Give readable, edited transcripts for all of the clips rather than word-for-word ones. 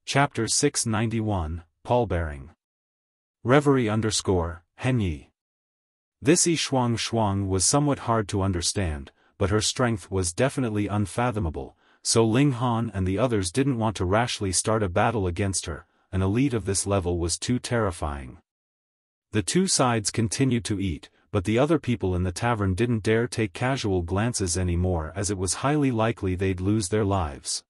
Chapter 691, Pallbearing. Reverie Henyi. This Shuang was somewhat hard to understand, but her strength was definitely unfathomable, so Ling Han and the others didn't want to rashly start a battle against her. An elite of this level was too terrifying. The two sides continued to eat, but the other people in the tavern didn't dare take casual glances anymore as it was highly likely they'd lose their lives.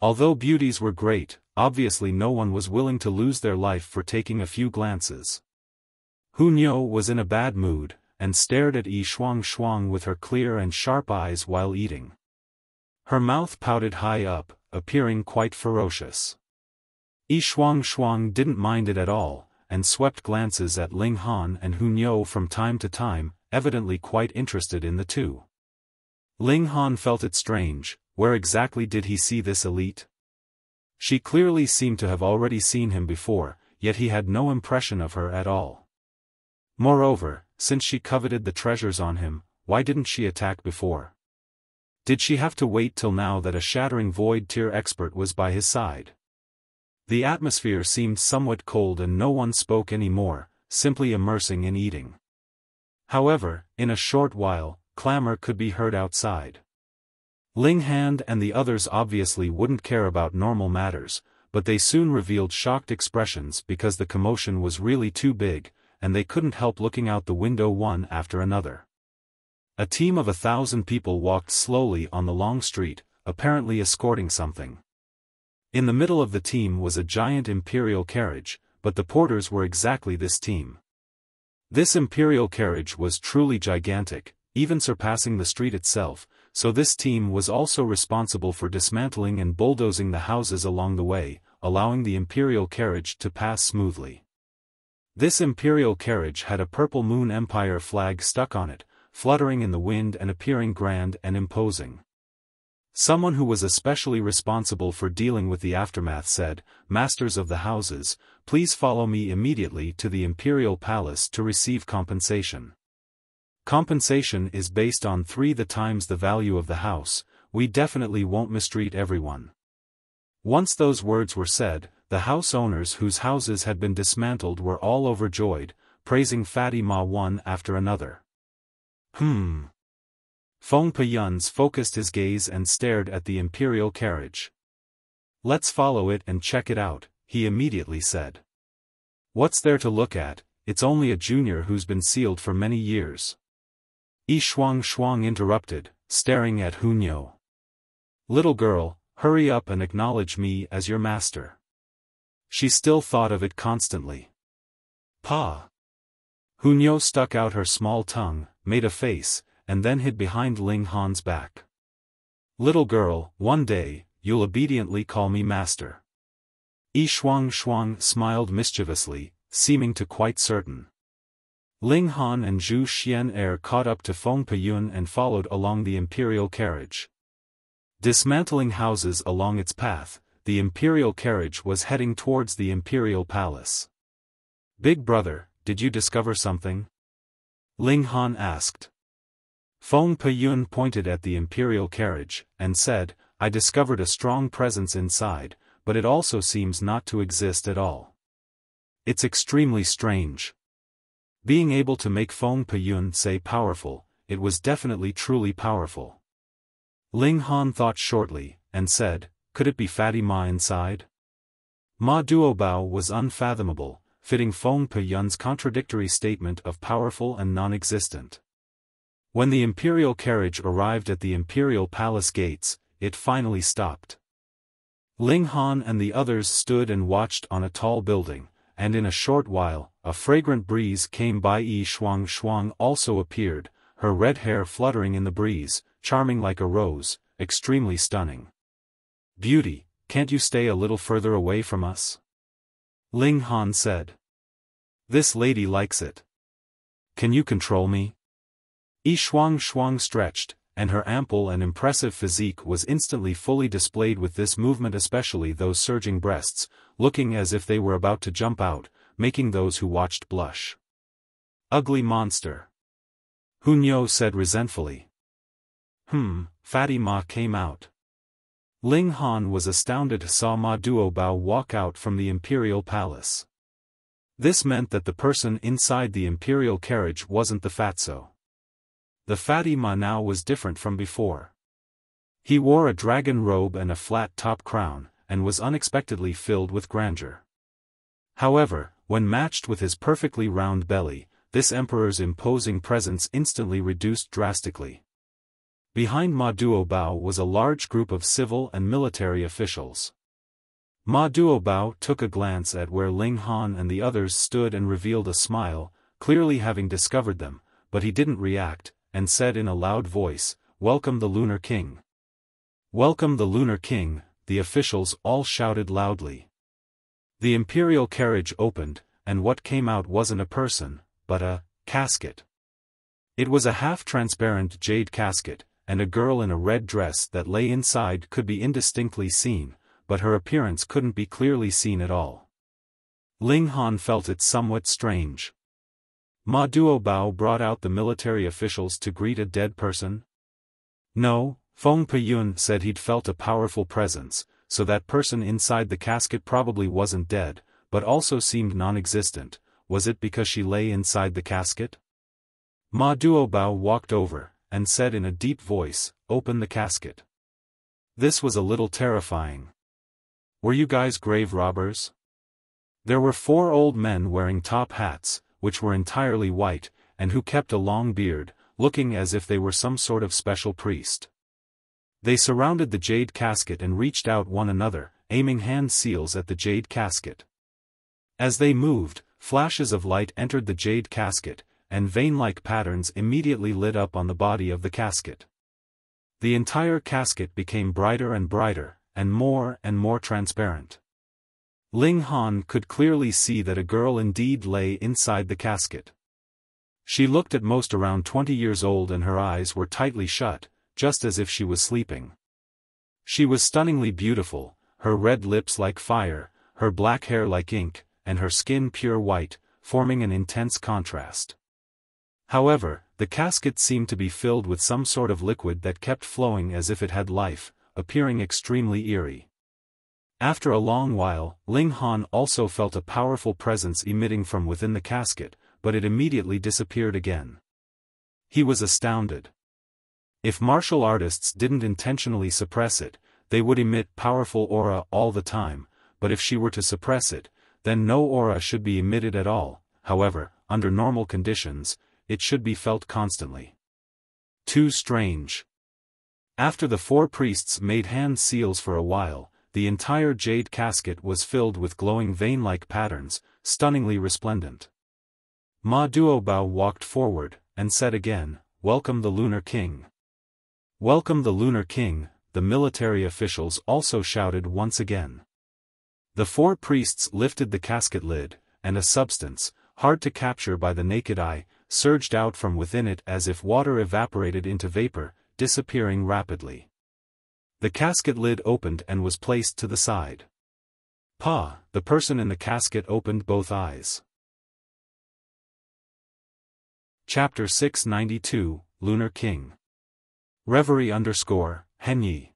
Although beauties were great, obviously no one was willing to lose their life for taking a few glances. Xiu was in a bad mood, and stared at Shuang with her clear and sharp eyes while eating. Her mouth pouted high up, appearing quite ferocious. Shuang didn't mind it at all, and swept glances at Ling Han and Xiu from time to time, evidently quite interested in the two. Ling Han felt it strange. Where exactly did he see this elite? She clearly seemed to have already seen him before, yet he had no impression of her at all. Moreover, since she coveted the treasures on him, why didn't she attack before? Did she have to wait till now that a shattering void-tier expert was by his side? The atmosphere seemed somewhat cold and no one spoke anymore, simply immersing in eating. However, in a short while, clamor could be heard outside. Ling Han and the others obviously wouldn't care about normal matters, but they soon revealed shocked expressions because the commotion was really too big, and they couldn't help looking out the window one after another. A team of 1,000 people walked slowly on the long street, apparently escorting something. In the middle of the team was a giant imperial carriage, but the porters were exactly this team. This imperial carriage was truly gigantic, even surpassing the street itself, so this team was also responsible for dismantling and bulldozing the houses along the way, allowing the imperial carriage to pass smoothly. This imperial carriage had a purple Moon Empire flag stuck on it, fluttering in the wind and appearing grand and imposing. Someone who was especially responsible for dealing with the aftermath said, "Masters of the houses, please follow me immediately to the imperial palace to receive compensation. Compensation is based on 3 times the value of the house, we definitely won't mistreat everyone." Once those words were said, the house owners whose houses had been dismantled were all overjoyed, praising Fatty Ma one after another. Feng Peyuns focused his gaze and stared at the imperial carriage. "Let's follow it and check it out," he immediately said. "What's there to look at? It's only a junior who's been sealed for many years." Shuang interrupted, staring at Xiu. "Little girl, hurry up and acknowledge me as your master." She still thought of it constantly. "Pa." Xiu stuck out her small tongue, made a face, and then hid behind Ling Han's back. "Little girl, one day, you'll obediently call me master." Shuang smiled mischievously, seeming to quite certain. Ling Han and Xu Xiu Ran caught up to Feng Peyun and followed along the imperial carriage. Dismantling houses along its path, the imperial carriage was heading towards the imperial palace. "Big brother, did you discover something?" Ling Han asked. Feng Peyun pointed at the imperial carriage, and said, "I discovered a strong presence inside, but it also seems not to exist at all. It's extremely strange." Being able to make Feng Peyun say powerful, it was definitely truly powerful. Ling Han thought shortly, and said, "Could it be Fatty Ma inside?" Ma Duobao was unfathomable, fitting Feng Peyun's contradictory statement of powerful and non-existent. When the imperial carriage arrived at the imperial palace gates, it finally stopped. Ling Han and the others stood and watched on a tall building, and in a short while, a fragrant breeze came by. Shuang also appeared, her red hair fluttering in the breeze, charming like a rose, extremely stunning. "Beauty, can't you stay a little further away from us?" Ling Han said. "This lady likes it. Can you control me?" Shuang stretched, and her ample and impressive physique was instantly fully displayed with this movement, especially those surging breasts, looking as if they were about to jump out, making those who watched blush. "Ugly monster," Xiu said resentfully. Fatty Ma came out. Ling Han was astounded to saw Ma Duobao walk out from the imperial palace. This meant that the person inside the imperial carriage wasn't the fatso. The fatty Ma now was different from before. He wore a dragon robe and a flat top crown, and was unexpectedly filled with grandeur. However, when matched with his perfectly round belly, this emperor's imposing presence instantly reduced drastically. Behind Ma Duobao was a large group of civil and military officials. Ma Duobao took a glance at where Ling Han and the others stood and revealed a smile, clearly having discovered them, but he didn't react, and said in a loud voice, "Welcome the Lunar King." "Welcome the Lunar King," the officials all shouted loudly. The imperial carriage opened, and what came out wasn't a person, but a casket. It was a half-transparent jade casket, and a girl in a red dress that lay inside could be indistinctly seen, but her appearance couldn't be clearly seen at all. Ling Han felt it somewhat strange. Ma Duobao brought out the military officials to greet a dead person? No, Feng Peyun said he'd felt a powerful presence, so that person inside the casket probably wasn't dead, but also seemed non-existent. Was it because she lay inside the casket? Ma Duobao walked over, and said in a deep voice, "Open the casket." This was a little terrifying. "Were you guys grave robbers?" There were 4 old men wearing top hats, which were entirely white, and who kept a long beard, looking as if they were some sort of special priest. They surrounded the jade casket and reached out one another, aiming hand seals at the jade casket. As they moved, flashes of light entered the jade casket, and vein-like patterns immediately lit up on the body of the casket. The entire casket became brighter and brighter, and more transparent. Ling Han could clearly see that a girl indeed lay inside the casket. She looked at most around 20 years old and her eyes were tightly shut, just as if she was sleeping. She was stunningly beautiful, her red lips like fire, her black hair like ink, and her skin pure white, forming an intense contrast. However, the casket seemed to be filled with some sort of liquid that kept flowing as if it had life, appearing extremely eerie. After a long while, Ling Han also felt a powerful presence emitting from within the casket, but it immediately disappeared again. He was astounded. If martial artists didn't intentionally suppress it, they would emit powerful aura all the time, but if she were to suppress it, then no aura should be emitted at all. However, under normal conditions, it should be felt constantly. Too strange. After the 4 priests made hand seals for a while, the entire jade casket was filled with glowing vein-like patterns, stunningly resplendent. Ma Duobao walked forward, and said again, "Welcome the Lunar King." "Welcome the Lunar King," the military officials also shouted once again. The 4 priests lifted the casket lid, and a substance, hard to capture by the naked eye, surged out from within it as if water evaporated into vapor, disappearing rapidly. The casket lid opened and was placed to the side. The person in the casket opened both eyes. Chapter 692, Lunar King. Reverie _Henyi.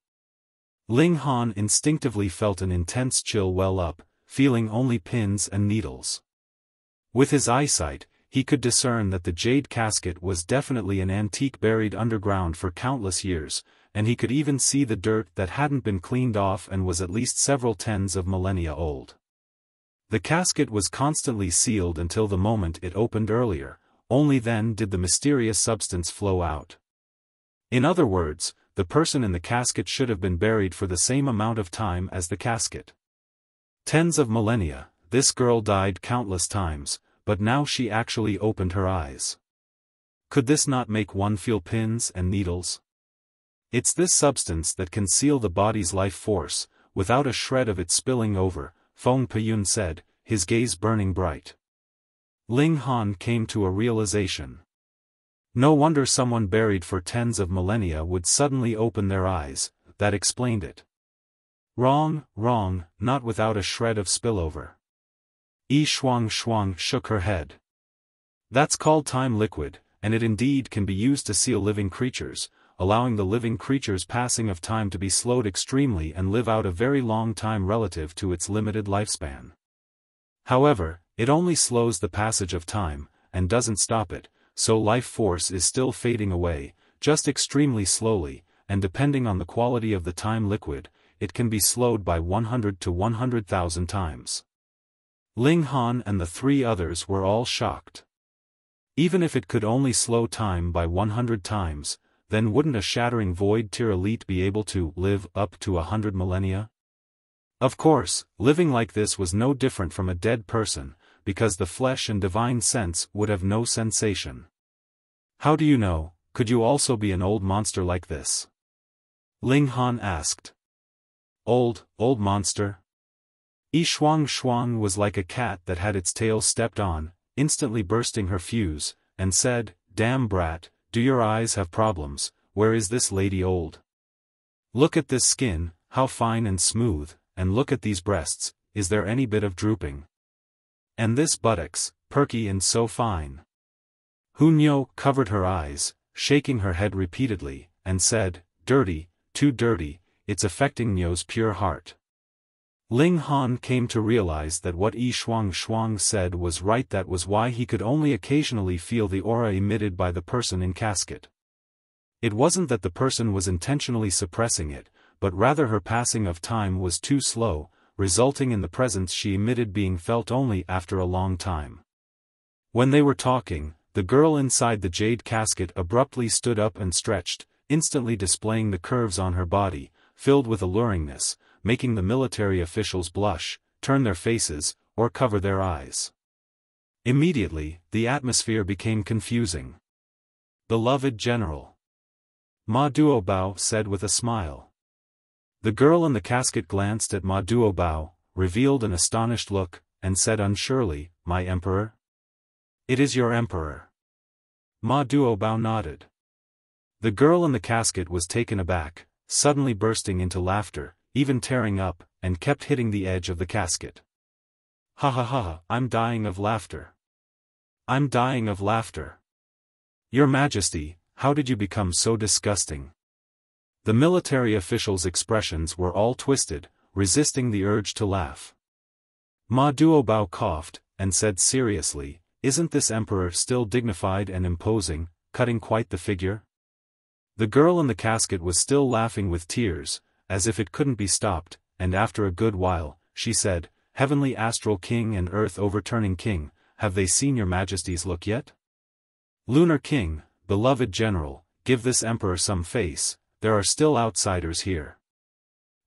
Ling Han instinctively felt an intense chill well up, feeling only pins and needles. With his eyesight, he could discern that the jade casket was definitely an antique buried underground for countless years, and he could even see the dirt that hadn't been cleaned off and was at least several tens of millennia old. The casket was constantly sealed until the moment it opened earlier, only then did the mysterious substance flow out. In other words, the person in the casket should have been buried for the same amount of time as the casket. Tens of millennia, this girl died countless times, but now she actually opened her eyes. Could this not make one feel pins and needles? It's this substance that can seal the body's life force, without a shred of it spilling over, Feng Peyun said, his gaze burning bright. Ling Han came to a realization. No wonder someone buried for tens of millennia would suddenly open their eyes, that explained it. Wrong, not without a shred of spillover. Yi Shuang shook her head. That's called time liquid, and it indeed can be used to seal living creatures, allowing the living creature's passing of time to be slowed extremely and live out a very long time relative to its limited lifespan. However, it only slows the passage of time, and doesn't stop it, so life force is still fading away, just extremely slowly, and depending on the quality of the time liquid, it can be slowed by 100 to 100,000 times. Ling Han and the three others were all shocked. Even if it could only slow time by 100 times, then wouldn't a shattering void tier elite be able to live up to 100 millennia? Of course, living like this was no different from a dead person, because the flesh and divine sense would have no sensation. How do you know? Could you also be an old monster like this? Ling Han asked. Old monster? Shuang Shuang was like a cat that had its tail stepped on, instantly bursting her fuse, and said, "Damn brat, do your eyes have problems? Where is this lady old? Look at this skin, how fine and smooth, and look at these breasts, is there any bit of drooping? And this buttocks, perky and so fine." Hu Niu covered her eyes, shaking her head repeatedly, and said, "Dirty, too dirty, it's affecting Niu's pure heart." Ling Han came to realize that what Shuang Shuang said was right. That was why he could only occasionally feel the aura emitted by the person in casket. It wasn't that the person was intentionally suppressing it, but rather her passing of time was too slow, resulting in the presence she emitted being felt only after a long time. When they were talking, the girl inside the jade casket abruptly stood up and stretched, instantly displaying the curves on her body, filled with alluringness, making the military officials blush, turn their faces, or cover their eyes. Immediately, the atmosphere became confusing. "Beloved General," Ma Duobao said with a smile. The girl in the casket glanced at Ma Duobao, revealed an astonished look, and said unsurely, "My emperor?" "It is your emperor." Ma Duobao nodded. The girl in the casket was taken aback, suddenly bursting into laughter, even tearing up, and kept hitting the edge of the casket. "Ha ha ha, I'm dying of laughter. I'm dying of laughter. Your Majesty, how did you become so disgusting?" The military officials' expressions were all twisted, resisting the urge to laugh. Ma Duobao coughed, and said seriously, "Isn't this emperor still dignified and imposing, cutting quite the figure?" The girl in the casket was still laughing with tears, as if it couldn't be stopped, and after a good while, she said, "Heavenly Astral King and Earth Overturning King, have they seen your Majesty's look yet? Lunar King, beloved General, give this emperor some face, there are still outsiders here."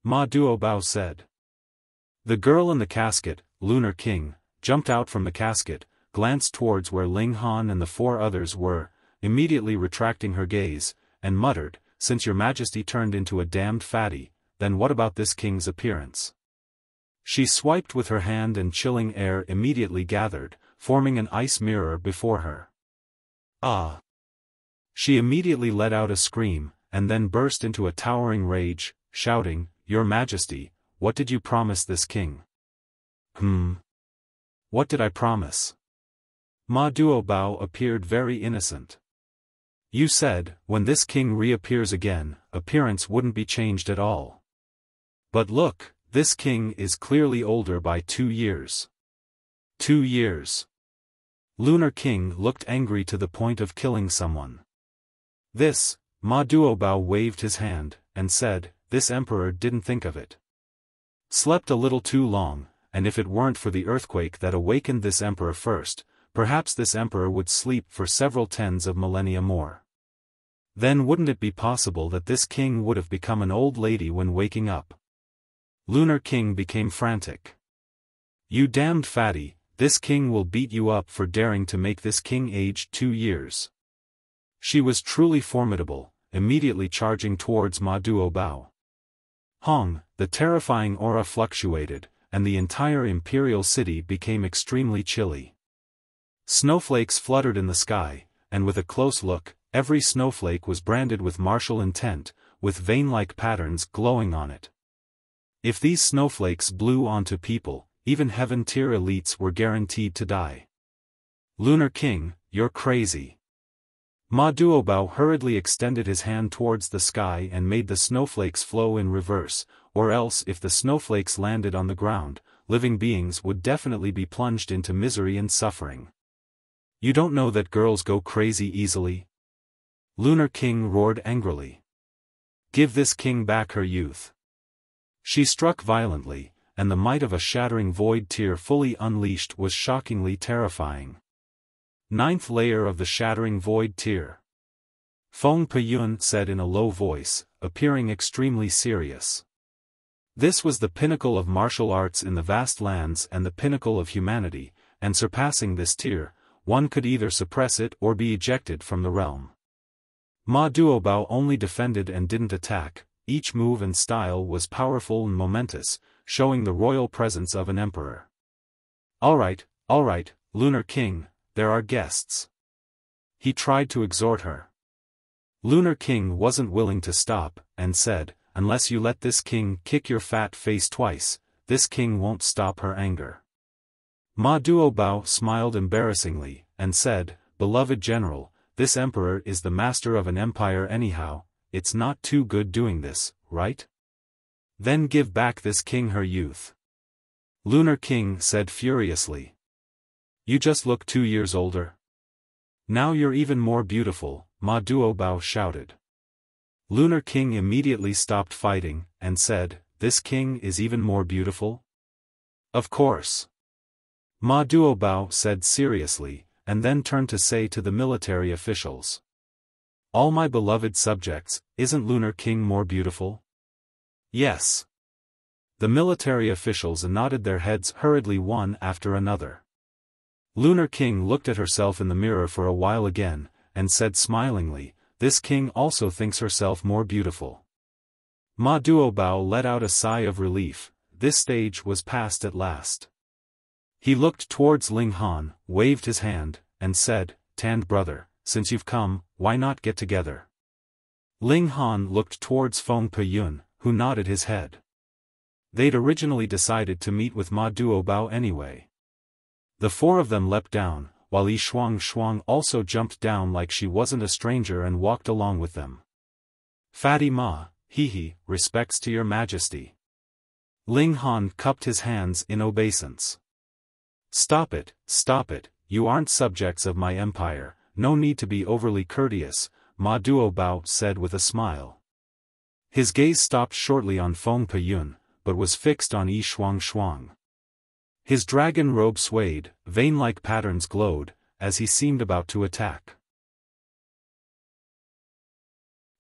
Ma Duobao said. The girl in the casket, Lunar King, jumped out from the casket, glanced towards where Ling Han and the four others were, immediately retracting her gaze, and muttered, "Since your Majesty turned into a damned fatty, then what about this king's appearance?" She swiped with her hand and chilling air immediately gathered, forming an ice mirror before her. "Ah!" She immediately let out a scream, and then burst into a towering rage, shouting, "Your Majesty, what did you promise this king?" What did I promise?" Ma Duobao appeared very innocent. "You said, when this king reappears again, appearance wouldn't be changed at all. But look, this king is clearly older by 2 years. 2 years. Lunar King looked angry to the point of killing someone. This, Ma Duobao waved his hand, and said, "This emperor didn't think of it. Slept a little too long, and if it weren't for the earthquake that awakened this emperor first, perhaps this emperor would sleep for several tens of millennia more. Then wouldn't it be possible that this king would have become an old lady when waking up?" Lunar King became frantic. "You damned fatty, this king will beat you up for daring to make this king age 2 years." She was truly formidable, immediately charging towards Ma Duobao. Hong, the terrifying aura fluctuated, and the entire imperial city became extremely chilly. Snowflakes fluttered in the sky, and with a close look, every snowflake was branded with martial intent, with vein-like patterns glowing on it. If these snowflakes blew onto people, even heaven-tier elites were guaranteed to die. "Lunar King, you're crazy. Ma Duobao hurriedly extended his hand towards the sky and made the snowflakes flow in reverse, or else if the snowflakes landed on the ground, living beings would definitely be plunged into misery and suffering. You don't know that girls go crazy easily? Lunar King roared angrily. Give this king back her youth. She struck violently, and the might of a shattering void tear fully unleashed was shockingly terrifying. Ninth layer of the shattering void tear. Feng Peyun said in a low voice, appearing extremely serious. This was the pinnacle of martial arts in the vast lands and the pinnacle of humanity, and surpassing this tier, one could either suppress it or be ejected from the realm. Ma Duobao only defended and didn't attack. Each move and style was powerful and momentous, showing the royal presence of an emperor. All right, Lunar King, there are guests. He tried to exhort her. Lunar King wasn't willing to stop, and said, unless you let this king kick your fat face twice, this king won't stop her anger. Ma Duobao smiled embarrassingly, and said, beloved general, this emperor is the master of an empire anyhow, it's not too good doing this, right? Then give back this king her youth. Lunar King said furiously. You just look 2 years older. Now you're even more beautiful, Ma Duobao shouted. Lunar King immediately stopped fighting, and said, this king is even more beautiful? Of course. Ma Duobao said seriously, and then turned to say to the military officials. All my beloved subjects, isn't Lunar King more beautiful? Yes. The military officials nodded their heads hurriedly one after another. Lunar King looked at herself in the mirror for a while again, and said smilingly, this king also thinks herself more beautiful. Ma Duobao let out a sigh of relief, this stage was passed at last. He looked towards Ling Han, waved his hand, and said, Tanned brother, since you've come, why not get together? Ling Han looked towards Feng Peyun, who nodded his head. They'd originally decided to meet with Ma Duobao anyway. The four of them leapt down, while Yi Shuang also jumped down like she wasn't a stranger and walked along with them. Fatty Ma, hee, respects to your majesty. Ling Han cupped his hands in obeisance. Stop it, you aren't subjects of my empire, no need to be overly courteous, Ma Duobao said with a smile. His gaze stopped shortly on Feng Peyun, but was fixed on Yi Shuang. His dragon robe swayed, vein-like patterns glowed, as he seemed about to attack.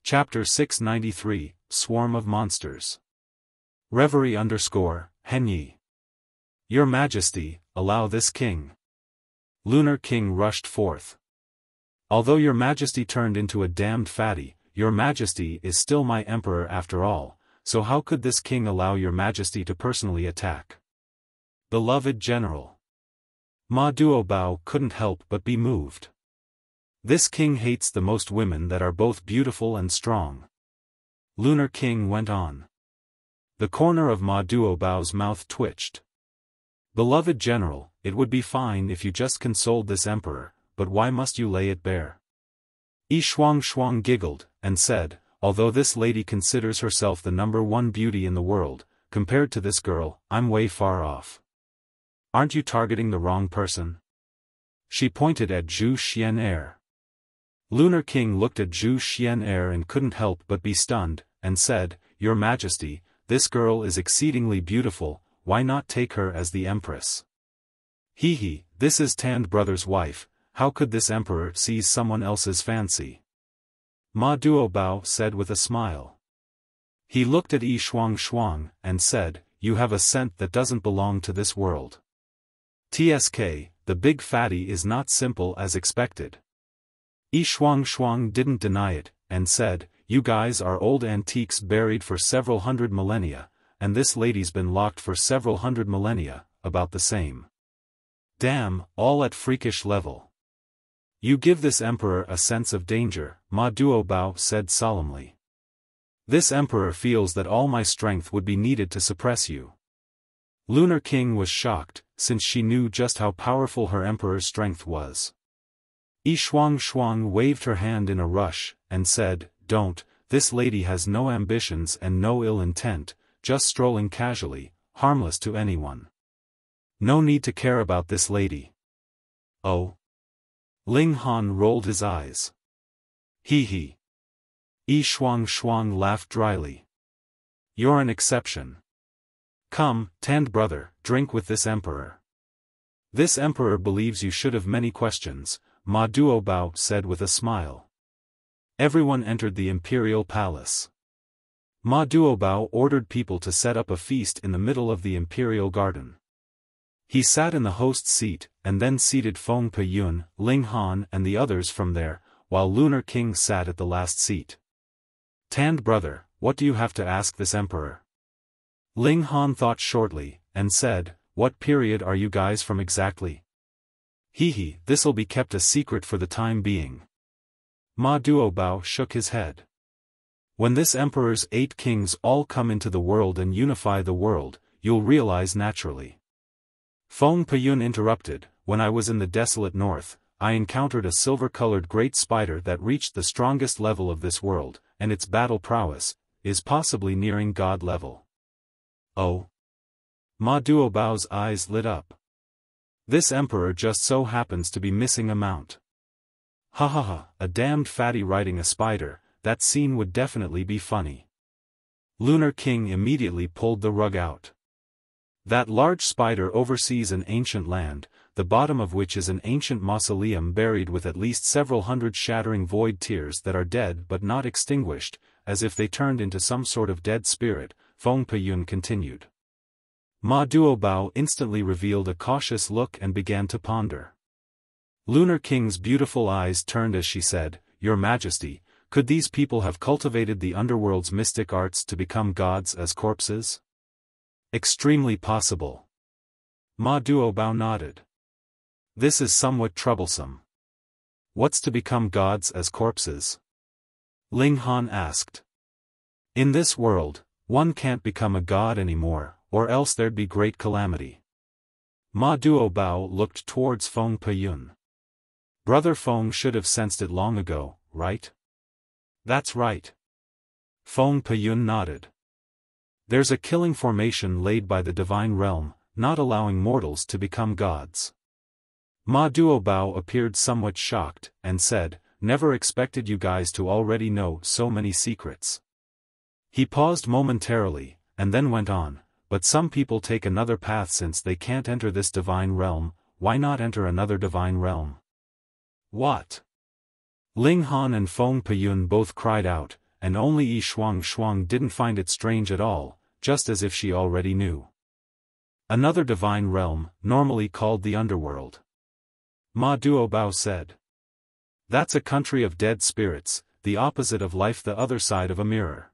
Chapter 693, Swarm of Monsters. Reverie _Henyi. Your Majesty, allow this king. Lunar King rushed forth. Although your Majesty turned into a damned fatty, your Majesty is still my emperor after all, so how could this king allow your Majesty to personally attack? Beloved general. Ma Duobao couldn't help but be moved. This king hates the most women that are both beautiful and strong. Lunar King went on. The corner of Ma Duobao's mouth twitched. Beloved general, it would be fine if you just consoled this emperor, but why must you lay it bare? Yi Shuang giggled, and said, although this lady considers herself the #1 beauty in the world, compared to this girl, I'm way far off. Aren't you targeting the wrong person? She pointed at Xu Xiu Ran. Lunar King looked at Xu Xiu Ran and couldn't help but be stunned, and said, Your Majesty, this girl is exceedingly beautiful, why not take her as the empress? Hee, this is Tanned brother's wife, how could this emperor seize someone else's fancy? Ma Duobao said with a smile. He looked at Yi Shuang, and said, you have a scent that doesn't belong to this world. TSK, the big fatty is not simple as expected. Yi Shuang didn't deny it, and said, you guys are old antiques buried for several hundred millennia, and this lady's been locked for several hundred millennia, about the same. Damn, all at freakish level. You give this emperor a sense of danger, Ma Duobao said solemnly. This emperor feels that all my strength would be needed to suppress you. Lunar King was shocked, since she knew just how powerful her emperor's strength was. Shuang waved her hand in a rush, and said, "Don't, this lady has no ambitions and no ill intent, just strolling casually, harmless to anyone. No need to care about this lady." "Oh?" Ling Han rolled his eyes. He. Shuang laughed dryly. "You're an exception. Come, Tand brother, drink with this emperor." "This emperor believes you should have many questions," Ma Duobao said with a smile. Everyone entered the imperial palace. Ma Duobao ordered people to set up a feast in the middle of the imperial garden. He sat in the host's seat, and then seated Feng Peyun, Ling Han and the others from there, while Lunar King sat at the last seat. "Tand brother, what do you have to ask this emperor?" Ling Han thought shortly, and said, "What period are you guys from exactly?" This'll be kept a secret for the time being." Ma Duobao shook his head. "When this emperor's 8 kings all come into the world and unify the world, you'll realize naturally." Feng Peyun interrupted, "When I was in the desolate north, I encountered a silver-colored great spider that reached the strongest level of this world, and its battle prowess is possibly nearing god level." "Oh?" Ma Duobao's eyes lit up. "This emperor just so happens to be missing a mount." Ha, a damned fatty riding a spider, that scene would definitely be funny." Lunar King immediately pulled the rug out. "That large spider oversees an ancient land, the bottom of which is an ancient mausoleum buried with at least several hundred shattering void tears that are dead but not extinguished, as if they turned into some sort of dead spirit," Feng Peyun continued. Ma Duobao instantly revealed a cautious look and began to ponder. Lunar King's beautiful eyes turned as she said, "Your Majesty, could these people have cultivated the underworld's mystic arts to become gods as corpses?" "Extremely possible." Ma Duobao nodded. "This is somewhat troublesome." "What's to become gods as corpses?" Ling Han asked. "In this world, one can't become a god anymore, or else there'd be great calamity." Ma Duobao looked towards Feng Peyun. "Brother Feng should have sensed it long ago, right?" "That's right." Feng Peyun nodded. "There's a killing formation laid by the divine realm, not allowing mortals to become gods." Ma Duobao appeared somewhat shocked, and said, "Never expected you guys to already know so many secrets." He paused momentarily, and then went on, "But some people take another path since they can't enter this divine realm, why not enter another divine realm?" "What?" Ling Han and Feng Peyun both cried out, and only Shuang didn't find it strange at all, just as if she already knew. "Another divine realm, normally called the underworld." Ma Duobao said. "That's a country of dead spirits, the opposite of life, the other side of a mirror.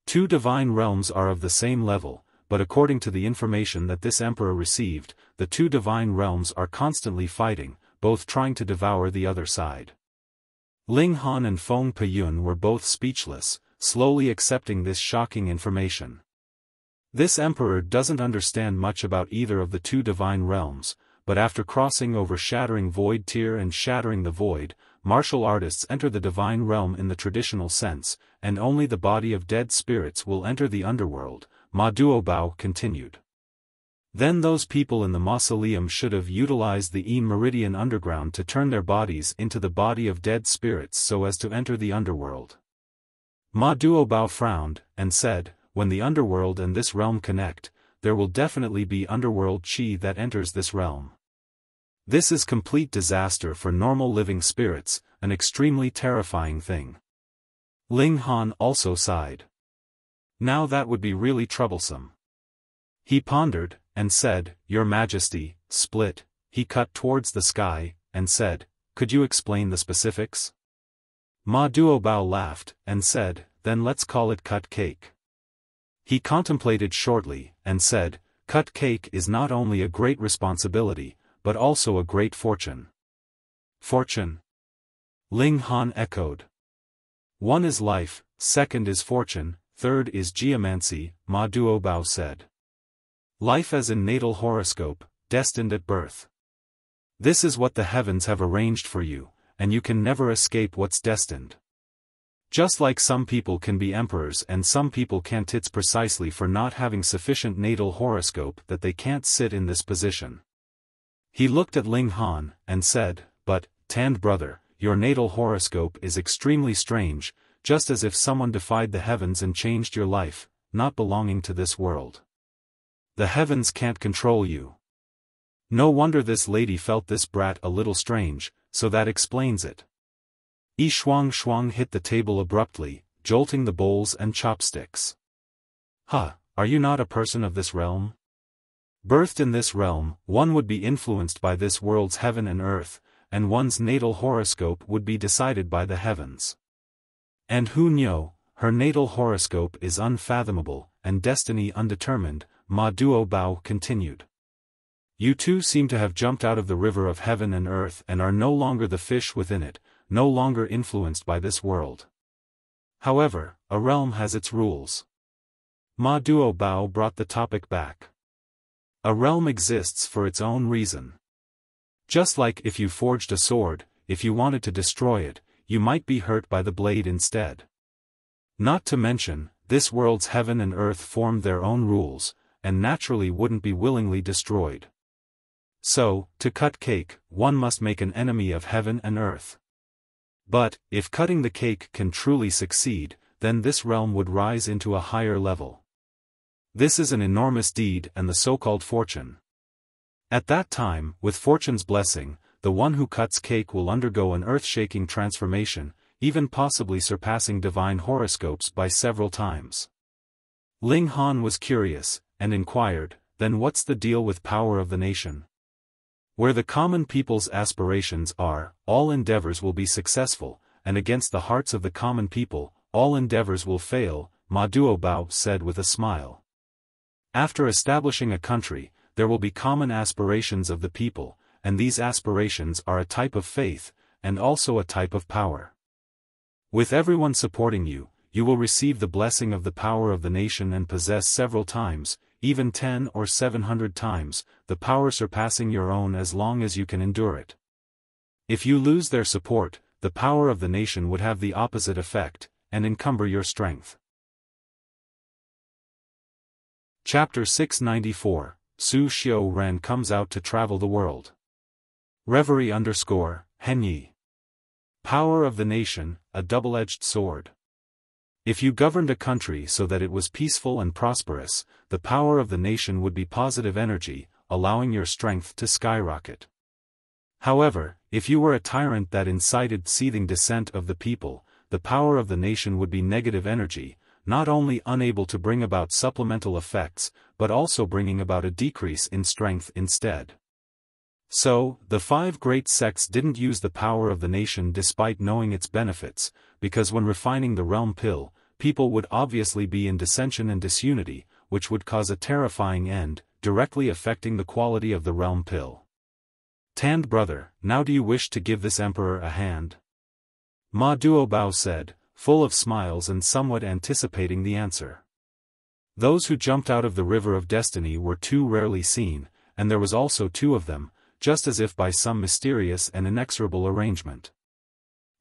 2 divine realms are of the same level, but according to the information that this emperor received, the 2 divine realms are constantly fighting, both trying to devour the other side." Ling Han and Feng Peyun were both speechless, slowly accepting this shocking information. This emperor doesn't understand much about either of the 2 divine realms, but after crossing over Shattering Void Tier and Shattering the Void, martial artists enter the divine realm in the traditional sense, and only the body of dead spirits will enter the underworld, Ma Duobao continued. "Then those people in the mausoleum should have utilized the meridian underground to turn their bodies into the body of dead spirits so as to enter the underworld." Ma Duobao frowned, and said, "When the underworld and this realm connect, there will definitely be underworld chi that enters this realm. This is complete disaster for normal living spirits, an extremely terrifying thing." Ling Han also sighed. "Now that would be really troublesome." He pondered, and said, "Your Majesty, split." He cut towards the sky, and said, "Could you explain the specifics?" Ma Duobao laughed, and said, "Then let's call it cut cake." He contemplated shortly, and said, "Cut cake is not only a great responsibility, but also a great fortune." "Fortune?" Ling Han echoed. "One is life, second is fortune, third is geomancy," Ma Duobao said. "Life as in natal horoscope, destined at birth. This is what the heavens have arranged for you, and you can never escape what's destined. Just like some people can be emperors and some people can't, it's precisely for not having sufficient natal horoscope that they can't sit in this position. He looked at Ling Han, and said, "But, Tanned brother, your natal horoscope is extremely strange, just as if someone defied the heavens and changed your life, not belonging to this world. The heavens can't control you." No wonder this lady felt this brat a little strange, so that explains it. Yi Shuang Shuang hit the table abruptly, jolting the bowls and chopsticks. "Huh, are you not a person of this realm? Birthed in this realm, one would be influenced by this world's heaven and earth, and one's natal horoscope would be decided by the heavens. And who knew, her natal horoscope is unfathomable, and destiny undetermined," Ma Duo Bao continued. "You two seem to have jumped out of the river of heaven and earth and are no longer the fish within it, no longer influenced by this world. However, a realm has its rules." Ma Duo Bao brought the topic back. A realm exists for its own reason. Just like if you forged a sword, if you wanted to destroy it, you might be hurt by the blade instead. Not to mention, this world's heaven and earth formed their own rules, and naturally wouldn't be willingly destroyed. So, to cut cake, one must make an enemy of heaven and earth. But, if cutting the cake can truly succeed, then this realm would rise into a higher level. This is an enormous deed and the so-called fortune. At that time, with fortune's blessing, the one who cuts cake will undergo an earth-shaking transformation, even possibly surpassing divine horoscopes by several times. Ling Han was curious, and inquired, "Then what's the deal with power of the nation? Where the common people's aspirations are, all endeavors will be successful, and against the hearts of the common people, all endeavors will fail," Ma Duo Bao said with a smile. "After establishing a country, there will be common aspirations of the people, and these aspirations are a type of faith, and also a type of power. With everyone supporting you, you will receive the blessing of the power of the nation and possess several times, even 10 or 700 times, the power surpassing your own as long as you can endure it. If you lose their support, the power of the nation would have the opposite effect, and encumber your strength." Chapter 694, Xu Xiu Ran comes out to travel the world. Reverie _ Henyi. Power of the nation, a double-edged sword. If you governed a country so that it was peaceful and prosperous, the power of the nation would be positive energy, allowing your strength to skyrocket. However, if you were a tyrant that incited seething dissent of the people, the power of the nation would be negative energy, not only unable to bring about supplemental effects, but also bringing about a decrease in strength instead. So, the 5 great sects didn't use the power of the nation despite knowing its benefits, because when refining the realm pill, people would obviously be in dissension and disunity, which would cause a terrifying end, directly affecting the quality of the realm pill. "Tanned brother, now do you wish to give this emperor a hand?" Ma Duo Bao said, full of smiles and somewhat anticipating the answer. Those who jumped out of the river of destiny were too rarely seen, and there was also 2 of them, just as if by some mysterious and inexorable arrangement.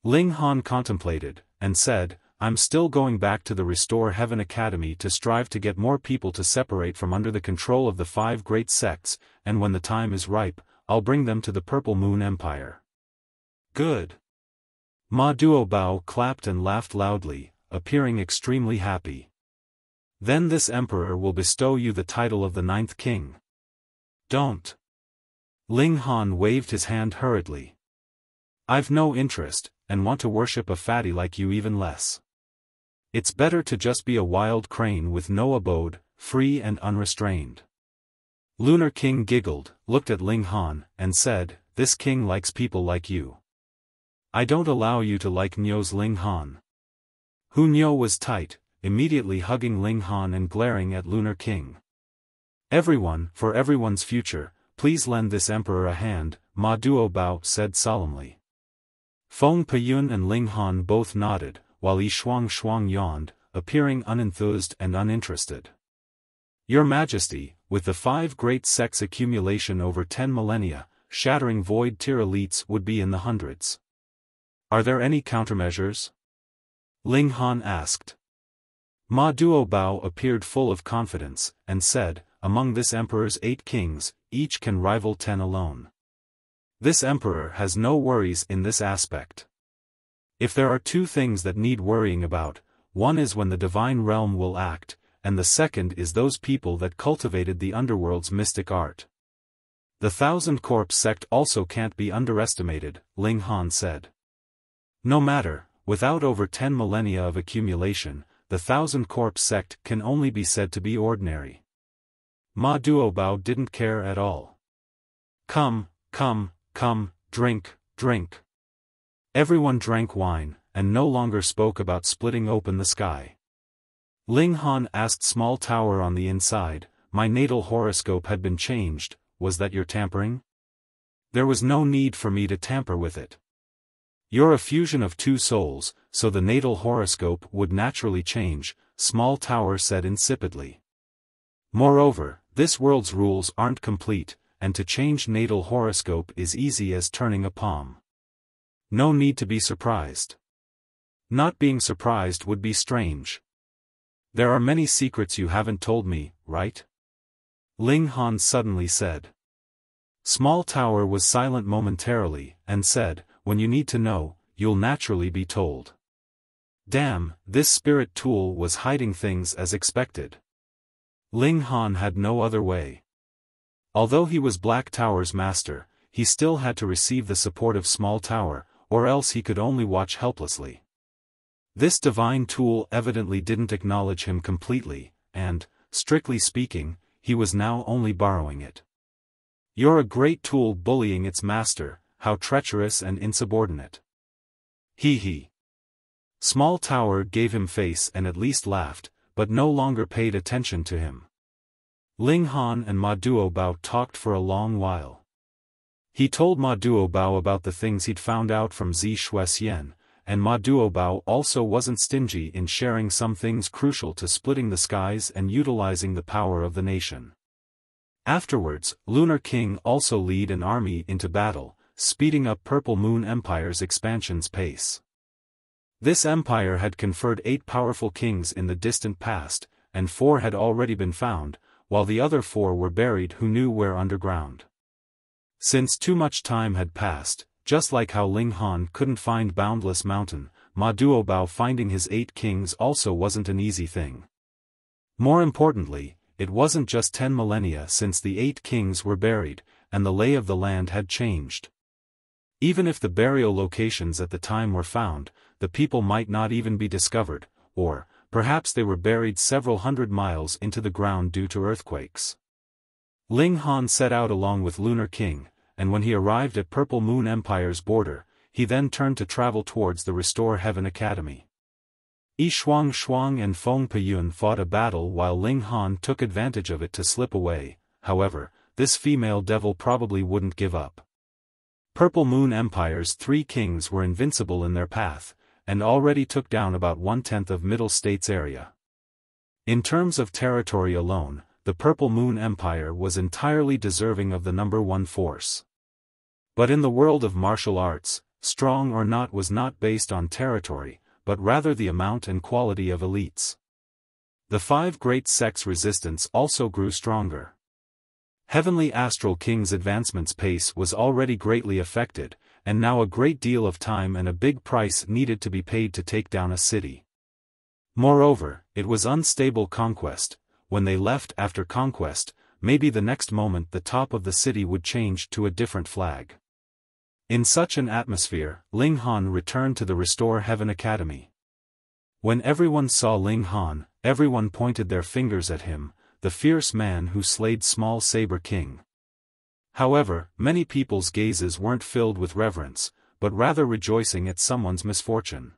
Ling Han contemplated, and said, "I'm still going back to the Restore Heaven Academy to strive to get more people to separate from under the control of the 5 great sects, and when the time is ripe, I'll bring them to the Purple Moon Empire." "Good." Ma Duo Bao clapped and laughed loudly, appearing extremely happy. "Then this emperor will bestow you the title of the 9th king." "Don't." Ling Han waved his hand hurriedly. "I've no interest, and want to worship a fatty like you even less. It's better to just be a wild crane with no abode, free and unrestrained." Lunar King giggled, looked at Ling Han, and said, "This king likes people like you. I don't allow you to like Nyo's Ling Han." Hu Nyo was tight, immediately hugging Ling Han and glaring at Lunar King. "Everyone, for everyone's future, please lend this emperor a hand," Ma Duo Bao said solemnly. Feng Peyun and Ling Han both nodded, while Yi Shuang Shuang yawned, appearing unenthused and uninterested. "Your Majesty, with the 5 great sects' accumulation over 10 millennia, shattering void tier elites would be in the hundreds. Are there any countermeasures? Ling Han asked. Ma Duobao appeared full of confidence, and said, among this emperor's 8 kings, each can rival 10 alone. This emperor has no worries in this aspect. If there are 2 things that need worrying about, one is when the divine realm will act, and the second is those people that cultivated the underworld's mystic art. The 1,000 Corpse sect also can't be underestimated, Ling Han said. No matter, without over 10 millennia of accumulation, the 1,000 Corpse sect can only be said to be ordinary. Ma Duobao didn't care at all. Come, drink, drink. Everyone drank wine, and no longer spoke about splitting open the sky. Ling Han asked Small Tower on the inside, my natal horoscope had been changed, was that your tampering? There was no need for me to tamper with it. You're a fusion of 2 souls, so the natal horoscope would naturally change, Small Tower said insipidly. Moreover, this world's rules aren't complete, and to change natal horoscope is easy as turning a palm. No need to be surprised. Not being surprised would be strange. There are many secrets you haven't told me, right? Ling Han suddenly said. Small Tower was silent momentarily, and said, when you need to know, you'll naturally be told. Damn, this spirit tool was hiding things as expected. Ling Han had no other way. Although he was Black Tower's master, he still had to receive the support of Small Tower, or else he could only watch helplessly. This divine tool evidently didn't acknowledge him completely, and, strictly speaking, he was now only borrowing it. You're a great tool bullying its master, how treacherous and insubordinate. He. Small Tower gave him face and at least laughed, but no longer paid attention to him. Ling Han and Ma Duobao talked for a long while. He told Ma Duobao about the things he'd found out from Zi Shuxian, and Ma Duobao also wasn't stingy in sharing some things crucial to splitting the skies and utilizing the power of the nation. Afterwards, Lunar King also led an army into battle, speeding up Purple Moon Empire's expansion's pace. This empire had conferred 8 powerful kings in the distant past, and 4 had already been found, while the other 4 were buried who knew where underground. Since too much time had passed, just like how Ling Han couldn't find Boundless Mountain, Ma Duobao finding his 8 kings also wasn't an easy thing. More importantly, it wasn't just 10 millennia since the 8 kings were buried, and the lay of the land had changed. Even if the burial locations at the time were found, the people might not even be discovered, or, perhaps they were buried several hundred miles into the ground due to earthquakes. Ling Han set out along with Lunar King, and when he arrived at Purple Moon Empire's border, he then turned to travel towards the Restore Heaven Academy. Yi Shuang and Feng Peyun fought a battle while Ling Han took advantage of it to slip away, however, this female devil probably wouldn't give up. Purple Moon Empire's 3 kings were invincible in their path, and already took down about 1/10 of Middle States area. In terms of territory alone, the Purple Moon Empire was entirely deserving of the number 1 force. But in the world of martial arts, strong or not was not based on territory, but rather the amount and quality of elites. The 5 great sects' resistance also grew stronger. Heavenly Astral King's advancement's pace was already greatly affected, and now a great deal of time and a big price needed to be paid to take down a city. Moreover, it was unstable conquest. When they left after conquest, maybe the next moment the top of the city would change to a different flag. In such an atmosphere, Ling Han returned to the Restore Heaven Academy. When everyone saw Ling Han, everyone pointed their fingers at him, the fierce man who slayed Small Saber King. However, many people's gazes weren't filled with reverence, but rather rejoicing at someone's misfortune.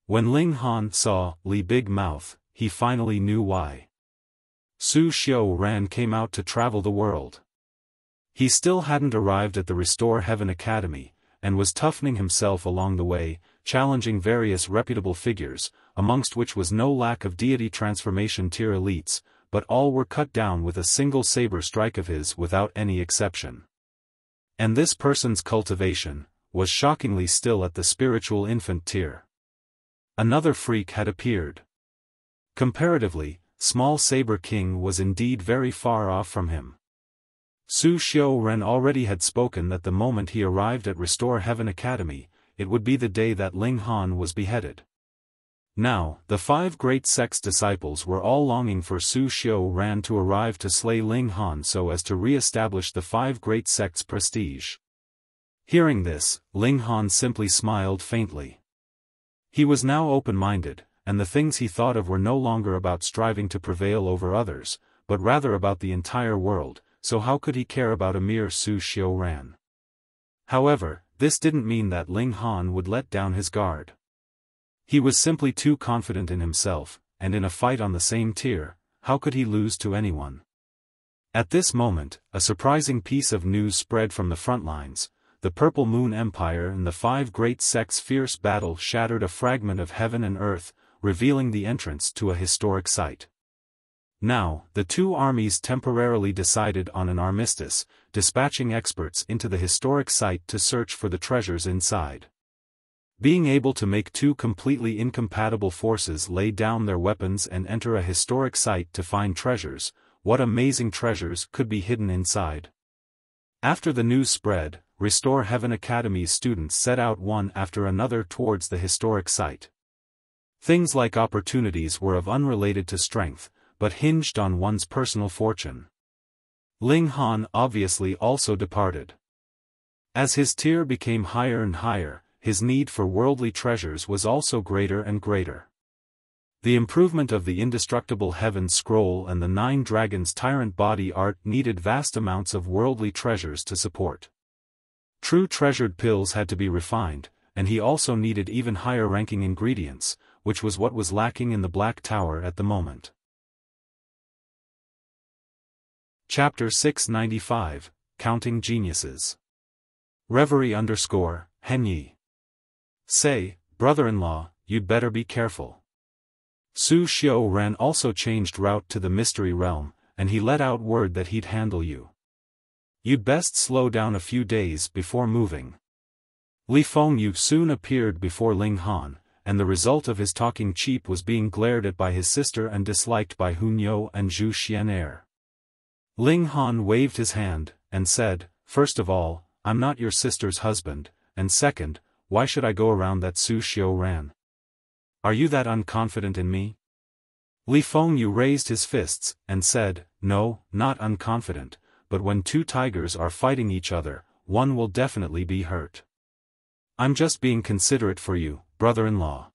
When Ling Han saw Li Big Mouth, he finally knew why. Xu Xiu Ran came out to travel the world. He still hadn't arrived at the Restore Heaven Academy, and was toughening himself along the way, challenging various reputable figures, amongst which was no lack of deity transformation tier elites, but all were cut down with a single saber strike of his without any exception. And this person's cultivation, was shockingly still at the spiritual infant tier. Another freak had appeared. Comparatively, small Saber King was indeed very far off from him. Xu Xiu Ran already had spoken that the moment he arrived at Restore Heaven Academy, it would be the day that Ling Han was beheaded. Now, the 5 great sect's disciples were all longing for Xu Xiu Ran to arrive to slay Ling Han so as to re-establish the 5 great sect's prestige. Hearing this, Ling Han simply smiled faintly. He was now open-minded, and the things he thought of were no longer about striving to prevail over others, but rather about the entire world, so how could he care about a mere Xu Xiu Ran? However, this didn't mean that Ling Han would let down his guard. He was simply too confident in himself, and in a fight on the same tier, how could he lose to anyone? At this moment, a surprising piece of news spread from the front lines. The Purple Moon Empire and the 5 great sects' fierce battle shattered a fragment of heaven and earth, revealing the entrance to a historic site. Now, the 2 armies temporarily decided on an armistice, dispatching experts into the historic site to search for the treasures inside. Being able to make 2 completely incompatible forces lay down their weapons and enter a historic site to find treasures, what amazing treasures could be hidden inside? After the news spread, Restore Heaven Academy's students set out one after another towards the historic site. Things like opportunities were of unrelated to strength, but hinged on one's personal fortune. Ling Han obviously also departed. As his tier became higher and higher, his need for worldly treasures was also greater and greater. The improvement of the indestructible Heaven Scroll and the 9 Dragons' Tyrant Body art needed vast amounts of worldly treasures to support. True treasured pills had to be refined, and he also needed even higher-ranking ingredients, which was what was lacking in the Black Tower at the moment. Chapter 695, Counting Geniuses. Reverie _Henyi. Say, brother-in-law, you'd better be careful. Xu Xiu Ran also changed route to the Mystery Realm, and he let out word that he'd handle you. You'd best slow down a few days before moving. Li Fengyu soon appeared before Ling Han, and the result of his talking cheap was being glared at by his sister and disliked by Hunyo and Zhu Xian'er. Ling Han waved his hand, and said, "First of all, I'm not your sister's husband, and second, why should I go around that Xu Xiu Ran? Are you that unconfident in me?" Li Fengyu raised his fists, and said, "No, not unconfident, but when 2 tigers are fighting each other, one will definitely be hurt. I'm just being considerate for you, brother-in-law.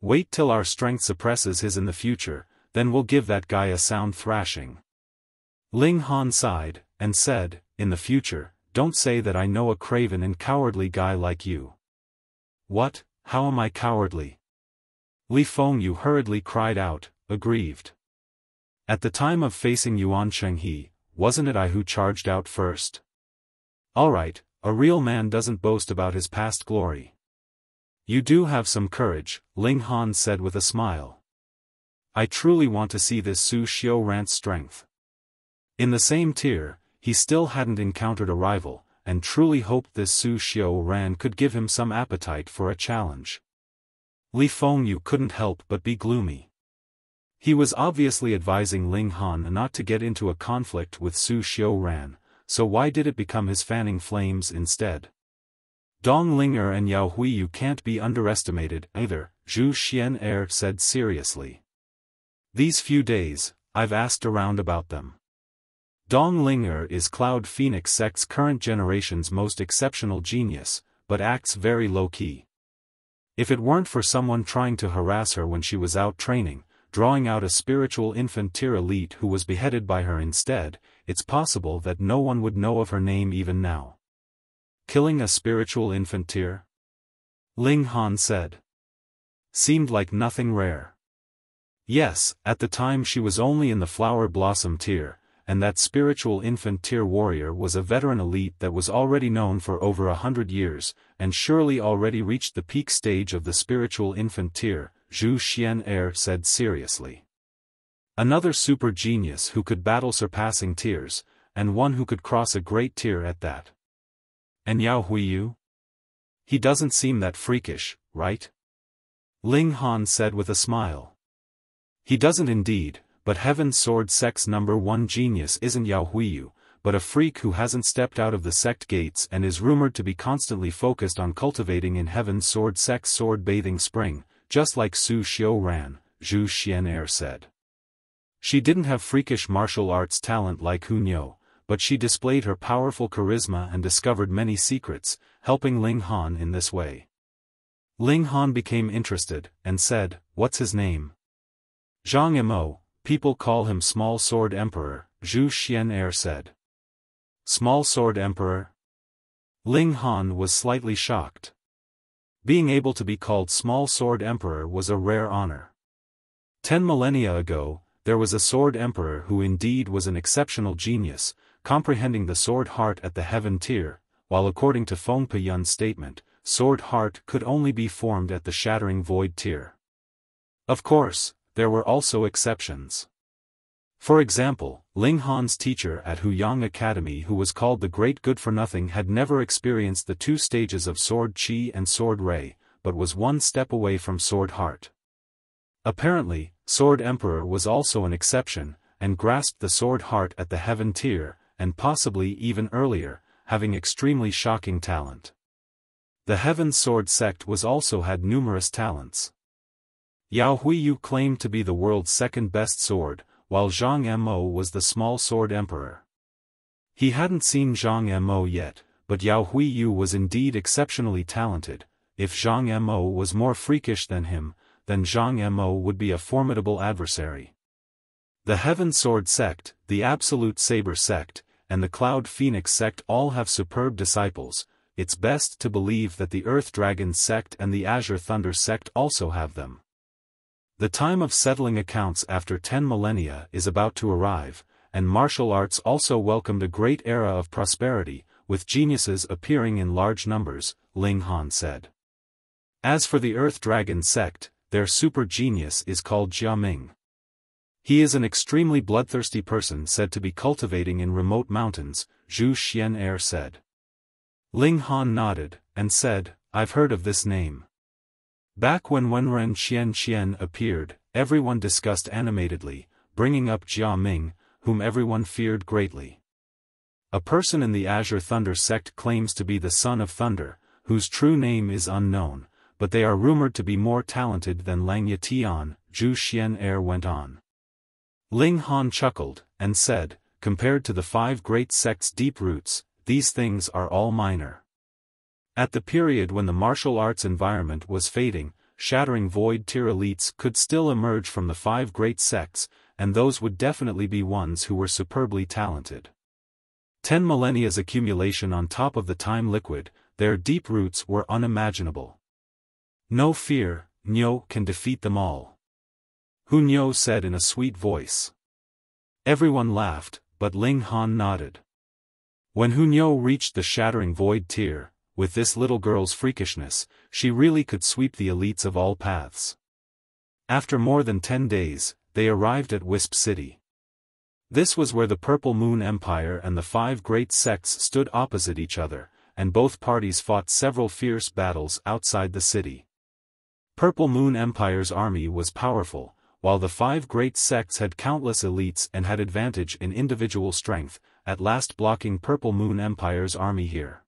Wait till our strength suppresses his in the future, then we'll give that guy a sound thrashing." Ling Han sighed, and said, "In the future, don't say that I know a craven and cowardly guy like you." "What, how am I cowardly?" Li Fengyu hurriedly cried out, aggrieved. "At the time of facing Yuan Chenghe, wasn't it I who charged out first? All right, a real man doesn't boast about his past glory." "You do have some courage," Ling Han said with a smile. "I truly want to see this Xu Xiu Ran's strength." In the same tier, he still hadn't encountered a rival, and truly hoped this Xu Xiu Ran could give him some appetite for a challenge. Li Fengyu couldn't help but be gloomy. He was obviously advising Ling Han not to get into a conflict with Xu Xiu Ran, so why did it become his fanning flames instead? Dong Linger and Yao Huiyu can't be underestimated either, Zhu Xian'er said seriously. "These few days, I've asked around about them. Dong Linger is Cloud Phoenix Sect's current generation's most exceptional genius, but acts very low-key. If it weren't for someone trying to harass her when she was out training, drawing out a spiritual infant tier elite who was beheaded by her instead, it's possible that no one would know of her name even now." "Killing a spiritual infant tier?" Ling Han said. "Seemed like nothing rare." "Yes, at the time she was only in the Flower Blossom tier, and that spiritual infant tier warrior was a veteran elite that was already known for over 100 years, and surely already reached the peak stage of the spiritual infant tier," Zhu Xian'er said seriously. "Another super genius who could battle surpassing tiers, and one who could cross a great tier at that." "And Yao Huiyu?" He doesn't seem that freakish, right? Ling Han said with a smile. He doesn't indeed, but Heaven's Sword Sect's #1 genius isn't Yao Huiyu, but a freak who hasn't stepped out of the sect gates and is rumored to be constantly focused on cultivating in Heaven's Sword Sect's sword-bathing spring, just like Xu Xiu Ran, Xu Xiu Ran said. She didn't have freakish martial arts talent like Hunyo, but she displayed her powerful charisma and discovered many secrets, helping Ling Han in this way. Ling Han became interested, and said, "What's his name?" Zhang Mo, people call him Small Sword Emperor, Xu Xiu Ran said. Small Sword Emperor? Ling Han was slightly shocked. Being able to be called Small Sword Emperor was a rare honor. 10 millennia ago, there was a Sword Emperor who indeed was an exceptional genius, comprehending the Sword Heart at the Heaven tier, while according to Feng Peyun's statement, Sword Heart could only be formed at the Shattering Void tier. Of course, there were also exceptions. For example, Ling Han's teacher at Huyang Academy, who was called the Great Good-for-Nothing, had never experienced the 2 stages of Sword Qi and Sword Ray, but was 1 step away from Sword Heart. Apparently, Sword Emperor was also an exception, and grasped the Sword Heart at the Heaven tier, and possibly even earlier, having extremely shocking talent. The Heaven Sword Sect was also had numerous talents. Yao Huiyu claimed to be the world's second-best sword, while Zhang Mo was the Small Sword Emperor. He hadn't seen Zhang Mo yet, but Yao Huiyu was indeed exceptionally talented. If Zhang Mo was more freakish than him, then Zhang Mo would be a formidable adversary. The Heaven Sword Sect, the Absolute Saber Sect, and the Cloud Phoenix Sect all have superb disciples. It's best to believe that the Earth Dragon Sect and the Azure Thunder Sect also have them. The time of settling accounts after 10 millennia is about to arrive, and martial arts also welcomed a great era of prosperity, with geniuses appearing in large numbers, Ling Han said. As for the Earth Dragon Sect, their super genius is called Jiaming. He is an extremely bloodthirsty person said to be cultivating in remote mountains, Xu Xiu Ran said. Ling Han nodded, and said, "I've heard of this name." Back when Wenren Qian appeared, everyone discussed animatedly, bringing up Jiaming, whom everyone feared greatly. A person in the Azure Thunder Sect claims to be the Son of Thunder, whose true name is unknown, but they are rumored to be more talented than Langya Tian, Xu Xiu Ran went on. Ling Han chuckled, and said, "Compared to the 5 great sects' deep roots, these things are all minor." At the period when the martial arts environment was fading, Shattering Void tier elites could still emerge from the 5 great sects, and those would definitely be ones who were superbly talented. 10 millennia's accumulation on top of the time liquid, their deep roots were unimaginable. "No fear, Nyo can defeat them all," Hunyo said in a sweet voice. Everyone laughed, but Ling Han nodded. When Hunyo reached the Shattering Void tier, with this little girl's freakishness, she really could sweep the elites of all paths. After more than 10 days, they arrived at Wisp City. This was where the Purple Moon Empire and the 5 great sects stood opposite each other, and both parties fought several fierce battles outside the city. Purple Moon Empire's army was powerful, while the 5 great sects had countless elites and had advantage in individual strength, at last blocking Purple Moon Empire's army here.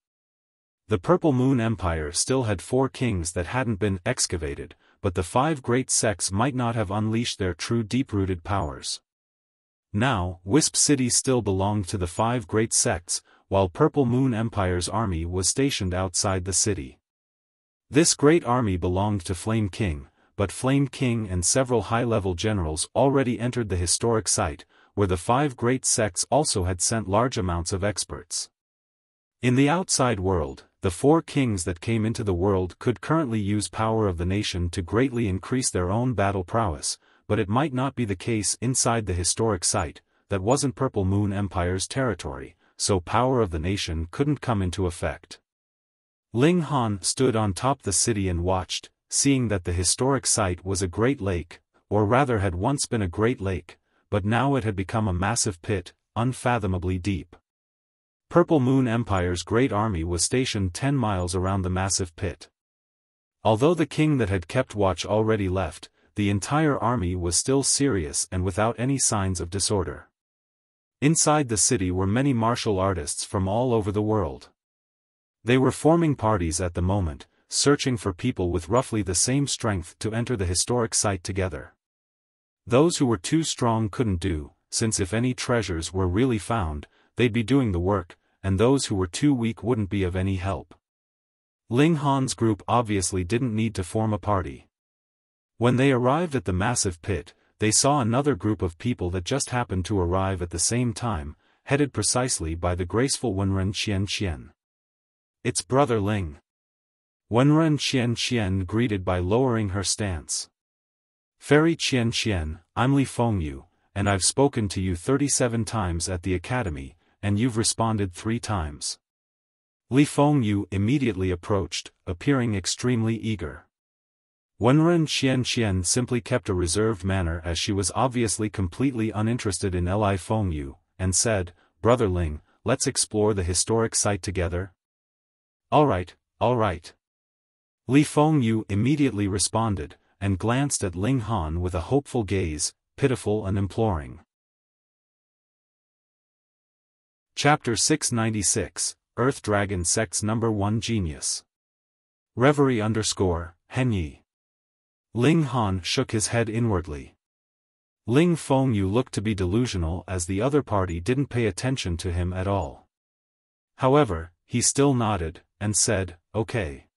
The Purple Moon Empire still had 4 kings that hadn't been excavated, but the 5 great sects might not have unleashed their true deep-rooted powers. Now, Wisp City still belonged to the 5 great sects, while Purple Moon Empire's army was stationed outside the city. This great army belonged to Flame King, but Flame King and several high-level generals already entered the historic site, where the 5 great sects also had sent large amounts of experts. In the outside world, the 4 kings that came into the world could currently use power of the nation to greatly increase their own battle prowess, but it might not be the case inside the historic site. That wasn't Purple Moon Empire's territory, so power of the nation couldn't come into effect. Ling Han stood on top the city and watched, seeing that the historic site was a great lake, or rather had once been a great lake, but now it had become a massive pit, unfathomably deep. Purple Moon Empire's great army was stationed 10 miles around the massive pit. Although the king that had kept watch already left, the entire army was still serious and without any signs of disorder. Inside the city were many martial artists from all over the world. They were forming parties at the moment, searching for people with roughly the same strength to enter the historic site together. Those who were too strong couldn't do, since if any treasures were really found, they'd be doing the work, and those who were too weak wouldn't be of any help. Ling Han's group obviously didn't need to form a party. When they arrived at the massive pit, they saw another group of people that just happened to arrive at the same time, headed precisely by the graceful Wenren Qian. It's Brother Ling. Wenren Qian greeted by lowering her stance. Fairy Qian, I'm Li Fengyu, and I've spoken to you 37 times at the academy, and you've responded 3 times. Li Fengyu immediately approached, appearing extremely eager. Wenren Qian simply kept a reserved manner as she was obviously completely uninterested in Li Fengyu, and said, Brother Ling, let's explore the historic site together. Alright. Li Fengyu immediately responded, and glanced at Ling Han with a hopeful gaze, pitiful and imploring. Chapter 696, Earth Dragon Sect's Number 1 Genius. Reverie _ Henyi. Ling Han shook his head inwardly. Ling Fengyu looked to be delusional as the other party didn't pay attention to him at all. However, he still nodded, and said, okay.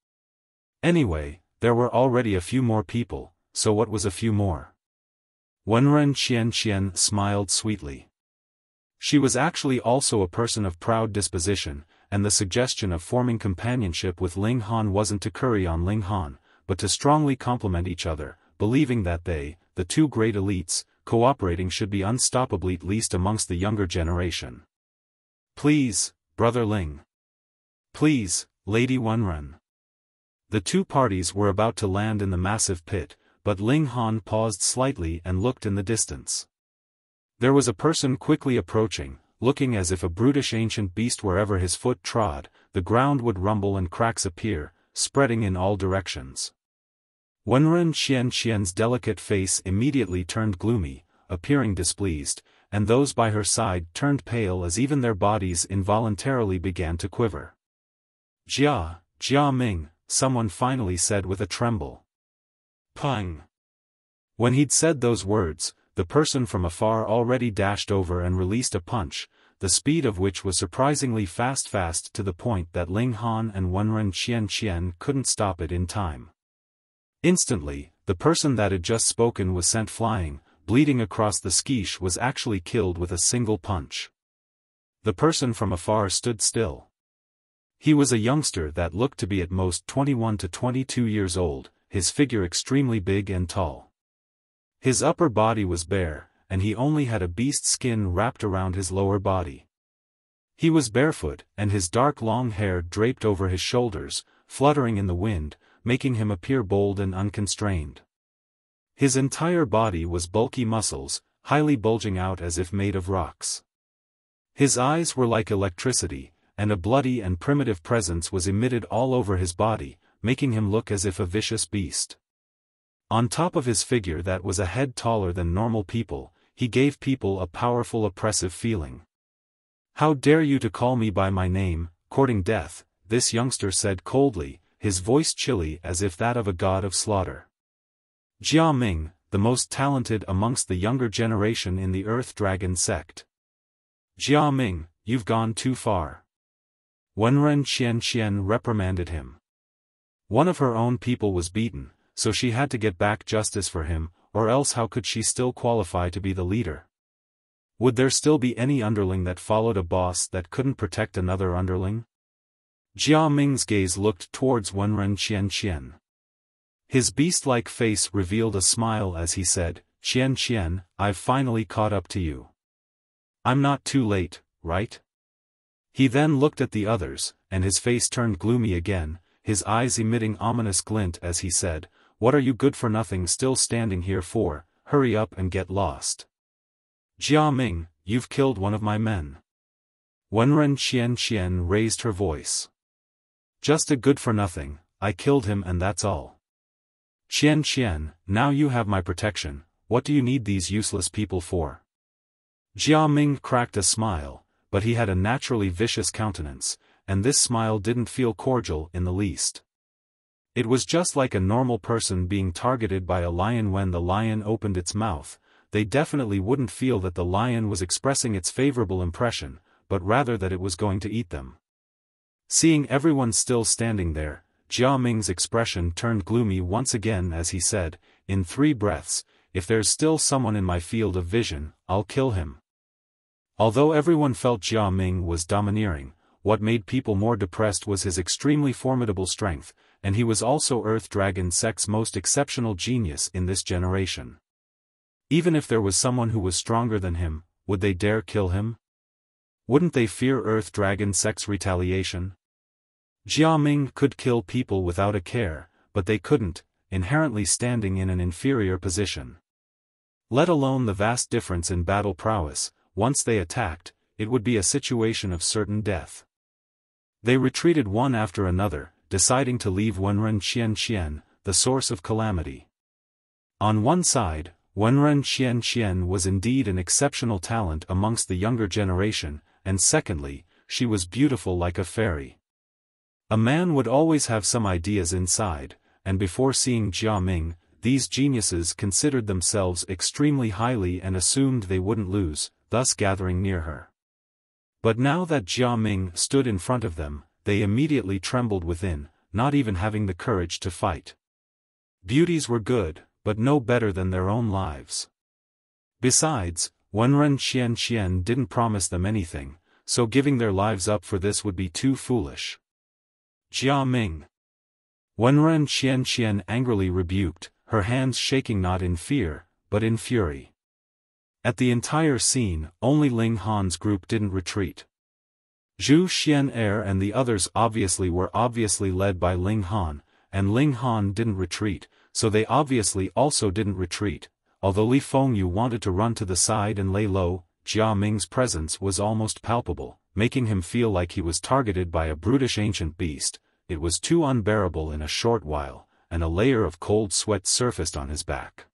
Anyway, there were already a few more people, so what was a few more? Wenren Qian smiled sweetly. She was actually also a person of proud disposition, and the suggestion of forming companionship with Ling Han wasn't to curry on Ling Han, but to strongly complement each other, believing that they, the two great elites, cooperating should be unstoppable at least amongst the younger generation. Please, Brother Ling. Please, Lady Wenren. The two parties were about to land in the massive pit, but Ling Han paused slightly and looked in the distance. There was a person quickly approaching, looking as if a brutish ancient beast wherever his foot trod, the ground would rumble and cracks appear, spreading in all directions. Wenren Qian's delicate face immediately turned gloomy, appearing displeased, and those by her side turned pale as even their bodies involuntarily began to quiver. Jia Ming, someone finally said with a tremble. Pung. When he'd said those words, the person from afar already dashed over and released a punch, the speed of which was surprisingly fast to the point that Ling Han and Wenren Qian couldn't stop it in time. Instantly, the person that had just spoken was sent flying, bleeding across the skish was actually killed with a single punch. The person from afar stood still. He was a youngster that looked to be at most 21 to 22 years old, his figure extremely big and tall. His upper body was bare, and he only had a beast skin wrapped around his lower body. He was barefoot, and his dark long hair draped over his shoulders, fluttering in the wind, making him appear bold and unconstrained. His entire body was bulky muscles, highly bulging out as if made of rocks. His eyes were like electricity, and a bloody and primitive presence was emitted all over his body, making him look as if a vicious beast. On top of his figure that was a head taller than normal people, he gave people a powerful oppressive feeling. How dare you to call me by my name, courting death, this youngster said coldly, his voice chilly as if that of a god of slaughter. Jia Ming, the most talented amongst the younger generation in the Earth Dragon Sect. Jia Ming, you've gone too far. Wenren Qian reprimanded him. One of her own people was beaten, so she had to get back justice for him, or else how could she still qualify to be the leader? Would there still be any underling that followed a boss that couldn't protect another underling? Jia Ming's gaze looked towards Wenren Qian. His beast-like face revealed a smile as he said, Qian, I've finally caught up to you. I'm not too late, right? He then looked at the others, and his face turned gloomy again, his eyes emitting ominous glint as he said, what are you good for nothing still standing here for, hurry up and get lost. Jia Ming, you've killed one of my men. Wenren Qian raised her voice. Just a good-for-nothing, I killed him and that's all. Qian, now you have my protection, what do you need these useless people for? Jia Ming cracked a smile, but he had a naturally vicious countenance, and this smile didn't feel cordial in the least. It was just like a normal person being targeted by a lion. When the lion opened its mouth, they definitely wouldn't feel that the lion was expressing its favorable impression, but rather that it was going to eat them. Seeing everyone still standing there, Jia Ming's expression turned gloomy once again as he said, in 3 breaths, if there's still someone in my field of vision, I'll kill him. Although everyone felt Jia Ming was domineering, what made people more depressed was his extremely formidable strength, and he was also Earth Dragon Sect's most exceptional genius in this generation. Even if there was someone who was stronger than him, would they dare kill him? Wouldn't they fear Earth Dragon Sect's retaliation? Jia Ming could kill people without a care, but they couldn't, inherently standing in an inferior position. Let alone the vast difference in battle prowess, once they attacked, it would be a situation of certain death. They retreated one after another, deciding to leave Wenren Qian, the source of calamity. On one side, Wenren Qian was indeed an exceptional talent amongst the younger generation, and secondly, she was beautiful like a fairy. A man would always have some ideas inside, and before seeing Jia Ming, these geniuses considered themselves extremely highly and assumed they wouldn't lose, thus gathering near her. But now that Jia Ming stood in front of them, they immediately trembled within, not even having the courage to fight. Beauties were good, but no better than their own lives. Besides, Wenren Qian didn't promise them anything, so giving their lives up for this would be too foolish. Jia Ming. Wenren Qian angrily rebuked, her hands shaking not in fear, but in fury. At the entire scene, only Ling Han's group didn't retreat. Xu Xiu Ran and the others were obviously led by Ling Han, and Ling Han didn't retreat, so they obviously also didn't retreat. Although Li Fengyu wanted to run to the side and lay low, Jia Ming's presence was almost palpable, making him feel like he was targeted by a brutish ancient beast. It was too unbearable in a short while, and a layer of cold sweat surfaced on his back.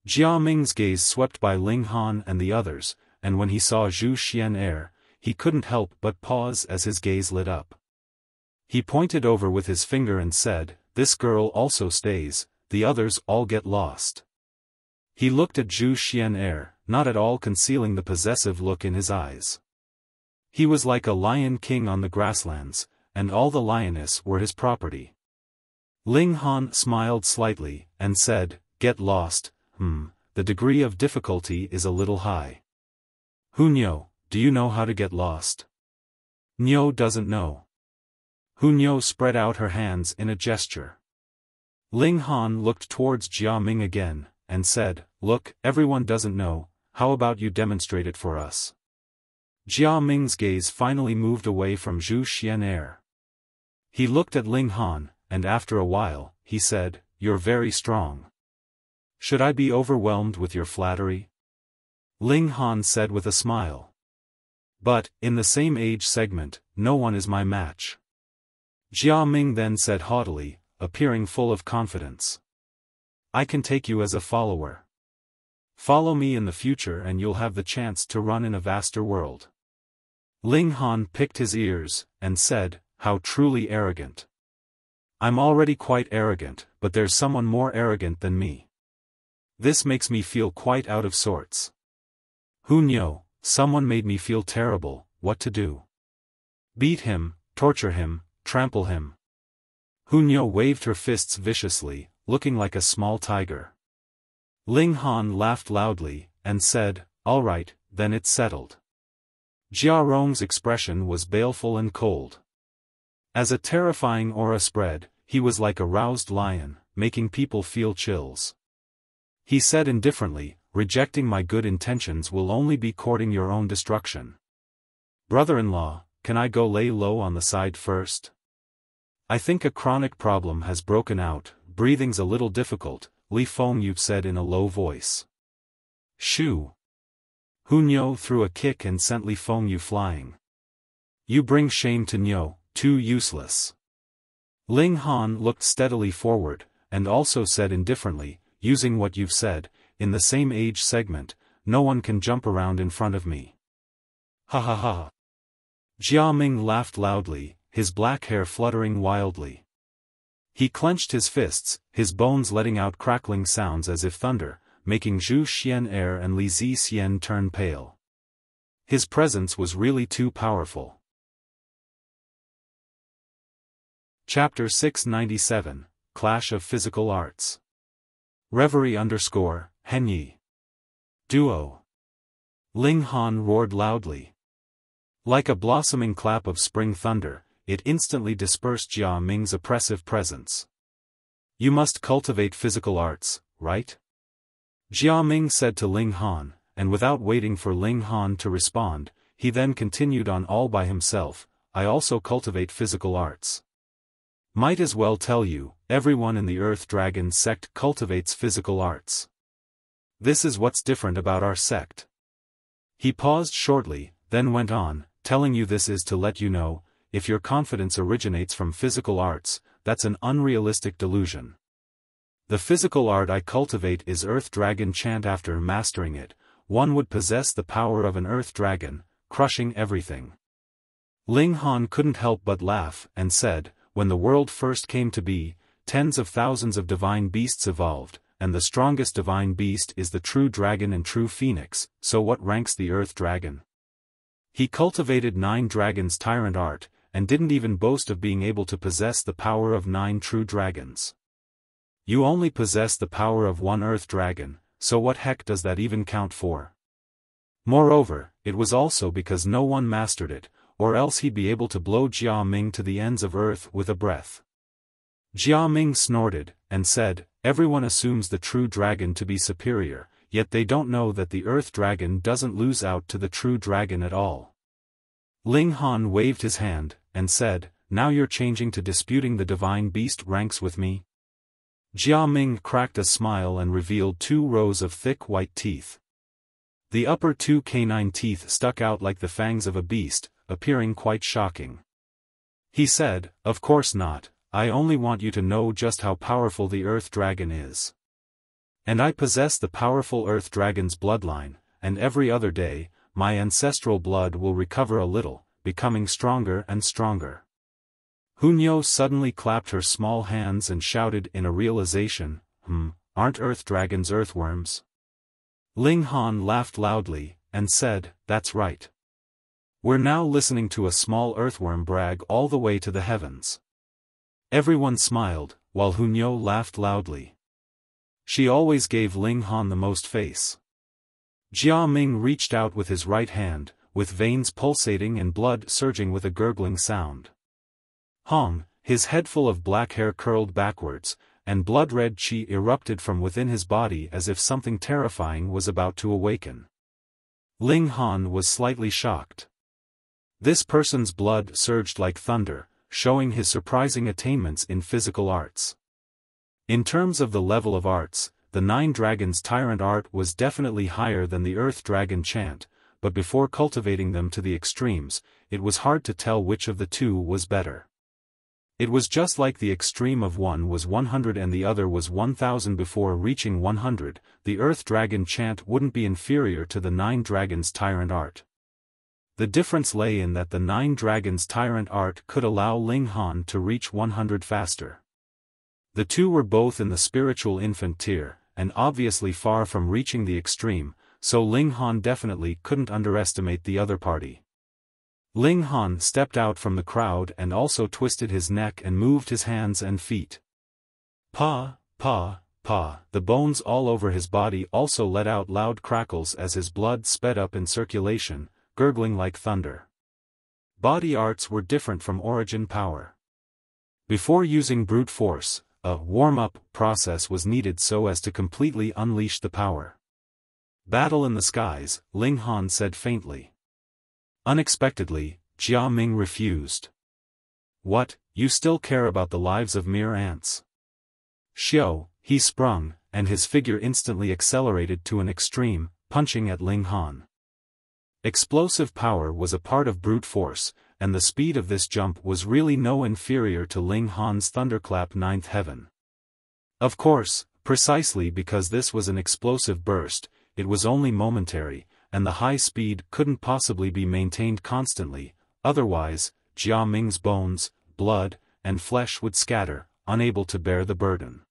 Jia Ming's gaze swept by Ling Han and the others, and when he saw Xu Xiu Ran, he couldn't help but pause as his gaze lit up. He pointed over with his finger and said, "This girl also stays, the others all get lost." He looked at Xu Xiu Ran, not at all concealing the possessive look in his eyes. He was like a lion king on the grasslands, and all the lioness were his property. Ling Han smiled slightly, and said, "Get lost, the degree of difficulty is a little high. Hunyo, do you know how to get lost?" Nyo doesn't know. Hunyo spread out her hands in a gesture. Ling Han looked towards Jia Ming again, and said, "Look, everyone doesn't know, how about you demonstrate it for us?" Jia Ming's gaze finally moved away from Xu Xiu Ran. He looked at Ling Han, and after a while, he said, "You're very strong. Should I be overwhelmed with your flattery?" Ling Han said with a smile. "But, in the same age segment, no one is my match." Jia Ming then said haughtily, appearing full of confidence, "I can take you as a follower. Follow me in the future and you'll have the chance to run in a vaster world." Ling Han picked his ears, and said, "How truly arrogant. I'm already quite arrogant, but there's someone more arrogant than me. This makes me feel quite out of sorts. Hunyo, someone made me feel terrible, what to do? Beat him, torture him, trample him." Hunyo waved her fists viciously, looking like a small tiger. Ling Han laughed loudly, and said, "All right, then it's settled." Jia Rong's expression was baleful and cold. As a terrifying aura spread, he was like a roused lion, making people feel chills. He said indifferently, "Rejecting my good intentions will only be courting your own destruction. Brother-in-law, can I go lay low on the side first? I think a chronic problem has broken out, breathing's a little difficult," Li Fengyu said in a low voice. "Shoo!" Hunyo threw a kick and sent Li Fengyu flying. You bring shame to Nyo, too useless. Ling Han looked steadily forward, and also said indifferently, using what you've said, in the same age segment, no one can jump around in front of me. Ha ha ha. Jia Ming laughed loudly, his black hair fluttering wildly. He clenched his fists, his bones letting out crackling sounds as if thunder, making Zhu Xian err and Li Zixian turn pale. His presence was really too powerful. Chapter 697, Clash of Physical Arts. Reverie _ Henyi. Duo. Ling Han roared loudly. Like a blossoming clap of spring thunder, it instantly dispersed Jia Ming's oppressive presence. You must cultivate physical arts, right? Jia Ming said to Ling Han, and without waiting for Ling Han to respond, he then continued on all by himself, I also cultivate physical arts. Might as well tell you, everyone in the Earth Dragon sect cultivates physical arts. This is what's different about our sect. He paused shortly, then went on, telling you this is to let you know, if your confidence originates from physical arts, that's an unrealistic delusion. The physical art I cultivate is Earth Dragon chant. After mastering it, one would possess the power of an Earth Dragon, crushing everything. Ling Han couldn't help but laugh, and said, when the world first came to be, tens of thousands of divine beasts evolved, and the strongest divine beast is the true dragon and true phoenix, so what ranks the Earth Dragon? He cultivated 9 dragons' tyrant art, and didn't even boast of being able to possess the power of 9 true dragons. You only possess the power of 1 Earth Dragon, so what heck does that even count for? Moreover, it was also because no one mastered it, or else he'd be able to blow Jia Ming to the ends of earth with a breath. Jia Ming snorted, and said, everyone assumes the true dragon to be superior, yet they don't know that the Earth Dragon doesn't lose out to the true dragon at all. Ling Han waved his hand, and said, now you're changing to disputing the divine beast ranks with me? Jia Ming cracked a smile and revealed 2 rows of thick white teeth. The upper 2 canine teeth stuck out like the fangs of a beast, appearing quite shocking. He said, of course not, I only want you to know just how powerful the Earth Dragon is. And I possess the powerful Earth Dragon's bloodline, and every other day, my ancestral blood will recover a little, becoming stronger and stronger. Hunyo suddenly clapped her small hands and shouted in a realization, aren't Earth Dragons earthworms? Ling Han laughed loudly, and said, that's right. We're now listening to a small earthworm brag all the way to the heavens. Everyone smiled, while Hunyo laughed loudly. She always gave Ling Han the most face. Jia Ming reached out with his right hand, with veins pulsating and blood surging with a gurgling sound. Hong, his head full of black hair curled backwards, and blood-red chi erupted from within his body as if something terrifying was about to awaken. Ling Han was slightly shocked. This person's blood surged like thunder, showing his surprising attainments in physical arts. In terms of the level of arts, the 9 dragons' tyrant art was definitely higher than the Earth Dragon chant, but before cultivating them to the extremes, it was hard to tell which of the 2 was better. It was just like the extreme of one was 100 and the other was 1000. Before reaching 100, the Earth Dragon chant wouldn't be inferior to the 9 dragons' tyrant art. The difference lay in that the 9 dragons' tyrant art could allow Ling Han to reach 100 faster. The 2 were both in the spiritual infant tier, and obviously far from reaching the extreme, so Ling Han definitely couldn't underestimate the other party. Ling Han stepped out from the crowd and also twisted his neck and moved his hands and feet. Pa, pa, pa, the bones all over his body also let out loud crackles as his blood sped up in circulation, gurgling like thunder. Body arts were different from origin power. Before using brute force, a warm-up process was needed so as to completely unleash the power. Battle in the skies, Ling Han said faintly. Unexpectedly, Jia Ming refused. What, you still care about the lives of mere ants? Xiao, he sprung, and his figure instantly accelerated to an extreme, punching at Ling Han. Explosive power was a part of brute force, and the speed of this jump was really no inferior to Ling Han's thunderclap ninth heaven. Of course, precisely because this was an explosive burst, it was only momentary, and the high speed couldn't possibly be maintained constantly, otherwise, Jia Ming's bones, blood, and flesh would scatter, unable to bear the burden.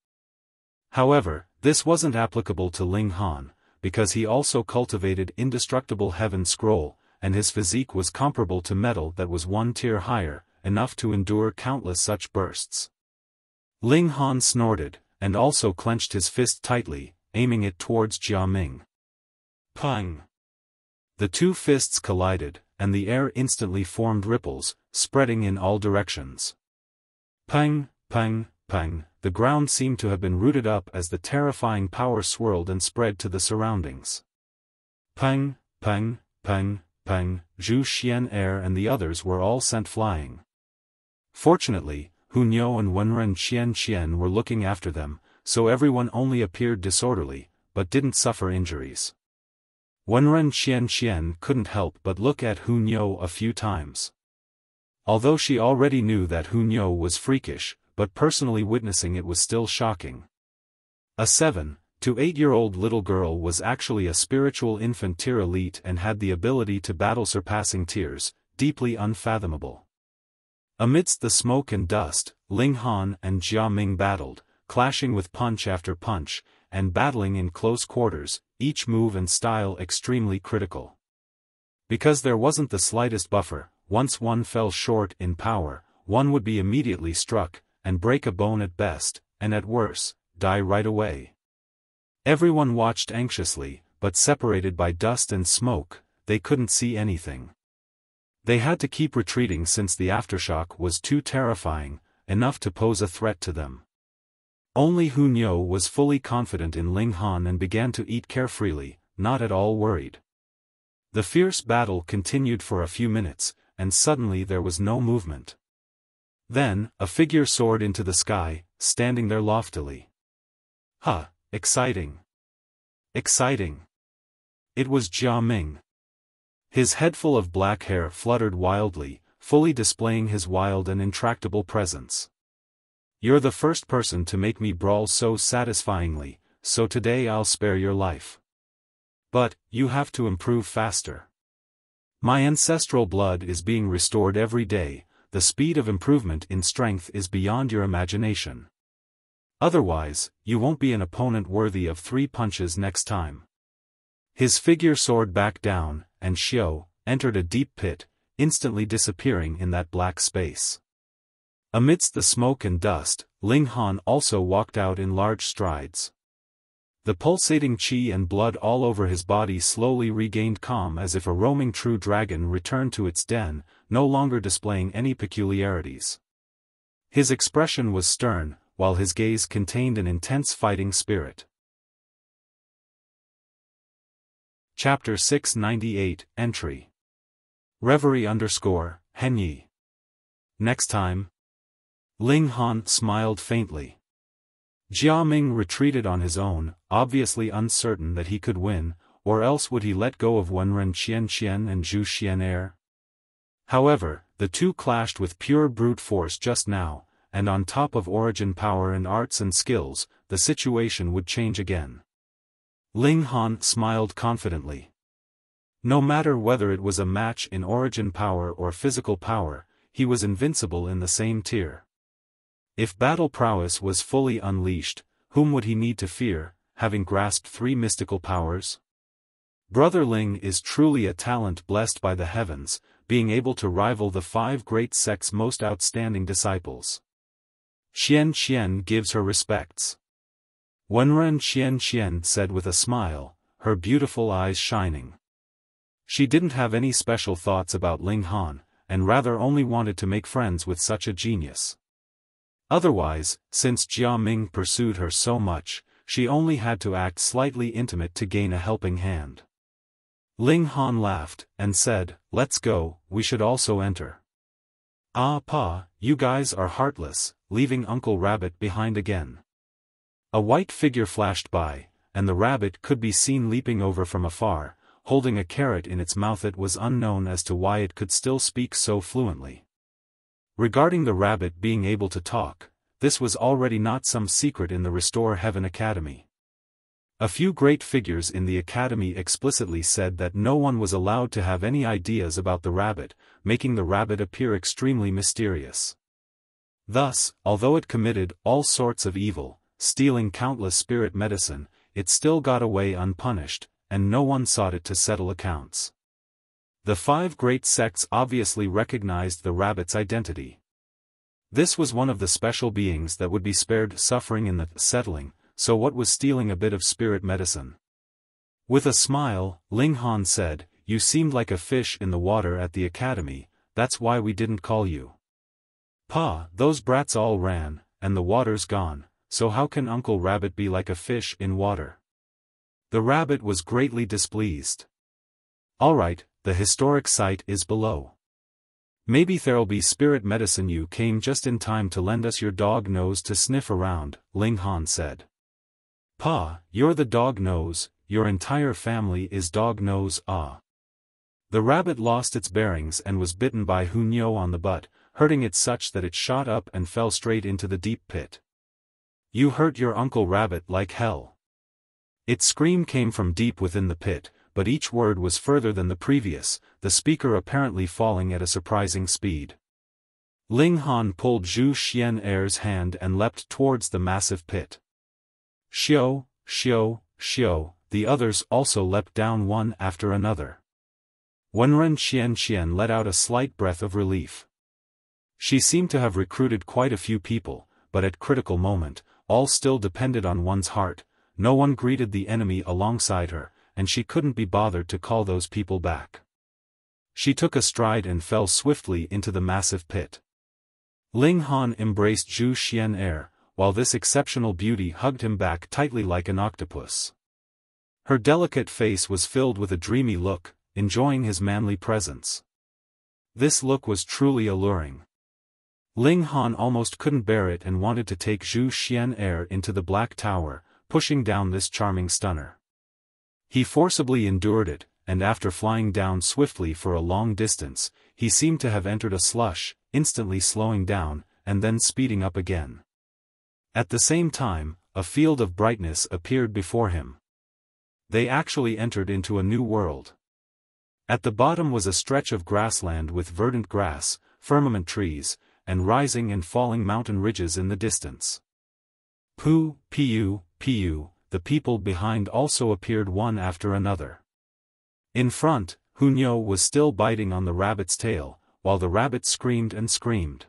However, this wasn't applicable to Ling Han, because he also cultivated indestructible heaven scroll, and his physique was comparable to metal that was one tier higher, enough to endure countless such bursts. Ling Han snorted, and also clenched his fist tightly, aiming it towards Jia Ming. Pang! The two fists collided, and the air instantly formed ripples, spreading in all directions. Pang, pang, pang, the ground seemed to have been rooted up as the terrifying power swirled and spread to the surroundings. Pang, pang, pang, pang, Xu Xiu Ran and the others were all sent flying. Fortunately, Hunyo and Wenren Qian were looking after them, so everyone only appeared disorderly, but didn't suffer injuries. Wenren Qian couldn't help but look at Hunyo a few times. Although she already knew that Hunyo was freakish, but personally witnessing it was still shocking. A 7 to 8-year-old little girl was actually a spiritual infant tier elite and had the ability to battle surpassing tiers, deeply unfathomable. Amidst the smoke and dust, Ling Han and Jia Ming battled, clashing with punch after punch, and battling in close quarters, each move and style extremely critical. Because there wasn't the slightest buffer, once one fell short in power, one would be immediately struck, and break a bone at best, and at worst, die right away. Everyone watched anxiously, but separated by dust and smoke, they couldn't see anything. They had to keep retreating since the aftershock was too terrifying, enough to pose a threat to them. Only Hunyo was fully confident in Ling Han and began to eat carefreely, not at all worried. The fierce battle continued for a few minutes, and suddenly there was no movement. Then, a figure soared into the sky, standing there loftily. Ha! Exciting! Exciting! It was Jia Ming. His head full of black hair fluttered wildly, fully displaying his wild and intractable presence. You're the first person to make me brawl so satisfyingly, so today I'll spare your life. But, you have to improve faster. My ancestral blood is being restored every day, the speed of improvement in strength is beyond your imagination. Otherwise, you won't be an opponent worthy of 3 punches next time. His figure soared back down, and Xiu entered a deep pit, instantly disappearing in that black space. Amidst the smoke and dust, Ling Han also walked out in large strides. The pulsating qi and blood all over his body slowly regained calm as if a roaming true dragon returned to its den, no longer displaying any peculiarities. His expression was stern, while his gaze contained an intense fighting spirit. Chapter 698, Entry. Reverie _Henyi. Next time. Ling Han smiled faintly. Jia Ming retreated on his own, obviously uncertain that he could win, or else would he let go of Wenren Qian and Xu Xiu Ran? However, the two clashed with pure brute force just now, and on top of origin power and arts and skills, the situation would change again. Ling Han smiled confidently. No matter whether it was a match in origin power or physical power, he was invincible in the same tier. If battle prowess was fully unleashed, whom would he need to fear, having grasped 3 mystical powers? Brother Ling is truly a talent blessed by the heavens, being able to rival the 5 great sects' most outstanding disciples. Qian gives her respects. Wenren Qian said with a smile, her beautiful eyes shining. She didn't have any special thoughts about Ling Han, and rather only wanted to make friends with such a genius. Otherwise, since Jia Ming pursued her so much, she only had to act slightly intimate to gain a helping hand. Ling Han laughed, and said, "Let's go, we should also enter." "Ah Pa, you guys are heartless, leaving Uncle Rabbit behind again." A white figure flashed by, and the rabbit could be seen leaping over from afar, holding a carrot in its mouth. It was unknown as to why it could still speak so fluently. Regarding the rabbit being able to talk, this was already not some secret in the Restore Heaven Academy. A few great figures in the academy explicitly said that no one was allowed to have any ideas about the rabbit, making the rabbit appear extremely mysterious. Thus, although it committed all sorts of evil, stealing countless spirit medicine, it still got away unpunished, and no one sought it to settle accounts. The 5 great sects obviously recognized the rabbit's identity. This was one of the special beings that would be spared suffering in the settling, so what was stealing a bit of spirit medicine? With a smile, Ling Han said, "You seemed like a fish in the water at the academy, that's why we didn't call you." "Pa, those brats all ran, and the water's gone, so how can Uncle Rabbit be like a fish in water?" The rabbit was greatly displeased. "Alright, the historic site is below. Maybe there'll be spirit medicine. You came just in time to lend us your dog nose to sniff around," Ling Han said. "Pa, you're the dog nose, your entire family is dog nose, ah." The rabbit lost its bearings and was bitten by Hunyo on the butt, hurting it such that it shot up and fell straight into the deep pit. "You hurt your Uncle Rabbit like hell." Its scream came from deep within the pit, but each word was further than the previous, the speaker apparently falling at a surprising speed. Ling Han pulled Xu Xiu Ran's hand and leapt towards the massive pit. Xiu, Xiu, Xiu, the others also leapt down one after another. Wenren Qian let out a slight breath of relief. She seemed to have recruited quite a few people, but at critical moment, all still depended on one's heart. No one greeted the enemy alongside her, and she couldn't be bothered to call those people back. She took a stride and fell swiftly into the massive pit. Ling Han embraced Xu Xiu Ran, while this exceptional beauty hugged him back tightly like an octopus. Her delicate face was filled with a dreamy look, enjoying his manly presence. This look was truly alluring. Ling Han almost couldn't bear it and wanted to take Xu Xiu Ran into the Black Tower, pushing down this charming stunner. He forcibly endured it, and after flying down swiftly for a long distance, he seemed to have entered a slush, instantly slowing down, and then speeding up again. At the same time, a field of brightness appeared before him. They actually entered into a new world. At the bottom was a stretch of grassland with verdant grass, firmament trees, and rising and falling mountain ridges in the distance. Pu, Pu, the people behind also appeared one after another. In front, Hunyo was still biting on the rabbit's tail, while the rabbit screamed and screamed.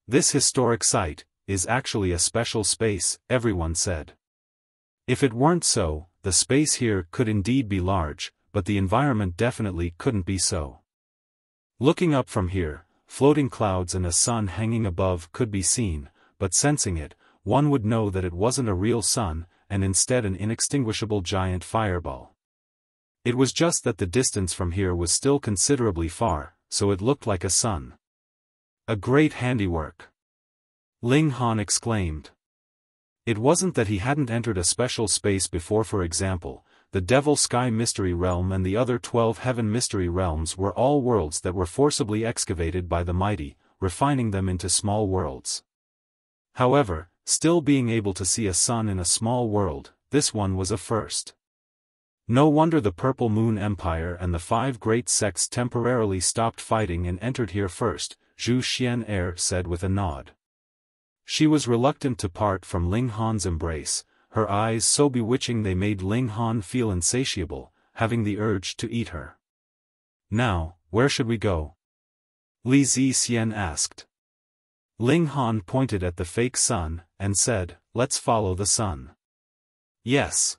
"This historic site is actually a special space," everyone said. If it weren't so, the space here could indeed be large, but the environment definitely couldn't be so. Looking up from here, floating clouds and a sun hanging above could be seen, but sensing it, one would know that it wasn't a real sun, and instead an inextinguishable giant fireball. It was just that the distance from here was still considerably far, so it looked like a sun. "A great handiwork!" Ling Han exclaimed. It wasn't that he hadn't entered a special space before. For example, the Devil Sky Mystery Realm and the other 12 Heaven Mystery Realms were all worlds that were forcibly excavated by the mighty, refining them into small worlds. However, still being able to see a sun in a small world, this one was a first. No wonder the Purple Moon Empire and the 5 great sects temporarily stopped fighting and entered here first, Xu Xiu Ran said with a nod. She was reluctant to part from Ling Han's embrace, her eyes so bewitching they made Ling Han feel insatiable, having the urge to eat her. "Now, where should we go?" Li Zixian asked. Ling Han pointed at the fake sun, and said, "Let's follow the sun." "Yes."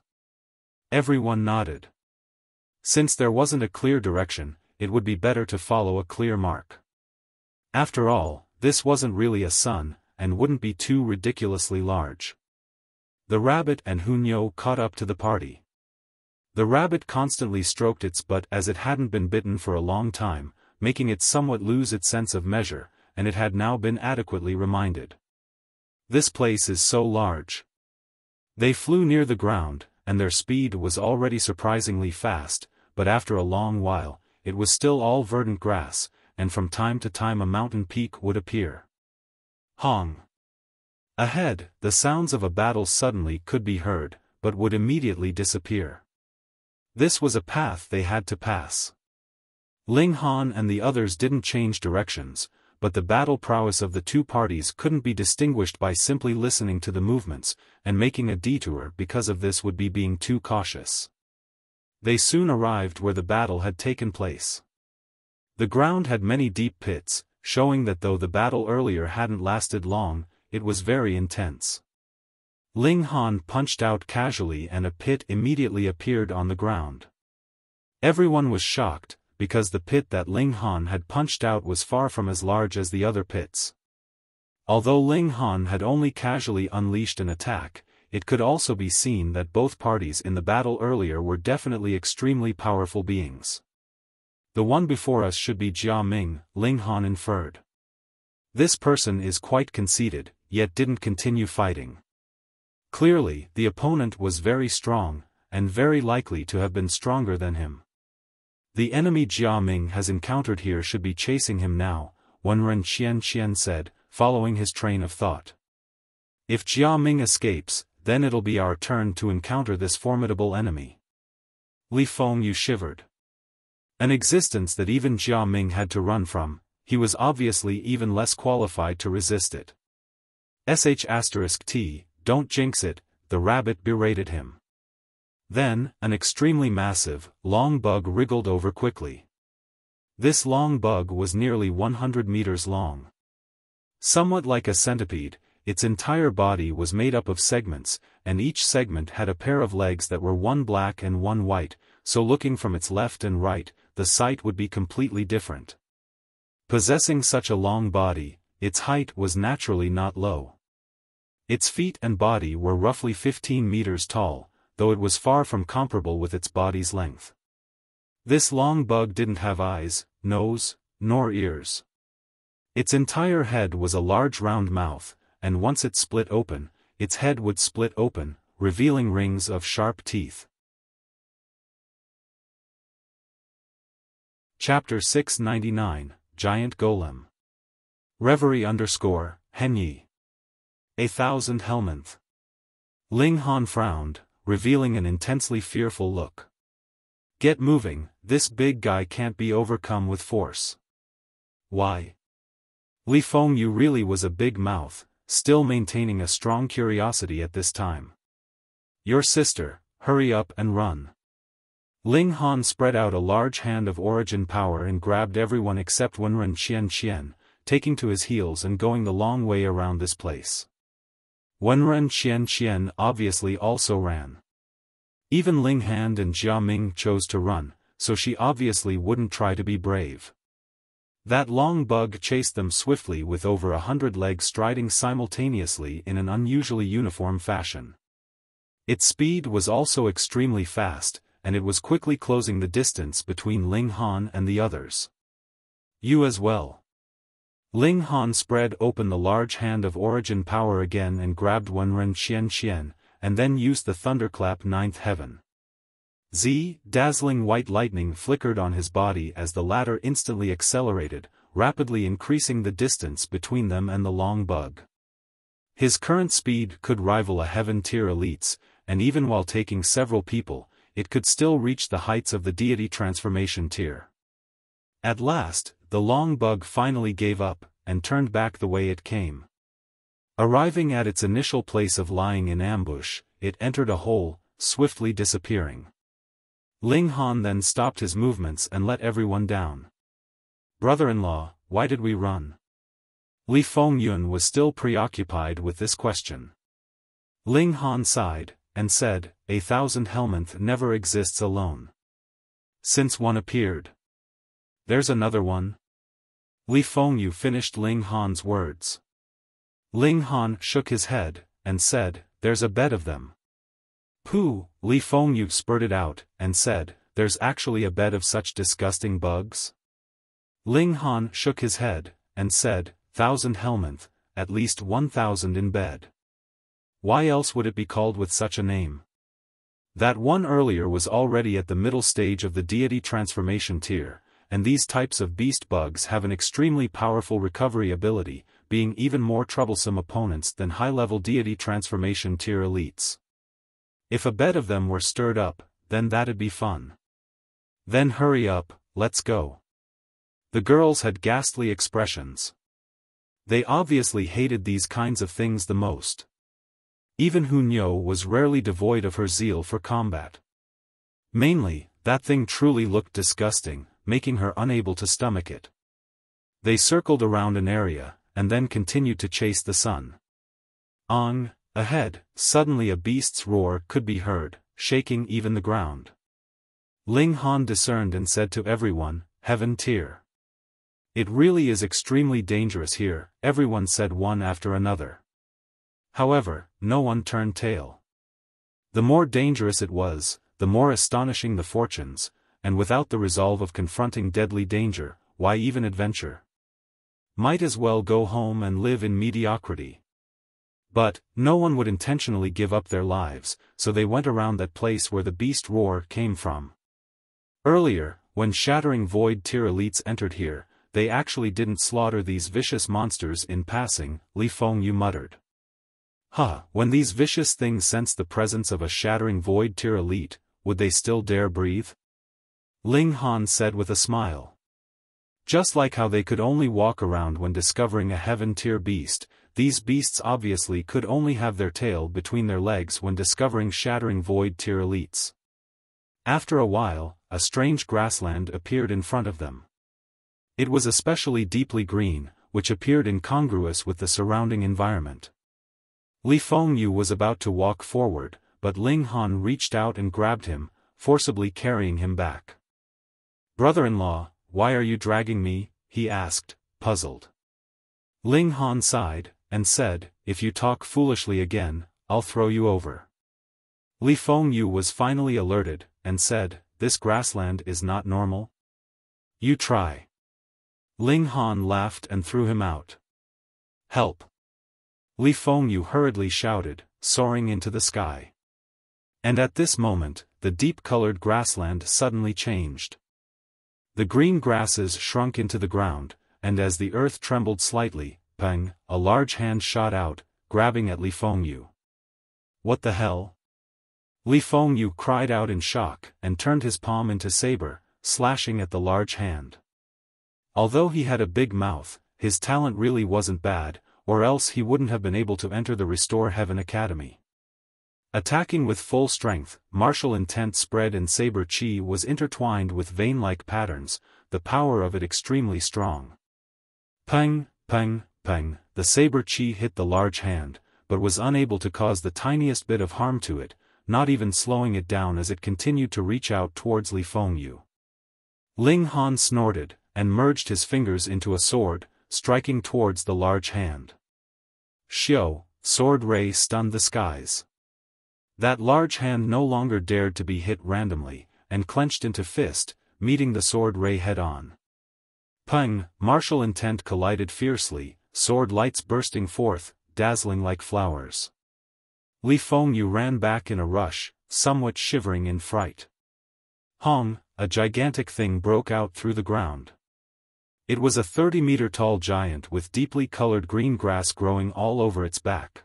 Everyone nodded. Since there wasn't a clear direction, it would be better to follow a clear mark. After all, this wasn't really a sun, and wouldn't be too ridiculously large. The rabbit and Hunyo caught up to the party. The rabbit constantly stroked its butt as it hadn't been bitten for a long time, making it somewhat lose its sense of measure, and it had now been adequately reminded. "This place is so large." They flew near the ground, and their speed was already surprisingly fast, but after a long while, it was still all verdant grass, and from time to time a mountain peak would appear. Hong! Ahead, the sounds of a battle suddenly could be heard, but would immediately disappear. This was a path they had to pass. Ling Han and the others didn't change directions, but the battle prowess of the two parties couldn't be distinguished by simply listening to the movements, and making a detour because of this would be being too cautious. They soon arrived where the battle had taken place. The ground had many deep pits, showing that though the battle earlier hadn't lasted long, it was very intense. Ling Han punched out casually and a pit immediately appeared on the ground. Everyone was shocked, because the pit that Ling Han had punched out was far from as large as the other pits. Although Ling Han had only casually unleashed an attack, it could also be seen that both parties in the battle earlier were definitely extremely powerful beings. The one before us should be Jia Ming, Ling Han inferred. This person is quite conceited, yet didn't continue fighting. Clearly, the opponent was very strong, and very likely to have been stronger than him. The enemy Jia Ming has encountered here should be chasing him now, Wenren Qian said, following his train of thought. If Jia Ming escapes, then it'll be our turn to encounter this formidable enemy. Li Fengyu shivered. An existence that even Jia Ming had to run from, he was obviously even less qualified to resist it. *T, don't jinx it, the rabbit berated him. Then, an extremely massive, long bug wriggled over quickly. This long bug was nearly 100 meters long. Somewhat like a centipede, its entire body was made up of segments, and each segment had a pair of legs that were one black and one white, so looking from its left and right, the sight would be completely different. Possessing such a long body, its height was naturally not low. Its feet and body were roughly 15 meters tall, though it was far from comparable with its body's length. This long bug didn't have eyes, nose, nor ears. Its entire head was a large round mouth, and once it split open, its head would split open, revealing rings of sharp teeth. Chapter 699, Giant Golem. Reverie _ Henyi. 1000 Helminth. Ling Han frowned, revealing an intensely fearful look. Get moving, this big guy can't be overcome with force. Why? Li Fengyu really was a big mouth, still maintaining a strong curiosity at this time. Your sister, hurry up and run. Ling Han spread out a large hand of origin power and grabbed everyone except Wenren Qian, taking to his heels and going the long way around this place. Wenren Qian obviously also ran. Even Ling Han and Jia Ming chose to run, so she obviously wouldn't try to be brave. That long bug chased them swiftly with over 100 legs striding simultaneously in an unusually uniform fashion. Its speed was also extremely fast, and it was quickly closing the distance between Ling Han and the others. You as well. Ling Han spread open the large hand of origin power again and grabbed Wenren Qian, and then used the thunderclap 9th heaven. Dazzling white lightning flickered on his body as the latter instantly accelerated, rapidly increasing the distance between them and the long bug. His current speed could rival a heaven-tier elite's, and even while taking several people, it could still reach the heights of the deity transformation tier. At last, the long bug finally gave up, and turned back the way it came. Arriving at its initial place of lying in ambush, it entered a hole, swiftly disappearing. Ling Han then stopped his movements and let everyone down. Brother-in-law, why did we run? Li Fengyu was still preoccupied with this question. Ling Han sighed, and said, 1000 Helminth never exists alone. Since one appeared. There's another one. Li Fengyu finished Ling Han's words. Ling Han shook his head, and said, there's a bed of them. Pooh, Li Fengyu spurted out, and said, there's actually a bed of such disgusting bugs? Ling Han shook his head, and said, 1000 Helminth, at least 1000 in bed. Why else would it be called with such a name? That one earlier was already at the middle stage of the deity transformation tier, and these types of beast bugs have an extremely powerful recovery ability, being even more troublesome opponents than high-level deity transformation tier elites. If a bed of them were stirred up, then that'd be fun. Then hurry up, let's go. The girls had ghastly expressions. They obviously hated these kinds of things the most. Even Hunyo was rarely devoid of her zeal for combat. Mainly, that thing truly looked disgusting, making her unable to stomach it. They circled around an area, and then continued to chase the sun. Ahead, suddenly a beast's roar could be heard, shaking even the ground. Ling Han discerned and said to everyone, "Heaven tier. It really is extremely dangerous here," everyone said one after another. However, no one turned tail. The more dangerous it was, the more astonishing the fortunes, and without the resolve of confronting deadly danger, why even adventure? Might as well go home and live in mediocrity. But, no one would intentionally give up their lives, so they went around that place where the beast roar came from. Earlier, when Shattering Void tier elites entered here, they actually didn't slaughter these vicious monsters in passing, Li Fengyu muttered. When these vicious things sensed the presence of a Shattering Void tier elite, would they still dare breathe? Ling Han said with a smile. Just like how they could only walk around when discovering a heaven tier beast, these beasts obviously could only have their tail between their legs when discovering Shattering Void tier elites. After a while, a strange grassland appeared in front of them. It was especially deeply green, which appeared incongruous with the surrounding environment. Li Fengyu was about to walk forward, but Ling Han reached out and grabbed him, forcibly carrying him back. "Brother-in-law, why are you dragging me?" he asked, puzzled. Ling Han sighed, and said, "If you talk foolishly again, I'll throw you over." Li Fengyu was finally alerted, and said, "This grassland is not normal? You try." Ling Han laughed and threw him out. "Help!" Li Fengyu hurriedly shouted, soaring into the sky. And at this moment, the deep-colored grassland suddenly changed. The green grasses shrunk into the ground, and as the earth trembled slightly, pang, a large hand shot out, grabbing at Li Fengyu. "What the hell?" Li Fengyu cried out in shock, and turned his palm into Saber, slashing at the large hand. Although he had a big mouth, his talent really wasn't bad, or else he wouldn't have been able to enter the Restore Heaven Academy. Attacking with full strength, martial intent spread and Saber chi was intertwined with vein-like patterns, the power of it extremely strong. Pang, pang, pang, the Saber chi hit the large hand, but was unable to cause the tiniest bit of harm to it, not even slowing it down as it continued to reach out towards Li Fengyu. Ling Han snorted, and merged his fingers into a sword, striking towards the large hand. Xiao, sword ray stunned the skies. That large hand no longer dared to be hit randomly, and clenched into fist, meeting the sword ray head-on. Pang, martial intent collided fiercely, sword lights bursting forth, dazzling like flowers. Li Fengyu ran back in a rush, somewhat shivering in fright. Hong, a gigantic thing broke out through the ground. It was a 30-meter-tall giant with deeply colored green grass growing all over its back.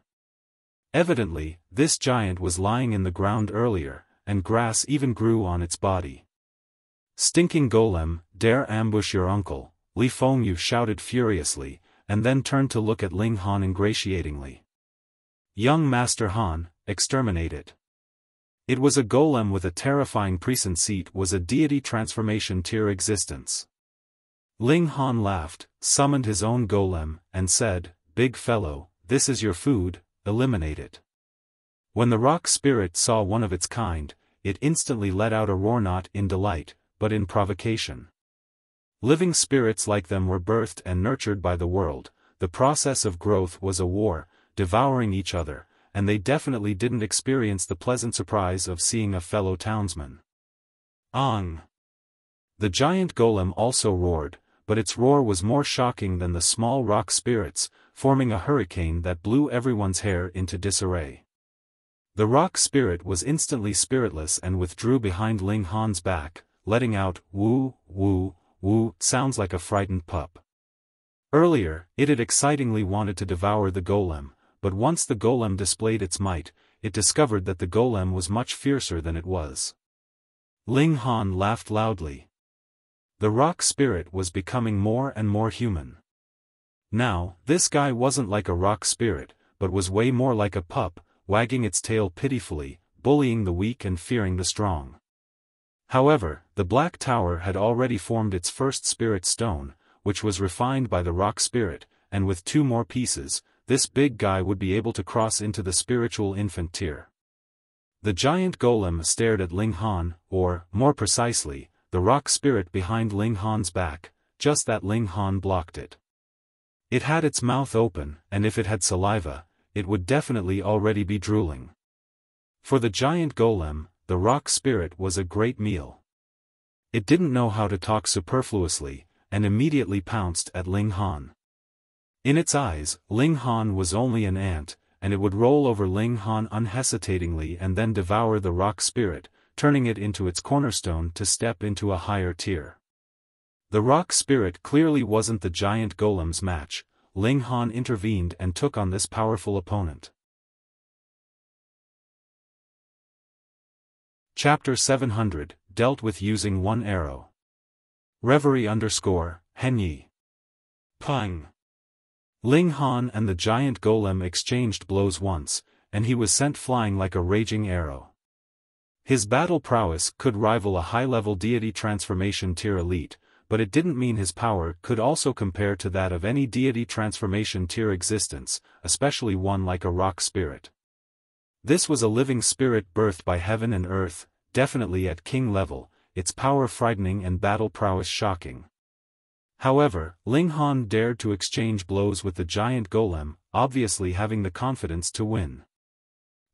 Evidently, this giant was lying in the ground earlier, and grass even grew on its body. "Stinking Golem, dare ambush your uncle," Li Fengyu shouted furiously, and then turned to look at Ling Han ingratiatingly. "Young Master Han, exterminate it." It was a golem with a terrifying present seat was a deity transformation tier existence. Ling Han laughed, summoned his own golem, and said, "Big fellow, this is your food, eliminate it." When the rock spirit saw one of its kind, it instantly let out a roar not in delight, but in provocation. Living spirits like them were birthed and nurtured by the world, the process of growth was a war, devouring each other, and they definitely didn't experience the pleasant surprise of seeing a fellow townsman. The giant golem also roared, but its roar was more shocking than the small rock spirits, forming a hurricane that blew everyone's hair into disarray. The rock spirit was instantly spiritless and withdrew behind Ling Han's back, letting out woo, woo, woo sounds like a frightened pup. Earlier, it had excitingly wanted to devour the golem, but once the golem displayed its might, it discovered that the golem was much fiercer than it was. Ling Han laughed loudly. The rock spirit was becoming more and more human. Now, this guy wasn't like a rock spirit, but was way more like a pup, wagging its tail pitifully, bullying the weak and fearing the strong. However, the Black Tower had already formed its first spirit stone, which was refined by the rock spirit, and with 2 more pieces, this big guy would be able to cross into the spiritual infant tier. The giant golem stared at Ling Han, or, more precisely, the rock spirit behind Ling Han's back, just that Ling Han blocked it. It had its mouth open, and if it had saliva, it would definitely already be drooling. For the giant golem, the rock spirit was a great meal. It didn't know how to talk superfluously, and immediately pounced at Ling Han. In its eyes, Ling Han was only an ant, and it would roll over Ling Han unhesitatingly and then devour the rock spirit, turning it into its cornerstone to step into a higher tier. The rock spirit clearly wasn't the giant golem's match. Ling Han intervened and took on this powerful opponent. Chapter 700, dealt with using 1 arrow. Reverie _Henyi. Pang. Ling Han and the giant golem exchanged blows once, and he was sent flying like a raging arrow. His battle prowess could rival a high-level deity transformation tier elite, but it didn't mean his power could also compare to that of any deity transformation tier existence, especially one like a rock spirit. This was a living spirit birthed by heaven and earth, definitely at king level, its power frightening and battle prowess shocking. However, Ling Han dared to exchange blows with the giant golem, obviously having the confidence to win.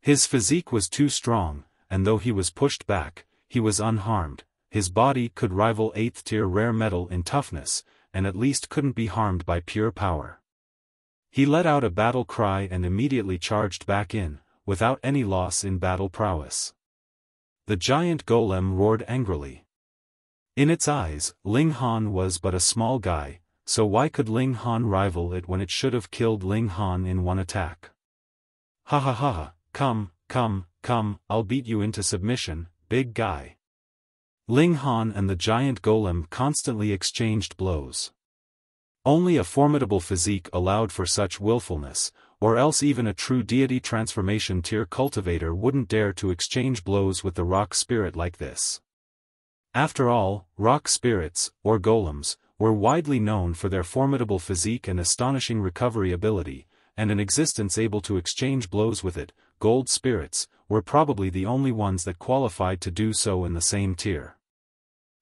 His physique was too strong, and though he was pushed back, he was unharmed. His body could rival 8th tier rare metal in toughness, and at least couldn't be harmed by pure power. He let out a battle cry and immediately charged back in, without any loss in battle prowess. The giant golem roared angrily. In its eyes, Ling Han was but a small guy, so why could Ling Han rival it when it should have killed Ling Han in 1 attack? Ha ha ha, come, I'll beat you into submission, big guy. Ling Han and the giant golem constantly exchanged blows. Only a formidable physique allowed for such willfulness, or else even a true deity transformation tier cultivator wouldn't dare to exchange blows with the rock spirit like this. After all, rock spirits, or golems, were widely known for their formidable physique and astonishing recovery ability, and an existence able to exchange blows with it. Gold spirits were probably the only ones that qualified to do so in the same tier.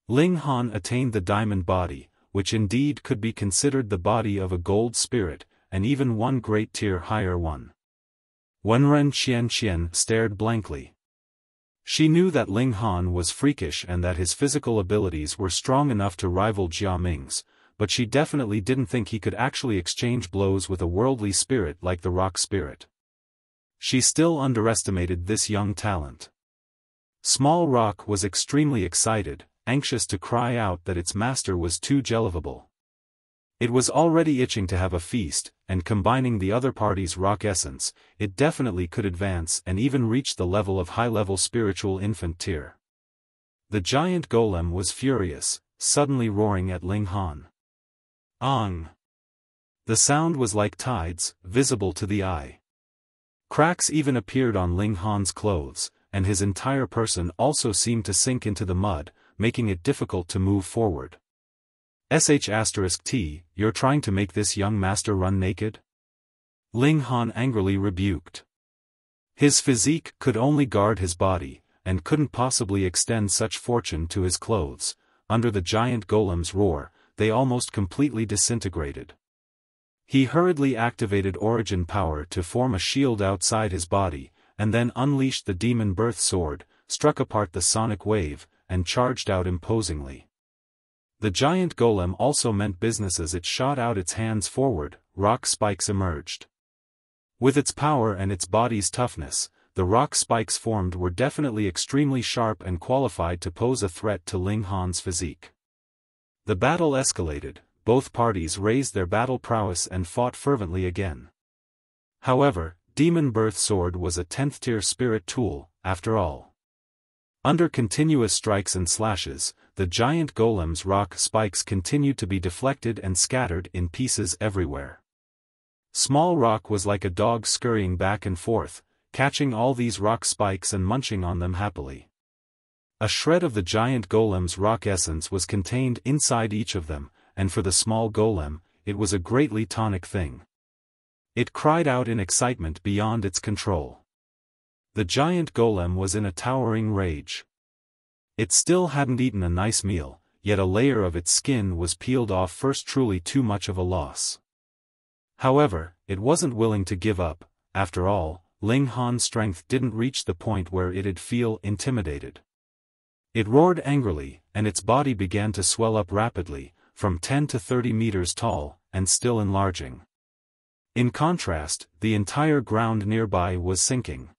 Ling Han attained the diamond body, which indeed could be considered the body of a gold spirit, and even 1 great tier higher one. Wenren Qian stared blankly. She knew that Ling Han was freakish and that his physical abilities were strong enough to rival Jia Ming's, but she definitely didn't think he could actually exchange blows with a worldly spirit like the rock spirit. She still underestimated this young talent. Small Rock was extremely excited, anxious to cry out that its master was too jellyable. It was already itching to have a feast, and combining the other party's rock essence, it definitely could advance and even reach the level of high-level spiritual infant tier. The giant golem was furious, suddenly roaring at Ling Han. Ong! The sound was like tides, visible to the eye. Cracks even appeared on Ling Han's clothes, and his entire person also seemed to sink into the mud, making it difficult to move forward. *T, you're trying to make this young master run naked? Ling Han angrily rebuked. His physique could only guard his body, and couldn't possibly extend such fortune to his clothes. Under the giant golem's roar, they almost completely disintegrated. He hurriedly activated origin power to form a shield outside his body, and then unleashed the demon birth sword, struck apart the sonic wave, and charged out imposingly. The giant golem also meant business as it shot out its hands forward. Rock spikes emerged. With its power and its body's toughness, the rock spikes formed were definitely extremely sharp and qualified to pose a threat to Ling Han's physique. The battle escalated, both parties raised their battle prowess and fought fervently again. However, Demon Birth Sword was a 10th tier spirit tool, after all. Under continuous strikes and slashes, the giant golem's rock spikes continued to be deflected and scattered in pieces everywhere. Small Rock was like a dog scurrying back and forth, catching all these rock spikes and munching on them happily. A shred of the giant golem's rock essence was contained inside each of them, and for the small golem, it was a greatly tonic thing. It cried out in excitement beyond its control. The giant golem was in a towering rage. It still hadn't eaten a nice meal, yet a layer of its skin was peeled off first, truly too much of a loss. However, it wasn't willing to give up. After all, Ling Han's strength didn't reach the point where it'd feel intimidated. It roared angrily, and its body began to swell up rapidly, from 10 to 30 meters tall, and still enlarging. In contrast, the entire ground nearby was sinking.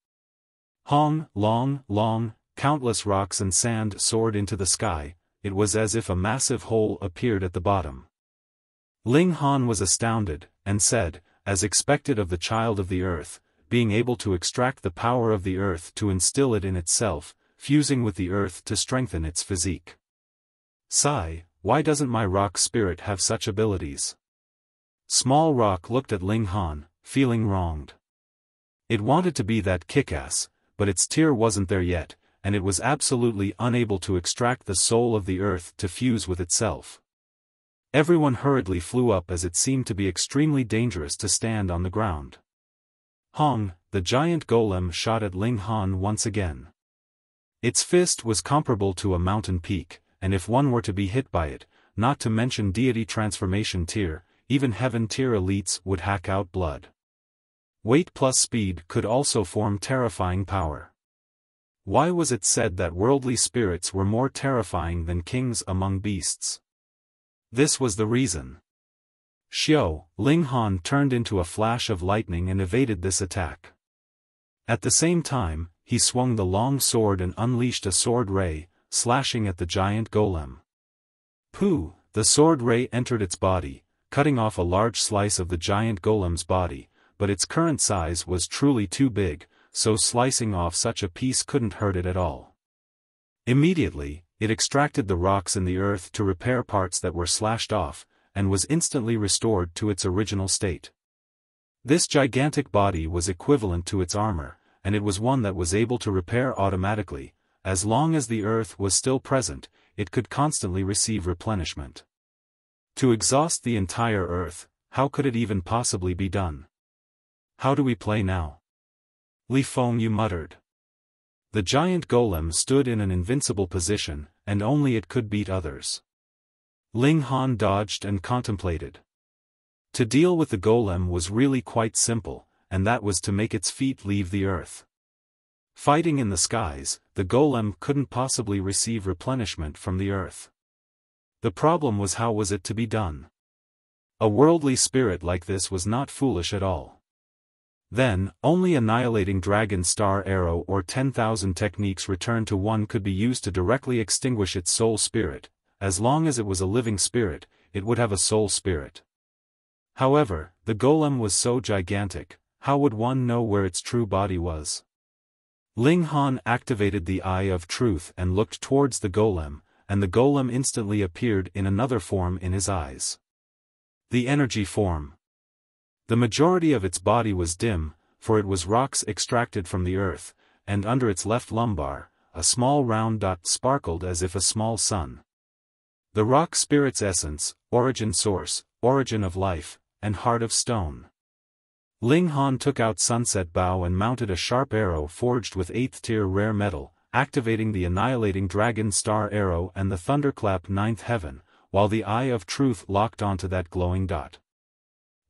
Countless rocks and sand soared into the sky. It was as if a massive hole appeared at the bottom. Ling Han was astounded, and said, as expected of the child of the earth, being able to extract the power of the earth to instill it in itself, fusing with the earth to strengthen its physique. Sigh, why doesn't my rock spirit have such abilities? Small Rock looked at Ling Han, feeling wronged. It wanted to be that kick-ass, but its tier wasn't there yet, and it was absolutely unable to extract the soul of the earth to fuse with itself. Everyone hurriedly flew up as it seemed to be extremely dangerous to stand on the ground. The giant golem shot at Ling Han once again. Its fist was comparable to a mountain peak, and if one were to be hit by it, not to mention deity transformation tier, even heaven tier elites would hack out blood. Weight plus speed could also form terrifying power. Why was it said that worldly spirits were more terrifying than kings among beasts? This was the reason. Ling Han turned into a flash of lightning and evaded this attack. At the same time, he swung the long sword and unleashed a sword ray, slashing at the giant golem. The sword ray entered its body, cutting off a large slice of the giant golem's body, but its current size was truly too big, so slicing off such a piece couldn't hurt it at all. Immediately, it extracted the rocks in the earth to repair parts that were slashed off, and was instantly restored to its original state. This gigantic body was equivalent to its armor, and it was one that was able to repair automatically. As long as the earth was still present, it could constantly receive replenishment. To exhaust the entire earth, how could it even possibly be done? How do we play now? Li Feng Yu muttered. The giant golem stood in an invincible position, and only it could beat others. Ling Han dodged and contemplated. To deal with the golem was really quite simple, and that was to make its feet leave the earth. Fighting in the skies, the golem couldn't possibly receive replenishment from the earth. The problem was, how was it to be done? A worldly spirit like this was not foolish at all. Then, only Annihilating Dragon Star Arrow or 10,000 techniques returned to one could be used to directly extinguish its soul spirit. As long as it was a living spirit, it would have a soul spirit. However, the golem was so gigantic, how would one know where its true body was? Ling Han activated the Eye of Truth and looked towards the golem, and the golem instantly appeared in another form in his eyes. The energy form. The majority of its body was dim, for it was rocks extracted from the earth, and under its left lumbar, a small round dot sparkled as if a small sun. The rock spirit's essence, origin source, origin of life, and heart of stone. Ling Han took out Sunset Bow and mounted a sharp arrow forged with 8th tier rare metal, activating the Annihilating Dragon Star Arrow and the Thunderclap 9th Heaven, while the Eye of Truth locked onto that glowing dot.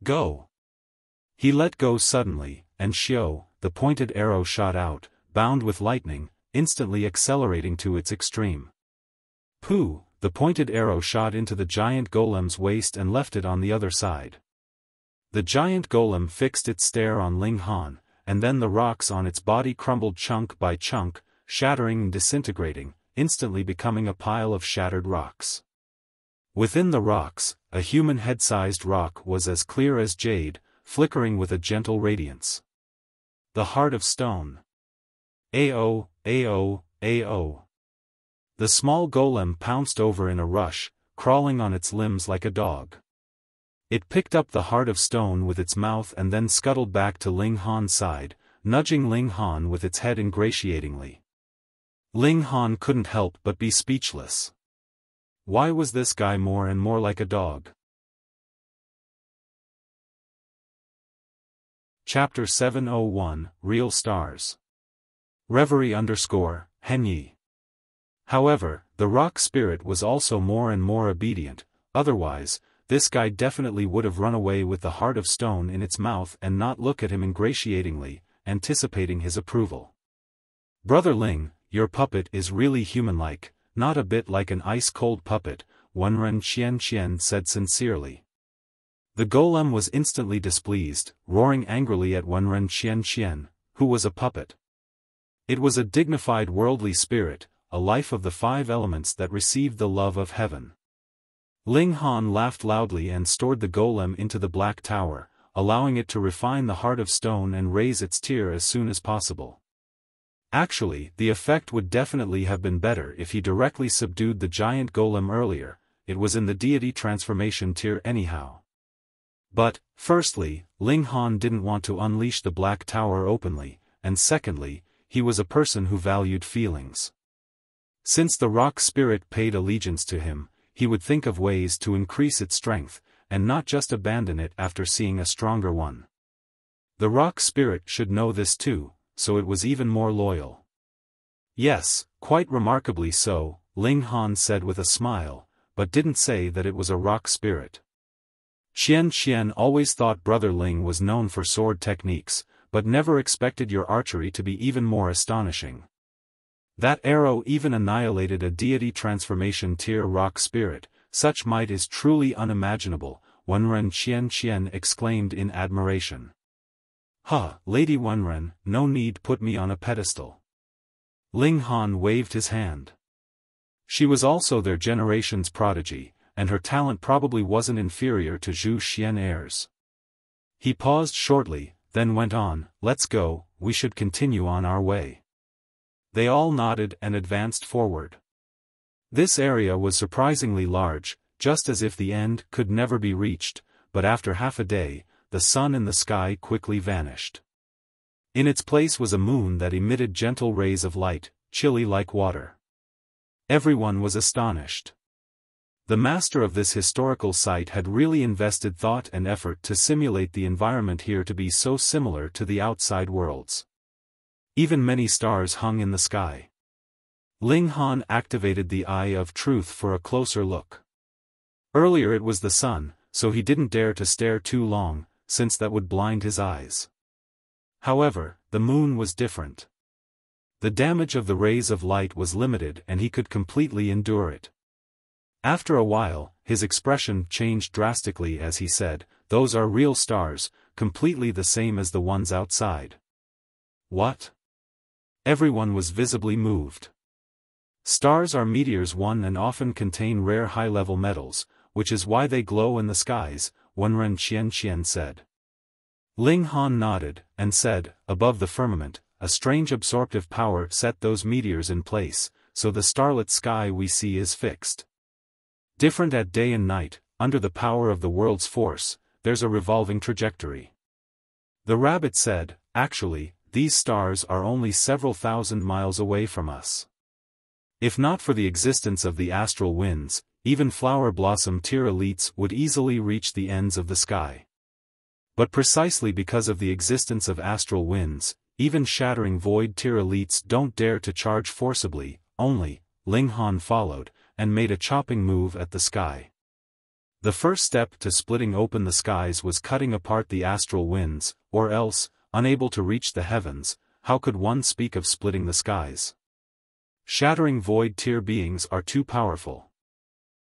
Go! He let go suddenly, and Xiu, the pointed arrow shot out, bound with lightning, instantly accelerating to its extreme. The pointed arrow shot into the giant golem's waist and left it on the other side. The giant golem fixed its stare on Ling Han, and then the rocks on its body crumbled chunk by chunk, shattering and disintegrating, instantly becoming a pile of shattered rocks. Within the rocks, a human head-sized rock was as clear as jade, flickering with a gentle radiance. The heart of stone. Ao, Ao, Ao. The small golem pounced over in a rush, crawling on its limbs like a dog. It picked up the heart of stone with its mouth and then scuttled back to Ling Han's side, nudging Ling Han with its head ingratiatingly. Ling Han couldn't help but be speechless. Why was this guy more and more like a dog? Chapter 701, Real Stars. Reverie _Henyi. However, the rock spirit was also more and more obedient, otherwise, this guy definitely would have run away with the heart of stone in its mouth and not look at him ingratiatingly, anticipating his approval. Brother Ling, your puppet is really human-like, not a bit like an ice-cold puppet, Wenren Qian said sincerely. The golem was instantly displeased, roaring angrily at Wenren Qian, who was a puppet. It was a dignified worldly spirit, a life of the 5 elements that received the love of heaven. Ling Han laughed loudly and stored the golem into the Black Tower, allowing it to refine the heart of stone and raise its tier as soon as possible. Actually, the effect would definitely have been better if he directly subdued the giant golem earlier, it was in the deity transformation tier anyhow. But, firstly, Ling Han didn't want to unleash the Black Tower openly, and secondly, he was a person who valued feelings. Since the rock spirit paid allegiance to him, he would think of ways to increase its strength, and not just abandon it after seeing a stronger one. The rock spirit should know this too, so it was even more loyal. Yes, quite remarkably so, Ling Han said with a smile, but didn't say that it was a rock spirit. Qian always thought Brother Ling was known for sword techniques, but never expected your archery to be even more astonishing. That arrow even annihilated a deity transformation tier rock spirit, such might is truly unimaginable, Wenren Qian exclaimed in admiration. Lady Wenren, no need put me on a pedestal. Ling Han waved his hand. She was also their generation's prodigy, and her talent probably wasn't inferior to Xu Xiu Ran's. He paused shortly, then went on, let's go, we should continue on our way. They all nodded and advanced forward. This area was surprisingly large, just as if the end could never be reached, but after half a day, the sun in the sky quickly vanished. In its place was a moon that emitted gentle rays of light, chilly like water. Everyone was astonished. The master of this historical site had really invested thought and effort to simulate the environment here to be so similar to the outside worlds. Even many stars hung in the sky. Ling Han activated the Eye of Truth for a closer look. Earlier it was the sun, so he didn't dare to stare too long, since that would blind his eyes. However, the moon was different. The damage of the rays of light was limited and he could completely endure it. After a while, his expression changed drastically as he said, "Those are real stars, completely the same as the ones outside." What? Everyone was visibly moved. Stars are meteors and often contain rare high-level metals, which is why they glow in the skies, Wenren Qian said. Ling Han nodded, and said, above the firmament, a strange absorptive power set those meteors in place, so the starlit sky we see is fixed. Different at day and night, under the power of the world's force, there's a revolving trajectory. The rabbit said, actually, these stars are only several thousand miles away from us. If not for the existence of the astral winds, even flower blossom tier elites would easily reach the ends of the sky. But precisely because of the existence of astral winds, even shattering void tier elites don't dare to charge forcibly, only, Ling Han followed, and made a chopping move at the sky. The first step to splitting open the skies was cutting apart the astral winds, or else, unable to reach the heavens, how could one speak of splitting the skies? Shattering void tier beings are too powerful.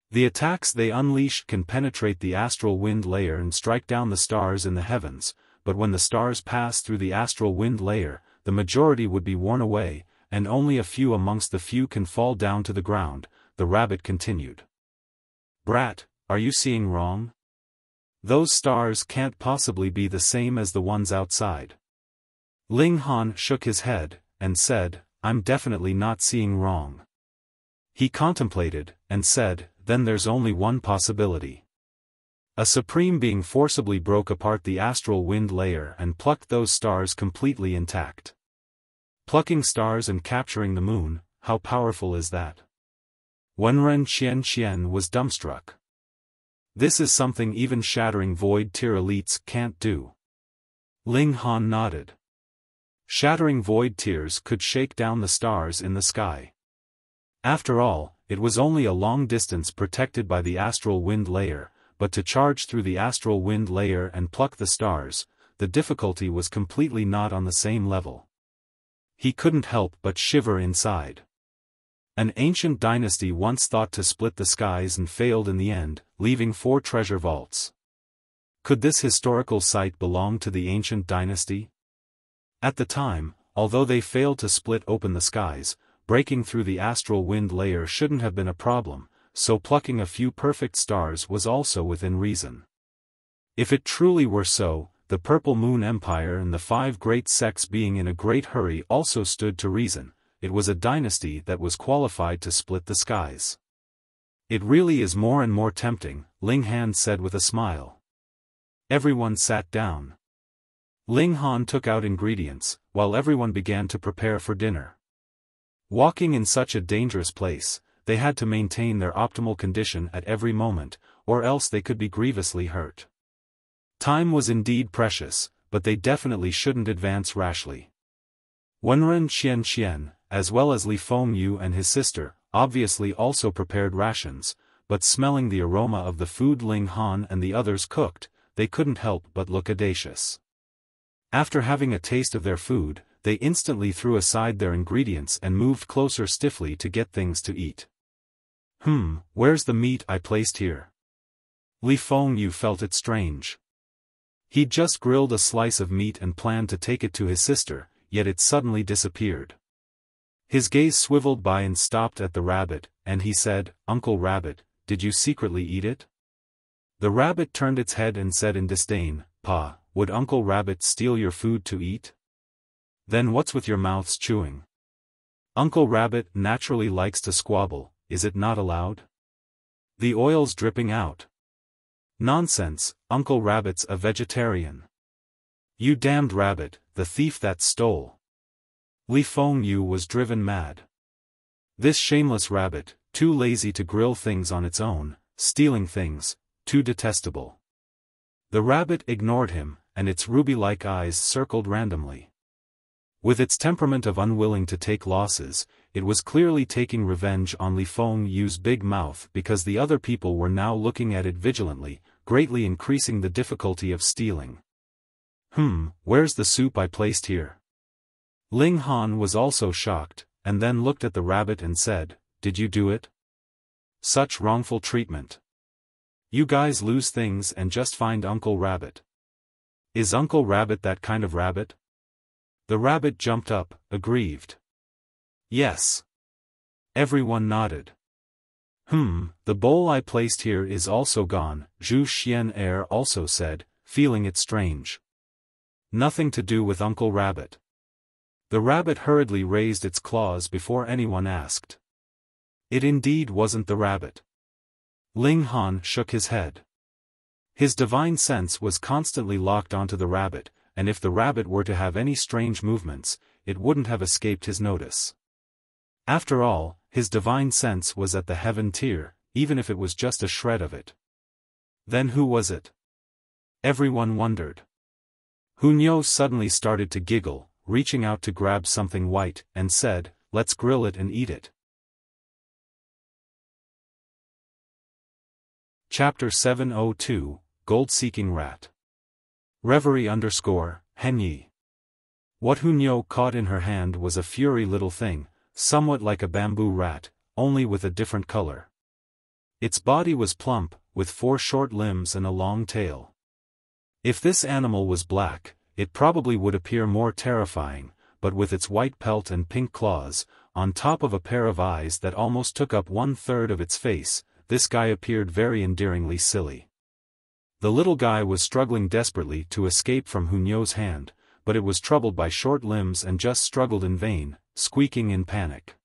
The attacks they unleash can penetrate the astral wind layer and strike down the stars in the heavens, but when the stars pass through the astral wind layer, the majority would be worn away, and only a few amongst the few can fall down to the ground, the rabbit continued. Brat, are you seeing wrong? Those stars can't possibly be the same as the ones outside. Ling Han shook his head, and said, I'm definitely not seeing wrong. He contemplated, and said, then there's only one possibility. A supreme being forcibly broke apart the astral wind layer and plucked those stars completely intact. Plucking stars and capturing the moon, how powerful is that? Wenren Qian was dumbstruck. This is something even shattering void tier elites can't do. Ling Han nodded. Shattering void tiers could shake down the stars in the sky. After all, it was only a long distance protected by the astral wind layer, but to charge through the astral wind layer and pluck the stars, the difficulty was completely not on the same level. He couldn't help but shiver inside. An ancient dynasty once thought to split the skies and failed in the end, leaving 4 treasure vaults. Could this historical site belong to the ancient dynasty? At the time, although they failed to split open the skies, breaking through the astral wind layer shouldn't have been a problem, so plucking a few perfect stars was also within reason. If it truly were so, the Purple Moon Empire and the 5 great sects being in a great hurry also stood to reason. It was a dynasty that was qualified to split the skies. It really is more and more tempting, Ling Han said with a smile. Everyone sat down. Ling Han took out ingredients, while everyone began to prepare for dinner. Walking in such a dangerous place, they had to maintain their optimal condition at every moment, or else they could be grievously hurt. Time was indeed precious, but they definitely shouldn't advance rashly. Wenren Qian, as well as Li Fengyu and his sister, obviously also prepared rations, but smelling the aroma of the food Ling Han and the others cooked, they couldn't help but look audacious. After having a taste of their food, they instantly threw aside their ingredients and moved closer stiffly to get things to eat. Where's the meat I placed here? Li Fengyu felt it strange. He'd just grilled a slice of meat and planned to take it to his sister, yet it suddenly disappeared. His gaze swiveled by and stopped at the rabbit, and he said, Uncle Rabbit, did you secretly eat it? The rabbit turned its head and said in disdain, Pa, would Uncle Rabbit steal your food to eat? Then what's with your mouths chewing? Uncle Rabbit naturally likes to squabble, is it not allowed? The oil's dripping out. Nonsense, Uncle Rabbit's a vegetarian. You damned rabbit, the thief that stole. Li Fengyu was driven mad. This shameless rabbit, too lazy to grill things on its own, stealing things, too detestable. The rabbit ignored him, and its ruby-like eyes circled randomly. With its temperament of unwilling to take losses, it was clearly taking revenge on Li Fengyu's big mouth because the other people were now looking at it vigilantly, greatly increasing the difficulty of stealing. Where's the soup I placed here? Ling Han was also shocked, and then looked at the rabbit and said, Did you do it? Such wrongful treatment. You guys lose things and just find Uncle Rabbit. Is Uncle Rabbit that kind of rabbit? The rabbit jumped up, aggrieved. Yes. Everyone nodded. The bowl I placed here is also gone, Xu Xiu Ran also said, feeling it strange. Nothing to do with Uncle Rabbit. The rabbit hurriedly raised its claws before anyone asked. It indeed wasn't the rabbit. Ling Han shook his head. His divine sense was constantly locked onto the rabbit, and if the rabbit were to have any strange movements, it wouldn't have escaped his notice. After all, his divine sense was at the heaven tier, even if it was just a shred of it. Then who was it? Everyone wondered. Hunyo suddenly started to giggle, reaching out to grab something white, and said, Let's grill it and eat it. Chapter 702, Gold-Seeking Rat. Reverie _Henyi. What Hunyo caught in her hand was a furry little thing, somewhat like a bamboo rat, only with a different color. Its body was plump, with 4 short limbs and a long tail. If this animal was black, it probably would appear more terrifying, but with its white pelt and pink claws, on top of a pair of eyes that almost took up 1/3 of its face, this guy appeared very endearingly silly. The little guy was struggling desperately to escape from Hunyo's hand, but it was troubled by short limbs and just struggled in vain, squeaking in panic.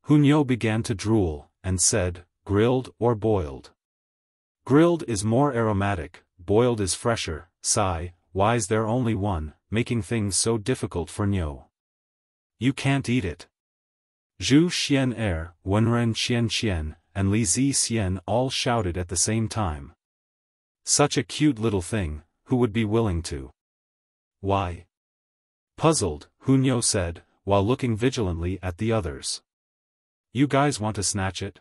Hunyo began to drool, and said, "Grilled or boiled?" "Grilled is more aromatic, boiled is fresher, sigh, why's there only one, making things so difficult for Nyo? You can't eat it." Xu Xian Wenren Xian, and Li Zi Xian all shouted at the same time. Such a cute little thing, who would be willing to? Why? Puzzled, Hunyo said, while looking vigilantly at the others. You guys want to snatch it?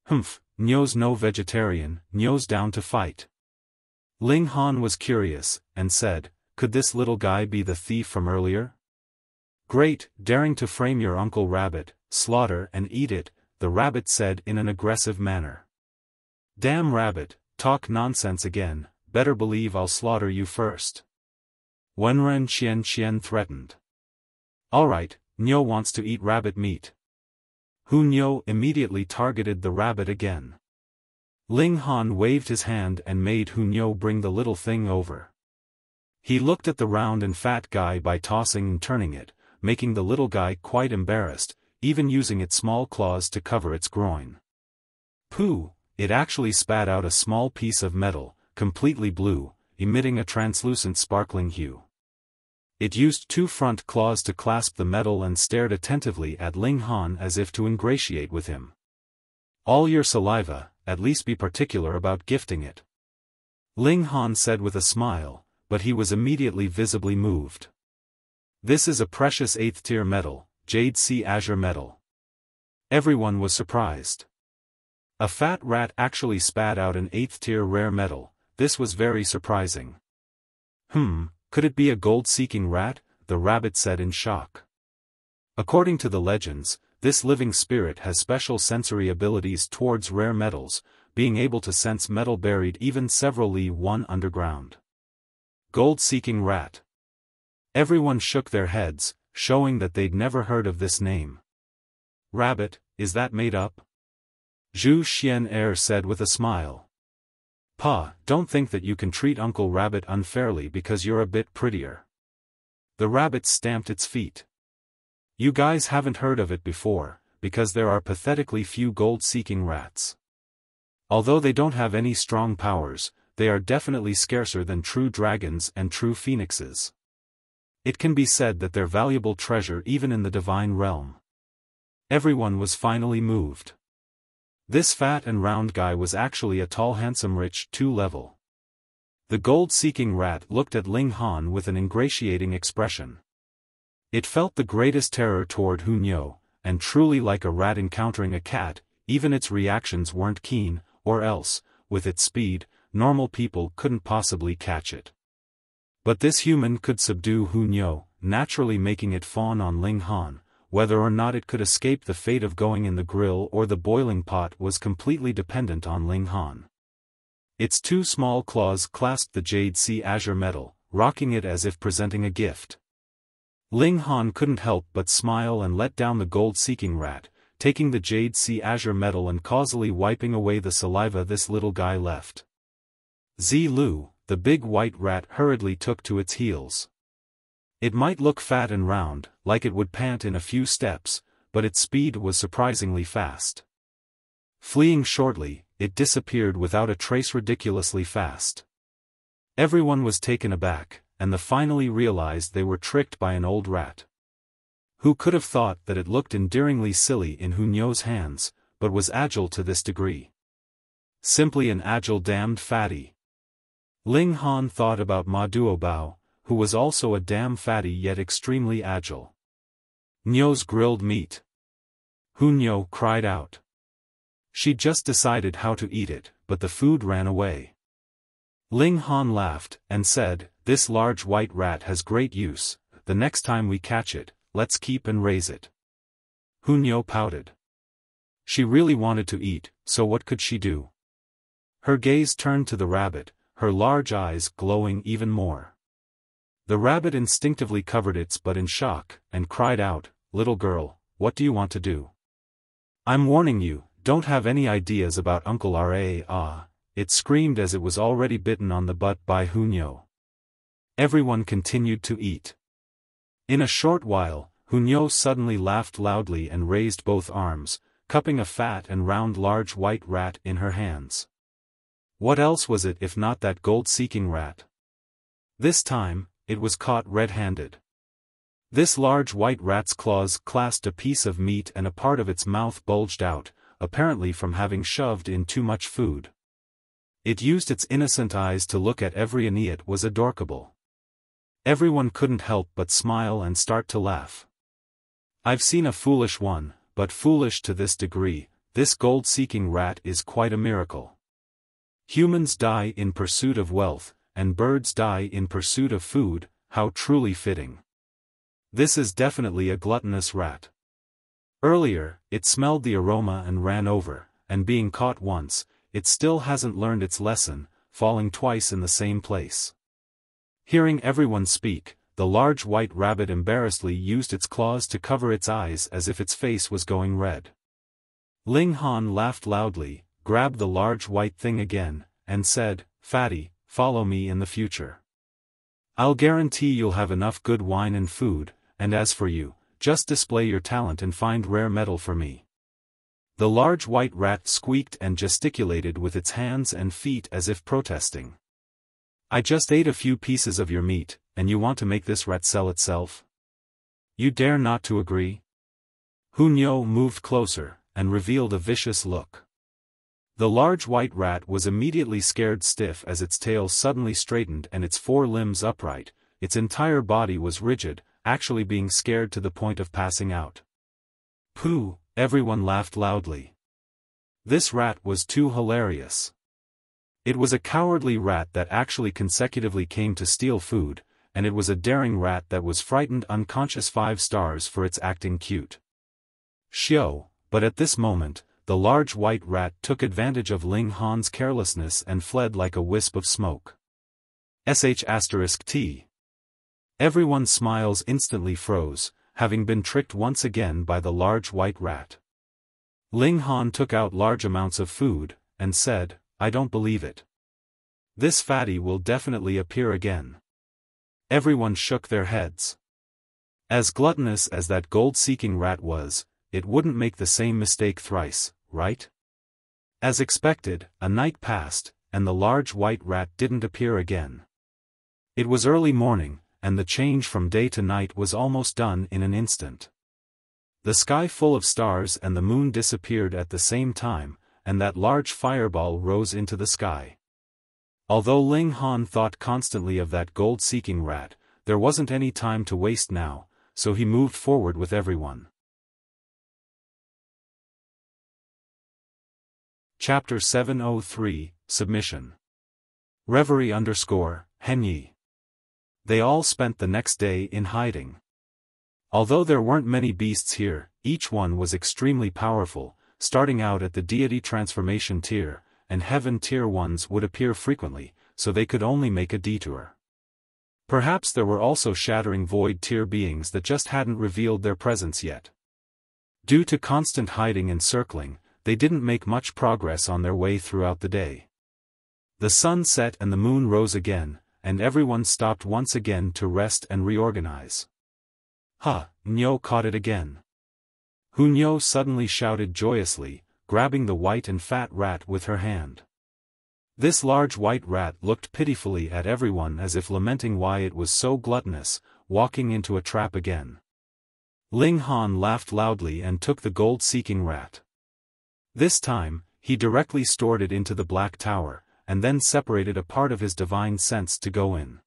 Humph, Nyo's no vegetarian, Nyo's down to fight. Ling Han was curious, and said, could this little guy be the thief from earlier? Great, daring to frame your Uncle Rabbit, slaughter and eat it, the rabbit said in an aggressive manner. Damn rabbit, talk nonsense again, better believe I'll slaughter you first. Wenren Xian threatened. Alright, Nyo wants to eat rabbit meat. Hunyo immediately targeted the rabbit again. Ling Han waved his hand and made Hunyo bring the little thing over. He looked at the round and fat guy by tossing and turning it, making the little guy quite embarrassed, even using its small claws to cover its groin. Pooh, it actually spat out a small piece of metal, completely blue, emitting a translucent sparkling hue. It used 2 front claws to clasp the metal and stared attentively at Ling Han as if to ingratiate with him. All your saliva, at least be particular about gifting it. Ling Han said with a smile, but he was immediately visibly moved. This is a precious 8th tier metal, Jade Sea Azure metal. Everyone was surprised. A fat rat actually spat out an 8th tier rare metal, this was very surprising. Could it be a gold-seeking rat? The rabbit said in shock. According to the legends, this living spirit has special sensory abilities towards rare metals, being able to sense metal buried even several li underground. Gold-seeking rat. Everyone shook their heads, showing that they'd never heard of this name. Rabbit, is that made up? Xu Xian said with a smile. Pa, don't think that you can treat Uncle Rabbit unfairly because you're a bit prettier. The rabbit stamped its feet. You guys haven't heard of it before, because there are pathetically few gold-seeking rats. Although they don't have any strong powers, they are definitely scarcer than true dragons and true phoenixes. It can be said that they're valuable treasure even in the divine realm. Everyone was finally moved. This fat and round guy was actually a tall handsome rich 2-level. The gold-seeking rat looked at Ling Han with an ingratiating expression. It felt the greatest terror toward Hunyo, and truly like a rat encountering a cat, even its reactions weren't keen, or else, with its speed, normal people couldn't possibly catch it. But this human could subdue Hunyo, naturally making it fawn on Ling Han. Whether or not it could escape the fate of going in the grill or the boiling pot was completely dependent on Ling Han. Its 2 small claws clasped the Jade Sea Azure metal, rocking it as if presenting a gift. Ling Han couldn't help but smile and let down the gold-seeking rat, taking the Jade Sea Azure metal and causally wiping away the saliva this little guy left. Zi Lu, the big white rat, hurriedly took to its heels. It might look fat and round, like it would pant in a few steps, but its speed was surprisingly fast. Fleeing shortly, it disappeared without a trace, ridiculously fast. Everyone was taken aback, and they finally realized they were tricked by an old rat. Who could have thought that it looked endearingly silly in Hunyo's hands, but was agile to this degree? Simply an agile damned fatty. Ling Han thought about Ma Duobao, who was also a damn fatty yet extremely agile. Nyo's grilled meat. Hunyo cried out. She just decided how to eat it, but the food ran away. Ling Han laughed, and said, this large white rat has great use, the next time we catch it, let's keep and raise it. Hunyo pouted. She really wanted to eat, so what could she do? Her gaze turned to the rabbit, her large eyes glowing even more. The rabbit instinctively covered its butt in shock, and cried out, "Little girl, what do you want to do? I'm warning you, don't have any ideas about Uncle Ra. It screamed as it was already bitten on the butt by Hunyo. Everyone continued to eat. In a short while, Hunyo suddenly laughed loudly and raised both arms, cupping a fat and round large white rat in her hands. What else was it if not that gold-seeking rat? This time, it was caught red-handed. This large white rat's claws clasped a piece of meat and a part of its mouth bulged out, apparently from having shoved in too much food. It used its innocent eyes to look at every and it was adorable. Everyone couldn't help but smile and start to laugh. I've seen a foolish one, but foolish to this degree, this gold-seeking rat is quite a miracle. Humans die in pursuit of wealth, and birds die in pursuit of food, how truly fitting. This is definitely a gluttonous rat. Earlier, it smelled the aroma and ran over, and being caught once, it still hasn't learned its lesson, falling twice in the same place. Hearing everyone speak, the large white rabbit embarrassedly used its claws to cover its eyes as if its face was going red. Ling Han laughed loudly, grabbed the large white thing again, and said, "Fatty, follow me in the future. I'll guarantee you'll have enough good wine and food, and as for you, just display your talent and find rare metal for me." The large white rat squeaked and gesticulated with its hands and feet as if protesting. "I just ate a few pieces of your meat, and you want to make this rat sell itself? You dare not to agree?" Hunyo moved closer, and revealed a vicious look. The large white rat was immediately scared stiff as its tail suddenly straightened and its four limbs upright, its entire body was rigid, actually being scared to the point of passing out. "Pooh!" Everyone laughed loudly. This rat was too hilarious. It was a cowardly rat that actually consecutively came to steal food, and it was a daring rat that was frightened unconscious 5 stars for its acting cute. Xiao, but at this moment, the large white rat took advantage of Ling Han's carelessness and fled like a wisp of smoke. **T. Everyone's smiles instantly froze, having been tricked once again by the large white rat. Ling Han took out large amounts of food, and said, "I don't believe it. This fatty will definitely appear again." Everyone shook their heads. As gluttonous as that gold-seeking rat was, it wouldn't make the same mistake thrice, right? As expected, a night passed, and the large white rat didn't appear again. It was early morning, and the change from day to night was almost done in an instant. The sky full of stars and the moon disappeared at the same time, and that large fireball rose into the sky. Although Ling Han thought constantly of that gold-seeking rat, there wasn't any time to waste now, so he moved forward with everyone. Chapter 703, Submission. Reverie _Henyi. They all spent the next day in hiding. Although there weren't many beasts here, each one was extremely powerful, starting out at the deity transformation tier, and heaven tier ones would appear frequently, so they could only make a detour. Perhaps there were also shattering void tier beings that just hadn't revealed their presence yet. Due to constant hiding and circling, they didn't make much progress on their way throughout the day. The sun set and the moon rose again, and everyone stopped once again to rest and reorganize. Nyo caught it again. Hunyo suddenly shouted joyously, grabbing the white and fat rat with her hand. This large white rat looked pitifully at everyone as if lamenting why it was so gluttonous, walking into a trap again. Ling Han laughed loudly and took the gold-seeking rat. This time, he directly stored it into the Black Tower, and then separated a part of his divine sense to go in.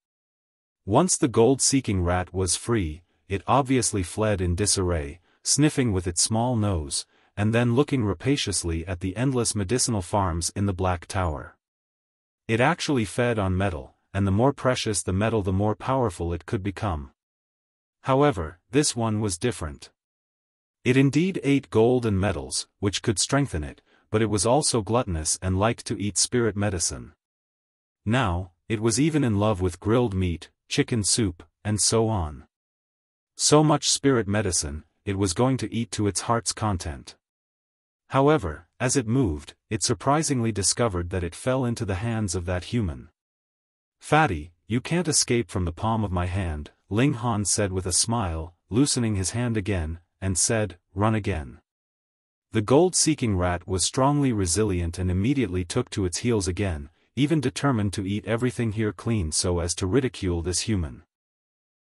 Once the gold-seeking rat was free, it obviously fled in disarray, sniffing with its small nose, and then looking rapaciously at the endless medicinal farms in the Black Tower. It actually fed on metal, and the more precious the metal the more powerful it could become. However, this one was different. It indeed ate gold and metals, which could strengthen it, but it was also gluttonous and liked to eat spirit medicine. Now, it was even in love with grilled meat, chicken soup, and so on. So much spirit medicine, it was going to eat to its heart's content. However, as it moved, it surprisingly discovered that it fell into the hands of that human. "Fatty, you can't escape from the palm of my hand," Ling Han said with a smile, loosening his hand again, and said, "Run again." The gold-seeking rat was strongly resilient and immediately took to its heels again, even determined to eat everything here clean so as to ridicule this human.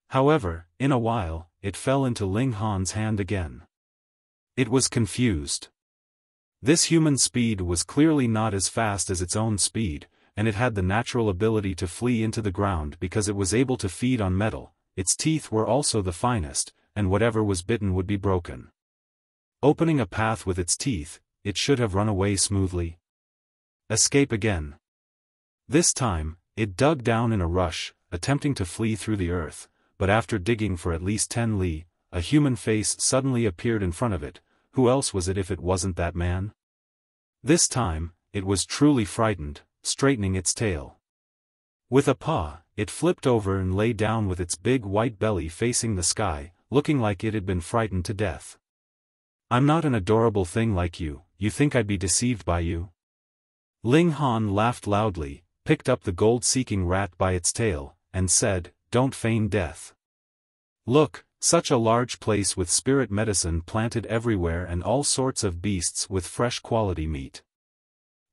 However, in a while, it fell into Ling Han's hand again. It was confused. This human speed was clearly not as fast as its own speed, and it had the natural ability to flee into the ground because it was able to feed on metal. Its teeth were also the finest, and whatever was bitten would be broken. Opening a path with its teeth, it should have run away smoothly. Escape again. This time, it dug down in a rush, attempting to flee through the earth, but after digging for at least 10 li, a human face suddenly appeared in front of it. Who else was it if it wasn't that man? This time, it was truly frightened, straightening its tail. With a paw, it flipped over and lay down with its big white belly facing the sky, looking like it had been frightened to death. "I'm not an adorable thing like you think I'd be deceived by you?" Ling Han laughed loudly, picked up the gold-seeking rat by its tail, and said, "Don't feign death. Look, such a large place with spirit medicine planted everywhere and all sorts of beasts with fresh quality meat."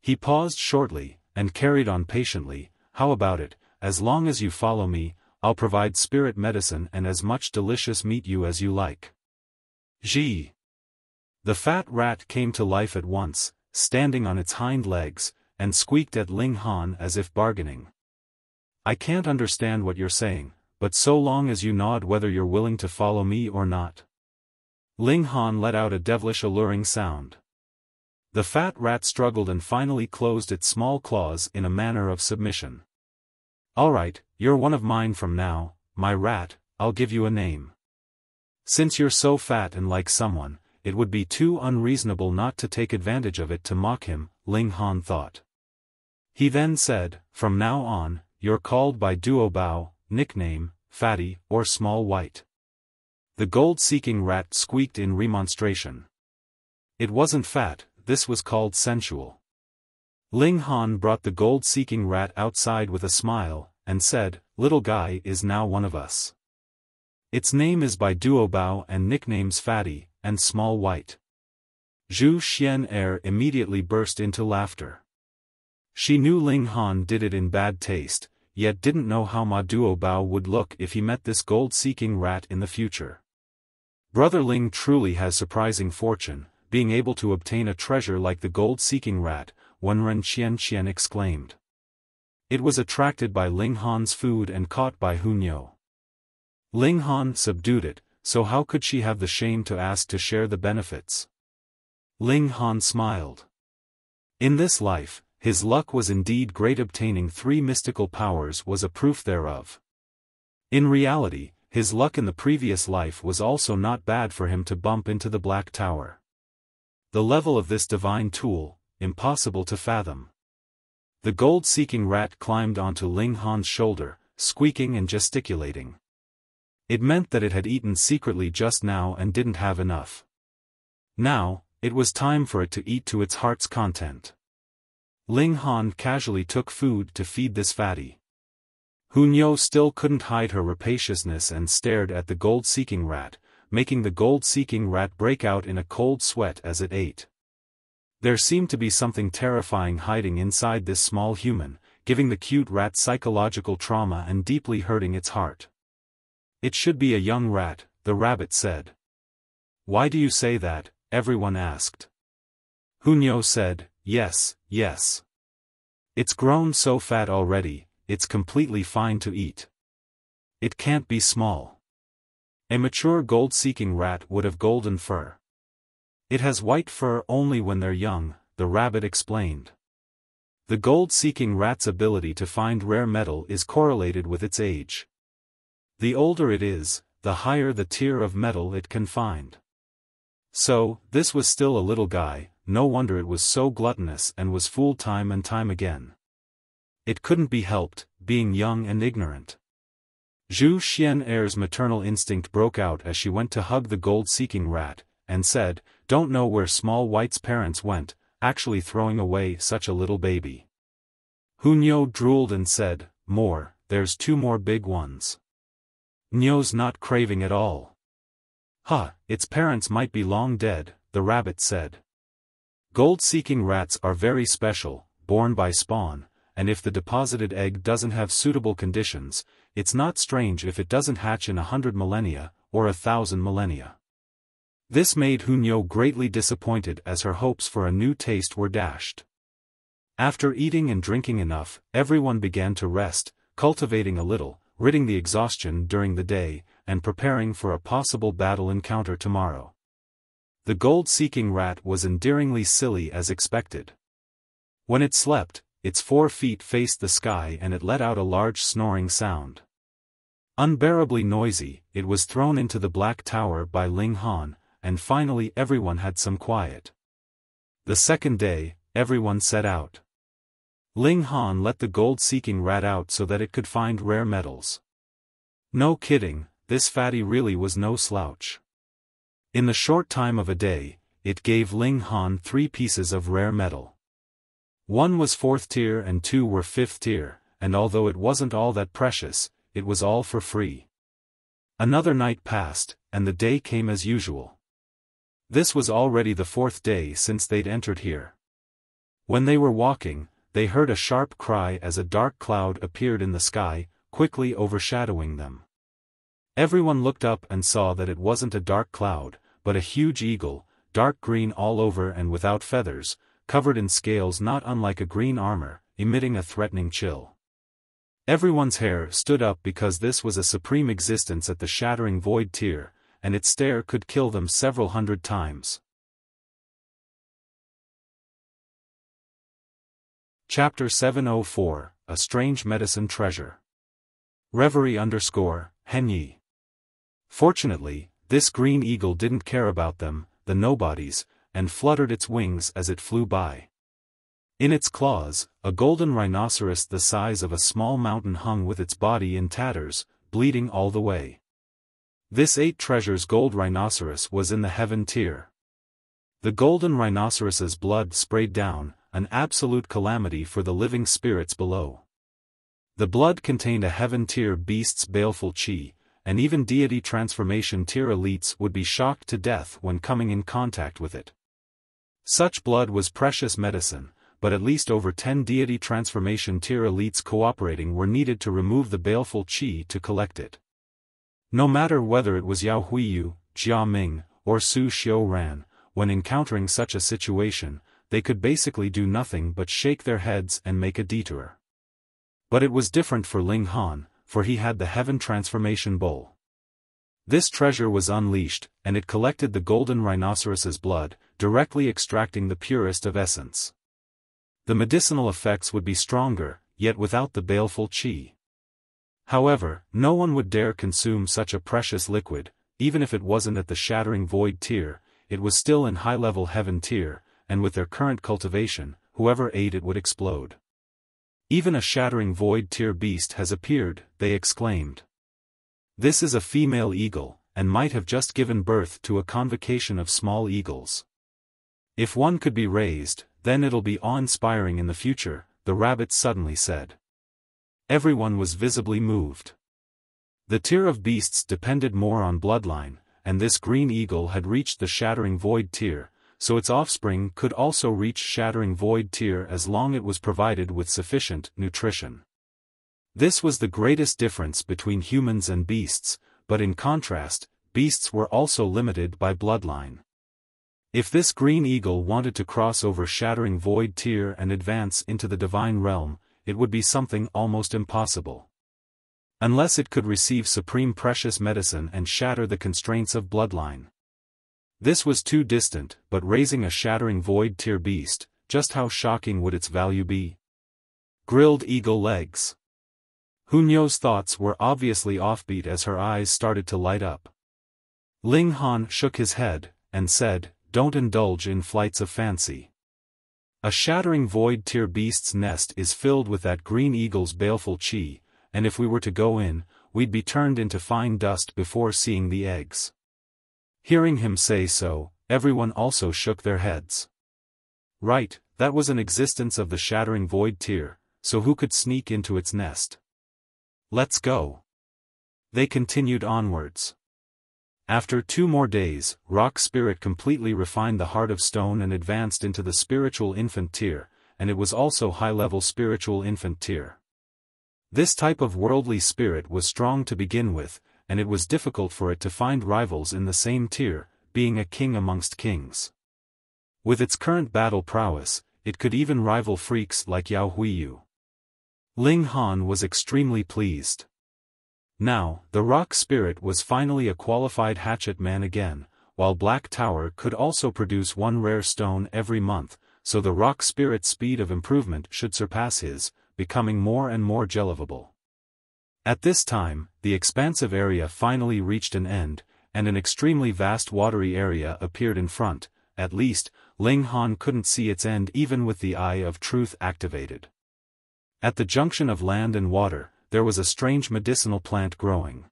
He paused shortly, and carried on patiently, "How about it, as long as you follow me, I'll provide spirit medicine and as much delicious meat you as you like." Gee! The fat rat came to life at once, standing on its hind legs, and squeaked at Ling Han as if bargaining. "I can't understand what you're saying, but so long as you nod whether you're willing to follow me or not." Ling Han let out a devilish alluring sound. The fat rat struggled and finally closed its small claws in a manner of submission. "All right, you're one of mine from now, my rat. I'll give you a name. Since you're so fat and like someone, it would be too unreasonable not to take advantage of it to mock him," Ling Han thought. He then said, "From now on, you're called by Duo Bao, nickname, Fatty, or Small White." The gold-seeking rat squeaked in remonstration. It wasn't fat, this was called sensual. Ling Han brought the gold-seeking rat outside with a smile, and said, "Little guy is now one of us. Its name is by Duo Bao and nicknames Fatty and Small White." Xu Xiu Ran immediately burst into laughter. She knew Ling Han did it in bad taste, yet didn't know how Ma Duo Bao would look if he met this gold-seeking rat in the future. Brother Ling truly has surprising fortune, being able to obtain a treasure like the gold-seeking rat, Wenren Qian exclaimed. It was attracted by Ling Han's food and caught by Hunyo. Ling Han subdued it, so how could she have the shame to ask to share the benefits? Ling Han smiled. In this life, his luck was indeed great. Obtaining 3 mystical powers was a proof thereof. In reality, his luck in the previous life was also not bad for him to bump into the Black Tower. The level of this divine tool, impossible to fathom. The gold-seeking rat climbed onto Ling Han's shoulder, squeaking and gesticulating. It meant that it had eaten secretly just now and didn't have enough. Now, it was time for it to eat to its heart's content. Ling Han casually took food to feed this fatty. Hunyo still couldn't hide her rapaciousness and stared at the gold-seeking rat, making the gold-seeking rat break out in a cold sweat as it ate. There seemed to be something terrifying hiding inside this small human, giving the cute rat psychological trauma and deeply hurting its heart. "It should be a young rat," the rabbit said. "Why do you say that?" everyone asked. Hunyo said, yes. "It's grown so fat already, it's completely fine to eat. It can't be small. A mature gold-seeking rat would have golden fur. It has white fur only when they're young," the rabbit explained. The gold-seeking rat's ability to find rare metal is correlated with its age. The older it is, the higher the tier of metal it can find. So, this was still a little guy, no wonder it was so gluttonous and was fooled time and time again. It couldn't be helped, being young and ignorant. Xu Xiu Ran's maternal instinct broke out as she went to hug the gold-seeking rat, and said, "Don't know where Small White's parents went, actually throwing away such a little baby." Hu Niu drooled and said, "More, there's 2 more big ones." Niu's not craving at all. "Huh, its parents might be long dead," the rabbit said. Gold-seeking rats are very special, born by spawn, and if the deposited egg doesn't have suitable conditions, it's not strange if it doesn't hatch in 100 millennia, or 1,000 millennia. This made Hu Niu greatly disappointed as her hopes for a new taste were dashed. After eating and drinking enough, everyone began to rest, cultivating a little, ridding the exhaustion during the day, and preparing for a possible battle encounter tomorrow. The gold-seeking rat was endearingly silly as expected. When it slept, its 4 feet faced the sky and it let out a large snoring sound. Unbearably noisy, it was thrown into the Black Tower by Ling Han, and finally everyone had some quiet. The second day, everyone set out. Ling Han let the gold-seeking rat out so that it could find rare metals. No kidding, this fatty really was no slouch. In the short time of a day, it gave Ling Han 3 pieces of rare metal. 1 was 4th tier and 2 were 5th tier, and although it wasn't all that precious, it was all for free. Another night passed, and the day came as usual. This was already the 4th day since they'd entered here. When they were walking, they heard a sharp cry as a dark cloud appeared in the sky, quickly overshadowing them. Everyone looked up and saw that it wasn't a dark cloud, but a huge eagle, dark green all over and without feathers, covered in scales not unlike a green armor, emitting a threatening chill. Everyone's hair stood up because this was a supreme existence at the Shattering Void tier, and its stare could kill them several hundred times. Chapter 704, A Strange Medicine Treasure. Reverie _Henyi. Fortunately, this green eagle didn't care about them, the nobodies, and fluttered its wings as it flew by. In its claws, a golden rhinoceros the size of a small mountain hung with its body in tatters, bleeding all the way. This 8 treasures gold rhinoceros was in the heaven tier. The golden rhinoceros's blood sprayed down, an absolute calamity for the living spirits below. The blood contained a heaven tier beast's baleful chi, and even deity transformation tier elites would be shocked to death when coming in contact with it. Such blood was precious medicine, but at least over 10 deity transformation tier elites cooperating were needed to remove the baleful chi to collect it. No matter whether it was Yao Huiyu, Jia Ming, or Xu Xiu Ran, when encountering such a situation, they could basically do nothing but shake their heads and make a detour. But it was different for Ling Han, for he had the Heaven Transformation Bowl. This treasure was unleashed, and it collected the golden rhinoceros's blood, directly extracting the purest of essence. The medicinal effects would be stronger, yet without the baleful chi. However, no one would dare consume such a precious liquid, even if it wasn't at the Shattering Void tier, it was still in high-level Heaven tier, and with their current cultivation, whoever ate it would explode. Even a Shattering Void tier beast has appeared, they exclaimed. This is a female eagle, and might have just given birth to a convocation of small eagles. If one could be raised, then it'll be awe-inspiring in the future, the rabbit suddenly said. Everyone was visibly moved. The tier of beasts depended more on bloodline, and this green eagle had reached the Shattering Void tier, so its offspring could also reach Shattering Void tier as long it was provided with sufficient nutrition. This was the greatest difference between humans and beasts, but in contrast, beasts were also limited by bloodline. If this green eagle wanted to cross over Shattering Void tier and advance into the divine realm, it would be something almost impossible. Unless it could receive supreme precious medicine and shatter the constraints of bloodline. This was too distant, but raising a Shattering Void tier beast, just how shocking would its value be? Grilled eagle legs. Hu Niu's thoughts were obviously offbeat as her eyes started to light up. Ling Han shook his head, and said, "Don't indulge in flights of fancy. A shattering void tier beast's nest is filled with that green eagle's baleful chi, and if we were to go in, we'd be turned into fine dust before seeing the eggs. Hearing him say so, everyone also shook their heads. Right, that was an existence of the shattering void tier, so who could sneak into its nest? Let's go. They continued onwards. After 2 more days, Rock Spirit completely refined the Heart of Stone and advanced into the Spiritual Infant tier, and it was also high-level Spiritual Infant tier. This type of worldly spirit was strong to begin with, and it was difficult for it to find rivals in the same tier, being a king amongst kings. With its current battle prowess, it could even rival freaks like Yao Huiyu. Ling Han was extremely pleased. Now, the Rock Spirit was finally a qualified hatchet man again, while Black Tower could also produce 1 rare stone every month, so the Rock Spirit's speed of improvement should surpass his, becoming more and more gelivable. At this time, the expansive area finally reached an end, and an extremely vast watery area appeared in front. At least, Ling Han couldn't see its end even with the Eye of Truth activated. At the junction of land and water, there was a strange medicinal plant growing.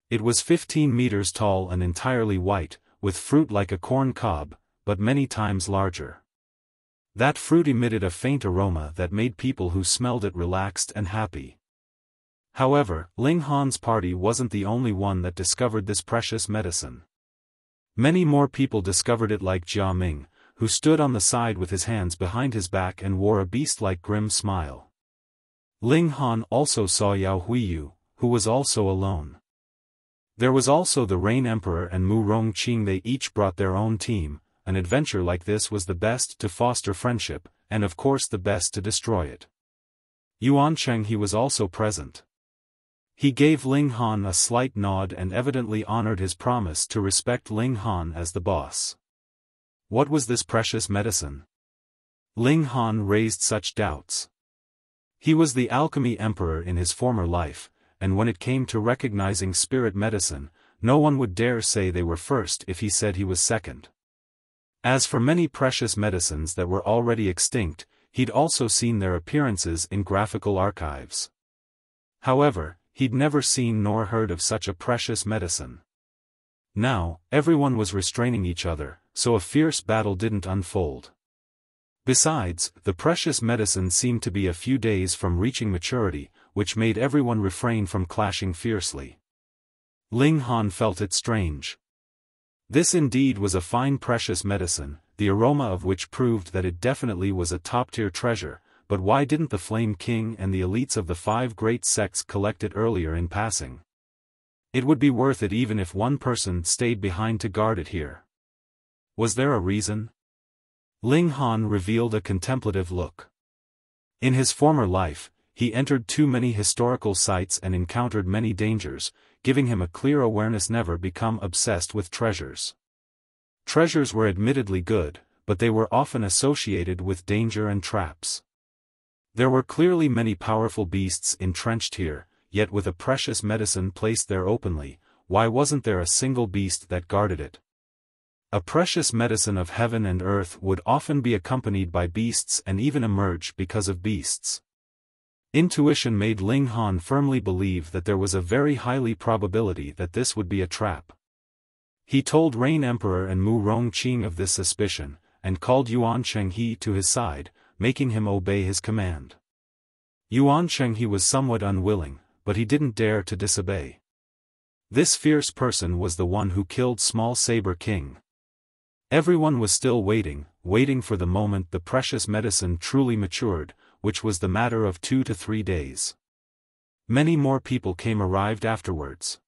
It was 15 meters tall and entirely white, with fruit like a corn cob, but many times larger. That fruit emitted a faint aroma that made people who smelled it relaxed and happy. However, Ling Han's party wasn't the only one that discovered this precious medicine. Many more people discovered it like Jia Ming, who stood on the side with his hands behind his back and wore a beast-like grim smile. Ling Han also saw Yao Huiyu, who was also alone. There was also the Rain Emperor and Mu Rongqing. They each brought their own team. An adventure like this was the best to foster friendship, and of course the best to destroy it. Yuan Cheng he was also present. He gave Ling Han a slight nod and evidently honored his promise to respect Ling Han as the boss. What was this precious medicine? Ling Han raised such doubts. He was the Alchemy Emperor in his former life, and when it came to recognizing spirit medicine, no one would dare say they were first if he said he was second. As for many precious medicines that were already extinct, he'd also seen their appearances in graphical archives. However, he'd never seen nor heard of such a precious medicine. Now, everyone was restraining each other, so a fierce battle didn't unfold. Besides, the precious medicine seemed to be a few days from reaching maturity, which made everyone refrain from clashing fiercely. Ling Han felt it strange. This indeed was a fine precious medicine, the aroma of which proved that it definitely was a top-tier treasure, but why didn't the Flame King and the elites of the 5 great sects collect it earlier in passing? It would be worth it even if one person stayed behind to guard it here. Was there a reason? Ling Han revealed a contemplative look. In his former life, he entered too many historical sites and encountered many dangers, giving him a clear awareness never become obsessed with treasures. Treasures were admittedly good, but they were often associated with danger and traps. There were clearly many powerful beasts entrenched here, yet with a precious medicine placed there openly, why wasn't there a single beast that guarded it? A precious medicine of heaven and earth would often be accompanied by beasts and even emerge because of beasts. Intuition made Ling Han firmly believe that there was a very highly probability that this would be a trap. He told Rain Emperor and Mu Rongqing of this suspicion, and called Yuan Chenghe to his side, making him obey his command. Yuan Chenghe was somewhat unwilling, but he didn't dare to disobey. This fierce person was the one who killed Small Saber King. Everyone was still waiting for the moment the precious medicine truly matured, which was the matter of 2 to 3 days. Many more people arrived afterwards.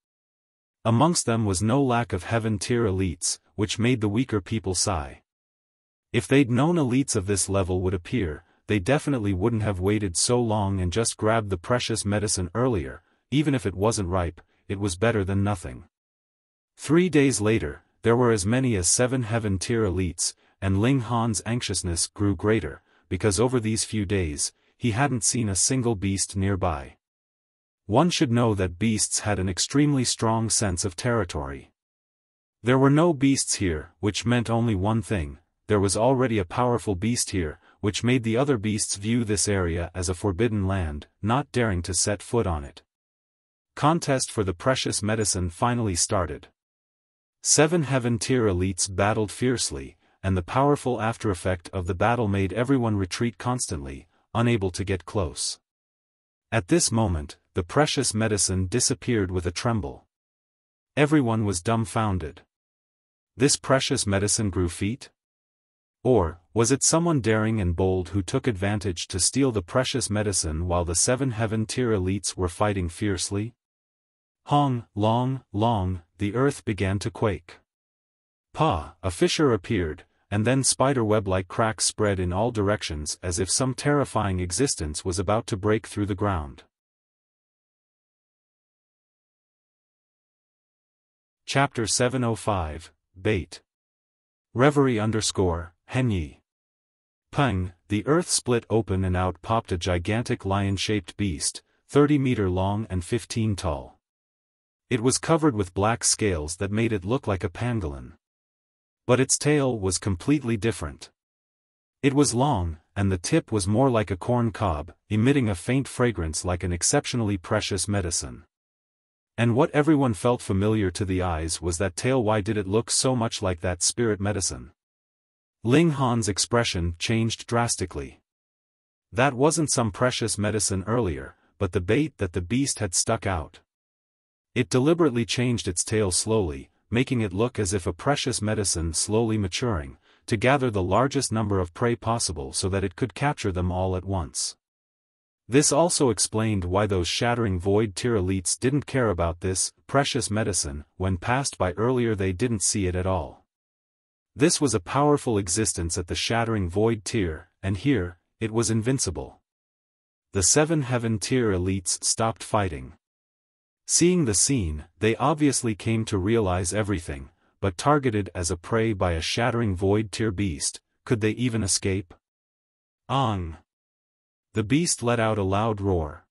Amongst them was no lack of heaven-tier elites, which made the weaker people sigh. If they'd known elites of this level would appear, they definitely wouldn't have waited so long and just grabbed the precious medicine earlier. Even if it wasn't ripe, it was better than nothing. 3 days later, there were as many as 7 heaven-tier elites, and Ling Han's anxiousness grew greater, because over these few days, he hadn't seen a single beast nearby. One should know that beasts had an extremely strong sense of territory. There were no beasts here, which meant only one thing: there was already a powerful beast here, which made the other beasts view this area as a forbidden land, not daring to set foot on it. Contest for the precious medicine finally started. 7 Heaven-tier elites battled fiercely, and the powerful aftereffect of the battle made everyone retreat constantly, unable to get close. At this moment, the precious medicine disappeared with a tremble. Everyone was dumbfounded. This precious medicine grew feet? Or, was it someone daring and bold who took advantage to steal the precious medicine while the 7 Heaven-tier elites were fighting fiercely? Hong, long, long, the earth began to quake. A fissure appeared, and then spiderweb-like cracks spread in all directions as if some terrifying existence was about to break through the ground. Chapter 705, Bait. Reverie _ Henyi. Peng, the earth split open and out popped a gigantic lion-shaped beast, 30 meter long and 15 tall. It was covered with black scales that made it look like a pangolin. But its tail was completely different. It was long, and the tip was more like a corn cob, emitting a faint fragrance like an exceptionally precious medicine. And what everyone felt familiar to the eyes was that tail. Why did it look so much like that spirit medicine? Ling Han's expression changed drastically. That wasn't some precious medicine earlier, but the bait that the beast had stuck out. It deliberately changed its tail slowly, making it look as if a precious medicine slowly maturing, to gather the largest number of prey possible so that it could capture them all at once. This also explained why those shattering void-tier elites didn't care about this precious medicine. When passed by earlier they didn't see it at all. This was a powerful existence at the shattering void tier, and here, it was invincible. The 7 Heaven-tier elites stopped fighting. Seeing the scene, they obviously came to realize everything, but targeted as a prey by a shattering void-tier beast, could they even escape? Ong! The beast let out a loud roar.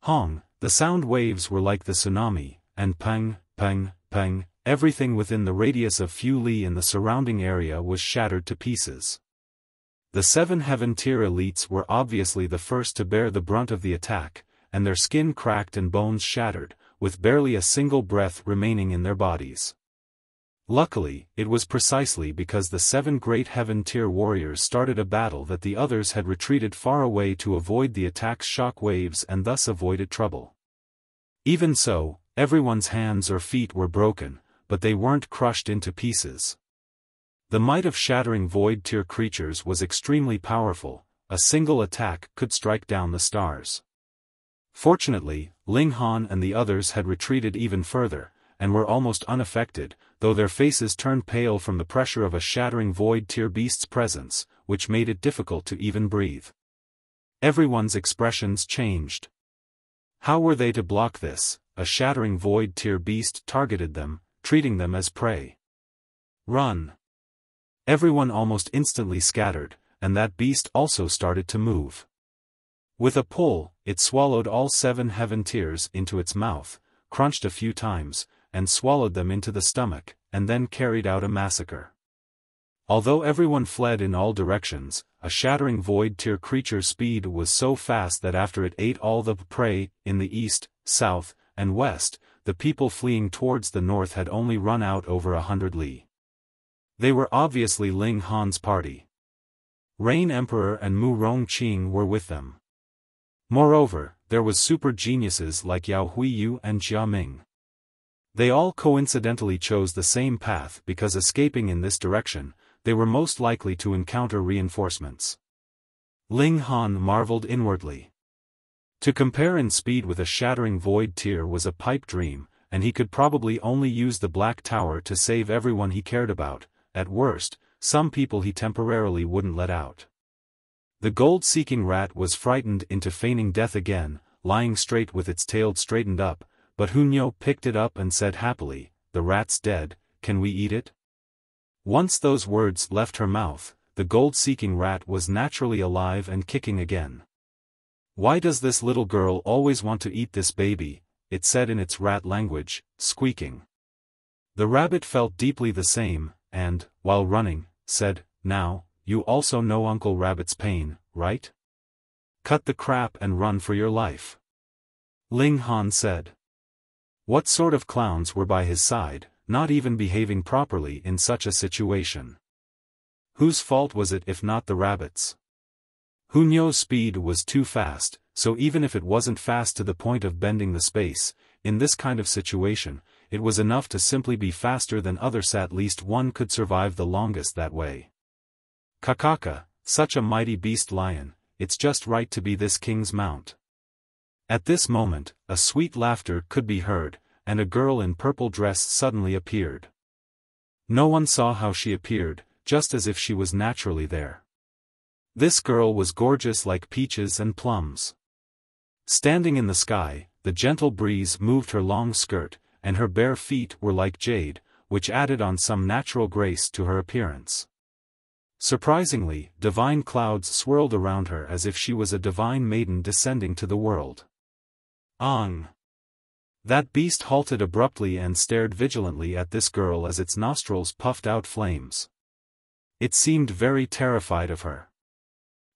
Hong, the sound waves were like the tsunami, and peng, peng, peng, everything within the radius of few li in the surrounding area was shattered to pieces. The 7 Heaven-tier elites were obviously the first to bear the brunt of the attack, and their skin cracked and bones shattered, with barely a single breath remaining in their bodies. Luckily, it was precisely because the 7 great Heaven-tier warriors started a battle that the others had retreated far away to avoid the attack's shock waves and thus avoided trouble. Even so, everyone's hands or feet were broken, but they weren't crushed into pieces. The might of shattering void-tier creatures was extremely powerful. A single attack could strike down the stars. Fortunately, Ling Han and the others had retreated even further, and were almost unaffected, though their faces turned pale from the pressure of a shattering void-tier beast's presence, which made it difficult to even breathe. Everyone's expressions changed. How were they to block this? A shattering void-tier beast targeted them, treating them as prey. Run! Everyone almost instantly scattered, and that beast also started to move. With a pull, it swallowed all 7 Heaven-tiers into its mouth, crunched a few times, and swallowed them into the stomach, and then carried out a massacre. Although everyone fled in all directions, a shattering void-tier creature's speed was so fast that after it ate all the prey, in the east, south, and west, the people fleeing towards the north had only run out over 100 li. They were obviously Ling Han's party. Rain Emperor and Mu Rongqing were with them. Moreover, there was super geniuses like Yao Huiyu and Jia Ming. They all coincidentally chose the same path because escaping in this direction, they were most likely to encounter reinforcements. Ling Han marveled inwardly. To compare in speed with a shattering void tier was a pipe dream, and he could probably only use the Black Tower to save everyone he cared about. At worst, some people he temporarily wouldn't let out. The gold-seeking rat was frightened into feigning death again, lying straight with its tail straightened up, but Hunyo picked it up and said happily, "The rat's dead, can we eat it?" Once those words left her mouth, the gold-seeking rat was naturally alive and kicking again. "Why does this little girl always want to eat this baby?" it said in its rat language, squeaking. The rabbit felt deeply the same, and, while running, said, "Now, you also know Uncle Rabbit's pain, right? Cut the crap and run for your life. Ling Han said. What sort of clowns were by his side, not even behaving properly in such a situation? Whose fault was it if not the rabbit's? Hunyo's speed was too fast, so even if it wasn't fast to the point of bending the space, in this kind of situation, it was enough to simply be faster than others. At least one could survive the longest that way. Kakaka, such a mighty beast lion, it's just right to be this king's mount. At this moment, a sweet laughter could be heard, and a girl in purple dress suddenly appeared. No one saw how she appeared, just as if she was naturally there. This girl was gorgeous like peaches and plums. Standing in the sky, the gentle breeze moved her long skirt, and her bare feet were like jade, which added on some natural grace to her appearance. Surprisingly, divine clouds swirled around her as if she was a divine maiden descending to the world. That beast halted abruptly and stared vigilantly at this girl as its nostrils puffed out flames. It seemed very terrified of her.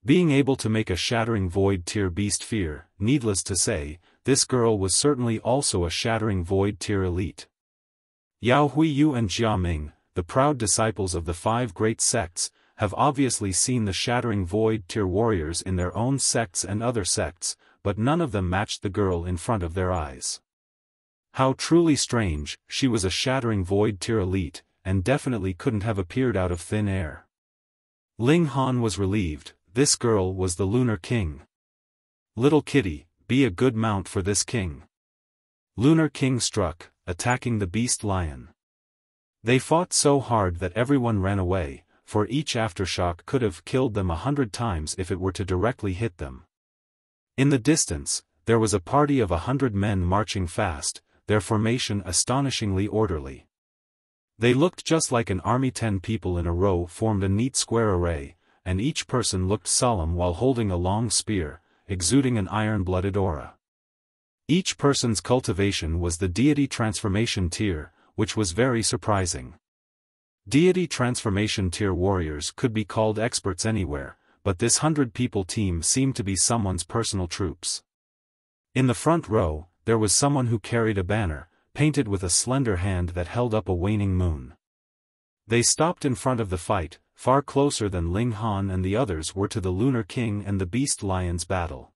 Being able to make a shattering void tier beast fear, needless to say, this girl was certainly also a shattering void tier elite. Yao Huiyu and Jia Ming, the proud disciples of the 5 great sects, have obviously seen the shattering void tier warriors in their own sects and other sects, but none of them matched the girl in front of their eyes. How truly strange, she was a shattering void tier elite, and definitely couldn't have appeared out of thin air. Ling Han was relieved. This girl was the Lunar King. Little kitty, be a good mount for this king. Lunar King struck, attacking the beast lion. They fought so hard that everyone ran away, for each aftershock could have killed them 100 times if it were to directly hit them. In the distance, there was a party of 100 men marching fast, their formation astonishingly orderly. They looked just like an army. 10 people in a row formed a neat square array, and each person looked solemn while holding a long spear, exuding an iron-blooded aura. Each person's cultivation was the deity transformation tier, which was very surprising. Deity transformation tier warriors could be called experts anywhere, but this 100-people team seemed to be someone's personal troops. In the front row, there was someone who carried a banner, painted with a slender hand that held up a waning moon. They stopped in front of the fight, far closer than Ling Han and the others were to the Lunar King and the Beast Lion's battle.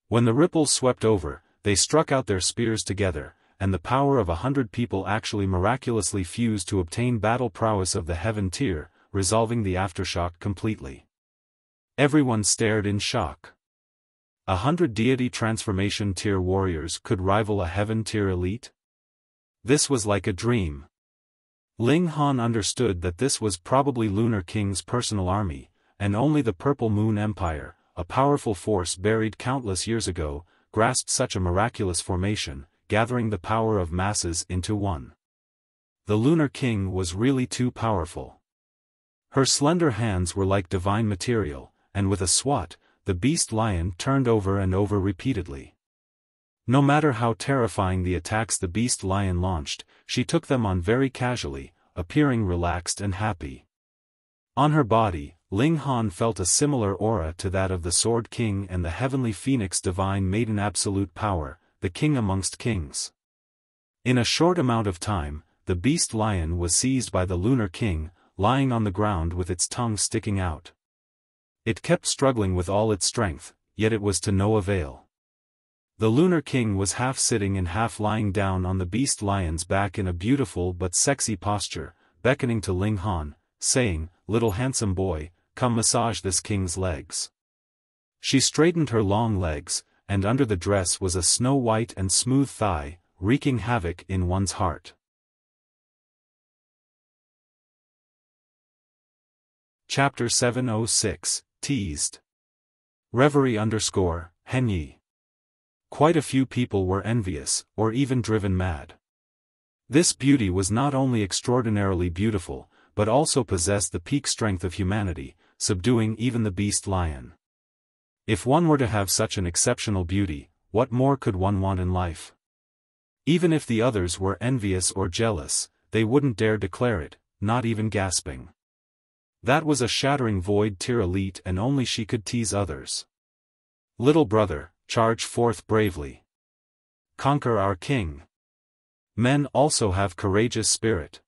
When the ripples swept over, they struck out their spears together, and the power of 100 people actually miraculously fused to obtain battle prowess of the heaven tier, resolving the aftershock completely. Everyone stared in shock. 100 deity transformation tier warriors could rival a heaven tier elite? This was like a dream. Ling Han understood that this was probably Lunar King's personal army, and only the Purple Moon Empire, a powerful force buried countless years ago, grasped such a miraculous formation, gathering the power of masses into one. The Lunar King was really too powerful. Her slender hands were like divine material, and with a swat, the beast lion turned over and over repeatedly. No matter how terrifying the attacks the beast lion launched, she took them on very casually, appearing relaxed and happy. On her body, Ling Han felt a similar aura to that of the Sword King and the Heavenly Phoenix Divine Maiden Absolute Power, the king amongst kings. In a short amount of time, the beast lion was seized by the Lunar King, lying on the ground with its tongue sticking out. It kept struggling with all its strength, yet it was to no avail. The Lunar King was half sitting and half lying down on the beast lion's back in a beautiful but sexy posture, beckoning to Ling Han, saying, "Little handsome boy, come massage this king's legs." She straightened her long legs, and under the dress was a snow-white and smooth thigh, wreaking havoc in one's heart. Chapter 706, Teased. Reverie _Henyi. Quite a few people were envious, or even driven mad. This beauty was not only extraordinarily beautiful, but also possessed the peak strength of humanity, subduing even the beast lion. If one were to have such an exceptional beauty, what more could one want in life? Even if the others were envious or jealous, they wouldn't dare declare it, not even gasping. That was a shattering void tier elite and only she could tease others. Little brother, charge forth bravely. Conquer our king. Men also have courageous spirit.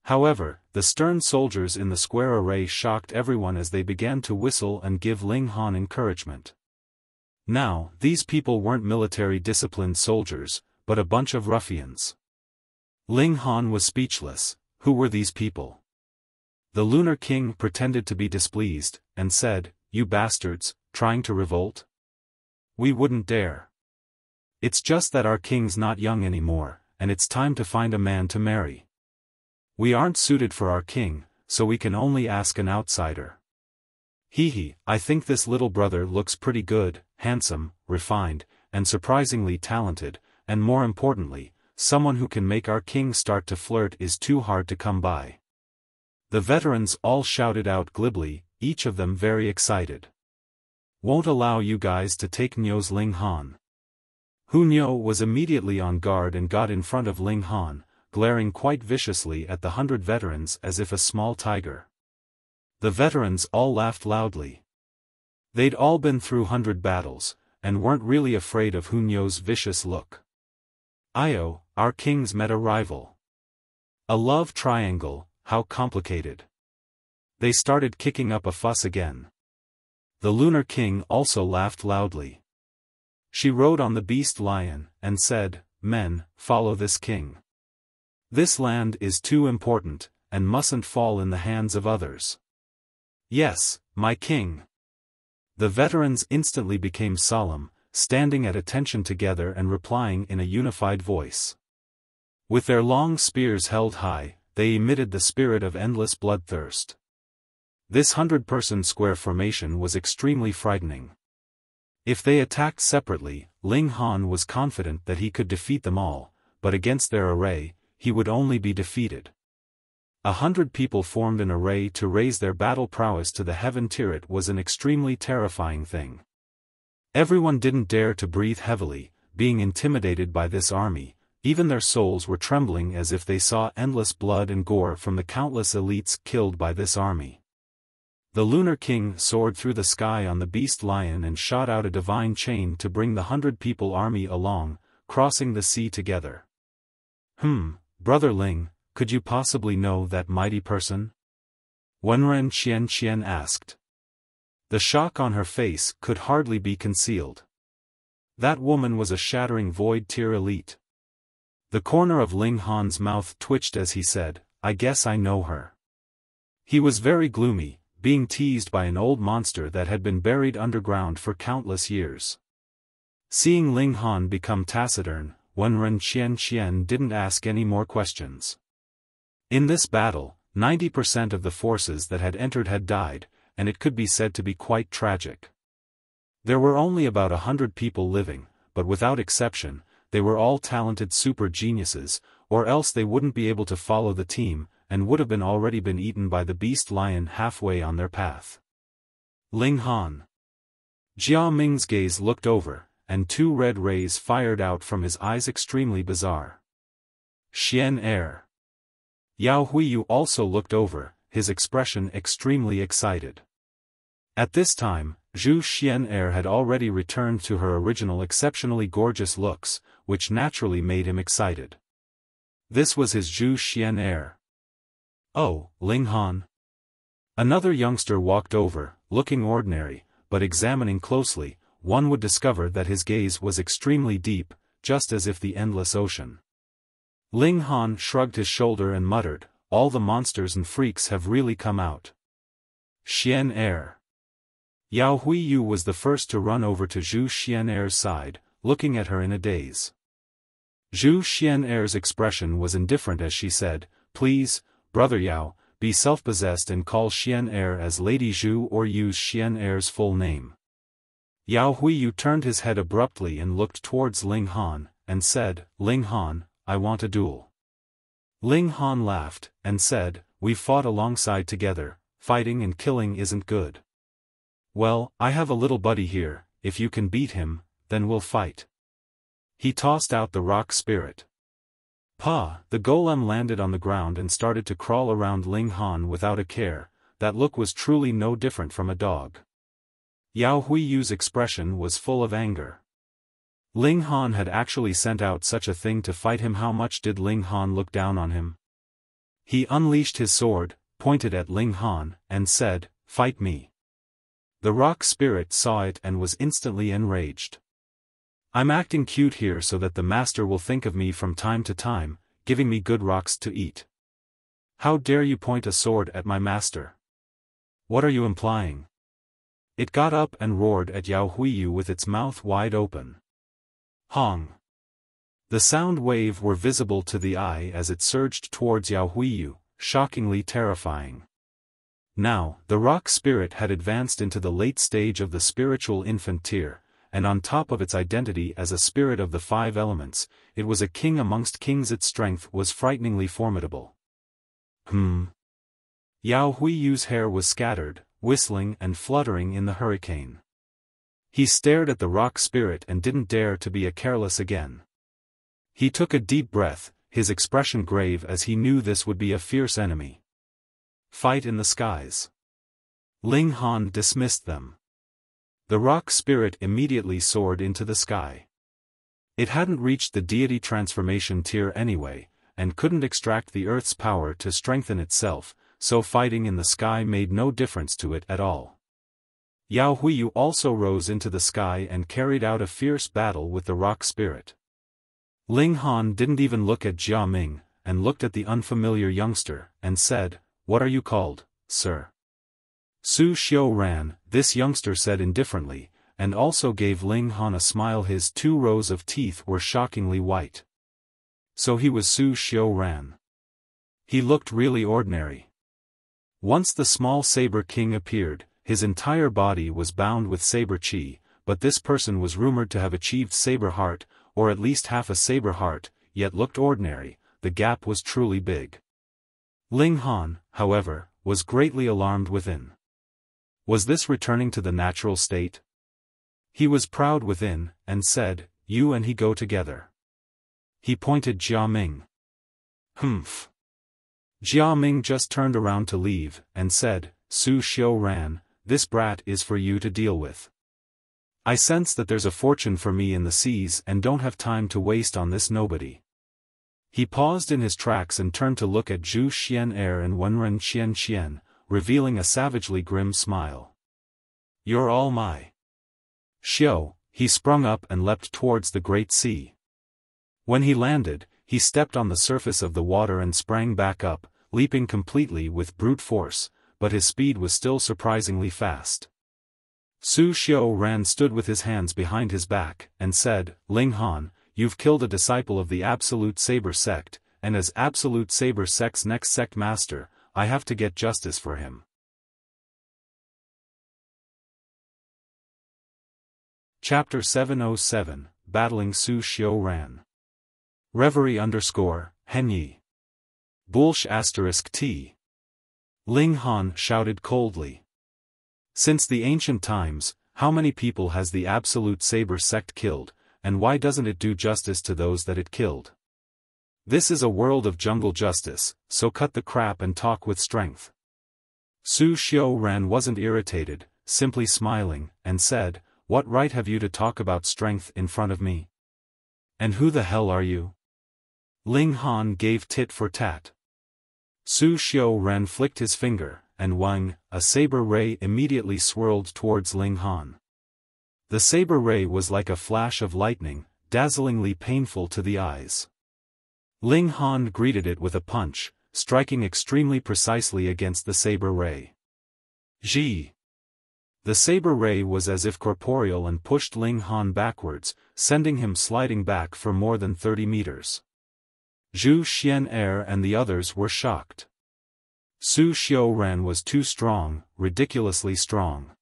However, the stern soldiers in the square array shocked everyone as they began to whistle and give Ling Han encouragement. Now, these people weren't military-disciplined soldiers, but a bunch of ruffians. Ling Han was speechless. Who were these people? The Lunar King pretended to be displeased, and said, "You bastards, trying to revolt? We wouldn't dare. It's just that our king's not young anymore, and it's time to find a man to marry. We aren't suited for our king, so we can only ask an outsider. Hee, I think this little brother looks pretty good, handsome, refined, and surprisingly talented, and more importantly, someone who can make our king start to flirt is too hard to come by." The veterans all shouted out glibly, each of them very excited. "Won't allow you guys to take Nyo's Ling Han." Hu Nyo was immediately on guard and got in front of Ling Han, glaring quite viciously at the 100 veterans as if a small tiger. The veterans all laughed loudly. They'd all been through 100 battles, and weren't really afraid of Hu Nyo's vicious look. Io, our kings met a rival. A love triangle, how complicated. They started kicking up a fuss again. The Lunar King also laughed loudly. She rode on the beast lion, and said, "Men, follow this king. This land is too important, and mustn't fall in the hands of others." "Yes, my king." The veterans instantly became solemn, standing at attention together and replying in a unified voice. With their long spears held high, they emitted the spirit of endless bloodthirst. This 100-person square formation was extremely frightening. If they attacked separately, Ling Han was confident that he could defeat them all, but against their array, he would only be defeated. 100 people formed an array to raise their battle prowess to the heaven tier. Was an extremely terrifying thing. Everyone didn't dare to breathe heavily, being intimidated by this army. Even their souls were trembling as if they saw endless blood and gore from the countless elites killed by this army. The Lunar King soared through the sky on the beast lion and shot out a divine chain to bring the 100-people army along, crossing the sea together. Brother Ling, could you possibly know that mighty person?" Wenren Qian asked. The shock on her face could hardly be concealed. That woman was a shattering void tier elite. The corner of Ling Han's mouth twitched as he said, "I guess I know her." He was very gloomy, being teased by an old monster that had been buried underground for countless years. Seeing Ling Han become taciturn, Wenren Qian didn't ask any more questions. In this battle, 90% of the forces that had entered had died, and it could be said to be quite tragic. There were only about 100 people living, but without exception, they were all talented super geniuses, or else they wouldn't be able to follow the team, and would have already been eaten by the beast lion halfway on their path. Ling Han. Jia Ming's gaze looked over, and 2 red rays fired out from his eyes, extremely bizarre. Xian Er. Yao Huiyu also looked over, his expression extremely excited. At this time, Xu Xiu Ran had already returned to her original exceptionally gorgeous looks, which naturally made him excited. This was his Xu Xiu Ran. "Oh, Ling Han." Another youngster walked over, looking ordinary, but examining closely, one would discover that his gaze was extremely deep, just as if the endless ocean. Ling Han shrugged his shoulder and muttered, "All the monsters and freaks have really come out." Xian Er. Yao Huiyu was the first to run over to Xu Xiu Ran's side, looking at her in a daze. Xu Xiu Ran's expression was indifferent as she said, "Please, Brother Yao, be self-possessed and call Xian Er as Lady Xu or use Xian Er's full name." Yao Huiyu turned his head abruptly and looked towards Ling Han, and said, "Ling Han, I want a duel." Ling Han laughed, and said, "We've fought alongside together, fighting and killing isn't good. Well, I have a little buddy here, if you can beat him, then we'll fight." He tossed out the rock spirit. The golem landed on the ground and started to crawl around Ling Han without a care. that look was truly no different from a dog. Yao Huiyu's expression was full of anger. Ling Han had actually sent out such a thing to fight him. How much did Ling Han look down on him? He unleashed his sword, pointed at Ling Han, and said, "Fight me." The rock spirit saw it and was instantly enraged. "I'm acting cute here so that the master will think of me from time to time, giving me good rocks to eat. How dare you point a sword at my master? What are you implying?" It got up and roared at Yao Huiyu with its mouth wide open. Hong! The sound wave were visible to the eye as it surged towards Yao Huiyu, shockingly terrifying. Now, the rock spirit had advanced into the late stage of the spiritual infant tier, and on top of its identity as a spirit of the 5 elements, it was a king amongst kings. Its strength was frighteningly formidable. Yao Huiyu's hair was scattered, whistling and fluttering in the hurricane. He stared at the rock spirit and didn't dare to be careless again. He took a deep breath, his expression grave as he knew this would be a fierce enemy. Fight in the skies. Ling Han dismissed them. The rock spirit immediately soared into the sky. It hadn't reached the deity transformation tier anyway, and couldn't extract the earth's power to strengthen itself, so fighting in the sky made no difference to it at all. Yao Huiyu also rose into the sky and carried out a fierce battle with the rock spirit. Ling Han didn't even look at Jia Ming, and looked at the unfamiliar youngster, and said, "What are you called, sir?" "Xu Xiu Ran," this youngster said indifferently, and also gave Ling Han a smile. His 2 rows of teeth were shockingly white. So he was Xu Xiu Ran. He looked really ordinary. Once the small Saber King appeared, his entire body was bound with Saber Chi, but this person was rumored to have achieved Saber Heart, or at least half a Saber Heart, yet looked ordinary. The gap was truly big. Ling Han, however, was greatly alarmed within. Was this returning to the natural state? He was proud within, and said, "You and he go together." He pointed Jia Ming. "Humph." Jia Ming just turned around to leave, and said, "Xu Xiu Ran, this brat is for you to deal with. I sense that there's a fortune for me in the seas and don't have time to waste on this nobody." He paused in his tracks and turned to look at Zhu Xian'er and Wenren Qian, revealing a savagely grim smile. "You're all my." Xiu, he sprung up and leapt towards the great sea. When he landed, he stepped on the surface of the water and sprang back up, leaping completely with brute force, but his speed was still surprisingly fast. Xu Xiu Ran stood with his hands behind his back, and said, "Ling Han, you've killed a disciple of the Absolute Saber Sect, and as Absolute Saber Sect's next sect master, I have to get justice for him." Chapter 707, Battling Xu Xiu Ran. Reverie _Henyi. Bullsh *T. Ling Han shouted coldly. "Since the ancient times, how many people has the Absolute Saber Sect killed, and why doesn't it do justice to those that it killed? This is a world of jungle justice, so cut the crap and talk with strength." Xu Xiu Ran wasn't irritated, simply smiling, and said, "What right have you to talk about strength in front of me? And who the hell are you?" Ling Han gave tit for tat. Xu Xiu Ran flicked his finger, and Wang, a saber ray immediately swirled towards Ling Han. The saber ray was like a flash of lightning, dazzlingly painful to the eyes. Ling Han greeted it with a punch, striking extremely precisely against the saber ray. Ji! The saber ray was as if corporeal and pushed Ling Han backwards, sending him sliding back for more than 30 meters. Zhu Xian'er and the others were shocked. Xu Xiu Ran was too strong, ridiculously strong.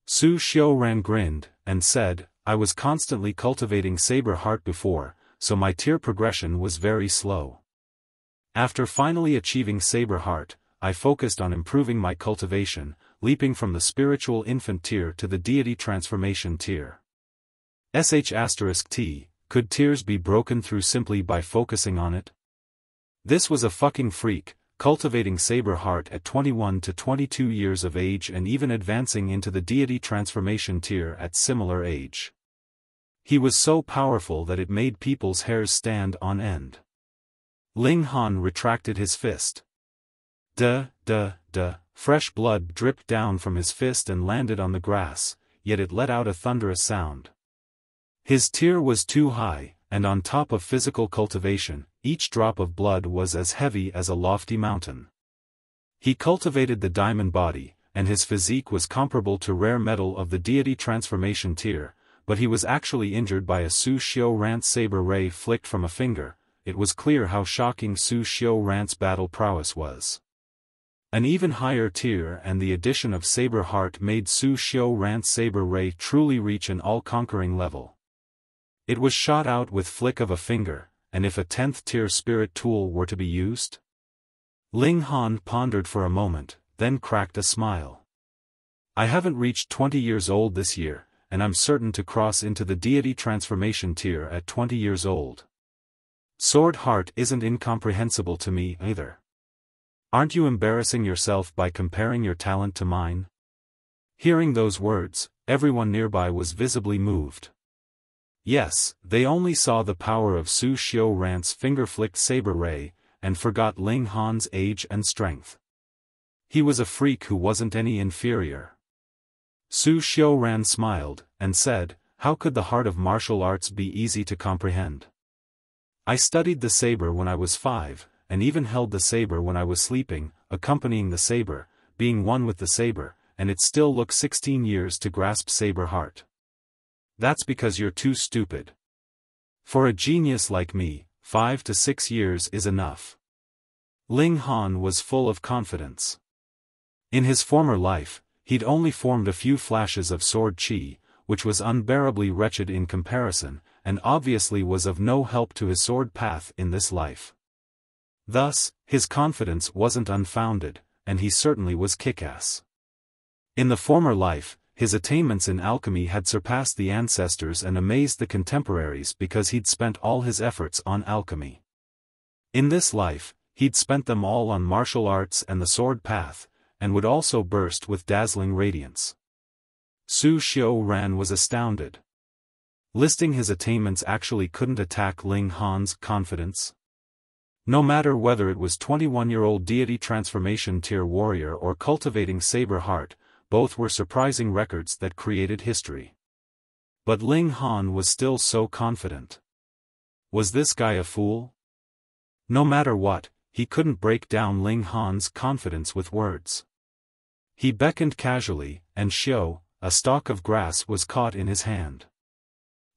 Xu Xiu Ran grinned, and said, "I was constantly cultivating Saber Heart before, so my tier progression was very slow. After finally achieving Saber Heart, I focused on improving my cultivation, leaping from the spiritual infant tier to the deity transformation tier. *T, could tiers be broken through simply by focusing on it? This was a fucking freak, cultivating Saber Heart at 21 to 22 years of age and even advancing into the deity transformation tier at similar age. He was so powerful that it made people's hairs stand on end. Ling Han retracted his fist. Duh. Fresh blood dripped down from his fist and landed on the grass, yet it let out a thunderous sound. His tier was too high, and on top of physical cultivation, each drop of blood was as heavy as a lofty mountain. He cultivated the diamond body, and his physique was comparable to rare metal of the deity transformation tier, but he was actually injured by a Xu Xiu Ran saber ray flicked from a finger. It was clear how shocking Xu Xiu Ran's battle prowess was. An even higher tier and the addition of Saber Heart made Xu Xiu Ran's saber ray truly reach an all-conquering level. It was shot out with flick of a finger, and if a 10th tier spirit tool were to be used? Ling Han pondered for a moment, then cracked a smile. I haven't reached 20 years old this year, and I'm certain to cross into the deity transformation tier at 20 years old. Sword Heart isn't incomprehensible to me either. Aren't you embarrassing yourself by comparing your talent to mine? Hearing those words, everyone nearby was visibly moved. Yes, they only saw the power of Xu Xiu Ran's finger-flicked saber ray, and forgot Ling Han's age and strength. He was a freak who wasn't any inferior. Xu Xiu Ran smiled, and said, "How could the heart of martial arts be easy to comprehend? I studied the saber when I was 5, and even held the saber when I was sleeping, accompanying the saber, being one with the saber, and it still took 16 years to grasp Saber Heart. That's because you're too stupid. For a genius like me, 5 to 6 years is enough." Ling Han was full of confidence. In his former life, he'd only formed a few flashes of sword chi, which was unbearably wretched in comparison, and obviously was of no help to his sword path in this life. Thus, his confidence wasn't unfounded, and he certainly was kick-ass. In the former life, his attainments in alchemy had surpassed the ancestors and amazed the contemporaries because he'd spent all his efforts on alchemy. In this life, he'd spent them all on martial arts and the sword path, and would also burst with dazzling radiance. Xu Xiu Ran was astounded. Listing his attainments actually couldn't attack Ling Han's confidence. No matter whether it was 21-year-old deity transformation tier warrior or cultivating Saber Heart, both were surprising records that created history. But Ling Han was still so confident. Was this guy a fool? No matter what, he couldn't break down Ling Han's confidence with words. He beckoned casually, and Xiu, a stalk of grass, was caught in his hand.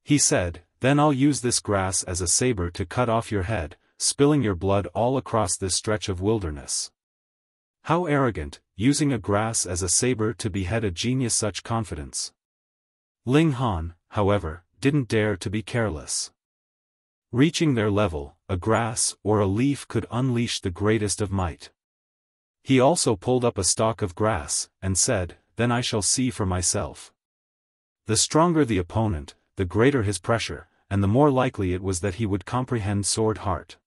He said, "Then I'll use this grass as a saber to cut off your head, spilling your blood all across this stretch of wilderness." How arrogant, using a grass as a saber to behead a genius such confidence. Ling Han, however, didn't dare to be careless. Reaching their level, a grass or a leaf could unleash the greatest of might. He also pulled up a stalk of grass, and said, "Then I shall see for myself." The stronger the opponent, the greater his pressure, and the more likely it was that he would comprehend Sword Heart.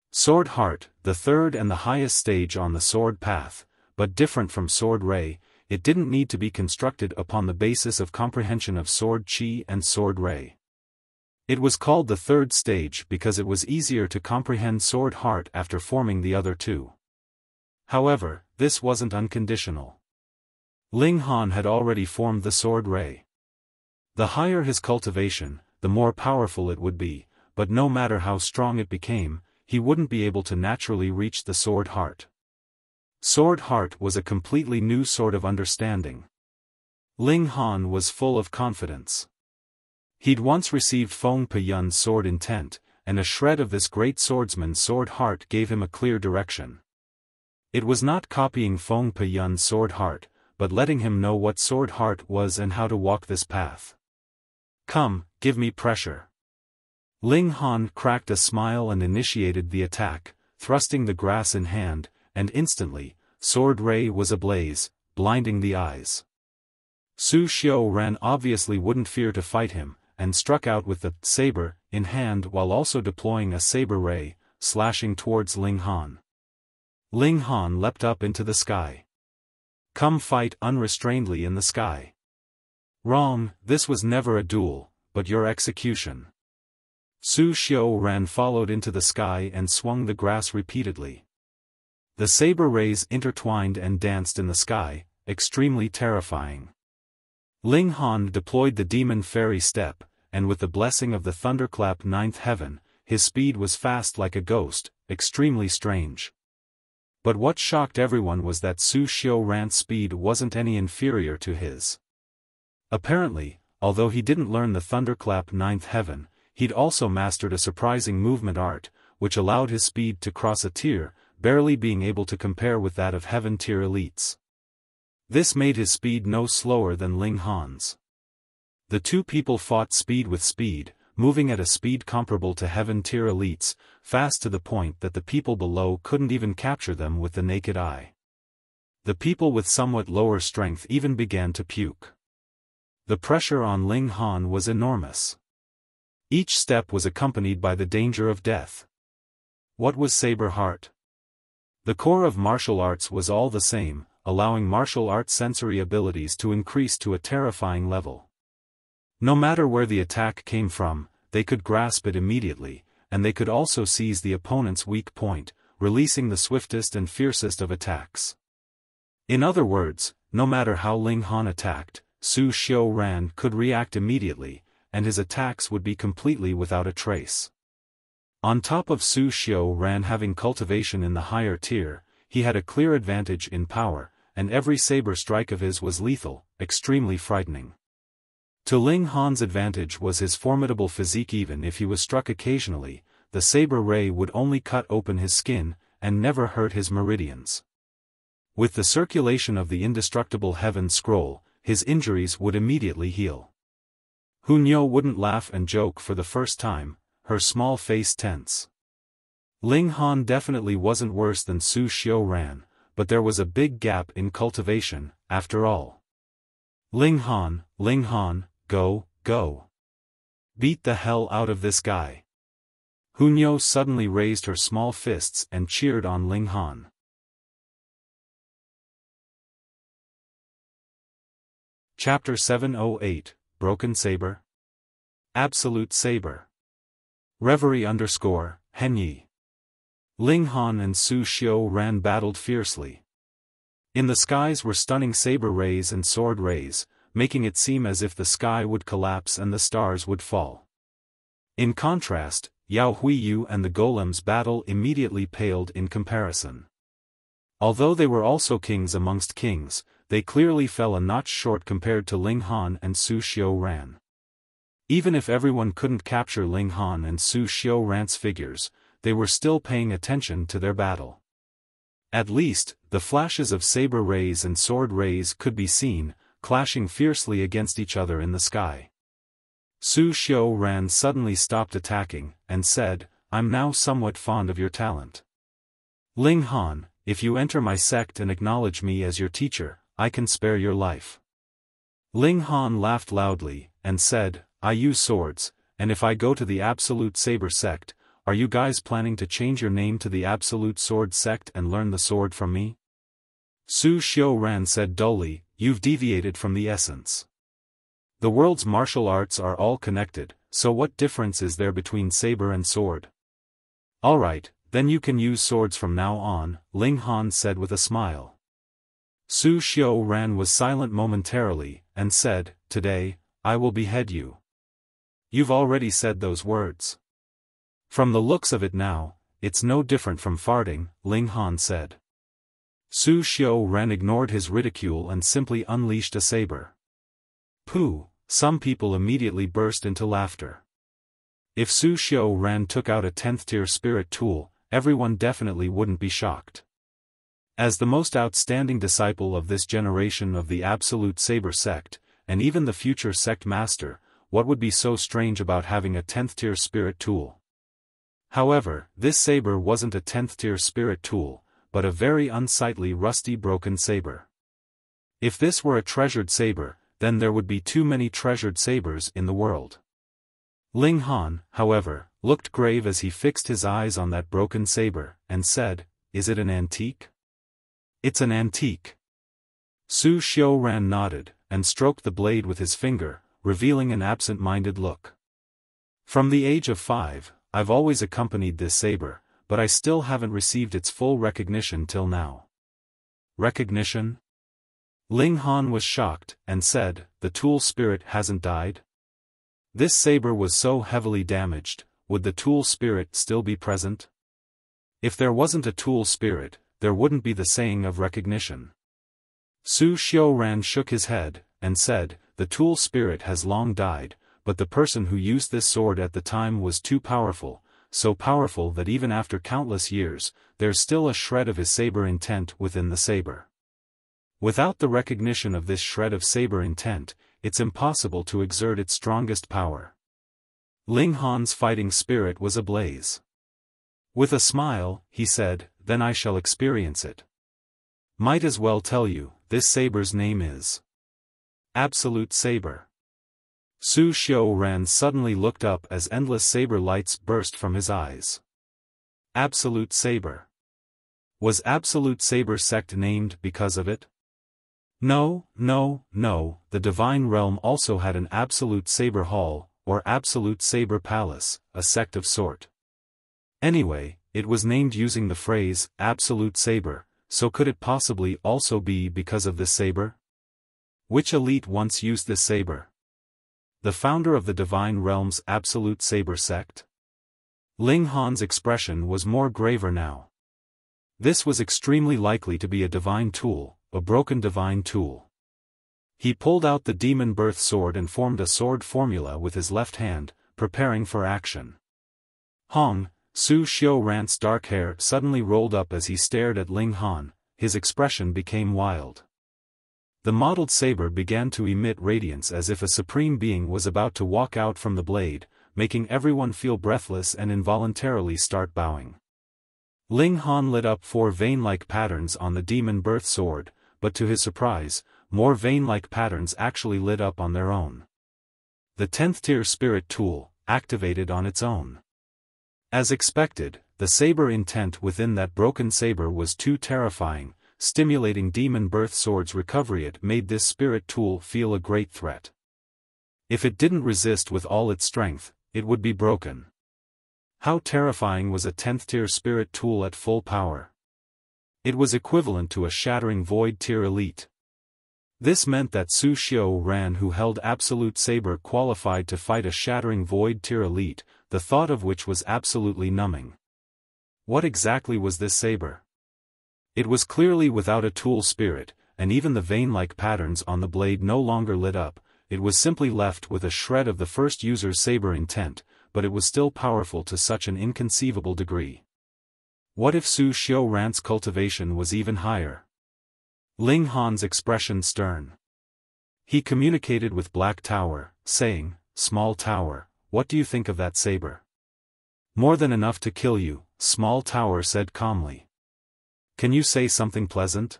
Sword Heart, the third and the highest stage on the sword path, but different from Sword Ray, it didn't need to be constructed upon the basis of comprehension of Sword Chi and Sword Ray. It was called the third stage because it was easier to comprehend Sword Heart after forming the other two. However, this wasn't unconditional. Ling Han had already formed the Sword Ray. The higher his cultivation, the more powerful it would be, but no matter how strong it became, he wouldn't be able to naturally reach the Sword Heart. Sword Heart was a completely new sort of understanding. Ling Han was full of confidence. He'd once received Feng Peyun's sword intent, and a shred of this great swordsman's Sword Heart gave him a clear direction. It was not copying Feng Peyun's Sword Heart, but letting him know what Sword Heart was and how to walk this path. "Come, give me pressure." Ling Han cracked a smile and initiated the attack, thrusting the grass in hand, and instantly, Sword Ray was ablaze, blinding the eyes. Xu Xiu Ran obviously wouldn't fear to fight him, and struck out with the saber in hand while also deploying a saber ray, slashing towards Ling Han. Ling Han leapt up into the sky. Come fight unrestrainedly in the sky. Wrong, this was never a duel, but your execution. Xu Xiu Ran followed into the sky and swung the grass repeatedly. The saber rays intertwined and danced in the sky, extremely terrifying. Ling Han deployed the demon fairy step, and with the blessing of the thunderclap ninth heaven, his speed was fast like a ghost, extremely strange. But what shocked everyone was that Xu Xiu Ran's speed wasn't any inferior to his. Apparently, although he didn't learn the thunderclap ninth heaven, he'd also mastered a surprising movement art, which allowed his speed to cross a tier, barely being able to compare with that of heaven tier elites. This made his speed no slower than Ling Han's. The two people fought speed with speed, moving at a speed comparable to heaven tier elites, fast to the point that the people below couldn't even capture them with the naked eye. The people with somewhat lower strength even began to puke. The pressure on Ling Han was enormous. Each step was accompanied by the danger of death. What was Saber Heart? The core of martial arts was all the same, allowing martial arts sensory abilities to increase to a terrifying level. No matter where the attack came from, they could grasp it immediately, and they could also seize the opponent's weak point, releasing the swiftest and fiercest of attacks. In other words, no matter how Ling Han attacked, Xu Xiu Ran could react immediately, and his attacks would be completely without a trace. On top of Xu Xiu Ran having cultivation in the higher tier, he had a clear advantage in power, and every saber strike of his was lethal, extremely frightening. To Ling Han's advantage was his formidable physique. Even if he was struck occasionally, the saber ray would only cut open his skin, and never hurt his meridians. With the circulation of the indestructible heaven scroll, his injuries would immediately heal. Hunyo wouldn't laugh and joke for the first time, her small face tense. Ling Han definitely wasn't worse than Xu Xiu Ran, but there was a big gap in cultivation, after all. Ling Han, go, go. Beat the hell out of this guy. Hunyo suddenly raised her small fists and cheered on Ling Han. Chapter 708, Broken Saber. Absolute Saber. Reverie _ Henyi. Ling Han and Xu Xiu Ran battled fiercely. In the skies were stunning saber rays and sword rays, making it seem as if the sky would collapse and the stars would fall. In contrast, Yao Huiyu and the Golem's battle immediately paled in comparison. Although they were also kings amongst kings, they clearly fell a notch short compared to Ling Han and Xu Xiu Ran. Even if everyone couldn't capture Ling Han and Xu Xiu Ran's figures, they were still paying attention to their battle. At least, the flashes of saber rays and sword rays could be seen, clashing fiercely against each other in the sky. Xu Xiu Ran suddenly stopped attacking, and said, "I'm now somewhat fond of your talent. Ling Han, if you enter my sect and acknowledge me as your teacher, I can spare your life." Ling Han laughed loudly, and said, "I use swords, and if I go to the Absolute Saber Sect, are you guys planning to change your name to the Absolute Sword Sect and learn the sword from me?" Xu Xiu Ran said dully, "You've deviated from the essence. The world's martial arts are all connected, so what difference is there between saber and sword?" "Alright, then you can use swords from now on," Ling Han said with a smile. Xu Xiu Ran was silent momentarily, and said, "Today, I will behead you." "You've already said those words." "From the looks of it now, it's no different from farting," Ling Han said. Xu Xiu Ran ignored his ridicule and simply unleashed a saber. Pooh, some people immediately burst into laughter. If Xu Xiu Ran took out a 10th tier spirit tool, everyone definitely wouldn't be shocked. As the most outstanding disciple of this generation of the Absolute Saber Sect, and even the future sect master, what would be so strange about having a 10th tier spirit tool? However, this saber wasn't a 10th tier spirit tool, but a very unsightly rusty broken saber. If this were a treasured saber, then there would be too many treasured sabers in the world. Ling Han, however, looked grave as he fixed his eyes on that broken saber, and said, is it an antique? It's an antique. Xu Xiu Ran nodded, and stroked the blade with his finger, revealing an absent-minded look. From the age of 5, I've always accompanied this saber, but I still haven't received its full recognition till now. Recognition? Ling Han was shocked, and said, the tool spirit hasn't died? This saber was so heavily damaged, would the tool spirit still be present? If there wasn't a tool spirit, there wouldn't be the saying of recognition. Xu Xiu Ran shook his head, and said, the tool spirit has long died, but the person who used this sword at the time was too powerful, so powerful that even after countless years, there's still a shred of his saber intent within the saber. Without the recognition of this shred of saber intent, it's impossible to exert its strongest power. Ling Han's fighting spirit was ablaze. With a smile, he said, then I shall experience it. Might as well tell you, this saber's name is Absolute Saber. Xu Xiu Ran suddenly looked up as endless saber lights burst from his eyes. Absolute Saber. Was Absolute Saber Sect named because of it? No, the Divine Realm also had an Absolute Saber Hall, or Absolute Saber Palace, a sect of sort. Anyway, it was named using the phrase, Absolute Saber, so could it possibly also be because of this saber? Which elite once used this saber? The founder of the Divine Realm's Absolute Saber Sect? Ling Han's expression was more graver now. This was extremely likely to be a divine tool, a broken divine tool. He pulled out the demon birth sword and formed a sword formula with his left hand, preparing for action. Hong, Xu Xiu Ran's dark hair suddenly rolled up as he stared at Ling Han, his expression became wild. The mottled saber began to emit radiance as if a supreme being was about to walk out from the blade, making everyone feel breathless and involuntarily start bowing. Ling Han lit up 4 vein-like patterns on the demon birth sword, but to his surprise, more vein-like patterns actually lit up on their own. The 10th tier spirit tool, activated on its own. As expected, the saber intent within that broken saber was too terrifying, stimulating demon birth sword's recovery. It made this spirit tool feel a great threat. If it didn't resist with all its strength, it would be broken. How terrifying was a 10th tier spirit tool at full power? It was equivalent to a shattering void tier elite. This meant that Xu Xiu Ran, who held Absolute Saber, qualified to fight a shattering void tier elite, the thought of which was absolutely numbing. What exactly was this saber? It was clearly without a tool spirit, and even the vein-like patterns on the blade no longer lit up. It was simply left with a shred of the first user's saber intent, but it was still powerful to such an inconceivable degree. What if Xu Xiu Ran's cultivation was even higher? Ling Han's expression stern. He communicated with Black Tower, saying, Small Tower, what do you think of that saber? More than enough to kill you, Small Tower said calmly. Can you say something pleasant?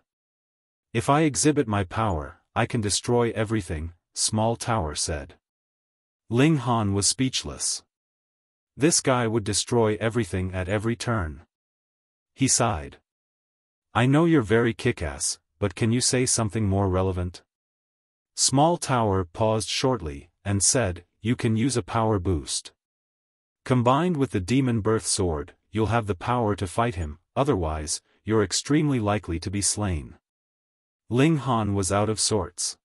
If I exhibit my power, I can destroy everything, Small Tower said. Ling Han was speechless. This guy would destroy everything at every turn. He sighed. I know you're very kick-ass, but can you say something more relevant? Small Tower paused shortly, and said, you can use a power boost. Combined with the demon birth sword, you'll have the power to fight him, otherwise, you're extremely likely to be slain. Ling Han was out of sorts.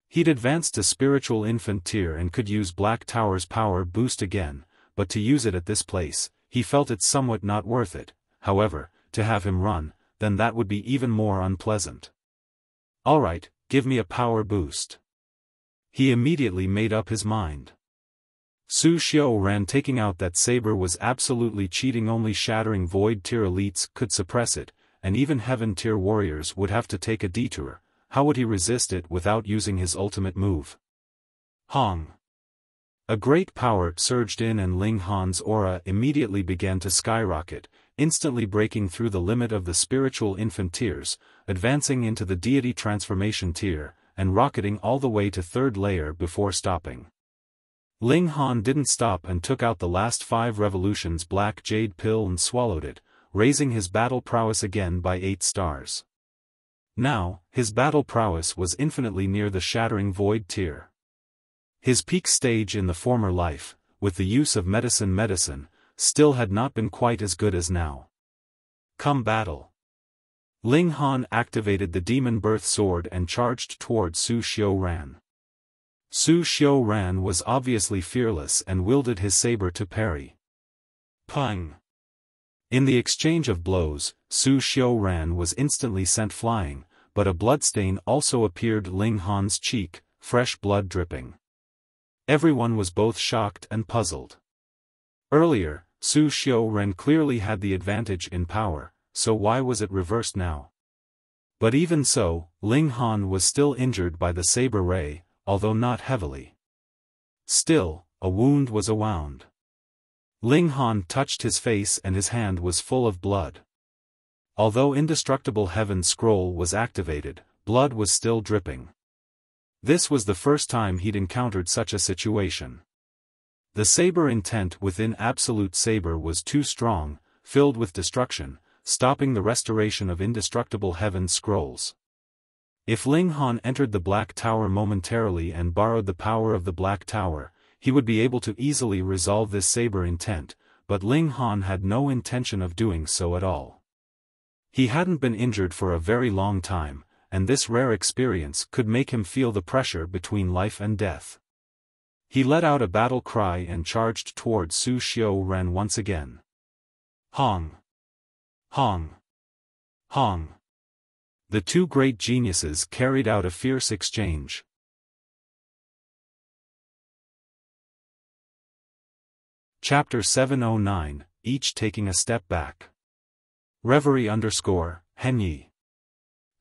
He'd advanced to spiritual infant tier and could use Black Tower's power boost again, but to use it at this place, he felt it somewhat not worth it. However, to have him run, then that would be even more unpleasant. Alright, give me a power boost. He immediately made up his mind. Xu Xiu Ran taking out that saber was absolutely cheating. Only shattering void tier elites could suppress it, and even heaven tier warriors would have to take a detour. How would he resist it without using his ultimate move? Hong. A great power surged in and Ling Han's aura immediately began to skyrocket, instantly breaking through the limit of the spiritual infant tiers, advancing into the deity transformation tier, and rocketing all the way to 3rd layer before stopping. Ling Han didn't stop and took out the last 5 revolutions black jade pill and swallowed it, raising his battle prowess again by 8 stars. Now, his battle prowess was infinitely near the shattering void tier. His peak stage in the former life, with the use of medicine, still had not been quite as good as now. Come battle. Ling Han activated the Demon Birth Sword and charged toward Xu Xiu Ran. Xu Xiu Ran was obviously fearless and wielded his saber to parry. Pung! In the exchange of blows, Xu Xiu Ran was instantly sent flying, but a bloodstain also appeared Ling Han's cheek, fresh blood dripping. Everyone was both shocked and puzzled. Earlier, Xu Xiu Ran clearly had the advantage in power, so why was it reversed now? But even so, Ling Han was still injured by the saber ray, although not heavily. Still, a wound was a wound. Ling Han touched his face and his hand was full of blood. Although Indestructible Heaven Scroll was activated, blood was still dripping. This was the first time he'd encountered such a situation. The saber intent within Absolute Saber was too strong, filled with destruction, stopping the restoration of Indestructible Heaven Scrolls. If Ling Han entered the Black Tower momentarily and borrowed the power of the Black Tower, he would be able to easily resolve this saber intent, but Ling Han had no intention of doing so at all. He hadn't been injured for a very long time, and this rare experience could make him feel the pressure between life and death. He let out a battle cry and charged toward Xu Xiu Ran once again. Hong! Hong! Hong! The two great geniuses carried out a fierce exchange. Chapter 709, each taking a step back. Reverie _Henyi.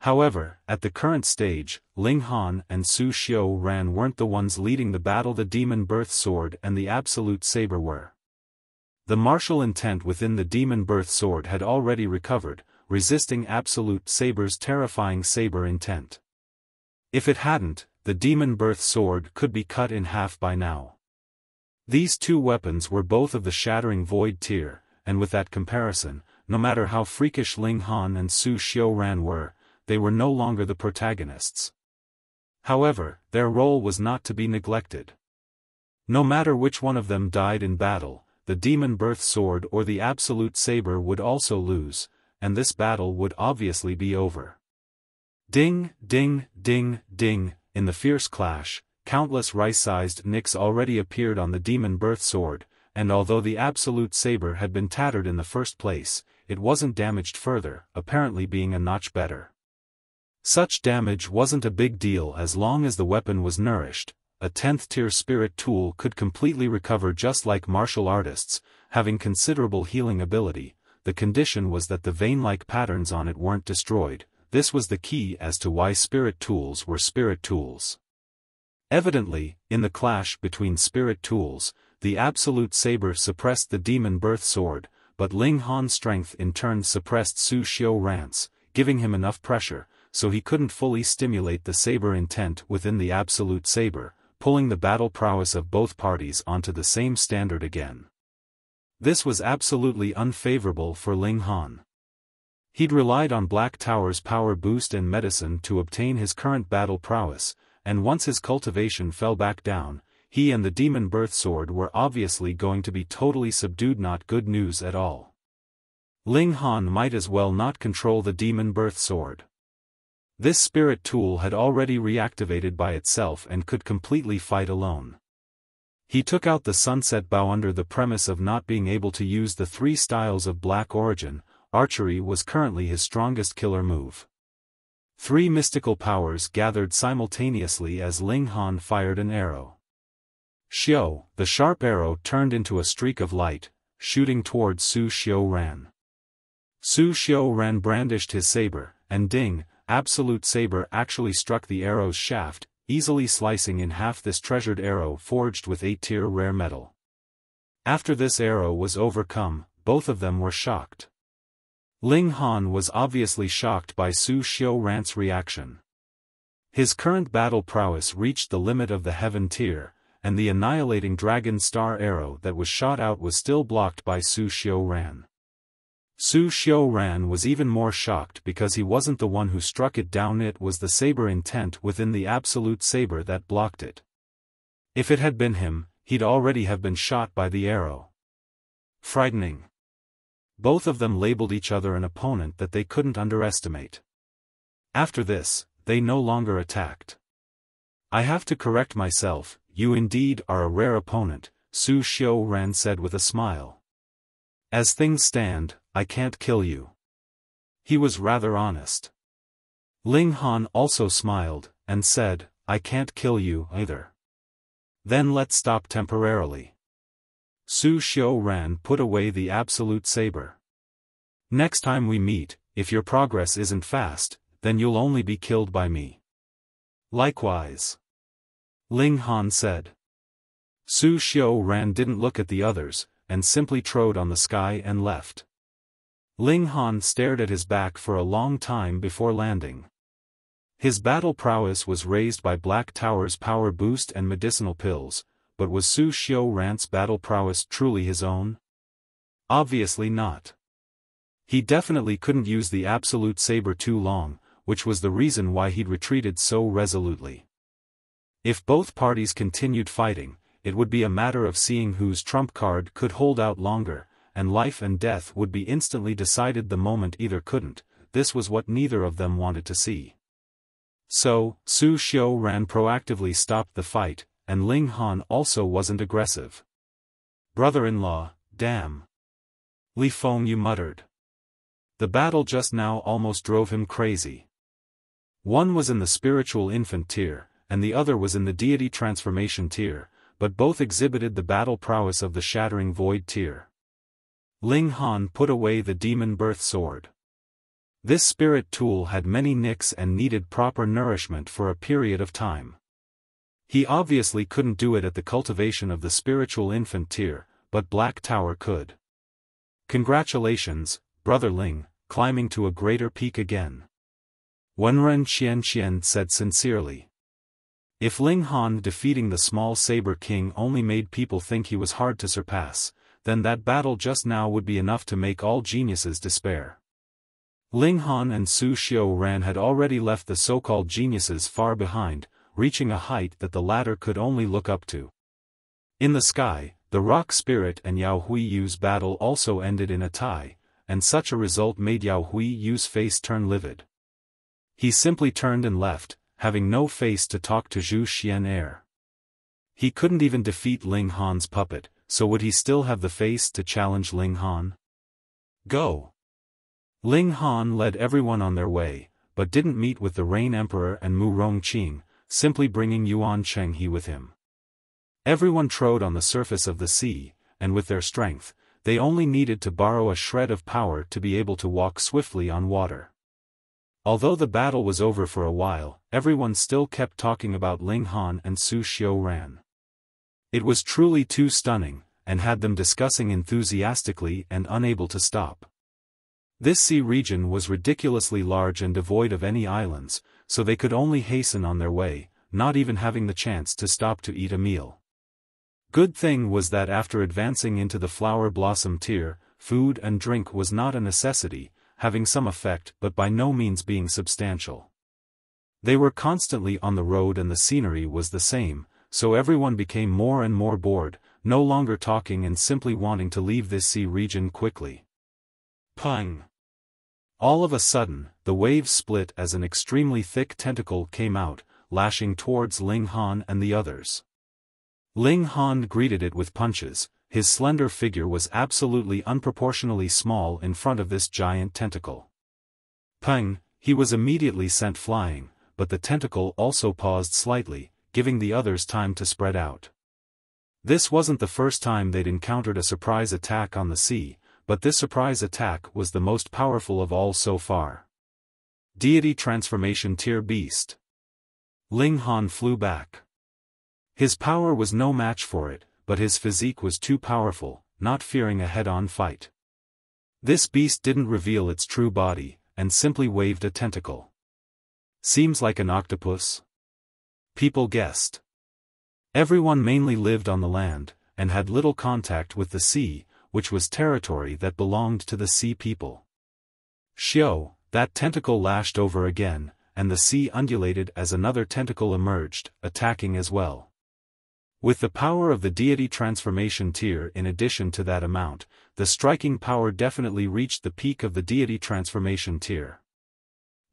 However, at the current stage, Ling Han and Xu Xiu Ran weren't the ones leading the battle. The Demon Birth Sword and the Absolute Saber were. The martial intent within the Demon Birth Sword had already recovered, resisting Absolute Saber's terrifying saber intent. If it hadn't, the Demon Birth Sword could be cut in half by now. These two weapons were both of the shattering void tier, and with that comparison, no matter how freakish Ling Han and Xu Xiu Ran were, they were no longer the protagonists. However, their role was not to be neglected. No matter which one of them died in battle, the Demon Birth Sword or the Absolute Saber would also lose, and this battle would obviously be over. Ding, ding, ding, ding, in the fierce clash, countless rice-sized nicks already appeared on the Demon Birth Sword, and although the Absolute Saber had been tattered in the first place, it wasn't damaged further, apparently being a notch better. Such damage wasn't a big deal as long as the weapon was nourished. A 10th tier spirit tool could completely recover just like martial artists, having considerable healing ability. The condition was that the vein-like patterns on it weren't destroyed. This was the key as to why spirit tools were spirit tools. Evidently, in the clash between spirit tools, the Absolute Saber suppressed the Demon Birth Sword, but Ling Han's strength in turn suppressed Xu Xiu Ran's, giving him enough pressure, so he couldn't fully stimulate the saber intent within the Absolute Saber, pulling the battle prowess of both parties onto the same standard again. This was absolutely unfavorable for Ling Han. He'd relied on Black Tower's power boost and medicine to obtain his current battle prowess, and once his cultivation fell back down, he and the Demon Birth Sword were obviously going to be totally subdued. Not good news at all. Ling Han might as well not control the Demon Birth Sword. This spirit tool had already reactivated by itself and could completely fight alone. He took out the Sunset Bow under the premise of not being able to use the 3 styles of Black Origin. Archery was currently his strongest killer move. 3 mystical powers gathered simultaneously as Ling Han fired an arrow. Xiu, the sharp arrow turned into a streak of light, shooting towards Xu Xiu Ran. Xu Xiu Ran brandished his saber, and ding, Absolute Saber actually struck the arrow's shaft, easily slicing in half this treasured arrow forged with 8-tier rare metal. After this arrow was overcome, both of them were shocked. Ling Han was obviously shocked by Xu Xiu Ran's reaction. His current battle prowess reached the limit of the heaven tier, and the annihilating dragon star arrow that was shot out was still blocked by Xu Xiu Ran. Xu Xiu Ran was even more shocked because he wasn't the one who struck it down, it was the saber intent within the absolute saber that blocked it. If it had been him, he'd already have been shot by the arrow. Frightening. Both of them labeled each other an opponent that they couldn't underestimate. After this, they no longer attacked. I have to correct myself, you indeed are a rare opponent, Xu Xiu Ran said with a smile. As things stand, I can't kill you. He was rather honest. Ling Han also smiled, and said, I can't kill you either. Then let's stop temporarily. Xu Xiu Ran put away the absolute saber. Next time we meet, if your progress isn't fast, then you'll only be killed by me. Likewise. Ling Han said. Xu Xiu Ran didn't look at the others, and simply trod on the sky and left. Ling Han stared at his back for a long time before landing. His battle prowess was raised by Black Tower's power boost and medicinal pills, but was Xu Xiu Ran's battle prowess truly his own? Obviously not. He definitely couldn't use the absolute saber too long, which was the reason why he'd retreated so resolutely. If both parties continued fighting, it would be a matter of seeing whose trump card could hold out longer, and life and death would be instantly decided the moment either couldn't. This was what neither of them wanted to see. So, Xu Xiu Ran proactively stopped the fight, and Ling Han also wasn't aggressive. Brother-in-law, damn. Li Feng, you muttered. The battle just now almost drove him crazy. One was in the spiritual infant tier, and the other was in the deity transformation tier, but both exhibited the battle prowess of the shattering void tier. Ling Han put away the demon birth sword. This spirit tool had many nicks and needed proper nourishment for a period of time. He obviously couldn't do it at the cultivation of the spiritual infant tier, but Black Tower could. Congratulations, Brother Ling, climbing to a greater peak again. Wenren Qian said sincerely. If Ling Han defeating the small Saber King only made people think he was hard to surpass, then that battle just now would be enough to make all geniuses despair. Ling Han and Xu Xiu Ran had already left the so-called geniuses far behind, reaching a height that the latter could only look up to. In the sky, the Rock Spirit and Yao Huiyu's battle also ended in a tie, and such a result made Yao Huiyu's face turn livid. He simply turned and left, having no face to talk to Zhu Xian. He couldn't even defeat Ling Han's puppet, so would he still have the face to challenge Ling Han? Go! Ling Han led everyone on their way, but didn't meet with the Rain Emperor and Mu Rongqing, simply bringing Yuan Chenghe with him. Everyone trod on the surface of the sea, and with their strength, they only needed to borrow a shred of power to be able to walk swiftly on water. Although the battle was over for a while, everyone still kept talking about Ling Han and Xu Xiu Ran. It was truly too stunning, and had them discussing enthusiastically and unable to stop. This sea region was ridiculously large and devoid of any islands, so they could only hasten on their way, not even having the chance to stop to eat a meal. Good thing was that after advancing into the flower blossom tier, food and drink was not a necessity, having some effect but by no means being substantial. They were constantly on the road and the scenery was the same, so everyone became more and more bored, no longer talking and simply wanting to leave this sea region quickly. Pang! All of a sudden, the waves split as an extremely thick tentacle came out, lashing towards Ling Han and the others. Ling Han greeted it with punches. His slender figure was absolutely unproportionally small in front of this giant tentacle. Pang! He was immediately sent flying, but the tentacle also paused slightly, giving the others time to spread out. This wasn't the first time they'd encountered a surprise attack on the sea, but this surprise attack was the most powerful of all so far. Deity Transformation Tier Beast. Ling Han flew back. His power was no match for it, but his physique was too powerful, not fearing a head-on fight. This beast didn't reveal its true body, and simply waved a tentacle. Seems like an octopus? People guessed. Everyone mainly lived on the land, and had little contact with the sea, which was territory that belonged to the Sea People. Xiu, that tentacle lashed over again, and the sea undulated as another tentacle emerged, attacking as well. With the power of the deity transformation tier in addition to that amount, the striking power definitely reached the peak of the deity transformation tier.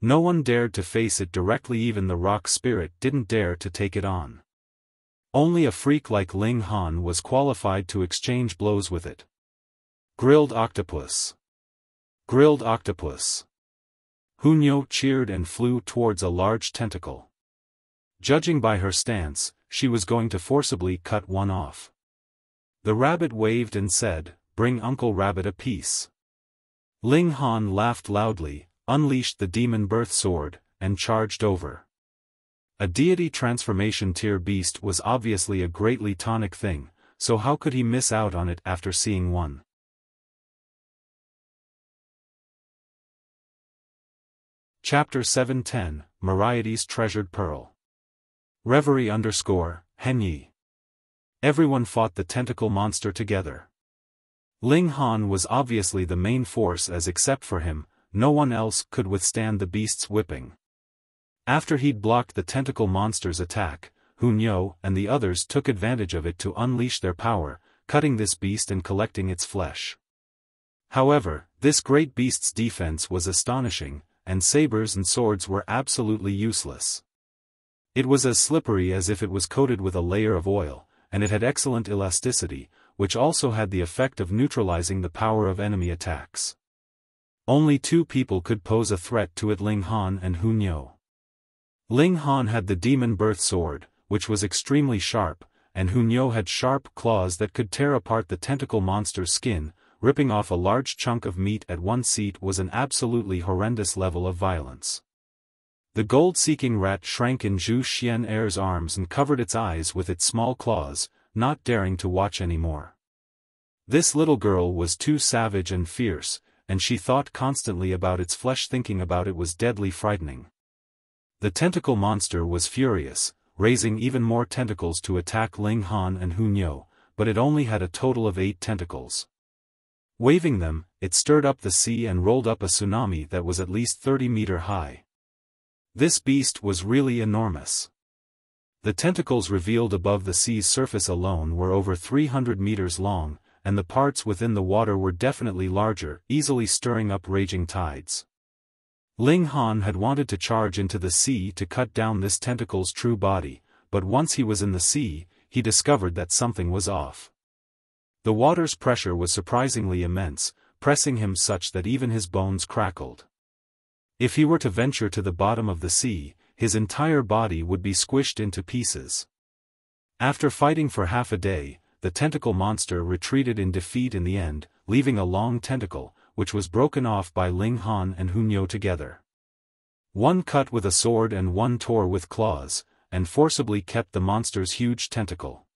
No one dared to face it directly, even the rock spirit didn't dare to take it on. Only a freak like Ling Han was qualified to exchange blows with it. Grilled octopus. Grilled octopus. Hunyo cheered and flew towards a large tentacle. Judging by her stance, she was going to forcibly cut one off. The rabbit waved and said, "Bring Uncle Rabbit a piece." Ling Han laughed loudly, unleashed the demon birth sword, and charged over. A deity transformation tier beast was obviously a greatly tonic thing, so how could he miss out on it after seeing one? Chapter 710, Myrietes' Treasured Pearl. Reverie _Henyi. Everyone fought the tentacle monster together. Ling Han was obviously the main force, as except for him, no one else could withstand the beast's whipping. After he'd blocked the tentacle monster's attack, Hunyo and the others took advantage of it to unleash their power, cutting this beast and collecting its flesh. However, this great beast's defense was astonishing, and sabers and swords were absolutely useless. It was as slippery as if it was coated with a layer of oil, and it had excellent elasticity, which also had the effect of neutralizing the power of enemy attacks. Only two people could pose a threat to it: Ling Han and Hunyo. Ling Han had the demon birth sword, which was extremely sharp, and Hunyo had sharp claws that could tear apart the tentacle monster's skin. Ripping off a large chunk of meat at one seat was an absolutely horrendous level of violence. The gold-seeking rat shrank in Xu Xiu Ran's arms and covered its eyes with its small claws, not daring to watch anymore. This little girl was too savage and fierce, and she thought constantly about its flesh. Thinking about it was deadly frightening. The tentacle monster was furious, raising even more tentacles to attack Ling Han and Hunyo, but it only had a total of 8 tentacles. Waving them, it stirred up the sea and rolled up a tsunami that was at least 30 meters high. This beast was really enormous. The tentacles revealed above the sea's surface alone were over 300 meters long, and the parts within the water were definitely larger, easily stirring up raging tides. Ling Han had wanted to charge into the sea to cut down this tentacle's true body, but once he was in the sea, he discovered that something was off. The water's pressure was surprisingly immense, pressing him such that even his bones crackled. If he were to venture to the bottom of the sea, his entire body would be squished into pieces. After fighting for half a day, the tentacle monster retreated in defeat in the end, leaving a long tentacle, which was broken off by Ling Han and Hunyo together. One cut with a sword and one tore with claws, and forcibly kept the monster's huge tentacle.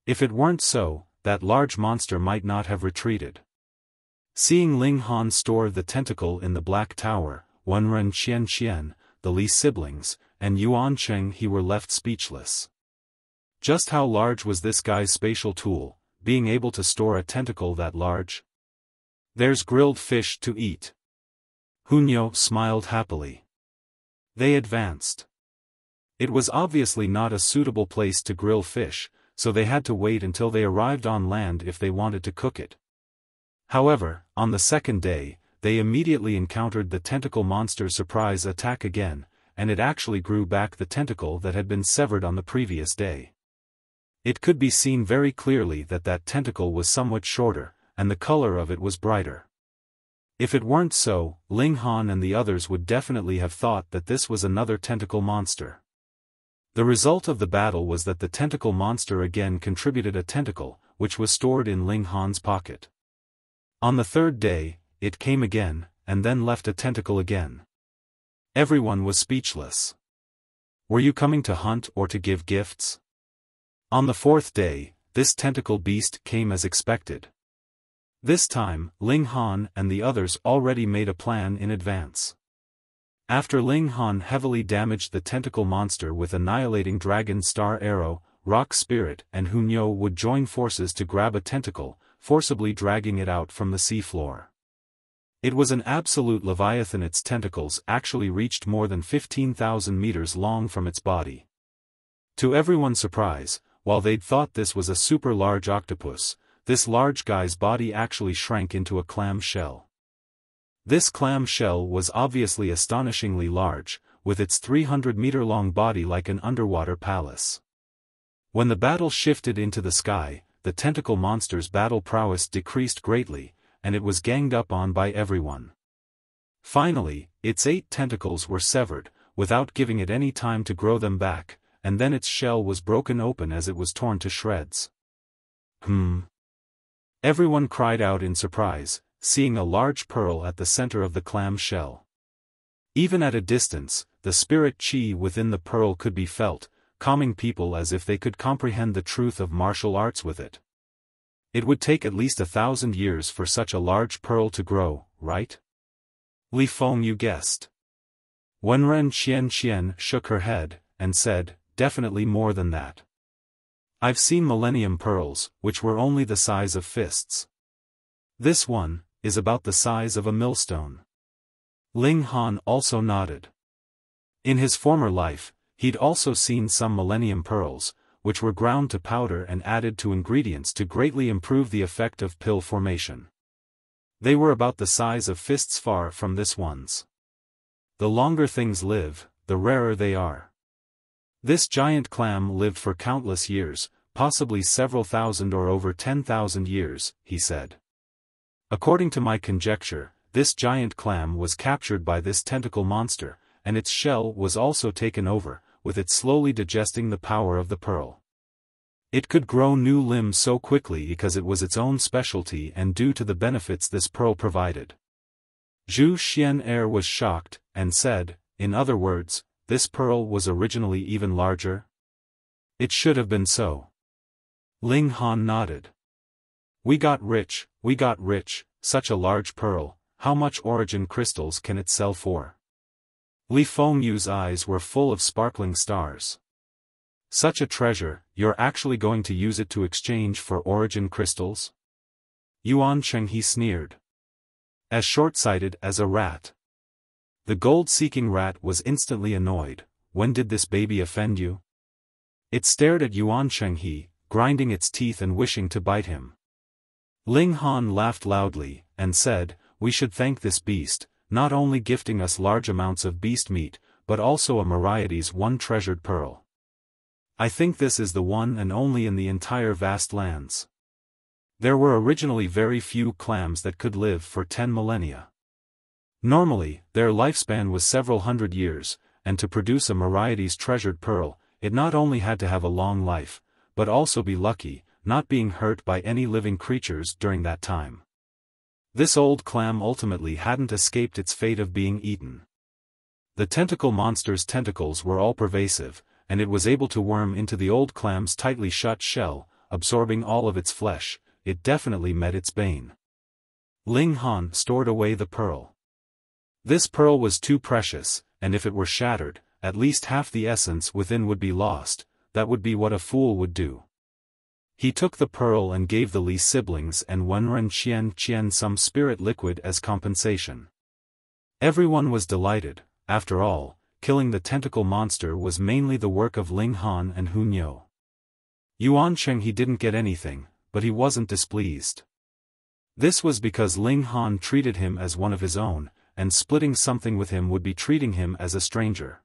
If it weren't so, that large monster might not have retreated. Seeing Ling Han store the tentacle in the Black Tower, Wenren Qian, the Li siblings, and Yuan Cheng he were left speechless. Just how large was this guy's spatial tool, being able to store a tentacle that large? "There's grilled fish to eat." Hunyo smiled happily. They advanced. It was obviously not a suitable place to grill fish, so they had to wait until they arrived on land if they wanted to cook it. However, on the second day, they immediately encountered the tentacle monster's surprise attack again, and it actually grew back the tentacle that had been severed on the previous day. It could be seen very clearly that that tentacle was somewhat shorter, and the color of it was brighter. If it weren't so, Ling Han and the others would definitely have thought that this was another tentacle monster. The result of the battle was that the tentacle monster again contributed a tentacle, which was stored in Ling Han's pocket. On the third day, it came again, and then left a tentacle again. Everyone was speechless. Were you coming to hunt or to give gifts? On the fourth day, this tentacle beast came as expected. This time, Ling Han and the others already made a plan in advance. After Ling Han heavily damaged the tentacle monster with annihilating dragon star arrow, rock spirit and Hunyo would join forces to grab a tentacle, forcibly dragging it out from the seafloor. It was an absolute leviathan. Its tentacles actually reached more than 15,000 meters long from its body. To everyone's surprise, while they'd thought this was a super large octopus, this large guy's body actually shrank into a clam shell. This clam shell was obviously astonishingly large, with its 300-meter-long body like an underwater palace. When the battle shifted into the sky, the tentacle monster's battle prowess decreased greatly, and it was ganged up on by everyone. Finally, its 8 tentacles were severed, without giving it any time to grow them back, and then its shell was broken open as it was torn to shreds. Everyone cried out in surprise, seeing a large pearl at the center of the clam shell. Even at a distance, the spirit chi within the pearl could be felt, calming people as if they could comprehend the truth of martial arts with it. It would take at least 1,000 years for such a large pearl to grow, right? Li Feng, you guessed. Wenren Qian shook her head, and said, definitely more than that. I've seen millennium pearls, which were only the size of fists. This one is about the size of a millstone. Ling Han also nodded. In his former life, he'd also seen some millennium pearls, which were ground to powder and added to ingredients to greatly improve the effect of pill formation. They were about the size of fists, far from this one's. The longer things live, the rarer they are. This giant clam lived for countless years, possibly several thousand or over 10,000 years, he said. According to my conjecture, this giant clam was captured by this tentacle monster, and its shell was also taken over, with it slowly digesting the power of the pearl. It could grow new limbs so quickly because it was its own specialty and due to the benefits this pearl provided. Xu Xiu Ran was shocked, and said, in other words, this pearl was originally even larger? It should have been so. Ling Han nodded. We got rich, such a large pearl, how much origin crystals can it sell for? Li Fengyu's eyes were full of sparkling stars. Such a treasure, you're actually going to use it to exchange for origin crystals? Yuan Chenghe sneered. As short-sighted as a rat. The gold-seeking rat was instantly annoyed. When did this baby offend you? It stared at Yuan Chenghe, grinding its teeth and wishing to bite him. Ling Han laughed loudly, and said, we should thank this beast, not only gifting us large amounts of beast meat, but also a Myrietes one treasured pearl. I think this is the one and only in the entire vast lands. There were originally very few clams that could live for 10 millennia. Normally, their lifespan was several hundred years, and to produce a Myrietes treasured pearl, it not only had to have a long life, but also be lucky, not being hurt by any living creatures during that time. This old clam ultimately hadn't escaped its fate of being eaten. The tentacle monster's tentacles were all pervasive, and it was able to worm into the old clam's tightly shut shell, absorbing all of its flesh. It definitely met its bane. Ling Han stored away the pearl. This pearl was too precious, and if it were shattered, at least half the essence within would be lost. That would be what a fool would do. He took the pearl and gave the Li siblings and Wenren Qian some spirit liquid as compensation. Everyone was delighted. After all, killing the tentacle monster was mainly the work of Ling Han and Hunyo. Yuan Chenghe didn't get anything, but he wasn't displeased. This was because Ling Han treated him as one of his own, and splitting something with him would be treating him as a stranger.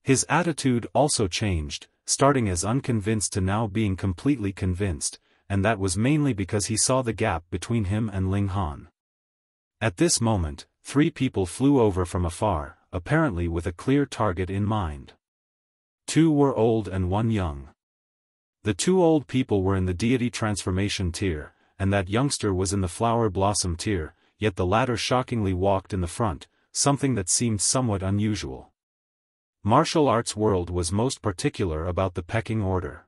His attitude also changed, starting as unconvinced to now being completely convinced, and that was mainly because he saw the gap between him and Ling Han. At this moment, 3 people flew over from afar, apparently with a clear target in mind. 2 were old and 1 young. The 2 old people were in the deity transformation tier, and that youngster was in the flower blossom tier, yet the latter shockingly walked in the front, something that seemed somewhat unusual. Martial arts world was most particular about the pecking order.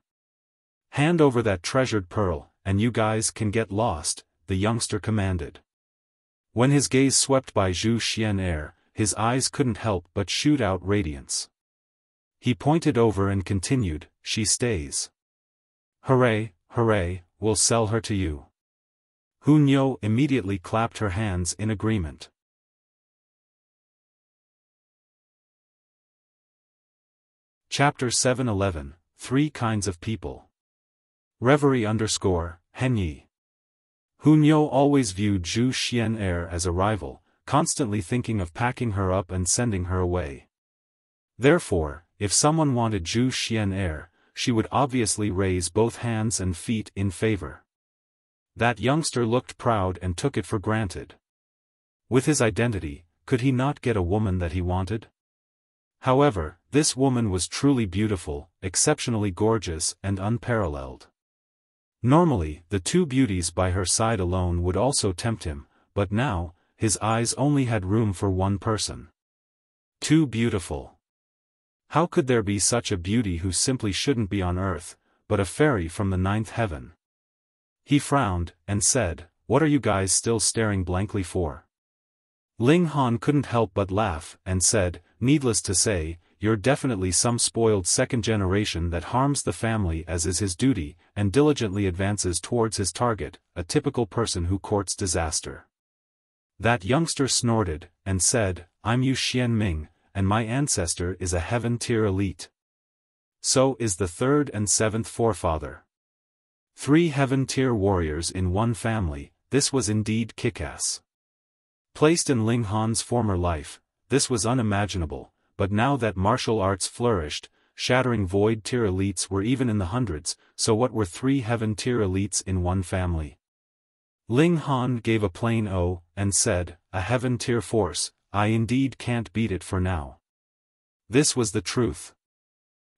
Hand over that treasured pearl, and you guys can get lost, the youngster commanded. When his gaze swept by Xu Xiu Ran, his eyes couldn't help but shoot out radiance. He pointed over and continued, she stays. Hooray, hooray, we'll sell her to you. Hu Niu immediately clapped her hands in agreement. Chapter 711, Three Kinds of People. Reverie _Henyi. Hu Niu always viewed Xu Xiu Ran as a rival, constantly thinking of packing her up and sending her away. Therefore, if someone wanted Xu Xiu Ran, she would obviously raise both hands and feet in favor. That youngster looked proud and took it for granted. With his identity, could he not get a woman that he wanted? However, this woman was truly beautiful, exceptionally gorgeous and unparalleled. Normally, the two beauties by her side alone would also tempt him, but now, his eyes only had room for one person. Too beautiful. How could there be such a beauty who simply shouldn't be on earth, but a fairy from the ninth heaven? He frowned, and said, "What are you guys still staring blankly for?" Ling Han couldn't help but laugh, and said, "Needless to say, you're definitely some spoiled second generation that harms the family as is his duty, and diligently advances towards his target, a typical person who courts disaster." That youngster snorted, and said, "I'm Yu Xianming, and my ancestor is a heaven-tier elite. So is the third and seventh forefather. 3 heaven-tier warriors in one family, this was indeed kick-ass." Placed in Ling Han's former life, this was unimaginable, but now that martial arts flourished, shattering void-tier elites were even in the hundreds, so what were 3 heaven-tier elites in one family? Ling Han gave a plain "oh," and said, "A heaven-tier force, I indeed can't beat it for now." This was the truth.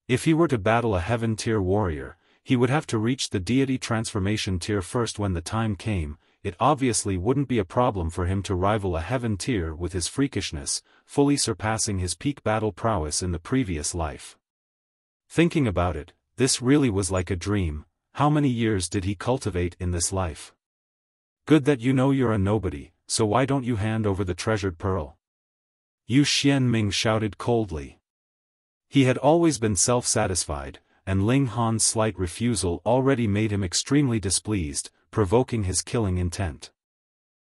If he were to battle a heaven-tier warrior, he would have to reach the deity transformation tier first when the time came. It obviously wouldn't be a problem for him to rival a heaven tier with his freakishness, fully surpassing his peak battle prowess in the previous life. Thinking about it, this really was like a dream. How many years did he cultivate in this life? "Good that you know you're a nobody, so why don't you hand over the treasured pearl?" Yu Xianming shouted coldly. He had always been self-satisfied, and Ling Han's slight refusal already made him extremely displeased, provoking his killing intent.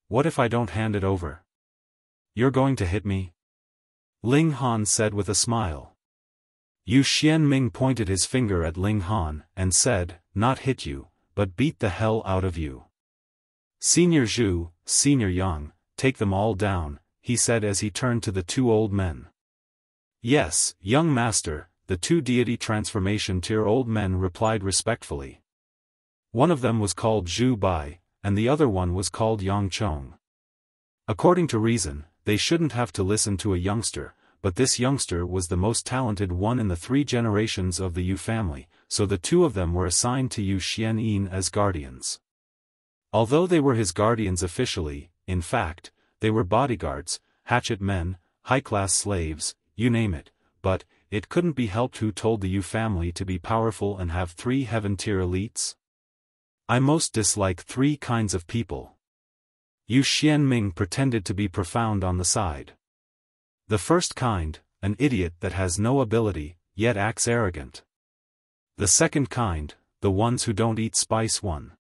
"What if I don't hand it over? You're going to hit me?" Ling Han said with a smile. Yu Xianming pointed his finger at Ling Han, and said, "Not hit you, but beat the hell out of you. Senior Zhu, Senior Yang, take them all down," he said as he turned to the 2 old men. "Yes, young master," the 2 deity transformation tier old men replied respectfully. One of them was called Zhu Bai, and the other one was called Yang Chong. According to reason, they shouldn't have to listen to a youngster, but this youngster was the most talented one in the 3 generations of the Yu family, so the 2 of them were assigned to Yu Xianyin as guardians. Although they were his guardians officially, in fact, they were bodyguards, hatchet men, high-class slaves, you name it, but it couldn't be helped who told the Yu family to be powerful and have 3 heaven-tier elites. "I most dislike 3 kinds of people." Yu Xianming pretended to be profound on the side. "The first kind, an idiot that has no ability, yet acts arrogant. The second kind, the ones who don't eat spice one.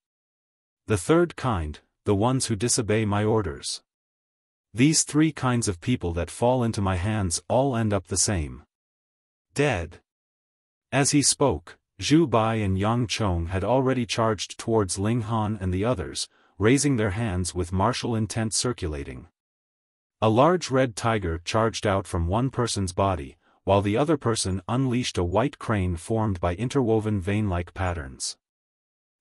The third kind, the ones who disobey my orders. These 3 kinds of people that fall into my hands all end up the same. Dead." As he spoke, Zhu Bai and Yang Chong had already charged towards Ling Han and the others, raising their hands with martial intent circulating. A large red tiger charged out from one person's body, while the other person unleashed a white crane formed by interwoven vein-like patterns.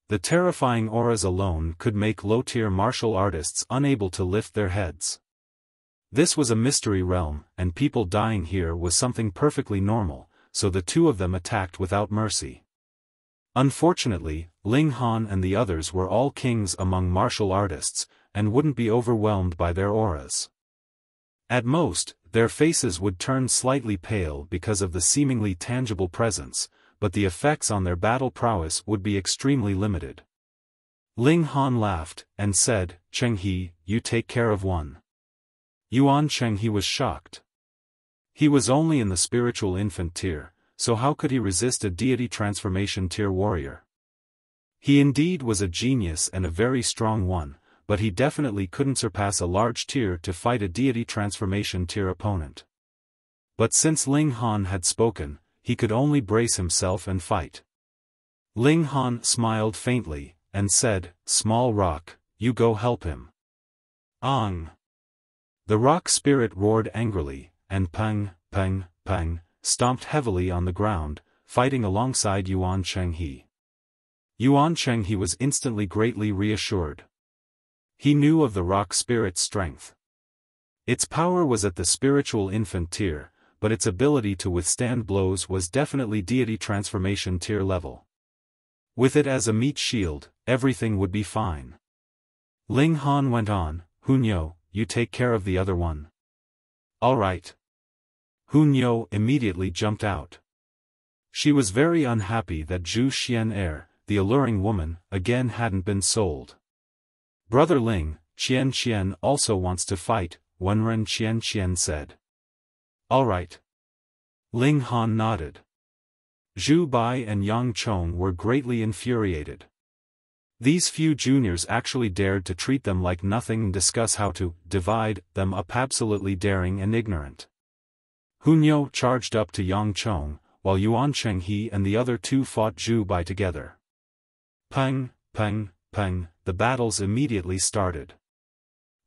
The terrifying auras alone could make low-tier martial artists unable to lift their heads. This was a mystery realm, and people dying here was something perfectly normal, so the 2 of them attacked without mercy. Unfortunately, Ling Han and the others were all kings among martial artists, and wouldn't be overwhelmed by their auras. At most, their faces would turn slightly pale because of the seemingly tangible presence, but the effects on their battle prowess would be extremely limited. Ling Han laughed, and said, "Cheng He, you take care of one." Yuan Cheng He was shocked. He was only in the spiritual infant tier, so how could he resist a deity transformation tier warrior? He indeed was a genius and a very strong one, but he definitely couldn't surpass a large tier to fight a deity transformation tier opponent. But since Ling Han had spoken, he could only brace himself and fight. Ling Han smiled faintly, and said, "Small rock, you go help him." "Ong!" The rock spirit roared angrily, and pang, pang, pang, stomped heavily on the ground, fighting alongside Yuan Chenghe. Yuan Chenghe was instantly greatly reassured. He knew of the rock spirit's strength. Its power was at the spiritual infant tier, but its ability to withstand blows was definitely deity transformation tier level. With it as a meat shield, everything would be fine. Ling Han went on, "Hunyo, you take care of the other one." "All right." Hunyo immediately jumped out. She was very unhappy that Xu Xian, the alluring woman, again hadn't been sold. "Brother Ling, Qian also wants to fight," Wenren Qian said. "All right." Ling Han nodded. Zhu Bai and Yang Chong were greatly infuriated. These few juniors actually dared to treat them like nothing and discuss how to divide them up, absolutely daring and ignorant. Hunyo charged up to Yang Chong, while Yuan Chenghe and the other two fought Zhu Bai together. Pang, pang, pang, the battles immediately started.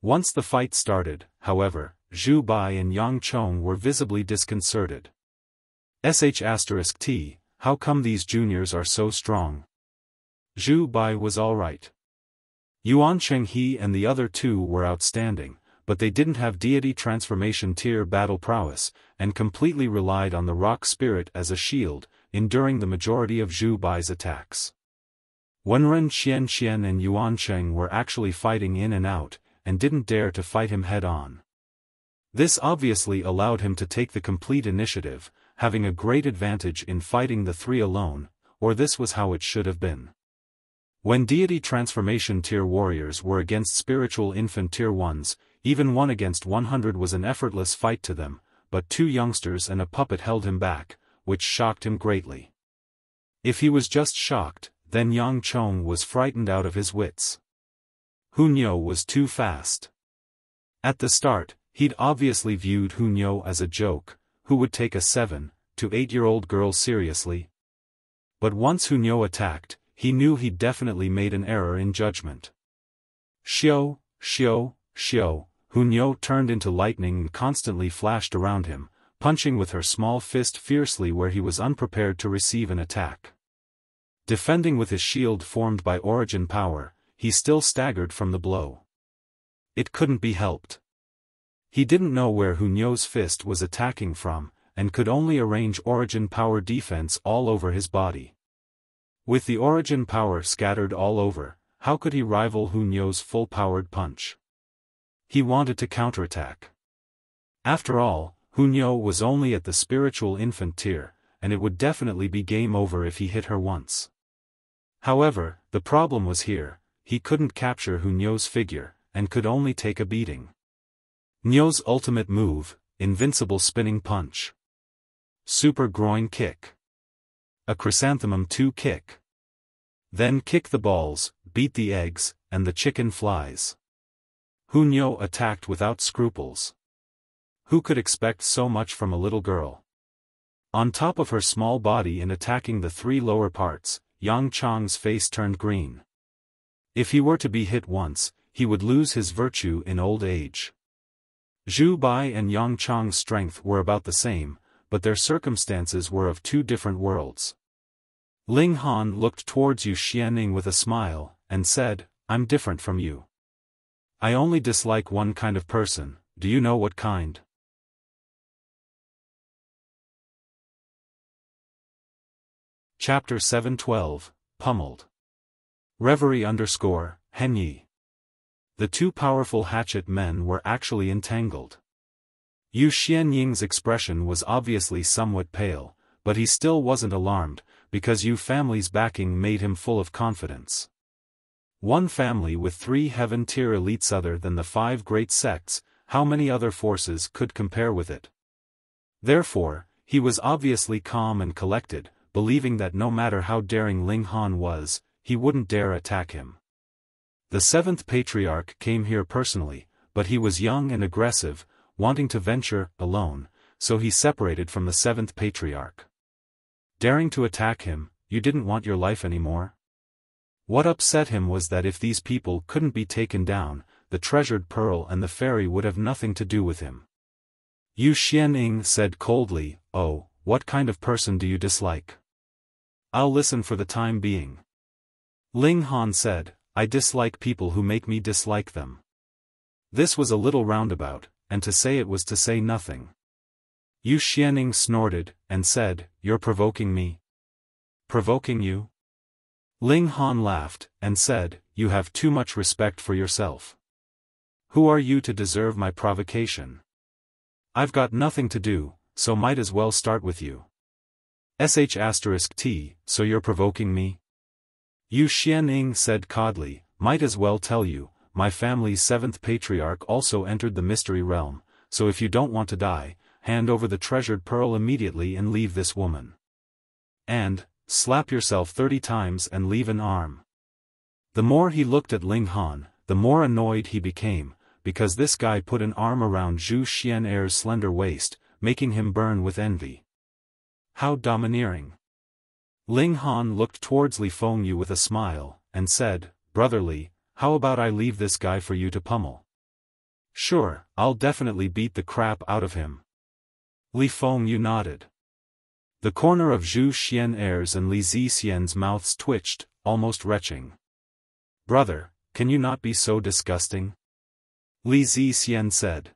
Once the fight started, however, Zhu Bai and Yang Chong were visibly disconcerted. *T, how come these juniors are so strong? Zhu Bai was alright. Yuan Chenghe and the other two were outstanding, but they didn't have deity transformation tier battle prowess, and completely relied on the rock spirit as a shield, enduring the majority of Zhu Bai's attacks. Wenren Qian and Yuan Cheng were actually fighting in and out, and didn't dare to fight him head-on. This obviously allowed him to take the complete initiative, having a great advantage in fighting the three alone, or this was how it should have been. When deity transformation tier warriors were against spiritual infant tier ones, even 1 against 100 was an effortless fight to them, but 2 youngsters and a puppet held him back, which shocked him greatly. If he was just shocked, then Yang Chong was frightened out of his wits. Hunyo was too fast. At the start, he'd obviously viewed Hunyo as a joke, who would take a 7 to 8-year-old girl seriously. But once Hunyo attacked, he knew he'd definitely made an error in judgment. Xiu, Xiu, Xiu, Hunyo turned into lightning and constantly flashed around him, punching with her small fist fiercely where he was unprepared to receive an attack. Defending with his shield formed by origin power, he still staggered from the blow. It couldn't be helped. He didn't know where Hunyo's fist was attacking from, and could only arrange origin power defense all over his body. With the origin power scattered all over, how could he rival Hunyo's full-powered punch? He wanted to counterattack. After all, Hunyo was only at the spiritual infant tier, and it would definitely be game over if he hit her once. However, the problem was here, he couldn't capture Hunyo's figure, and could only take a beating. Hunyo's ultimate move, Invincible Spinning Punch. Super Groin Kick. A Chrysanthemum 2 kick. Then kick the balls, beat the eggs, and the chicken flies. Hunyo attacked without scruples. Who could expect so much from a little girl? On top of her small body and attacking the 3 lower parts, Yang Chong's face turned green. If he were to be hit once, he would lose his virtue in old age. Zhu Bai and Yang Chong's strength were about the same, but their circumstances were of 2 different worlds. Ling Han looked towards Yu Xianning with a smile, and said, "I'm different from you. I only dislike one kind of person, do you know what kind?" Chapter 712, Pummeled. Reverie _ Henyi. The 2 powerful hatchet men were actually entangled. Yu Xianying's expression was obviously somewhat pale, but he still wasn't alarmed, because Yu family's backing made him full of confidence. One family with 3 heaven-tier elites other than the 5 great sects, how many other forces could compare with it? Therefore, he was obviously calm and collected, believing that no matter how daring Ling Han was, he wouldn't dare attack him. The seventh patriarch came here personally, but he was young and aggressive, wanting to venture alone, so he separated from the seventh patriarch. Daring to attack him, you didn't want your life anymore? What upset him was that if these people couldn't be taken down, the treasured pearl and the fairy would have nothing to do with him. Yu Xianning said coldly, "Oh, what kind of person do you dislike?" "I'll listen for the time being." Ling Han said, "I dislike people who make me dislike them." This was a little roundabout, and to say it was to say nothing. Yu Xianning snorted, and said, "You're provoking me?" "Provoking you?" Ling Han laughed, and said, "You have too much respect for yourself. Who are you to deserve my provocation? I've got nothing to do, so might as well start with you. **T, so you're provoking me?" Yu Xianning said coldly, "Might as well tell you, my family's seventh patriarch also entered the mystery realm, so if you don't want to die, hand over the treasured pearl immediately and leave this woman. And, slap yourself 30 times and leave an arm." The more he looked at Ling Han, the more annoyed he became, because this guy put an arm around Xu Xian'er's slender waist, making him burn with envy. How domineering. Ling Han looked towards Li Fengyu with a smile, and said, "Brotherly, how about I leave this guy for you to pummel?" "Sure, I'll definitely beat the crap out of him." Li Fengyu nodded. The corner of Xu Xian'er's and Li Zixian's mouths twitched, almost retching. "Brother, can you not be so disgusting?" Li Zixian said.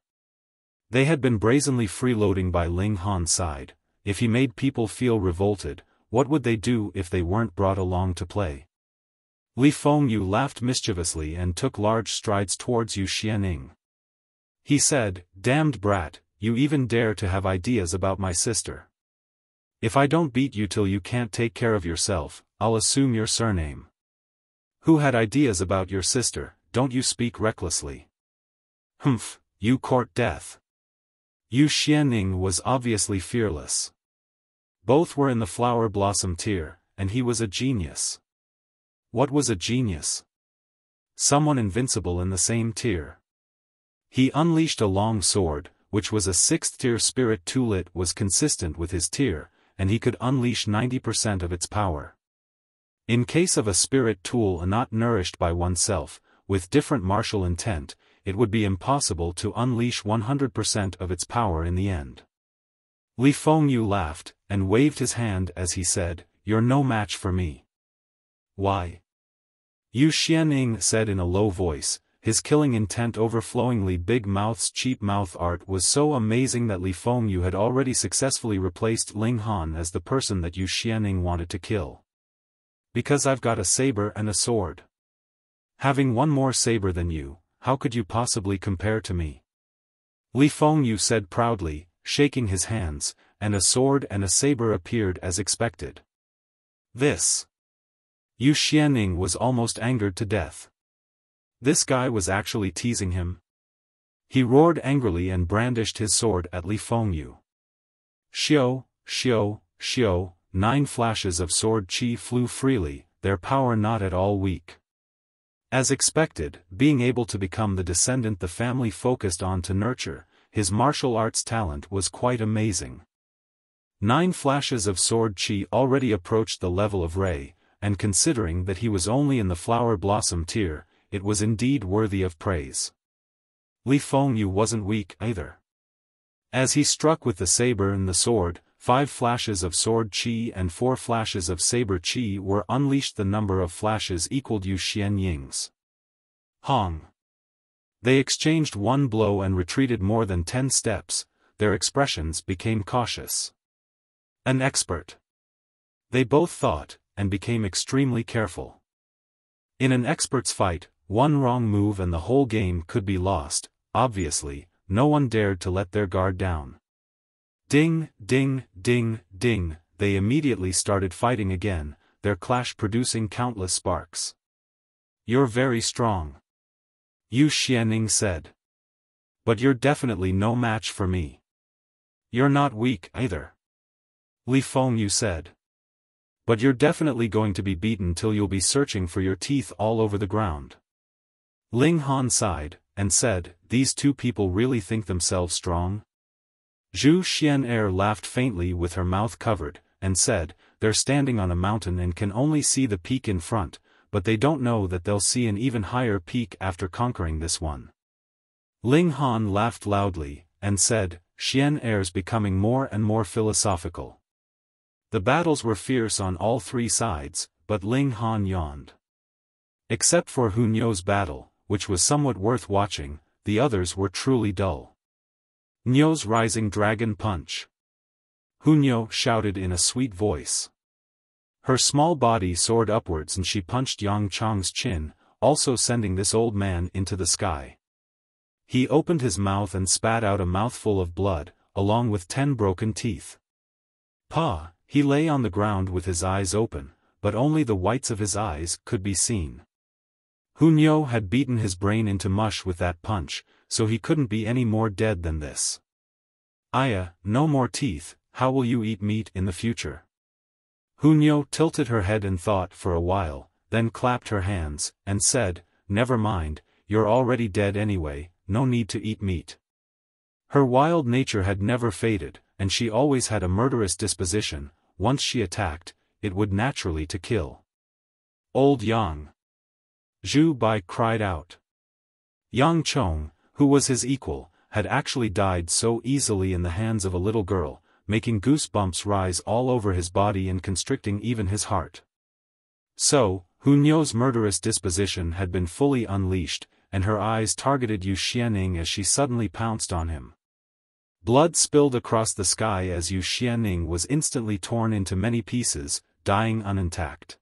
They had been brazenly freeloading by Ling Han's side. If he made people feel revolted, what would they do if they weren't brought along to play? Li Fengyu laughed mischievously and took large strides towards Yu Xianning. He said, "Damned brat, you even dare to have ideas about my sister. If I don't beat you till you can't take care of yourself, I'll assume your surname." "Who had ideas about your sister? Don't you speak recklessly." "Humph, you court death." Yu Xianning was obviously fearless. Both were in the flower blossom tier, and he was a genius. What was a genius? Someone invincible in the same tier. He unleashed a long sword, which was a 6th tier spirit tool. It was consistent with his tier, and he could unleash 90% of its power. In case of a spirit tool not nourished by oneself, with different martial intent, it would be impossible to unleash 100% of its power in the end. Li Fengyu laughed, and waved his hand as he said, "You're no match for me." "Why?" Yu Xianning said in a low voice, his killing intent overflowingly. Big Mouth's cheap mouth art was so amazing that Li Fengyu had already successfully replaced Ling Han as the person that Yu Xianning wanted to kill. "Because I've got a saber and a sword. Having one more saber than you, how could you possibly compare to me?" Li Fengyu said proudly, shaking his hands, and a sword and a saber appeared as expected. This. Yu Xianning was almost angered to death. This guy was actually teasing him. He roared angrily and brandished his sword at Li Fengyu. Xiu, Xiu, Xiu, 9 flashes of sword chi flew freely, their power not at all weak. As expected, being able to become the descendant the family focused on to nurture, his martial arts talent was quite amazing. 9 flashes of sword chi already approached the level of Ray, and considering that he was only in the flower blossom tier, it was indeed worthy of praise. Li Fengyu wasn't weak either. As he struck with the saber and the sword, 5 flashes of sword chi and 4 flashes of saber chi were unleashed. The number of flashes equaled Yu Xianying's. Hong. They exchanged one blow and retreated more than 10 steps, their expressions became cautious. An expert. They both thought, and became extremely careful. In an expert's fight, one wrong move and the whole game could be lost. Obviously, no one dared to let their guard down. Ding, ding, ding, ding, they immediately started fighting again, their clash producing countless sparks. "You're very strong," Yu Xianning said. "But you're definitely no match for me." "You're not weak either," Li Fengyu said. "But you're definitely going to be beaten till you'll be searching for your teeth all over the ground." Ling Han sighed, and said, "These two people really think themselves strong?" Xu Xiu laughed faintly with her mouth covered, and said, "They're standing on a mountain and can only see the peak in front, but they don't know that they'll see an even higher peak after conquering this one." Ling Han laughed loudly, and said, "Xian'er's becoming more and more philosophical." The battles were fierce on all three sides, but Ling Han yawned. Except for Hunyo's battle, which was somewhat worth watching, the others were truly dull. Nyo's rising dragon punch. Hunyo shouted in a sweet voice. Her small body soared upwards and she punched Yang Chang's chin, also sending this old man into the sky. He opened his mouth and spat out a mouthful of blood, along with 10 broken teeth. Pa, he lay on the ground with his eyes open, but only the whites of his eyes could be seen. Hunyo had beaten his brain into mush with that punch, so he couldn't be any more dead than this. "Aya, no more teeth, how will you eat meat in the future?" Hunyo tilted her head and thought for a while, then clapped her hands, and said, "Never mind, you're already dead anyway, no need to eat meat." Her wild nature had never faded, and she always had a murderous disposition. Once she attacked, it would naturally to kill. "Old Yang!" Zhu Bai cried out. Yang Chong, who was his equal, had actually died so easily in the hands of a little girl, making goosebumps rise all over his body and constricting even his heart. So, Hunyo's murderous disposition had been fully unleashed, and her eyes targeted Yu Xianning as she suddenly pounced on him. Blood spilled across the sky as Yu Xianning was instantly torn into many pieces, dying unintact.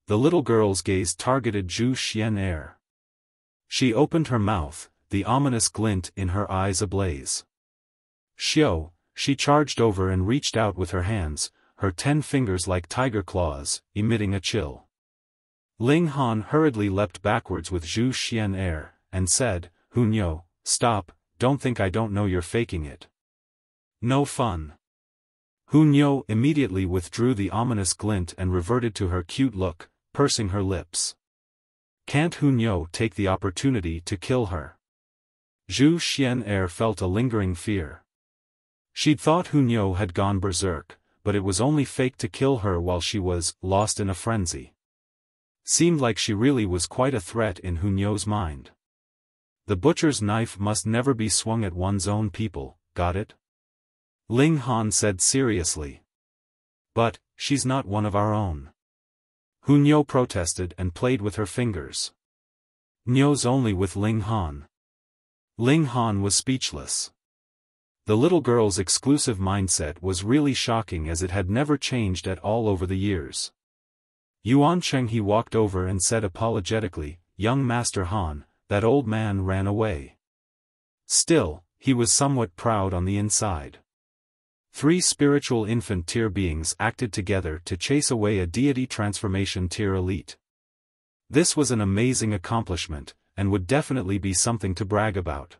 The little girl's gaze targeted Zhu Xian. She opened her mouth, the ominous glint in her eyes ablaze. "Xiu," she charged over and reached out with her hands, her 10 fingers like tiger claws, emitting a chill. Ling Han hurriedly leapt backwards with Zhu Xian, and said, "Hunyo, stop, don't think I don't know you're faking it. No fun." Hunyo immediately withdrew the ominous glint and reverted to her cute look, pursing her lips. Can't Hunyo take the opportunity to kill her? Zhu Xian felt a lingering fear. She'd thought Hunyo had gone berserk, but it was only fake to kill her while she was lost in a frenzy. Seemed like she really was quite a threat in Hunyo's mind. The butcher's knife must never be swung at one's own people, got it? Ling Han said seriously. "But, she's not one of our own." Hunyo protested and played with her fingers. "Nyo's only with Ling Han." Ling Han was speechless. The little girl's exclusive mindset was really shocking as it had never changed at all over the years. Yuan Cheng he walked over and said apologetically, "Young Master Han, that old man ran away." Still, he was somewhat proud on the inside. 3 spiritual infant tier beings acted together to chase away a deity transformation tier elite. This was an amazing accomplishment, and would definitely be something to brag about.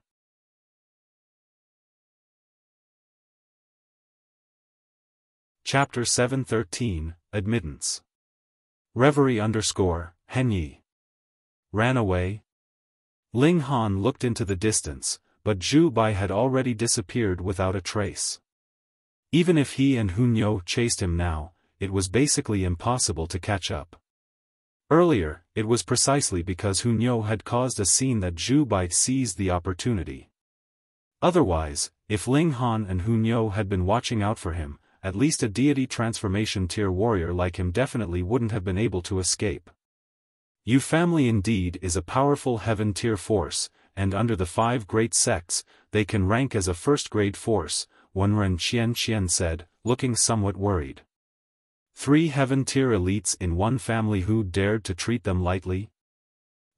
Chapter 713, Admittance. Reverie _Henyi. Ran away? Ling Han looked into the distance, but Zhu Bai had already disappeared without a trace. Even if he and Hunyo chased him now, it was basically impossible to catch up. Earlier, it was precisely because Hunyo had caused a scene that Zhu Bai seized the opportunity. Otherwise, if Ling Han and Hunyo had been watching out for him, at least a deity transformation tier warrior like him definitely wouldn't have been able to escape. Yu family indeed is a powerful heaven tier force, and under the 5 great sects, they can rank as a first-grade force, Wenren Qian said, looking somewhat worried. 3 heaven tier elites in one family, who dared to treat them lightly?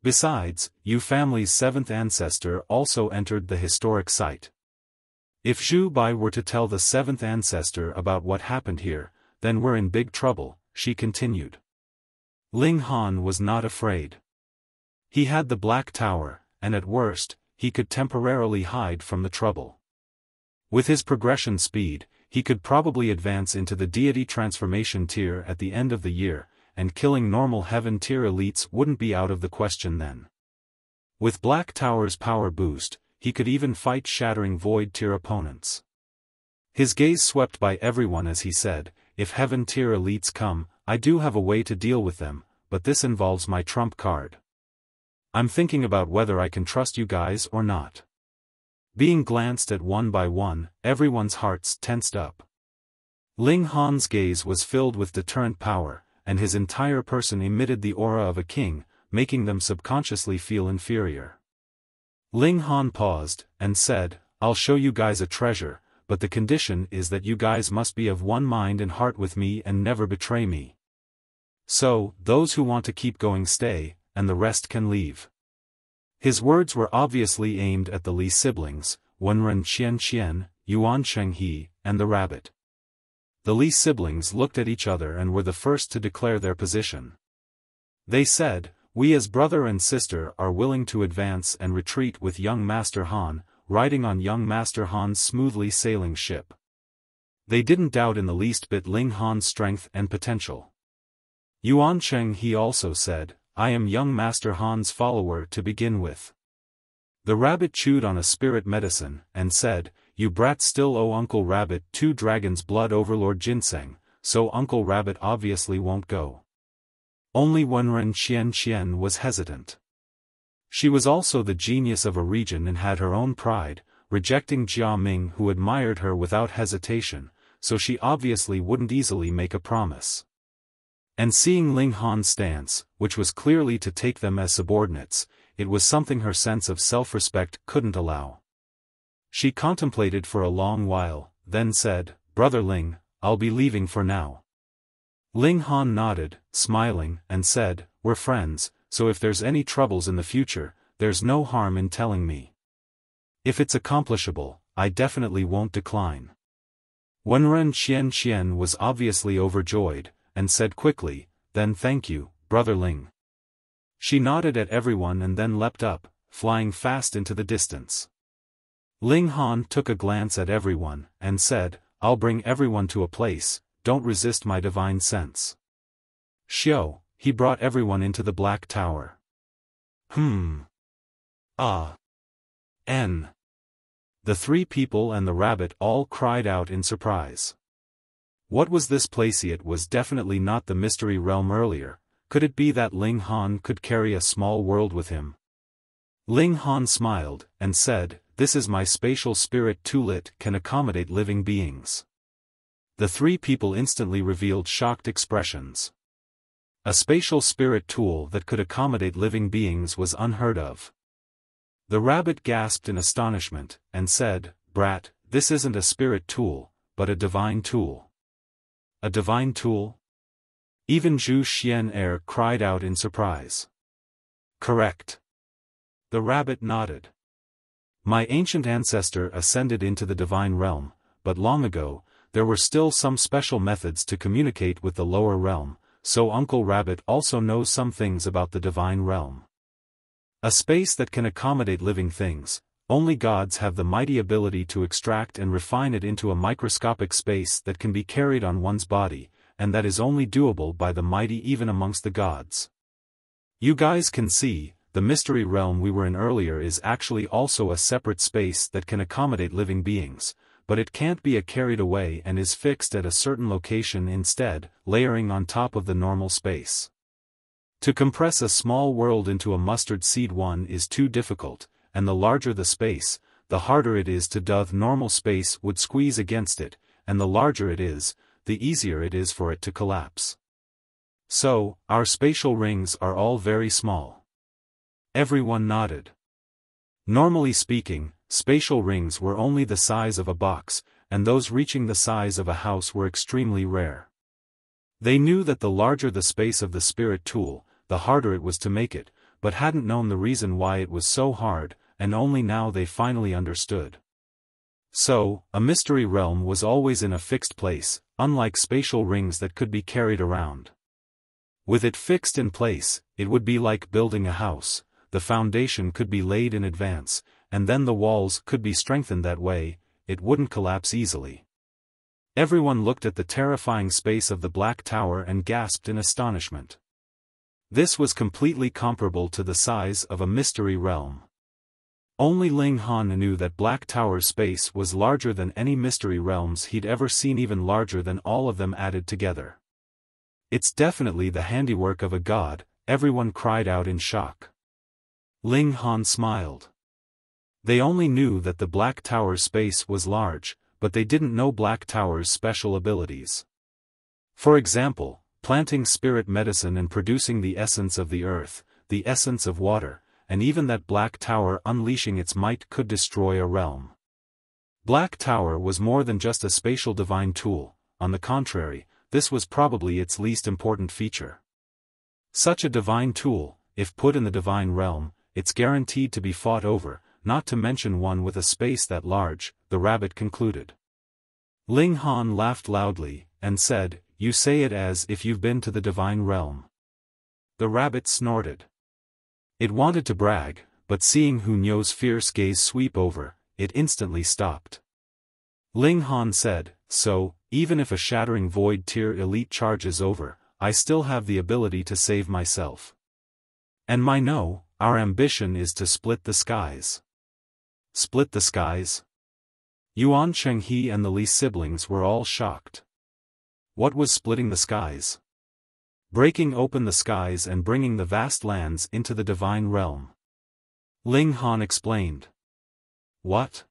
Besides, Yu family's 7th ancestor also entered the historic site. If Zhu Bai were to tell the 7th ancestor about what happened here, then we're in big trouble, she continued. Ling Han was not afraid. He had the Black Tower, and at worst, he could temporarily hide from the trouble. With his progression speed, he could probably advance into the deity transformation tier at the end of the year, and killing normal heaven tier elites wouldn't be out of the question then. With Black Tower's power boost, he could even fight shattering void tier opponents. His gaze swept by everyone as he said, if heaven tier elites come, I do have a way to deal with them, but this involves my trump card. I'm thinking about whether I can trust you guys or not. Being glanced at one by one, everyone's hearts tensed up. Ling Han's gaze was filled with deterrent power, and his entire person emitted the aura of a king, making them subconsciously feel inferior. Ling Han paused, and said, I'll show you guys a treasure, but the condition is that you guys must be of one mind and heart with me and never betray me. So, those who want to keep going stay, and the rest can leave. His words were obviously aimed at the Li siblings, Wenren Qian, Yuan Chenghe, and the rabbit. The Li siblings looked at each other and were the first to declare their position. They said, we as brother and sister are willing to advance and retreat with young Master Han, riding on young Master Han's smoothly sailing ship. They didn't doubt in the least bit Ling Han's strength and potential. Yuan Chenghe also said, I am young Master Han's follower to begin with. The rabbit chewed on a spirit medicine, and said, you brats still owe Uncle Rabbit 2 dragons blood overlord ginseng, so Uncle Rabbit obviously won't go. Only Wenren Qian was hesitant. She was also the genius of a region and had her own pride, rejecting Jia Ming who admired her without hesitation, so she obviously wouldn't easily make a promise. And seeing Ling Han's stance, which was clearly to take them as subordinates, it was something her sense of self-respect couldn't allow. She contemplated for a long while, then said, Brother Ling, I'll be leaving for now. Ling Han nodded, smiling, and said, we're friends, so if there's any troubles in the future, there's no harm in telling me. If it's accomplishable, I definitely won't decline. Wenren Qian was obviously overjoyed, and said quickly, then thank you, Brother Ling. She nodded at everyone and then leapt up, flying fast into the distance. Ling Han took a glance at everyone, and said, I'll bring everyone to a place, don't resist my divine sense. Xiao, he brought everyone into the Black Tower. N. The 3 people and the rabbit all cried out in surprise. What was this place? It was definitely not the mystery realm earlier. Could it be that Ling Han could carry a small world with him? Ling Han smiled, and said, this is my spatial spirit tool, it can accommodate living beings. The 3 people instantly revealed shocked expressions. A spatial spirit tool that could accommodate living beings was unheard of. The rabbit gasped in astonishment, and said, Brat, this isn't a spirit tool, but a divine tool. A divine tool? Even Zhu Xian cried out in surprise. Correct. The rabbit nodded. My ancient ancestor ascended into the divine realm, but long ago, there were still some special methods to communicate with the lower realm, so Uncle Rabbit also knows some things about the divine realm. A space that can accommodate living things. Only gods have the mighty ability to extract and refine it into a microscopic space that can be carried on one's body, and that is only doable by the mighty even amongst the gods. You guys can see, the mystery realm we were in earlier is actually also a separate space that can accommodate living beings, but it can't be carried away and is fixed at a certain location instead, layering on top of the normal space. To compress a small world into a mustard seed one is too difficult, and the larger the space, the harder it is to do. Normal space would squeeze against it, and the larger it is, the easier it is for it to collapse. So, our spatial rings are all very small. Everyone nodded. Normally speaking, spatial rings were only the size of a box, and those reaching the size of a house were extremely rare. They knew that the larger the space of the spirit tool, the harder it was to make it, but hadn't known the reason why it was so hard, and only now they finally understood. So, a mystery realm was always in a fixed place, unlike spatial rings that could be carried around. With it fixed in place, it would be like building a house. The foundation could be laid in advance, and then the walls could be strengthened that way, it wouldn't collapse easily. Everyone looked at the terrifying space of the Black Tower and gasped in astonishment. This was completely comparable to the size of a mystery realm. Only Ling Han knew that Black Tower's space was larger than any mystery realms he'd ever seen, even larger than all of them added together. It's definitely the handiwork of a god, everyone cried out in shock. Ling Han smiled. They only knew that the Black Tower's space was large, but they didn't know Black Tower's special abilities. For example, planting spirit medicine and producing the essence of the earth, the essence of water, and even that Black Tower unleashing its might could destroy a realm. Black Tower was more than just a spatial divine tool, on the contrary, this was probably its least important feature. Such a divine tool, if put in the divine realm, it's guaranteed to be fought over, not to mention one with a space that large, the rabbit concluded. Ling Han laughed loudly, and said, "You say it as if you've been to the divine realm." The rabbit snorted. It wanted to brag, but seeing Hu Nyo's fierce gaze sweep over, it instantly stopped. Ling Han said, "So, even if a shattering void tier elite charges over, I still have the ability to save myself. And our ambition is to split the skies." Split the skies? Yuan Chenghe and the Li siblings were all shocked. What was splitting the skies? Breaking open the skies and bringing the vast lands into the divine realm. Ling Han explained. What?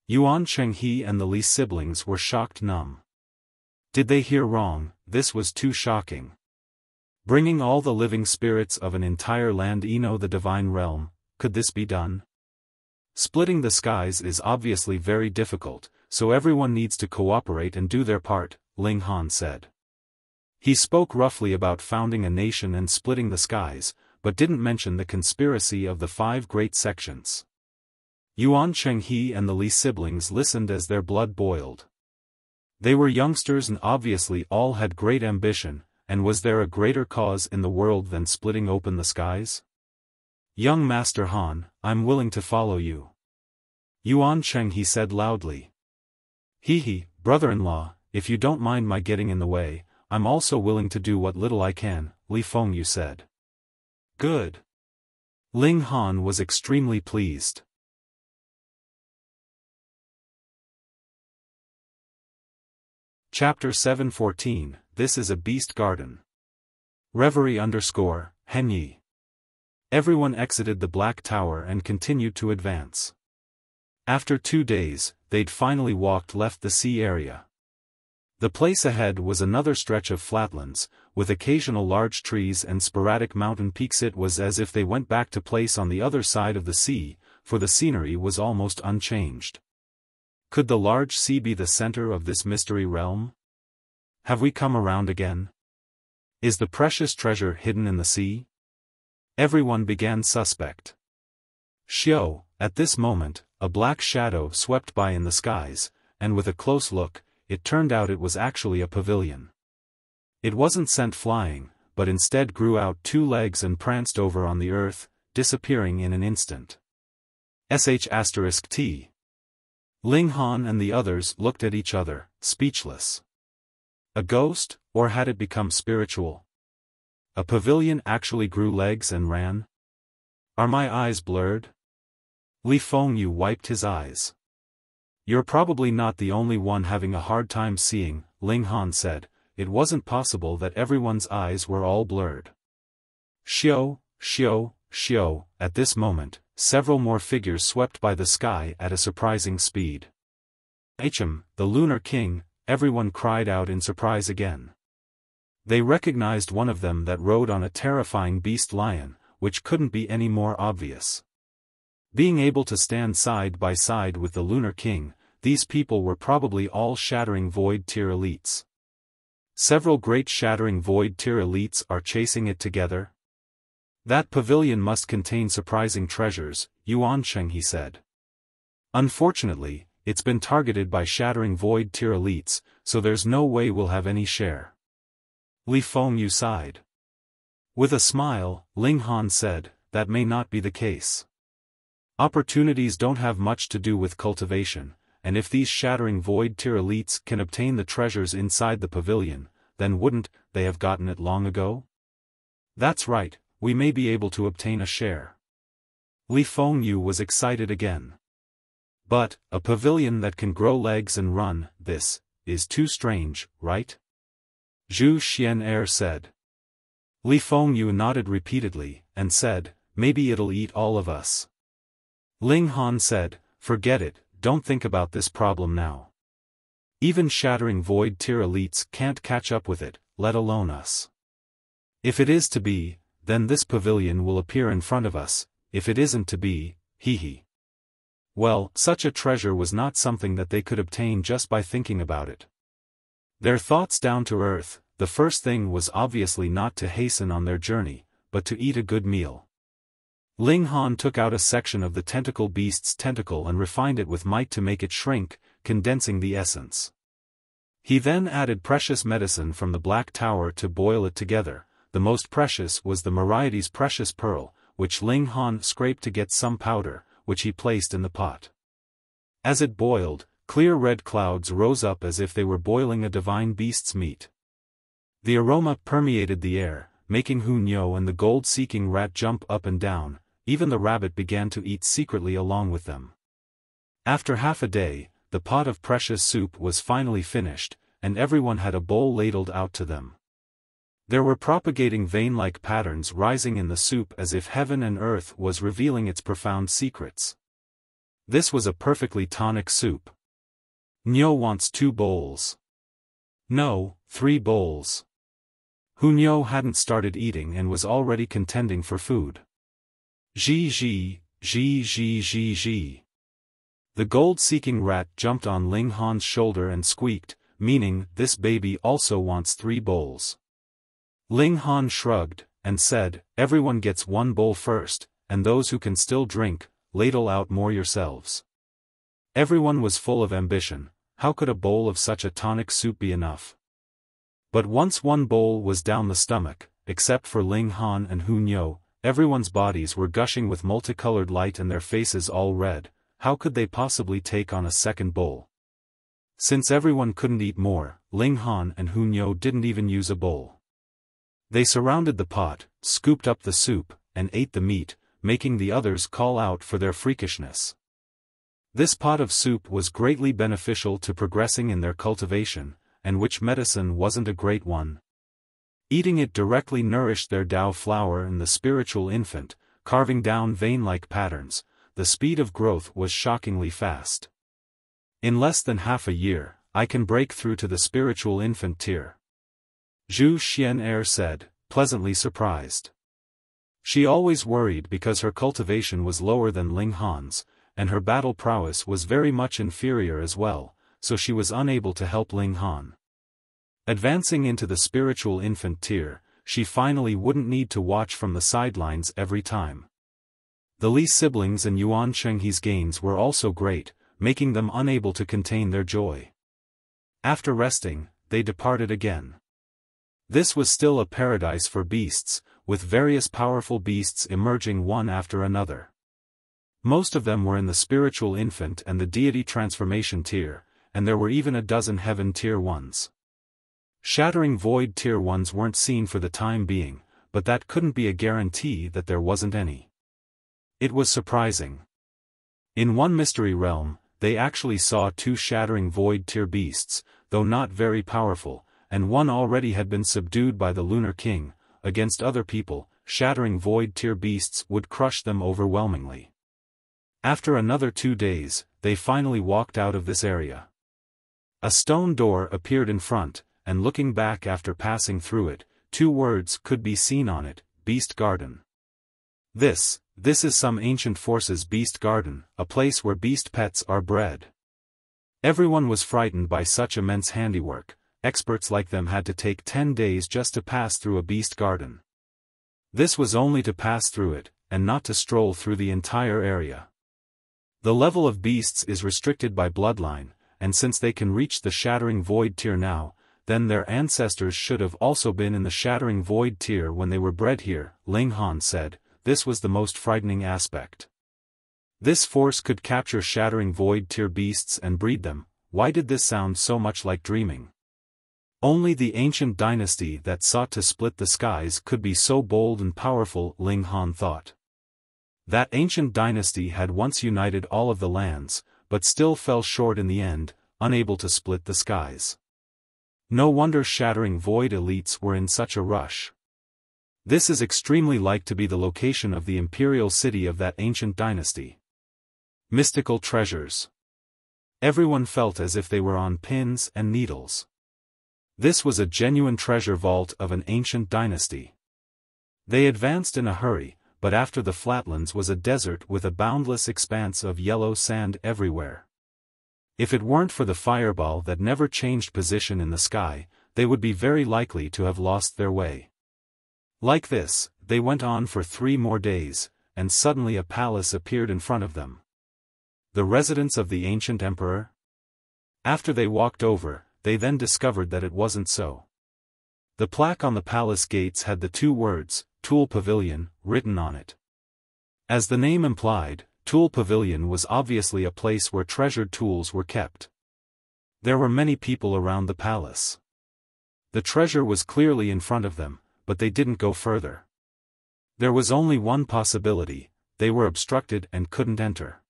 Yuan Chenghe and the Li siblings were shocked numb. Did they hear wrong? This was too shocking. Bringing all the living spirits of an entire land into the divine realm, could this be done? Splitting the skies is obviously very difficult, so everyone needs to cooperate and do their part, Ling Han said. He spoke roughly about founding a nation and splitting the skies, but didn't mention the conspiracy of the 5 great sections. Yuan Chenghe and the Li siblings listened as their blood boiled. They were youngsters and obviously all had great ambition, and was there a greater cause in the world than splitting open the skies? Young Master Han, I'm willing to follow you. Yuan Chenghe said loudly. Brother-in-law, if you don't mind my getting in the way, I'm also willing to do what little I can, Li Fengyu said. Good. Ling Han was extremely pleased. Chapter 714, This is a Beast Garden. Reverie _Henyi. Everyone exited the Black Tower and continued to advance. After 2 days, they'd finally left the sea area. The place ahead was another stretch of flatlands, with occasional large trees and sporadic mountain peaks. It was as if they went back to place on the other side of the sea, for the scenery was almost unchanged. Could the large sea be the center of this mystery realm? Have we come around again? Is the precious treasure hidden in the sea? Everyone began suspect. Xiao, at this moment, a black shadow swept by in the skies, and with a close look, it turned out it was actually a pavilion. It wasn't sent flying, but instead grew out 2 legs and pranced over on the earth, disappearing in an instant. *T. Ling Han and the others looked at each other, speechless. A ghost, or had it become spiritual? A pavilion actually grew legs and ran? Are my eyes blurred? Li Fengyu wiped his eyes. You're probably not the only one having a hard time seeing, Ling Han said. It wasn't possible that everyone's eyes were all blurred. Xiao. At this moment, several more figures swept by the sky at a surprising speed. The Lunar King, everyone cried out in surprise again. They recognized one of them that rode on a terrifying beast lion, which couldn't be any more obvious. Being able to stand side by side with the Lunar King, these people were probably all Shattering Void Tier elites. Several great Shattering Void Tier elites are chasing it together. That pavilion must contain surprising treasures, Yuan Chenghe said. Unfortunately, it's been targeted by Shattering Void Tier elites, so there's no way we'll have any share. Li Fengyu sighed. With a smile, Ling Han said, that may not be the case. Opportunities don't have much to do with cultivation, and if these Shattering Void Tier elites can obtain the treasures inside the pavilion, then wouldn't they have gotten it long ago? That's right, we may be able to obtain a share. Li Fengyu was excited again. But, a pavilion that can grow legs and run, this is too strange, right? Xu Xiu said. Li Fengyu nodded repeatedly, and said, maybe it'll eat all of us. Ling Han said, forget it, don't think about this problem now. Even shattering void tier elites can't catch up with it, let alone us. If it is to be, then this pavilion will appear in front of us, if it isn't to be, hee. Well, such a treasure was not something that they could obtain just by thinking about it. Their thoughts down to earth, the first thing was obviously not to hasten on their journey, but to eat a good meal. Ling Han took out a section of the tentacle beast's tentacle and refined it with might to make it shrink, condensing the essence. He then added precious medicine from the Black Tower to boil it together. The most precious was the Myrietes precious pearl, which Ling Han scraped to get some powder, which he placed in the pot. As it boiled, clear red clouds rose up as if they were boiling a divine beast's meat. The aroma permeated the air, making Hunyo and the gold-seeking rat jump up and down. Even the rabbit began to eat secretly along with them. After half a day, the pot of precious soup was finally finished, and everyone had a bowl ladled out to them. There were propagating vein-like patterns rising in the soup as if heaven and earth was revealing its profound secrets. This was a perfectly tonic soup. Nyo wants 2 bowls. No, 3 bowls. Hunyo hadn't started eating and was already contending for food. Ji. The gold-seeking rat jumped on Ling Han's shoulder and squeaked, meaning, this baby also wants 3 bowls. Ling Han shrugged, and said, everyone gets 1 bowl first, and those who can still drink, ladle out more yourselves. Everyone was full of ambition. How could a bowl of such a tonic soup be enough? But once 1 bowl was down the stomach, except for Ling Han and Hunyo, everyone's bodies were gushing with multicolored light and their faces all red. How could they possibly take on a second bowl? Since everyone couldn't eat more, Ling Han and Hunyo didn't even use a bowl. They surrounded the pot, scooped up the soup, and ate the meat, making the others call out for their freakishness. This pot of soup was greatly beneficial to progressing in their cultivation, and which medicine wasn't a great one. Eating it directly nourished their Tao flower and the spiritual infant, carving down vein-like patterns. The speed of growth was shockingly fast. In less than half a year, I can break through to the spiritual infant tier. Xu Xiu said, pleasantly surprised. She always worried because her cultivation was lower than Ling Han's, and her battle prowess was very much inferior as well, so she was unable to help Ling Han. Advancing into the spiritual infant tier, she finally wouldn't need to watch from the sidelines every time. The Li siblings and Yuan Chenghe's gains were also great, making them unable to contain their joy. After resting, they departed again. This was still a paradise for beasts, with various powerful beasts emerging one after another. Most of them were in the spiritual infant and the deity transformation tier, and there were even a dozen heaven tier ones. Shattering void tier ones weren't seen for the time being, but that couldn't be a guarantee that there wasn't any. It was surprising. In one mystery realm, they actually saw 2 shattering void tier beasts, though not very powerful, and one already had been subdued by the Lunar King. Against other people, shattering void tier beasts would crush them overwhelmingly. After another 2 days, they finally walked out of this area. A stone door appeared in front, and looking back after passing through it, 2 words could be seen on it, Beast Garden. This is some ancient force's beast garden, a place where beast pets are bred. Everyone was frightened by such immense handiwork. Experts like them had to take 10 days just to pass through a beast garden. This was only to pass through it, and not to stroll through the entire area. The level of beasts is restricted by bloodline, and since they can reach the Shattering Void tier now, then their ancestors should have also been in the Shattering Void tier when they were bred here, Ling Han said. This was the most frightening aspect. This force could capture Shattering Void tier beasts and breed them. Why did this sound so much like dreaming? Only the ancient dynasty that sought to split the skies could be so bold and powerful, Ling Han thought. That ancient dynasty had once united all of the lands, but still fell short in the end, unable to split the skies. No wonder shattering void elites were in such a rush. This is extremely like to be the location of the imperial city of that ancient dynasty. Mystical treasures. Everyone felt as if they were on pins and needles. This was a genuine treasure vault of an ancient dynasty. They advanced in a hurry, but after the flatlands was a desert with a boundless expanse of yellow sand everywhere. If it weren't for the fireball that never changed position in the sky, they would be very likely to have lost their way. Like this, they went on for 3 more days, and suddenly a palace appeared in front of them. The residence of the ancient emperor? After they walked over, they then discovered that it wasn't so. The plaque on the palace gates had the 2 words, Tool Pavilion, written on it. As the name implied, Tool Pavilion was obviously a place where treasured tools were kept. There were many people around the palace. The treasure was clearly in front of them, but they didn't go further. There was only one possibility: they were obstructed and couldn't enter.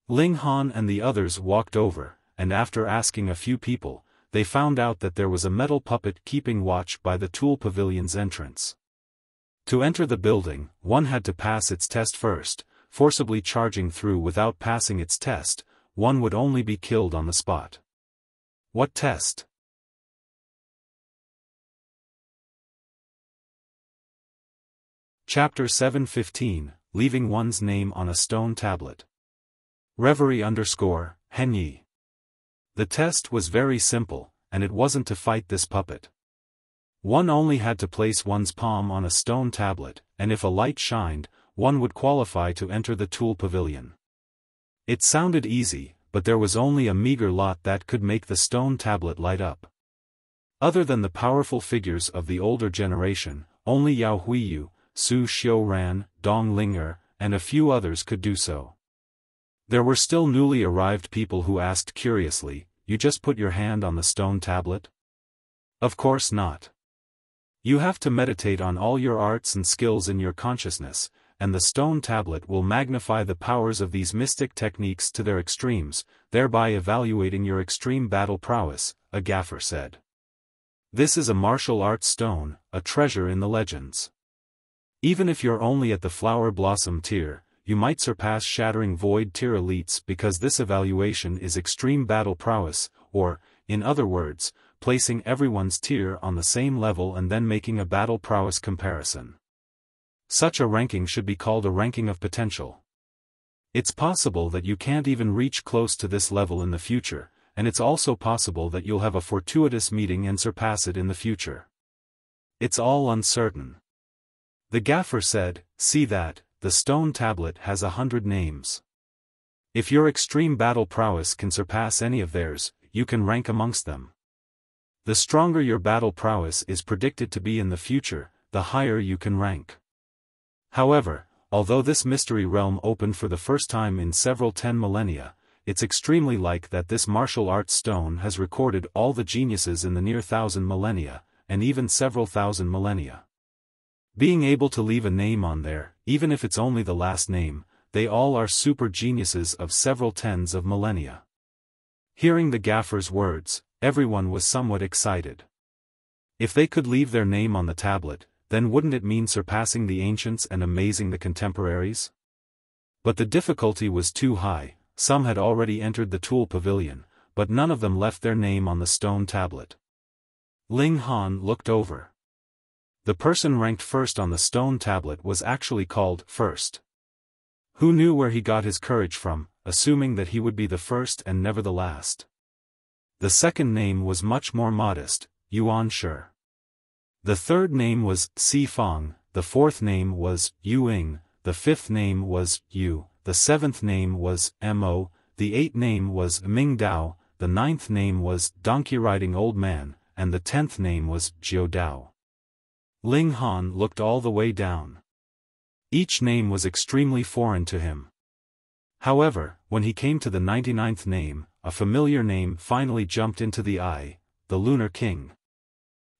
Ling Han and the others walked over, and after asking a few people, they found out that there was a metal puppet keeping watch by the Tool Pavilion's entrance. To enter the building, one had to pass its test first. Forcibly charging through without passing its test, one would only be killed on the spot. What test? Chapter 7:15, Leaving one's name on a stone tablet. Reverie _ Henyi. The test was very simple, and it wasn't to fight this puppet. One only had to place one's palm on a stone tablet, and if a light shined, one would qualify to enter the Tool Pavilion. It sounded easy, but there was only a meager lot that could make the stone tablet light up. Other than the powerful figures of the older generation, only Yao Huiyu, Xu Xiu Ran, Dong Linger, and a few others could do so. There were still newly arrived people who asked curiously, "You just put your hand on the stone tablet?" Of course not. You have to meditate on all your arts and skills in your consciousness, and the stone tablet will magnify the powers of these mystic techniques to their extremes, thereby evaluating your extreme battle prowess, a gaffer said. This is a martial arts stone, a treasure in the legends. Even if you're only at the flower blossom tier, you might surpass shattering void tier elites because this evaluation is extreme battle prowess, or, in other words, placing everyone's tier on the same level and then making a battle prowess comparison. Such a ranking should be called a ranking of potential. It's possible that you can't even reach close to this level in the future, and it's also possible that you'll have a fortuitous meeting and surpass it in the future. It's all uncertain. The gaffer said, "See that, the stone tablet has 100 names. If your extreme battle prowess can surpass any of theirs, you can rank amongst them. The stronger your battle prowess is predicted to be in the future, the higher you can rank." However, although this mystery realm opened for the first time in several 10 millennia, it's extremely like that this martial arts stone has recorded all the geniuses in the near 1,000 millennia, and even several thousand millennia. Being able to leave a name on there, even if it's only the last name, they all are super geniuses of several tens of millennia. Hearing the gaffer's words, everyone was somewhat excited. If they could leave their name on the tablet, then wouldn't it mean surpassing the ancients and amazing the contemporaries? But the difficulty was too high. Some had already entered the Tool Pavilion, but none of them left their name on the stone tablet. Ling Han looked over. The person ranked first on the stone tablet was actually called First. Who knew where he got his courage from, assuming that he would be the first and never the last? The second name was much more modest, Yuan Shi. The third name was Si Fang, the fourth name was Yu Ying, the fifth name was Yu, the seventh name was Mo, the eighth name was Ming Dao, the ninth name was Donkey Riding Old Man, and the 10th name was Jiu Dao. Ling Han looked all the way down. Each name was extremely foreign to him. However, when he came to the 99th name, a familiar name finally jumped into the eye, the Lunar King.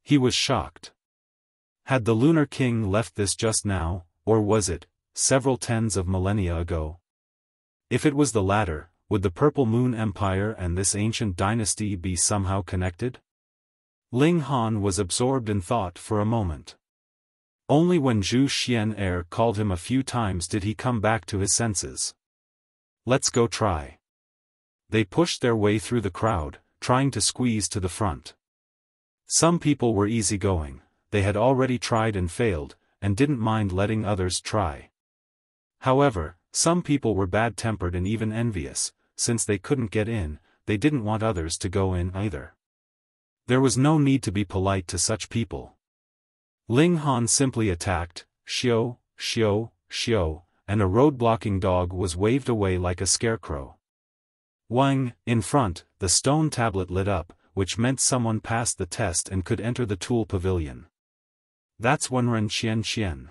He was shocked. Had the Lunar King left this just now, or was it, several tens of millennia ago? If it was the latter, would the Purple Moon Empire and this ancient dynasty be somehow connected? Ling Han was absorbed in thought for a moment. Only when Xu Xiu Ran called him a few times did he come back to his senses. Let's go try. They pushed their way through the crowd, trying to squeeze to the front. Some people were easygoing, they had already tried and failed, and didn't mind letting others try. However, some people were bad-tempered and even envious. Since they couldn't get in, they didn't want others to go in either. There was no need to be polite to such people. Ling Han simply attacked, Xiu, Xiu, Xiu, and a road-blocking dog was waved away like a scarecrow. Wang, in front, the stone tablet lit up, which meant someone passed the test and could enter the tool pavilion. That's Wenren Qian.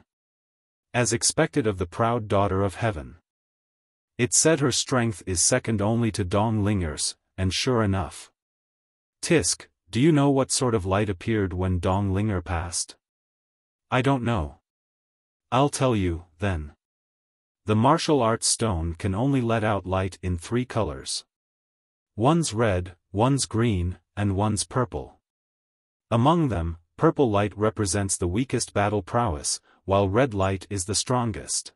As expected of the proud daughter of heaven. It said her strength is second only to Dong Linger's, and sure enough. Tisk, do you know what sort of light appeared when Dong Linger passed? I don't know. I'll tell you, then. The martial arts stone can only let out light in 3 colors. One's red, one's green, and one's purple. Among them, purple light represents the weakest battle prowess, while red light is the strongest.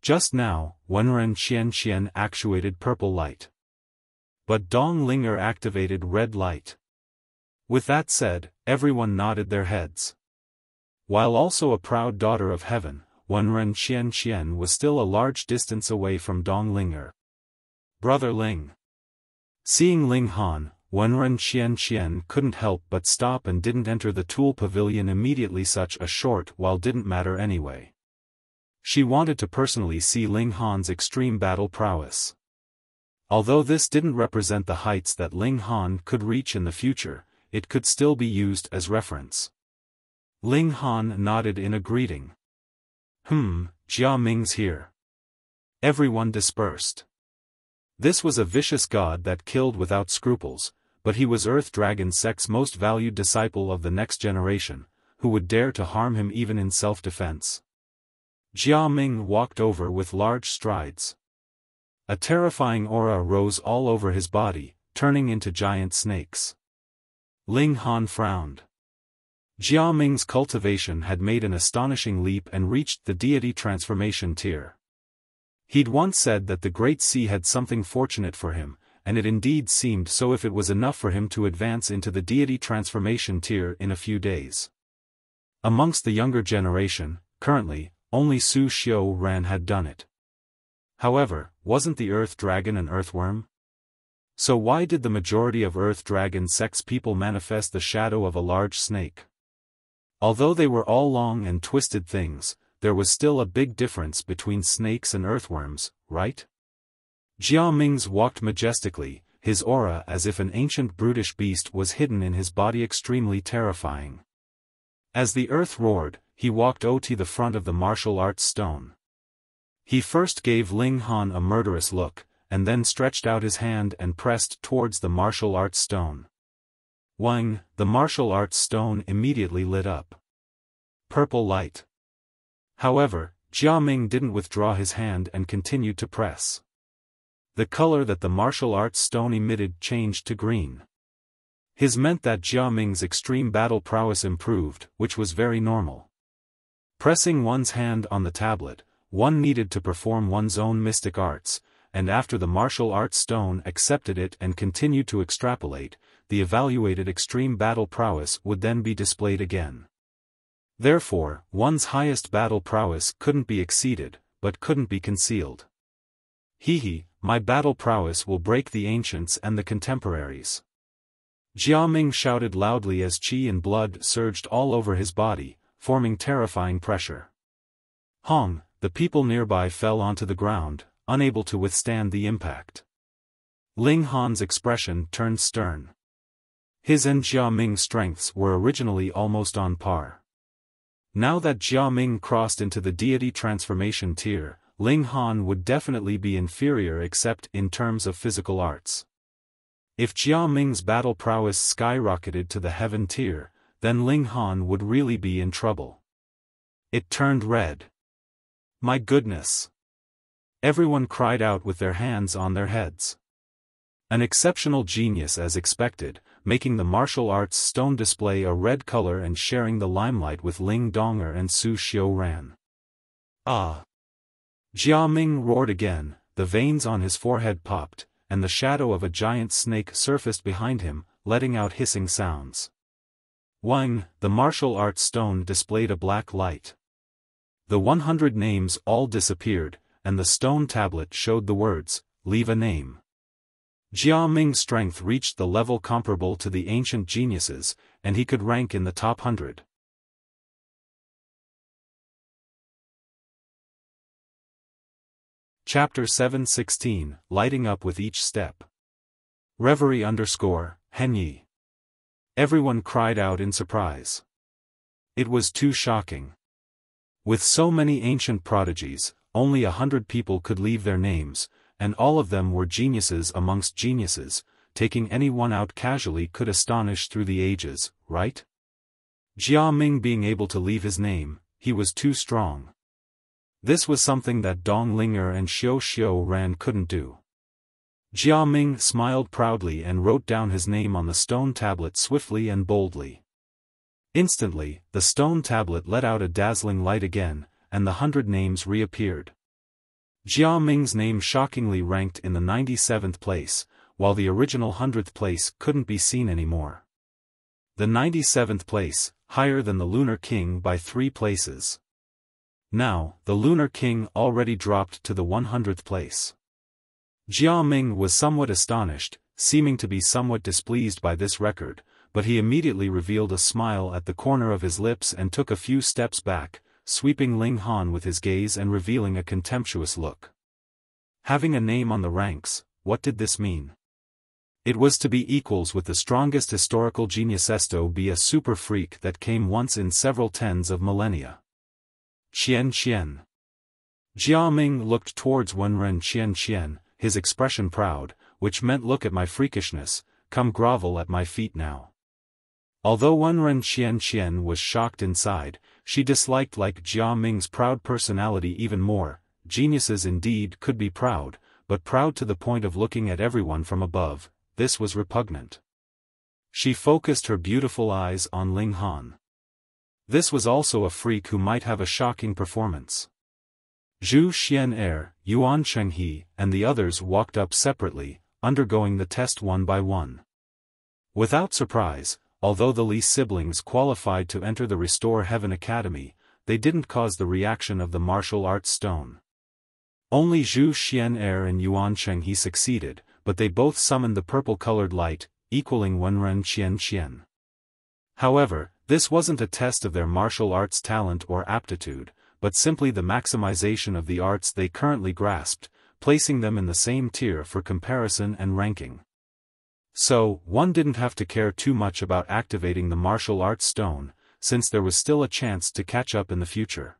Just now, Wenren Qian actuated purple light. But Dong Linger activated red light. With that said, everyone nodded their heads. While also a proud daughter of heaven, Wenren Qian was still a large distance away from Dong Linger. Brother Ling. Seeing Ling Han, Wenren Qian couldn't help but stop and didn't enter the tool pavilion immediately. Such a short while didn't matter anyway. She wanted to personally see Ling Han's extreme battle prowess. Although this didn't represent the heights that Ling Han could reach in the future, it could still be used as reference. Ling Han nodded in a greeting. Jia Ming's here. Everyone dispersed. This was a vicious god that killed without scruples, but he was Earth Dragon Sect's most valued disciple of the next generation, who would dare to harm him even in self-defense. Jia Ming walked over with large strides. A terrifying aura rose all over his body, turning into giant snakes. Ling Han frowned. Jia Ming's cultivation had made an astonishing leap and reached the deity transformation tier. He'd once said that the Great Sea had something fortunate for him, and it indeed seemed so if it was enough for him to advance into the deity transformation tier in a few days. Amongst the younger generation, currently, only Xu Xiu Ran had done it. However, wasn't the Earth Dragon an earthworm? So why did the majority of Earth Dragon Sect's people manifest the shadow of a large snake? Although they were all long and twisted things, there was still a big difference between snakes and earthworms, right? Jia Ming's walked majestically, his aura as if an ancient brutish beast was hidden in his body, extremely terrifying. As the earth roared, he walked to the front of the martial arts stone. He first gave Ling Han a murderous look, and then stretched out his hand and pressed towards the martial arts stone. Wang, the martial arts stone immediately lit up. Purple light. However, Jia Ming didn't withdraw his hand and continued to press. The color that the martial arts stone emitted changed to green. His meant that Jia Ming's extreme battle prowess improved, which was very normal. Pressing one's hand on the tablet, one needed to perform one's own mystic arts, and after the martial arts stone accepted it and continued to extrapolate, the evaluated extreme battle prowess would then be displayed again. Therefore, one's highest battle prowess couldn't be exceeded, but couldn't be concealed. My battle prowess will break the ancients and the contemporaries. Jia Ming shouted loudly as qi and blood surged all over his body, forming terrifying pressure. Hong, the people nearby fell onto the ground, unable to withstand the impact. Ling Han's expression turned stern. His and Jia Ming's strengths were originally almost on par. Now that Jia Ming crossed into the deity transformation tier, Ling Han would definitely be inferior except in terms of physical arts. If Jia Ming's battle prowess skyrocketed to the heaven tier, then Ling Han would really be in trouble. It turned red. My goodness! Everyone cried out with their hands on their heads. An exceptional genius as expected, making the martial arts stone display a red color and sharing the limelight with Ling Donger and Xu Xiu Ran. Ah! Jia Ming roared again, the veins on his forehead popped, and the shadow of a giant snake surfaced behind him, letting out hissing sounds. Wang, the martial arts stone displayed a black light. The 100 names all disappeared, and the stone tablet showed the words, "Leave a name." Jia Ming's strength reached the level comparable to the ancient geniuses, and he could rank in the top 100. Chapter 716, Lighting Up with Each Step. Reverie _Henyi. Everyone cried out in surprise. It was too shocking. With so many ancient prodigies, only 100 people could leave their names, and all of them were geniuses amongst geniuses. Taking anyone out casually could astonish through the ages, right? Jia Ming being able to leave his name, he was too strong. This was something that Dong Linger and Xu Xiu Ran couldn't do. Jia Ming smiled proudly and wrote down his name on the stone tablet swiftly and boldly. Instantly, the stone tablet let out a dazzling light again, and the 100 names reappeared. Jia Ming's name shockingly ranked in the 97th place, while the original 100th place couldn't be seen anymore. The 97th place, higher than the Lunar King by 3 places. Now, the Lunar King already dropped to the 100th place. Jia Ming was somewhat astonished, seeming to be somewhat displeased by this record, but he immediately revealed a smile at the corner of his lips and took a few steps back, sweeping Ling Han with his gaze and revealing a contemptuous look. Having a name on the ranks, what did this mean? It was to be equals with the strongest historical geniusesto, be a super freak that came once in several tens of millennia. Qian. Jia Ming looked towards Wenren Qian, his expression proud, which meant look at my freakishness, come grovel at my feet now. Although Wenren Qian was shocked inside, she disliked like Jia Ming's proud personality even more. Geniuses indeed could be proud, but proud to the point of looking at everyone from above, this was repugnant. She focused her beautiful eyes on Ling Han. This was also a freak who might have a shocking performance. Zhu Xian'er, Yuan Chenghe, and the others walked up separately, undergoing the test one by one. Without surprise, although the Li siblings qualified to enter the Restore Heaven Academy, they didn't cause the reaction of the martial arts stone. Only Zhu Xian'er and Yuan Chenghe succeeded, but they both summoned the purple-colored light, equaling Wenren Qian. However, this wasn't a test of their martial arts talent or aptitude, but simply the maximization of the arts they currently grasped, placing them in the same tier for comparison and ranking. So, one didn't have to care too much about activating the martial arts stone, since there was still a chance to catch up in the future.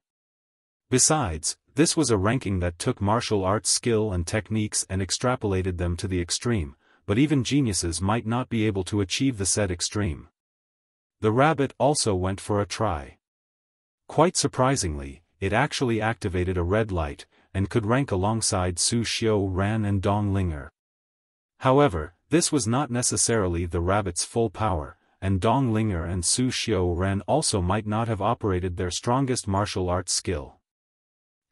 Besides, this was a ranking that took martial arts skill and techniques and extrapolated them to the extreme, but even geniuses might not be able to achieve the said extreme. The rabbit also went for a try. Quite surprisingly, it actually activated a red light, and could rank alongside Xu Xiu Ran and Dong Linger. However, this was not necessarily the rabbit's full power, and Dong Linger and Xu Xiu Ran also might not have operated their strongest martial arts skill.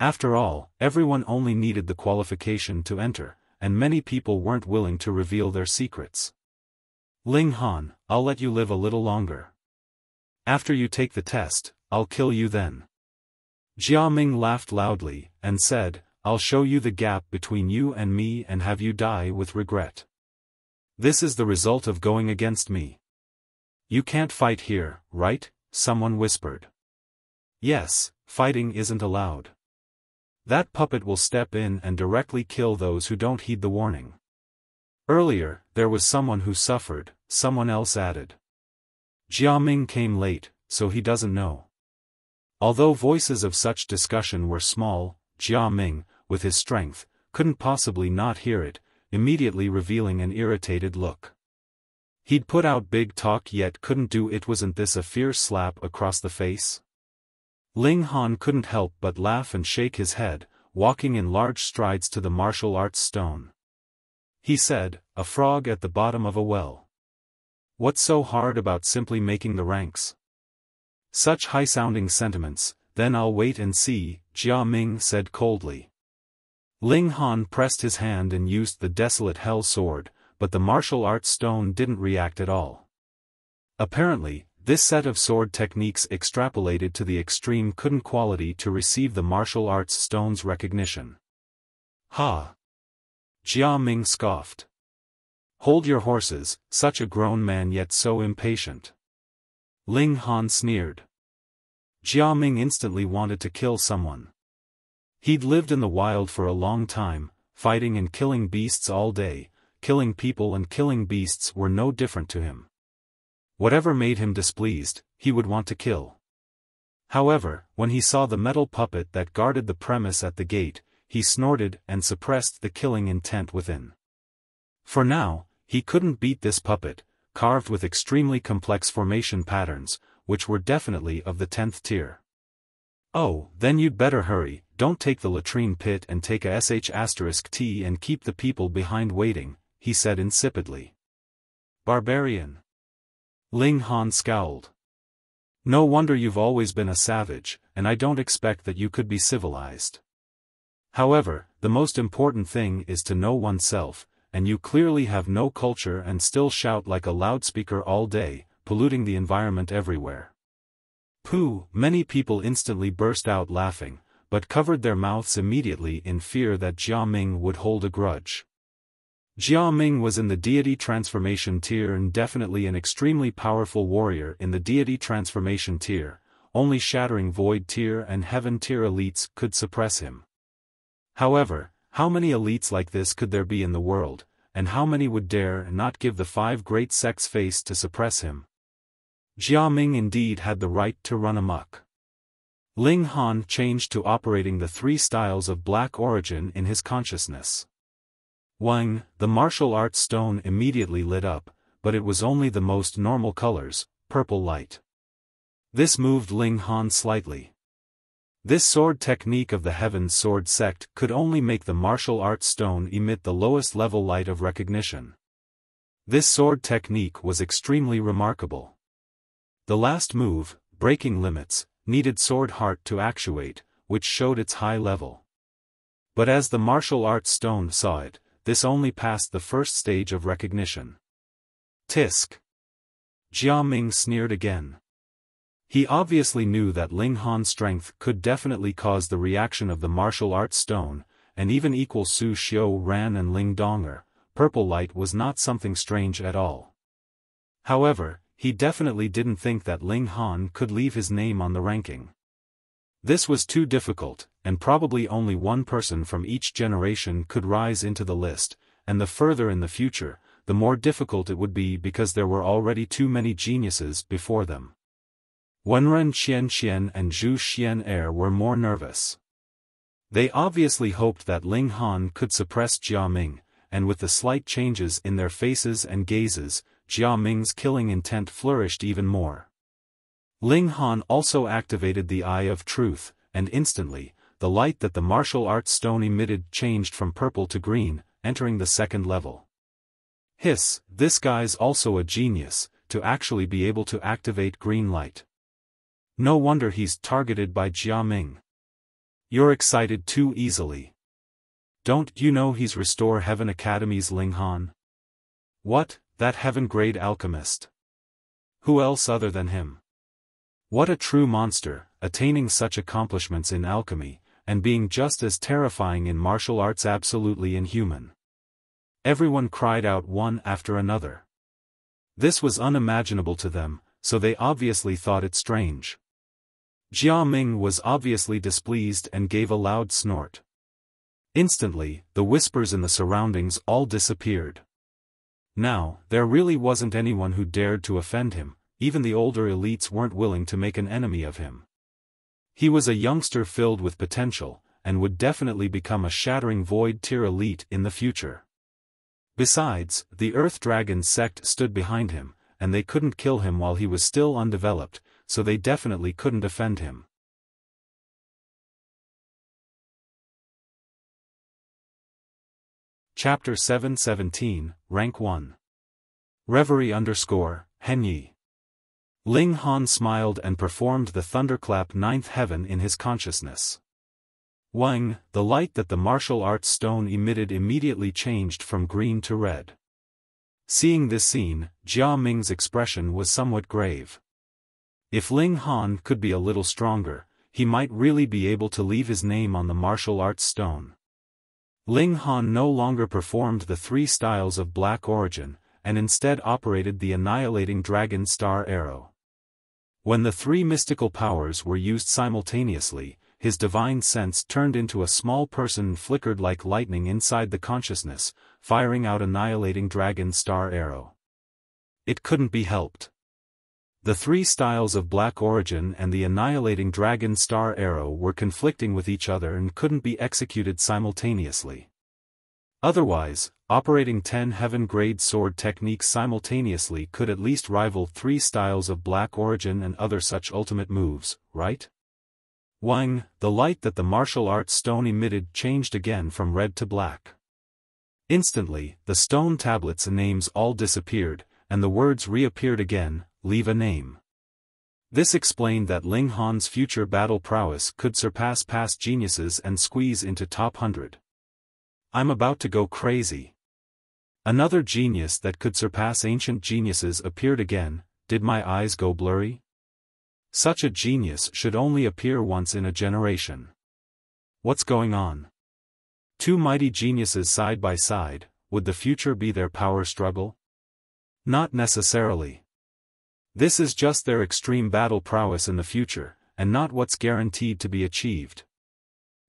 After all, everyone only needed the qualification to enter, and many people weren't willing to reveal their secrets. Ling Han, I'll let you live a little longer. After you take the test, I'll kill you then. Jia Ming laughed loudly, and said, I'll show you the gap between you and me and have you die with regret. This is the result of going against me. You can't fight here, right? Someone whispered. Yes, fighting isn't allowed. That puppet will step in and directly kill those who don't heed the warning. Earlier, there was someone who suffered, someone else added. Jia Ming came late, so he doesn't know. Although voices of such discussion were small, Jia Ming, with his strength, couldn't possibly not hear it, immediately revealing an irritated look. He'd put out big talk yet couldn't do it. Wasn't this a fierce slap across the face? Ling Han couldn't help but laugh and shake his head, walking in large strides to the martial arts stone. He said, "A frog at the bottom of a well. What's so hard about simply making the ranks?" "Such high-sounding sentiments, then I'll wait and see," Jia Ming said coldly. Ling Han pressed his hand and used the desolate hell sword, but the martial arts stone didn't react at all. Apparently, this set of sword techniques extrapolated to the extreme couldn't quality to receive the martial arts stone's recognition. "Ha!" Jia Ming scoffed. "Hold your horses, such a grown man yet so impatient." Ling Han sneered. Jia Ming instantly wanted to kill someone. He'd lived in the wild for a long time, fighting and killing beasts all day. Killing people and killing beasts were no different to him. Whatever made him displeased, he would want to kill. However, when he saw the metal puppet that guarded the premise at the gate, he snorted and suppressed the killing intent within. For now, he couldn't beat this puppet, carved with extremely complex formation patterns, which were definitely of the 10th tier. "Oh, then you'd better hurry, don't take the latrine pit and take a sh*t and keep the people behind waiting," he said insipidly. "Barbarian." Ling Han scowled. "No wonder you've always been a savage, and I don't expect that you could be civilized. However, the most important thing is to know oneself, and you clearly have no culture and still shout like a loudspeaker all day, polluting the environment everywhere." "Pooh!" Many people instantly burst out laughing, but covered their mouths immediately in fear that Jia Ming would hold a grudge. Jia Ming was in the deity transformation tier and definitely an extremely powerful warrior in the deity transformation tier. Only shattering void tier and heaven tier elites could suppress him. However, how many elites like this could there be in the world, and how many would dare not give the 5 great sects face to suppress him? Jia Ming indeed had the right to run amok. Ling Han changed to operating the 3 styles of black origin in his consciousness. Wang, the martial arts stone immediately lit up, but it was only the most normal colors, purple light. This moved Ling Han slightly. This sword technique of the Heaven's Sword Sect could only make the martial arts stone emit the lowest level light of recognition. This sword technique was extremely remarkable. The last move, breaking limits, needed sword heart to actuate, which showed its high level. But as the martial arts stone saw it, this only passed the first stage of recognition. "Tisk." Jia Ming sneered again. He obviously knew that Ling Han's strength could definitely cause the reaction of the martial arts stone, and even equal Xu Xiu Ran and Ling Donger. Purple light was not something strange at all. However, he definitely didn't think that Ling Han could leave his name on the ranking. This was too difficult, and probably only one person from each generation could rise into the list, and the further in the future, the more difficult it would be because there were already too many geniuses before them. Wenren Qian and Zhu Xian were more nervous. They obviously hoped that Ling Han could suppress Jia Ming, and with the slight changes in their faces and gazes, Jia Ming's killing intent flourished even more. Ling Han also activated the Eye of Truth, and instantly, the light that the martial arts stone emitted changed from purple to green, entering the 2nd level. Hiss, this guy's also a genius, to actually be able to activate green light. No wonder he's targeted by Jia Ming. You're excited too easily. Don't you know he's Restore Heaven Academy's Ling Han? What, that heaven-grade alchemist? Who else other than him? What a true monster, attaining such accomplishments in alchemy, and being just as terrifying in martial arts, absolutely inhuman. Everyone cried out one after another. This was unimaginable to them, so they obviously thought it strange. Jia Ming was obviously displeased and gave a loud snort. Instantly, the whispers in the surroundings all disappeared. Now, there really wasn't anyone who dared to offend him. Even the older elites weren't willing to make an enemy of him. He was a youngster filled with potential, and would definitely become a shattering void tier elite in the future. Besides, the Earth Dragon Sect stood behind him, and they couldn't kill him while he was still undeveloped, so they definitely couldn't defend him. Chapter 717, Rank 1. Reverie _ Henyi. Ling Han smiled and performed the thunderclap ninth heaven in his consciousness. Wang, the light that the martial arts stone emitted immediately changed from green to red. Seeing this scene, Jia Ming's expression was somewhat grave. If Ling Han could be a little stronger, he might really be able to leave his name on the martial arts stone. Ling Han no longer performed the 3 styles of black origin, and instead operated the annihilating dragon star arrow. When the 3 mystical powers were used simultaneously, his divine sense turned into a small person and flickered like lightning inside the consciousness, firing out annihilating dragon star arrow. It couldn't be helped. The 3 styles of black origin and the annihilating dragon star arrow were conflicting with each other and couldn't be executed simultaneously. Otherwise, operating 10 heaven-grade sword techniques simultaneously could at least rival 3 styles of black origin and other such ultimate moves, right? Wang, the light that the martial arts stone emitted changed again from red to black. Instantly, the stone tablets and names all disappeared, and the words reappeared again, leave a name. This explained that Ling Han's future battle prowess could surpass past geniuses and squeeze into top 100. I'm about to go crazy. Another genius that could surpass ancient geniuses appeared again. Did my eyes go blurry? Such a genius should only appear once in a generation. What's going on? 2 mighty geniuses side by side, would the future be their power struggle? Not necessarily. This is just their extreme battle prowess in the future, and not what's guaranteed to be achieved.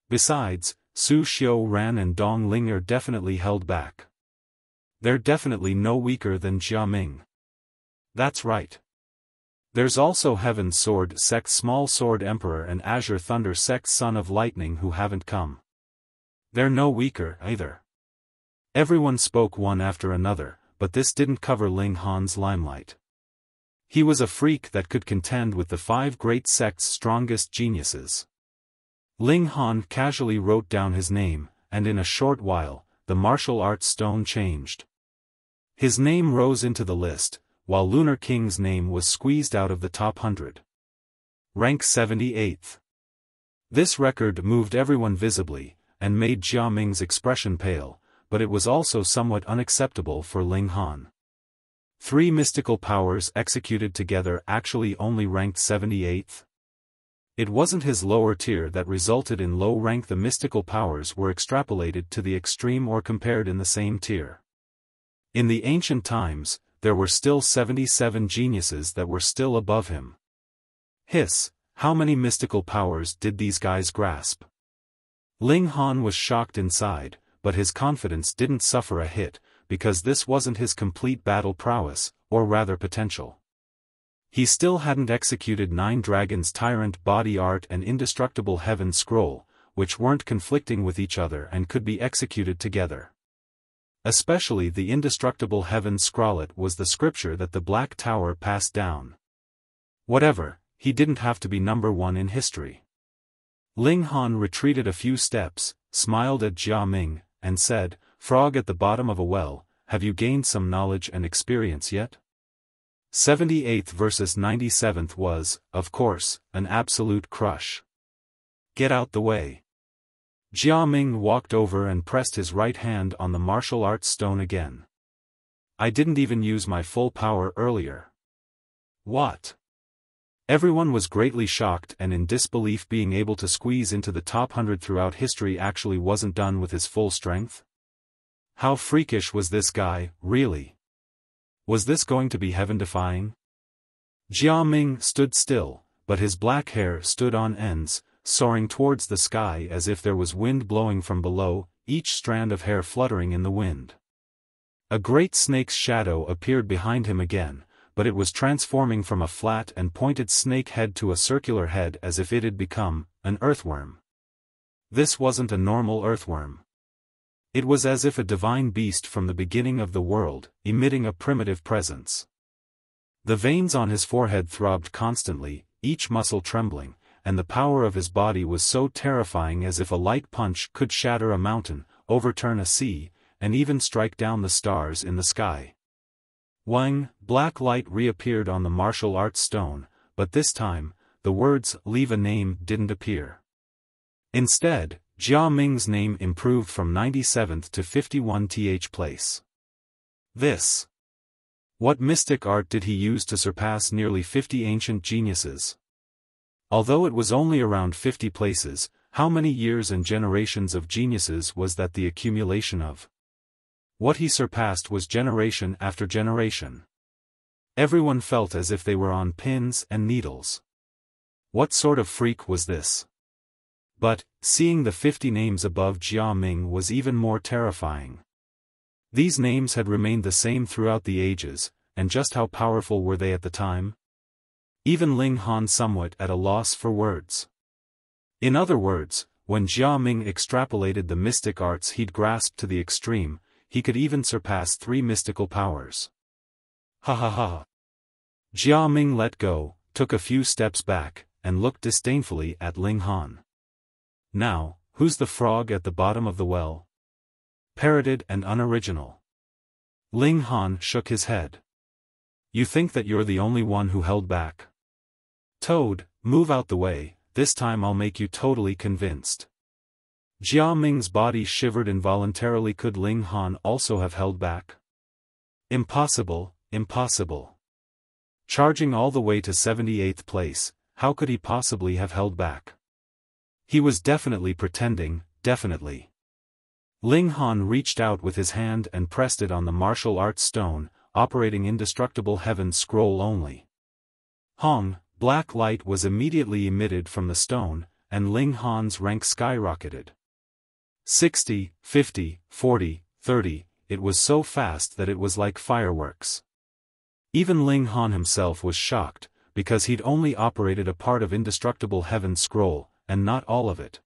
Besides, Xu Xiu Ran and Dong Ling are definitely held back. They're definitely no weaker than Jia Ming. That's right. There's also Heaven's Sword Sect Small Sword Emperor and Azure Thunder Sect Son of Lightning who haven't come. They're no weaker either. Everyone spoke one after another, but this didn't cover Ling Han's limelight. He was a freak that could contend with the 5 great sects' strongest geniuses. Ling Han casually wrote down his name, and in a short while, the martial arts stone changed. His name rose into the list, while Lunar King's name was squeezed out of the top 100. Rank 78th. This record moved everyone visibly, and made Jia Ming's expression pale, but it was also somewhat unacceptable for Ling Han. 3 mystical powers executed together actually only ranked 78th. It wasn't his lower tier that resulted in low rank. The mystical powers were extrapolated to the extreme or compared in the same tier. In the ancient times, there were still 77 geniuses that were still above him. Hiss, how many mystical powers did these guys grasp? Ling Han was shocked inside, but his confidence didn't suffer a hit, because this wasn't his complete battle prowess, or rather potential. He still hadn't executed 9 Dragons Tyrant Body Art and Indestructible Heaven Scroll, which weren't conflicting with each other and could be executed together. Especially the Indestructible Heaven Scrollet was the scripture that the Black Tower passed down. Whatever, he didn't have to be number 1 in history. Ling Han retreated a few steps, smiled at Jia Ming, and said, "Frog at the bottom of a well, have you gained some knowledge and experience yet?" 78th versus 97th was, of course, an absolute crush. Get out the way. Jia Ming walked over and pressed his right hand on the martial arts stone again. I didn't even use my full power earlier. What? Everyone was greatly shocked and in disbelief. Being able to squeeze into the top 100 throughout history actually wasn't done with his full strength? How freakish was this guy, really? Was this going to be heaven-defying? Jia Ming stood still, but his black hair stood on ends, soaring towards the sky as if there was wind blowing from below, each strand of hair fluttering in the wind. A great snake's shadow appeared behind him again, but it was transforming from a flat and pointed snake head to a circular head as if it had become an earthworm. This wasn't a normal earthworm. It was as if a divine beast from the beginning of the world, emitting a primitive presence. The veins on his forehead throbbed constantly, each muscle trembling, and the power of his body was so terrifying as if a light punch could shatter a mountain, overturn a sea, and even strike down the stars in the sky. Wang, black light reappeared on the martial arts stone, but this time, the words "leave a name" didn't appear. Instead, Jia Ming's name improved from 97th to 51th place. This. What mystic art did he use to surpass nearly 50 ancient geniuses? Although it was only around 50 places, how many years and generations of geniuses was that the accumulation of? What he surpassed was generation after generation. Everyone felt as if they were on pins and needles. What sort of freak was this? But, seeing the 50 names above Jia Ming was even more terrifying. These names had remained the same throughout the ages, and just how powerful were they at the time? Even Ling Han somewhat at a loss for words. In other words, when Jia Ming extrapolated the mystic arts he'd grasped to the extreme, he could even surpass 3 mystical powers. Ha ha ha. Jia Ming let go, took a few steps back, and looked disdainfully at Ling Han. Now, who's the frog at the bottom of the well? Parroted and unoriginal. Ling Han shook his head. You think that you're the only one who held back? Toad, move out the way, this time I'll make you totally convinced. Jia Ming's body shivered involuntarily. Could Ling Han also have held back? Impossible, impossible. Charging all the way to 78th place, how could he possibly have held back? He was definitely pretending, definitely. Ling Han reached out with his hand and pressed it on the martial arts stone, operating indestructible heaven's scroll only. Hong, black light was immediately emitted from the stone, and Ling Han's rank skyrocketed. 60, 50, 40, 30, it was so fast that it was like fireworks. Even Ling Han himself was shocked, because he'd only operated a part of indestructible heaven's scroll, and not all of it.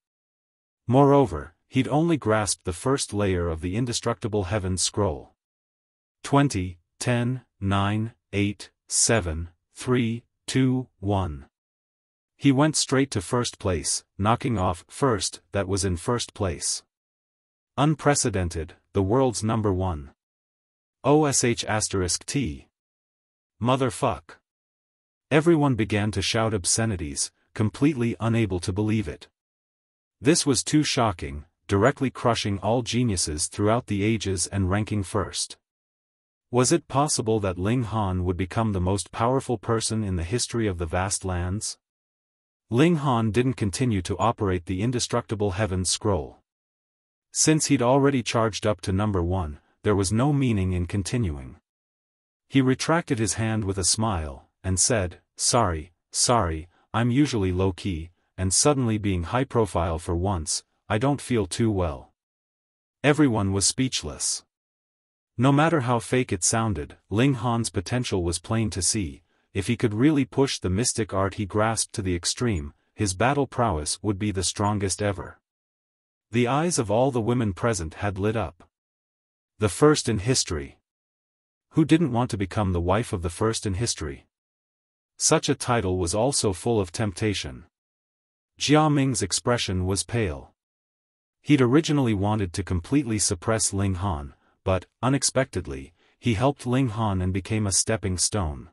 Moreover, he'd only grasped the first layer of the indestructible heaven's scroll. 20, 10, 9, 8, 7, 3, 2, 1. He went straight to first place, knocking off first that was in first place. Unprecedented, the world's number one. OSH*T. Motherfuck. Everyone began to shout obscenities, completely unable to believe it. This was too shocking, directly crushing all geniuses throughout the ages and ranking first. Was it possible that Ling Han would become the most powerful person in the history of the vast lands? Ling Han didn't continue to operate the indestructible heaven's scroll. Since he'd already charged up to number 1, there was no meaning in continuing. He retracted his hand with a smile, and said, sorry, I'm usually low-key, and suddenly being high-profile for once, I don't feel too well. Everyone was speechless. No matter how fake it sounded, Ling Han's potential was plain to see. If he could really push the mystic art he grasped to the extreme, his battle prowess would be the strongest ever. The eyes of all the women present had lit up. The first in history. Who didn't want to become the wife of the first in history? Such a title was also full of temptation. Jia Ming's expression was pale. He'd originally wanted to completely suppress Ling Han, but, unexpectedly, he helped Ling Han and became a stepping stone.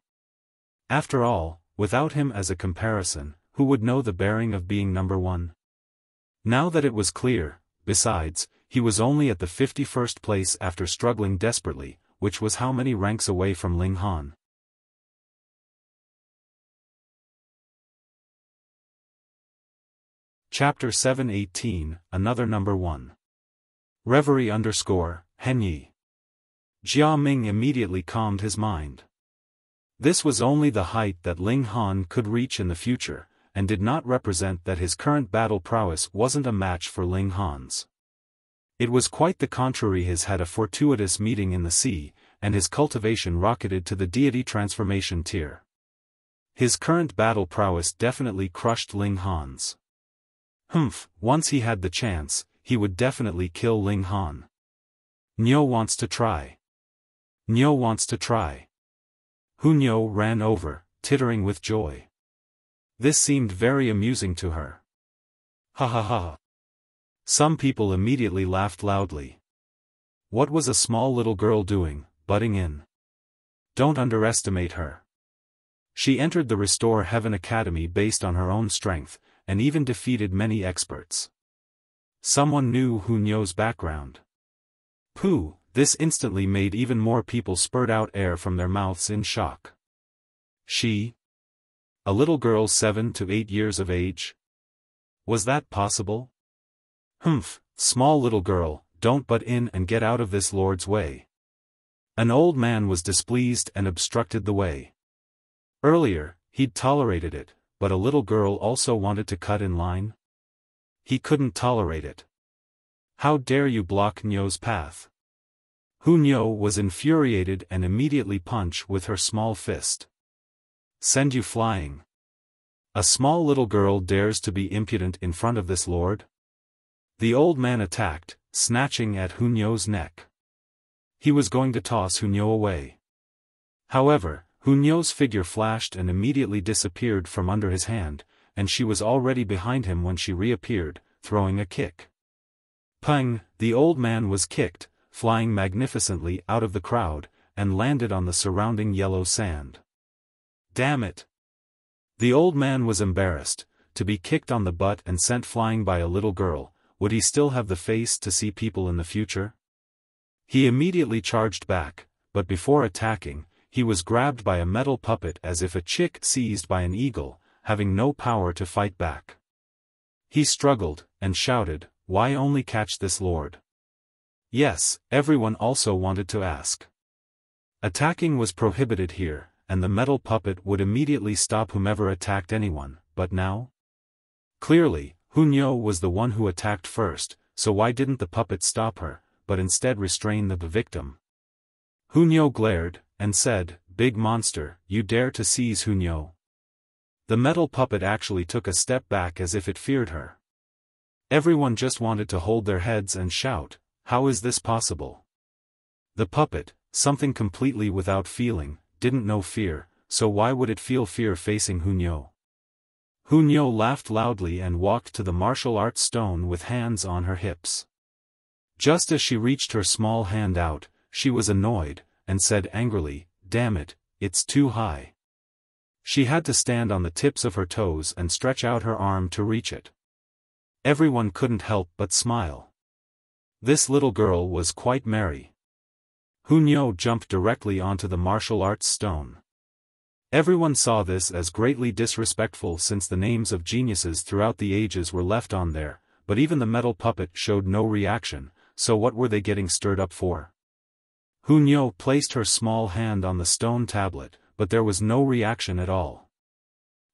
After all, without him as a comparison, who would know the bearing of being number 1? Now that it was clear, besides, he was only at the 51st place after struggling desperately, which was how many ranks away from Ling Han. Chapter 718, Another Number 1. Reverie _Henyi. Jia Ming immediately calmed his mind. This was only the height that Ling Han could reach in the future, and did not represent that his current battle prowess wasn't a match for Ling Han's. It was quite the contrary. His had a fortuitous meeting in the sea, and his cultivation rocketed to the deity transformation tier. His current battle prowess definitely crushed Ling Han's. Once he had the chance, he would definitely kill Ling Han. Nyo wants to try. Nyo wants to try. Nyo ran over, tittering with joy. This seemed very amusing to her. Ha ha ha. Some people immediately laughed loudly. What was a small little girl doing, butting in? Don't underestimate her. She entered the Restore Heaven Academy based on her own strength, and even defeated many experts. Someone knew Nyo's background. Pooh, this instantly made even more people spurt out air from their mouths in shock. She? A little girl 7 to 8 years of age? Was that possible? Humph, small little girl, don't butt in and get out of this lord's way. An old man was displeased and obstructed the way. Earlier, he'd tolerated it, but a little girl also wanted to cut in line? He couldn't tolerate it. How dare you block Nyo's path? Nyo was infuriated and immediately punched with her small fist. Send you flying. A small little girl dares to be impudent in front of this lord? The old man attacked, snatching at Nyo's neck. He was going to toss Nyo away. However, Nyo's figure flashed and immediately disappeared from under his hand, and she was already behind him when she reappeared, throwing a kick. Pang! The old man was kicked, flying magnificently out of the crowd, and landed on the surrounding yellow sand. Damn it! The old man was embarrassed, to be kicked on the butt and sent flying by a little girl. Would he still have the face to see people in the future? He immediately charged back, but before attacking, he was grabbed by a metal puppet as if a chick seized by an eagle, having no power to fight back. He struggled, and shouted, "Why only catch this lord?" Yes, everyone also wanted to ask. Attacking was prohibited here, and the metal puppet would immediately stop whomever attacked anyone, but now? Clearly, Nyo was the one who attacked first, so why didn't the puppet stop her, but instead restrain the victim? Nyo glared, and said, "Big monster, you dare to seize Nyo?" The metal puppet actually took a step back as if it feared her. Everyone just wanted to hold their heads and shout, "How is this possible?" The puppet, something completely without feeling, didn't know fear, so why would it feel fear facing Nyo? Nyo laughed loudly and walked to the martial arts stone with hands on her hips. Just as she reached her small hand out, she was annoyed, and said angrily, "Damn it, it's too high." She had to stand on the tips of her toes and stretch out her arm to reach it. Everyone couldn't help but smile. This little girl was quite merry. Nyo jumped directly onto the martial arts stone. Everyone saw this as greatly disrespectful since the names of geniuses throughout the ages were left on there, but even the metal puppet showed no reaction, so what were they getting stirred up for? Nyo placed her small hand on the stone tablet, but there was no reaction at all.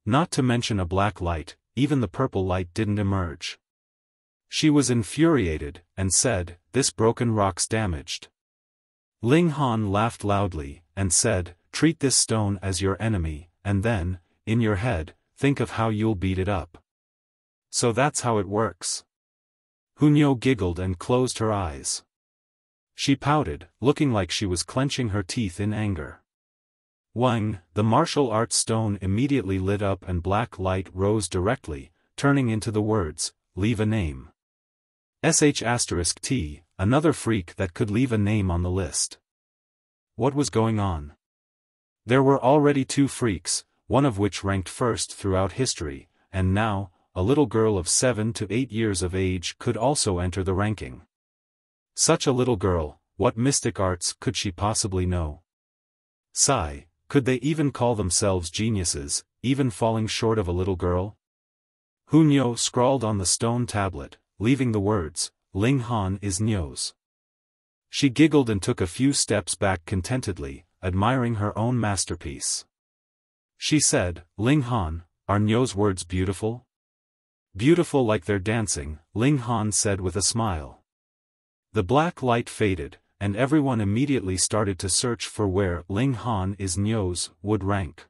Not to mention a black light, even the purple light didn't emerge. She was infuriated, and said, "This broken rock's damaged." Ling Han laughed loudly, and said, "Treat this stone as your enemy, and then, in your head, think of how you'll beat it up. So that's how it works." Nyo giggled and closed her eyes. She pouted, looking like she was clenching her teeth in anger. Wang, the martial arts stone immediately lit up and black light rose directly, turning into the words, "Leave a name." **T, another freak that could leave a name on the list. What was going on? There were already 2 freaks, one of which ranked first throughout history, and now, a little girl of 7 to 8 years of age could also enter the ranking. Such a little girl, what mystic arts could she possibly know? Sigh, could they even call themselves geniuses, even falling short of a little girl? Nyo scrawled on the stone tablet, leaving the words, "Ling Han is Nyo's." She giggled and took a few steps back contentedly, admiring her own masterpiece. She said, "Ling Han, are Nyo's words beautiful?" "Beautiful like they're dancing," Ling Han said with a smile. The black light faded, and everyone immediately started to search for where Ling Han is Nyo's would rank.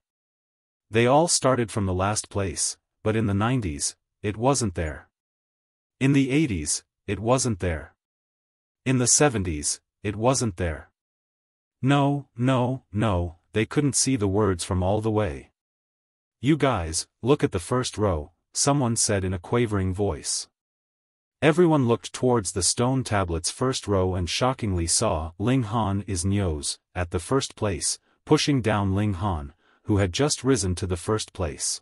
They all started from the last place, but in the 90s, it wasn't there. In the 80s, it wasn't there. In the 70s, it wasn't there. No, no, no, they couldn't see the words from all the way. You guys, look at the first row, someone said in a quavering voice. Everyone looked towards the stone tablet's first row and shockingly saw Ling Han is Nyo's, at the first place, pushing down Ling Han, who had just risen to the first place.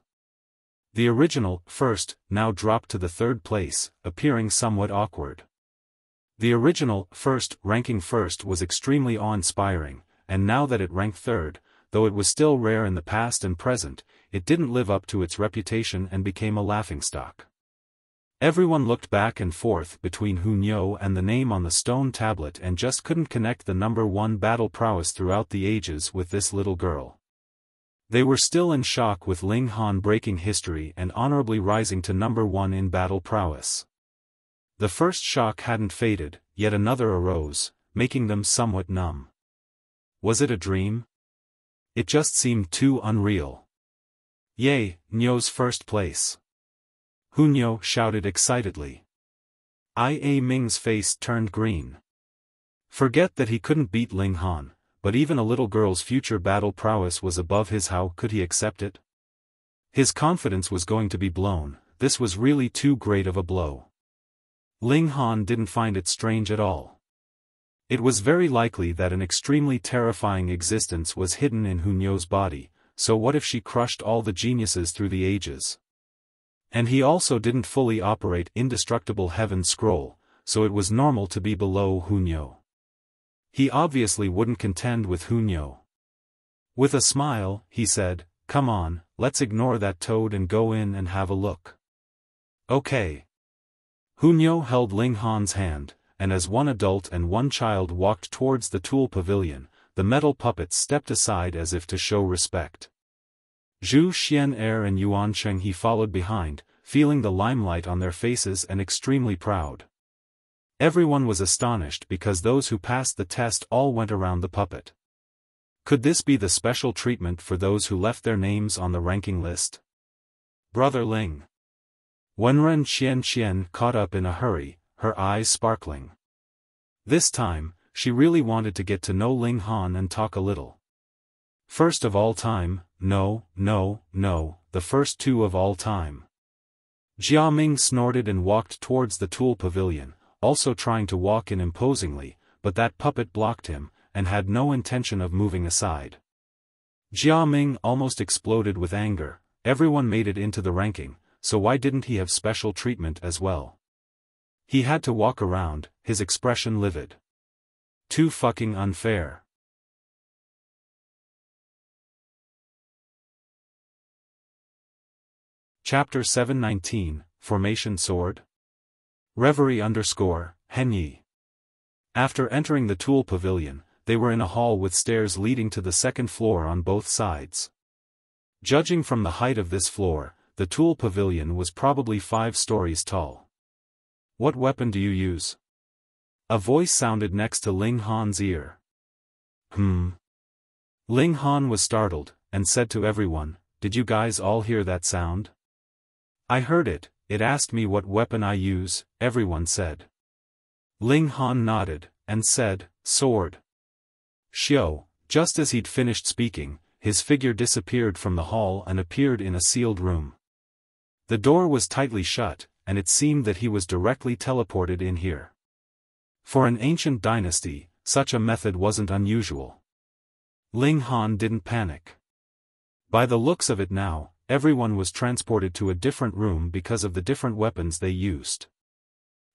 The original, first, now dropped to the third place, appearing somewhat awkward. The original, first, ranking first was extremely awe-inspiring, and now that it ranked third, though it was still rare in the past and present, it didn't live up to its reputation and became a laughingstock. Everyone looked back and forth between Nyo and the name on the stone tablet and just couldn't connect the number one battle prowess throughout the ages with this little girl. They were still in shock with Ling Han breaking history and honorably rising to number one in battle prowess. The first shock hadn't faded, yet another arose, making them somewhat numb. Was it a dream? It just seemed too unreal. Yay, Nyo's first place! Nyo shouted excitedly. Ia Ming's face turned green. Forget that he couldn't beat Ling Han, but even a little girl's future battle prowess was above his. How could he accept it? His confidence was going to be blown. This was really too great of a blow. Ling Han didn't find it strange at all. It was very likely that an extremely terrifying existence was hidden in Nyo's body, so what if she crushed all the geniuses through the ages? And he also didn't fully operate indestructible heaven scroll, so it was normal to be below Nyo. He obviously wouldn't contend with Nyo. With a smile, he said, "Come on, let's ignore that toad and go in and have a look." Okay. Nyo held Ling Han's hand, and as one adult and one child walked towards the tool pavilion, the metal puppets stepped aside as if to show respect. Xu Xian and Yuan Cheng he followed behind, feeling the limelight on their faces and extremely proud. Everyone was astonished because those who passed the test all went around the puppet. Could this be the special treatment for those who left their names on the ranking list? Brother Ling. Wenren Qian caught up in a hurry, her eyes sparkling. This time, she really wanted to get to know Ling Han and talk a little. First of all time, no, the first two of all time. Jiaming snorted and walked towards the tool pavilion, also trying to walk in imposingly, but that puppet blocked him, and had no intention of moving aside. Jiaming almost exploded with anger. Everyone made it into the ranking, so why didn't he have special treatment as well? He had to walk around, his expression livid. Too fucking unfair. Chapter 719, Formation Sword? Reverie _ Henyi. After entering the tool pavilion, they were in a hall with stairs leading to the second floor on both sides. Judging from the height of this floor, the tool pavilion was probably 5 stories tall. What weapon do you use? A voice sounded next to Ling Han's ear. Ling Han was startled, and said to everyone, "Did you guys all hear that sound?" "I heard it, it asked me what weapon I use," everyone said. Ling Han nodded, and said, "Sword." Xiao, just as he'd finished speaking, his figure disappeared from the hall and appeared in a sealed room. The door was tightly shut, and it seemed that he was directly teleported in here. For an ancient dynasty, such a method wasn't unusual. Ling Han didn't panic. By the looks of it now, everyone was transported to a different room because of the different weapons they used.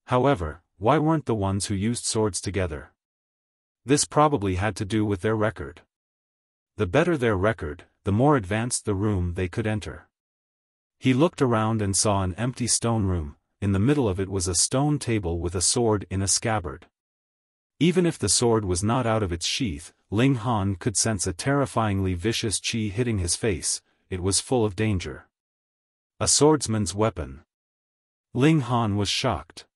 However, why weren't the ones who used swords together? This probably had to do with their record. The better their record, the more advanced the room they could enter. He looked around and saw an empty stone room. In the middle of it was a stone table with a sword in a scabbard. Even if the sword was not out of its sheath, Ling Han could sense a terrifyingly vicious qi hitting his face. It was full of danger. A swordsman's weapon. Ling Han was shocked.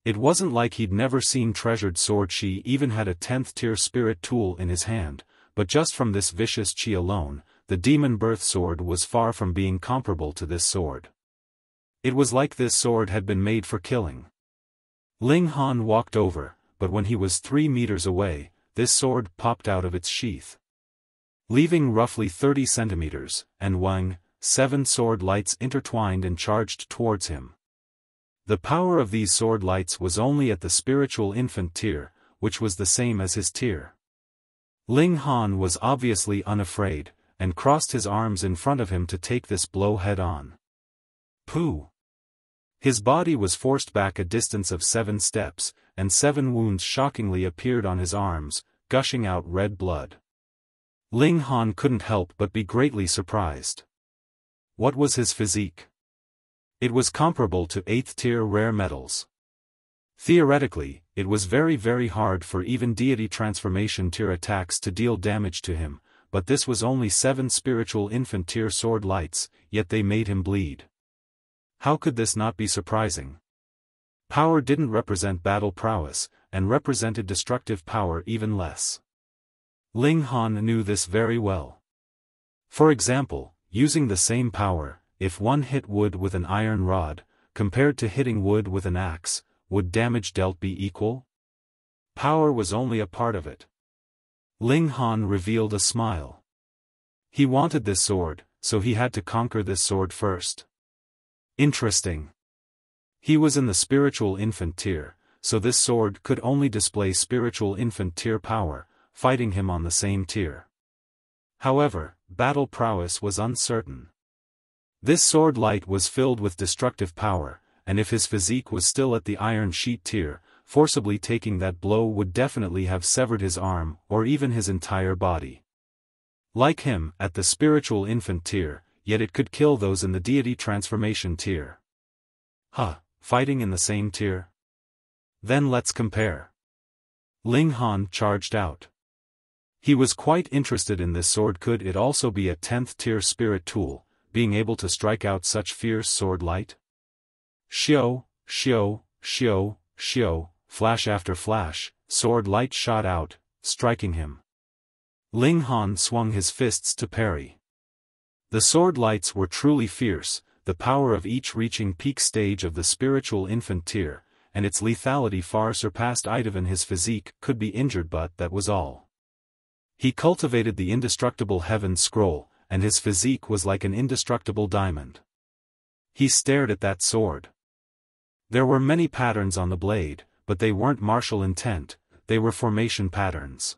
It wasn't like he'd never seen treasured sword qi even had a 10th tier spirit tool in his hand, but just from this vicious qi alone, the demon birth sword was far from being comparable to this sword. It was like this sword had been made for killing. Ling Han walked over, but when he was 3 meters away, this sword popped out of its sheath, leaving roughly 30 centimeters, and Wang, 7 sword lights intertwined and charged towards him. The power of these sword lights was only at the spiritual infant tier, which was the same as his tier. Ling Han was obviously unafraid, and crossed his arms in front of him to take this blow head-on. Pooh! His body was forced back a distance of 7 steps, and 7 wounds shockingly appeared on his arms, gushing out red blood. Ling Han couldn't help but be greatly surprised. What was his physique? It was comparable to 8th-tier rare metals. Theoretically, it was very hard for even deity transformation tier attacks to deal damage to him, but this was only 7 spiritual infant tier sword lights, yet they made him bleed. How could this not be surprising? Power didn't represent battle prowess, and represented destructive power even less. Ling Han knew this very well. For example, using the same power, if one hit wood with an iron rod, compared to hitting wood with an axe, would damage dealt be equal? Power was only a part of it. Ling Han revealed a smile. He wanted this sword, so he had to conquer this sword first. Interesting. He was in the spiritual infant tier, so this sword could only display spiritual infant tier power, fighting him on the same tier. However, battle prowess was uncertain. This sword light was filled with destructive power, and if his physique was still at the iron sheet tier, forcibly taking that blow would definitely have severed his arm or even his entire body. Like him, at the spiritual infant tier, yet it could kill those in the deity transformation tier. Fighting in the same tier? Then let's compare. Ling Han charged out. He was quite interested in this sword. Could it also be a 10th tier spirit tool, being able to strike out such fierce sword light? Xiu, Xiu, Xiu, Xiu, flash after flash, sword light shot out, striking him. Ling Han swung his fists to parry. The sword lights were truly fierce, the power of each reaching peak stage of the spiritual infant tier, and its lethality far surpassed Idavan. His physique could be injured, but that was all. He cultivated the indestructible heaven scroll, and his physique was like an indestructible diamond. He stared at that sword. There were many patterns on the blade, but they weren't martial intent, they were formation patterns.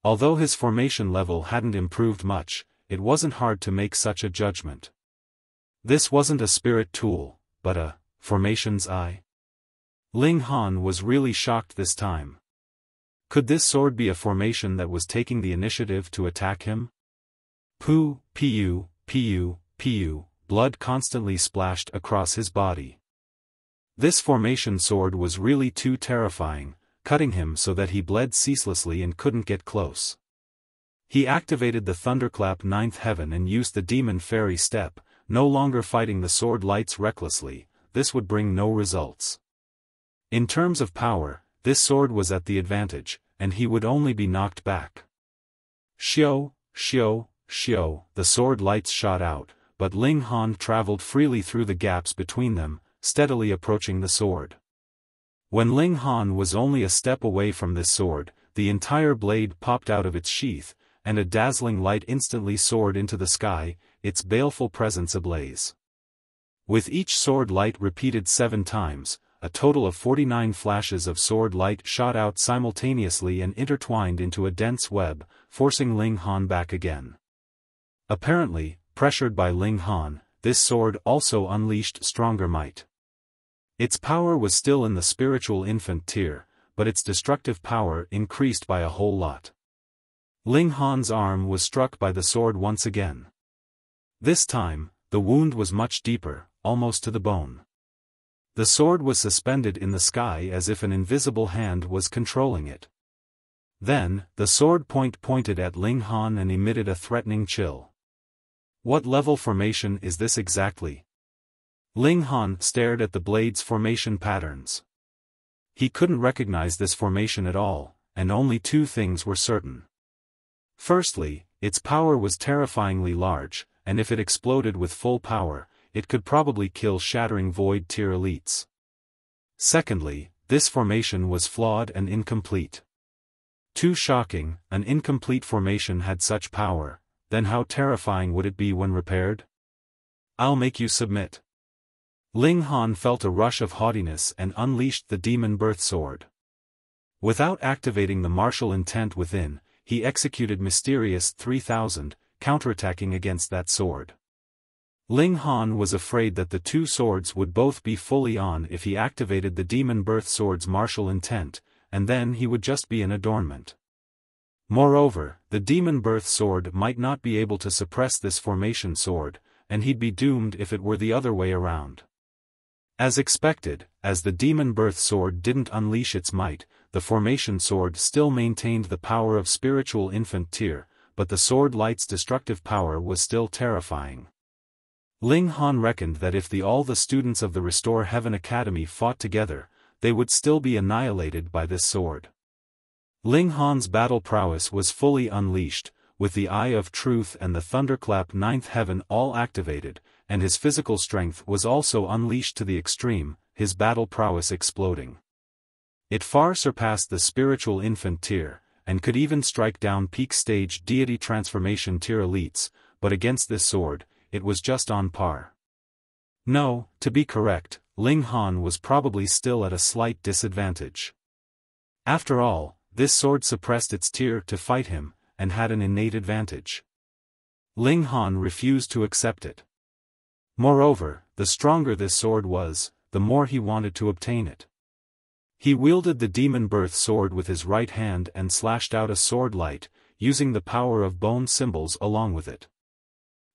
Although his formation level hadn't improved much, it wasn't hard to make such a judgment. This wasn't a spirit tool, but a formation's eye. Ling Han was really shocked this time. Could this sword be a formation that was taking the initiative to attack him? Pu, pu, pu, pu, blood constantly splashed across his body. This formation sword was really too terrifying, cutting him so that he bled ceaselessly and couldn't get close. He activated the Thunderclap 9th Heaven and used the Demon Fairy Step, no longer fighting the sword lights recklessly. This would bring no results. In terms of power, this sword was at the advantage, and he would only be knocked back. Xiu, Xiu, Xiu, the sword lights shot out, but Ling Han traveled freely through the gaps between them, steadily approaching the sword. When Ling Han was only a step away from this sword, the entire blade popped out of its sheath, and a dazzling light instantly soared into the sky, its baleful presence ablaze. With each sword light repeated 7 times, a total of 49 flashes of sword light shot out simultaneously and intertwined into a dense web, forcing Ling Han back again. Apparently, pressured by Ling Han, this sword also unleashed stronger might. Its power was still in the spiritual infant tier, but its destructive power increased by a whole lot. Ling Han's arm was struck by the sword once again. This time, the wound was much deeper, almost to the bone. The sword was suspended in the sky as if an invisible hand was controlling it. Then, the sword pointed at Ling Han and emitted a threatening chill. What level formation is this exactly? Ling Han stared at the blade's formation patterns. He couldn't recognize this formation at all, and only 2 things were certain. Firstly, its power was terrifyingly large, and if it exploded with full power, it could probably kill Shattering Void tier elites. Secondly, this formation was flawed and incomplete. Too shocking, an incomplete formation had such power, then how terrifying would it be when repaired? I'll make you submit. Ling Han felt a rush of haughtiness and unleashed the demon birth sword. Without activating the martial intent within, he executed Myrietes 3000, counterattacking against that sword. Ling Han was afraid that the two swords would both be fully on if he activated the demon birth sword's martial intent, and then he would just be an adornment. Moreover, the demon birth sword might not be able to suppress this formation sword, and he'd be doomed if it were the other way around. As expected, as the demon birth sword didn't unleash its might, the formation sword still maintained the power of spiritual infant tier, but the sword light's destructive power was still terrifying. Ling Han reckoned that if all the students of the Restore Heaven Academy fought together, they would still be annihilated by this sword. Ling Han's battle prowess was fully unleashed, with the Eye of Truth and the Thunderclap Ninth Heaven all activated, and his physical strength was also unleashed to the extreme, his battle prowess exploding. It far surpassed the spiritual infant tier, and could even strike down peak stage deity transformation tier elites, but against this sword, it was just on par. No, to be correct, Ling Han was probably still at a slight disadvantage. After all, this sword suppressed its tier to fight him, and had an innate advantage. Ling Han refused to accept it. Moreover, the stronger this sword was, the more he wanted to obtain it. He wielded the demon birth sword with his right hand and slashed out a sword light, using the power of bone symbols along with it.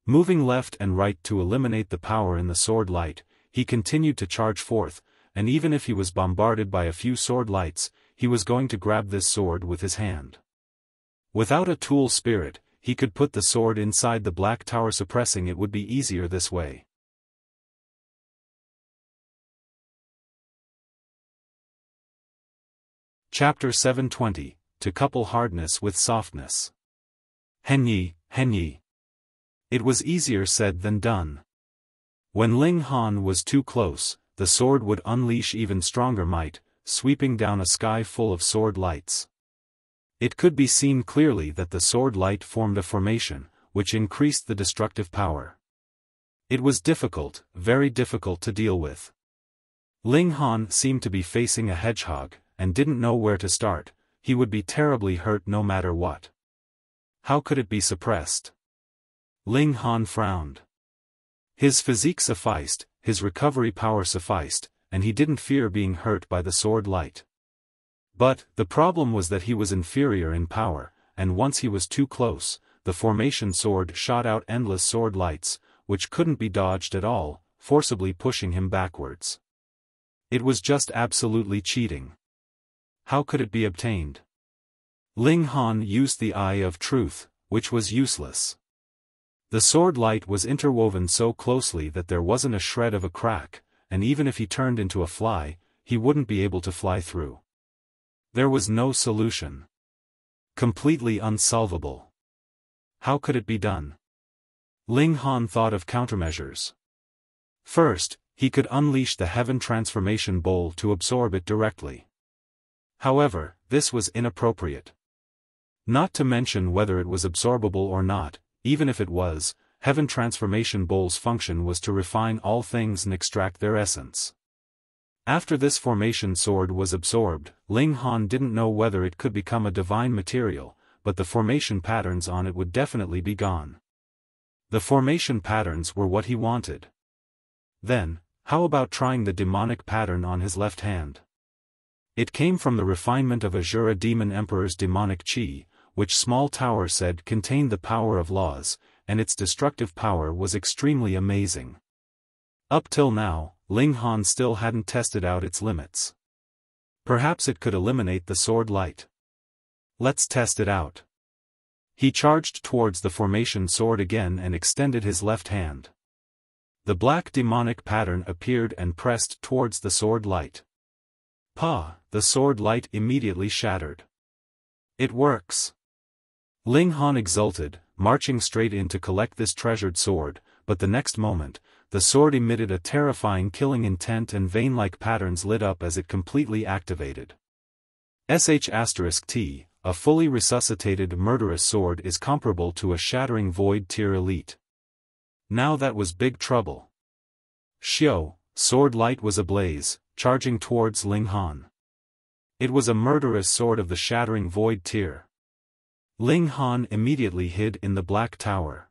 Moving left and right to eliminate the power in the sword light, he continued to charge forth, and even if he was bombarded by a few sword lights, he was going to grab this sword with his hand. Without a tool spirit, he could put the sword inside the black tower. Suppressing it would be easier this way. Chapter 720, To Couple Hardness with Softness. Henyi. It was easier said than done. When Ling Han was too close, the sword would unleash even stronger might, sweeping down a sky full of sword lights. It could be seen clearly that the sword light formed a formation, which increased the destructive power. It was difficult, very difficult to deal with. Ling Han seemed to be facing a hedgehog, and didn't know where to start. He would be terribly hurt no matter what. How could it be suppressed? Ling Han frowned. His physique sufficed, his recovery power sufficed, and he didn't fear being hurt by the sword light. But, the problem was that he was inferior in power, and once he was too close, the formation sword shot out endless sword lights, which couldn't be dodged at all, forcibly pushing him backwards. It was just absolutely cheating. How could it be obtained? Ling Han used the Eye of Truth, which was useless. The sword light was interwoven so closely that there wasn't a shred of a crack, and even if he turned into a fly, he wouldn't be able to fly through. There was no solution. Completely unsolvable. How could it be done? Ling Han thought of countermeasures. First, he could unleash the Heaven Transformation Bowl to absorb it directly. However, this was inappropriate. Not to mention whether it was absorbable or not, even if it was, Heaven Transformation Bowl's function was to refine all things and extract their essence. After this formation sword was absorbed, Ling Han didn't know whether it could become a divine material, but the formation patterns on it would definitely be gone. The formation patterns were what he wanted. Then, how about trying the demonic pattern on his left hand? It came from the refinement of Azura Demon Emperor's demonic chi, which Small Tower said contained the power of laws, and its destructive power was extremely amazing. Up till now, Ling Han still hadn't tested out its limits. Perhaps it could eliminate the sword light. Let's test it out. He charged towards the formation sword again and extended his left hand. The black demonic pattern appeared and pressed towards the sword light. The sword light immediately shattered. It works. Ling Han exulted, marching straight in to collect this treasured sword, but the next moment, the sword emitted a terrifying killing intent and vein-like patterns lit up as it completely activated. *T, a fully resuscitated murderous sword is comparable to a shattering void tier elite. Now that was big trouble. Xiao, sword light was ablaze, charging towards Ling Han. It was a murderous sword of the shattering void tier. Ling Han immediately hid in the Black Tower.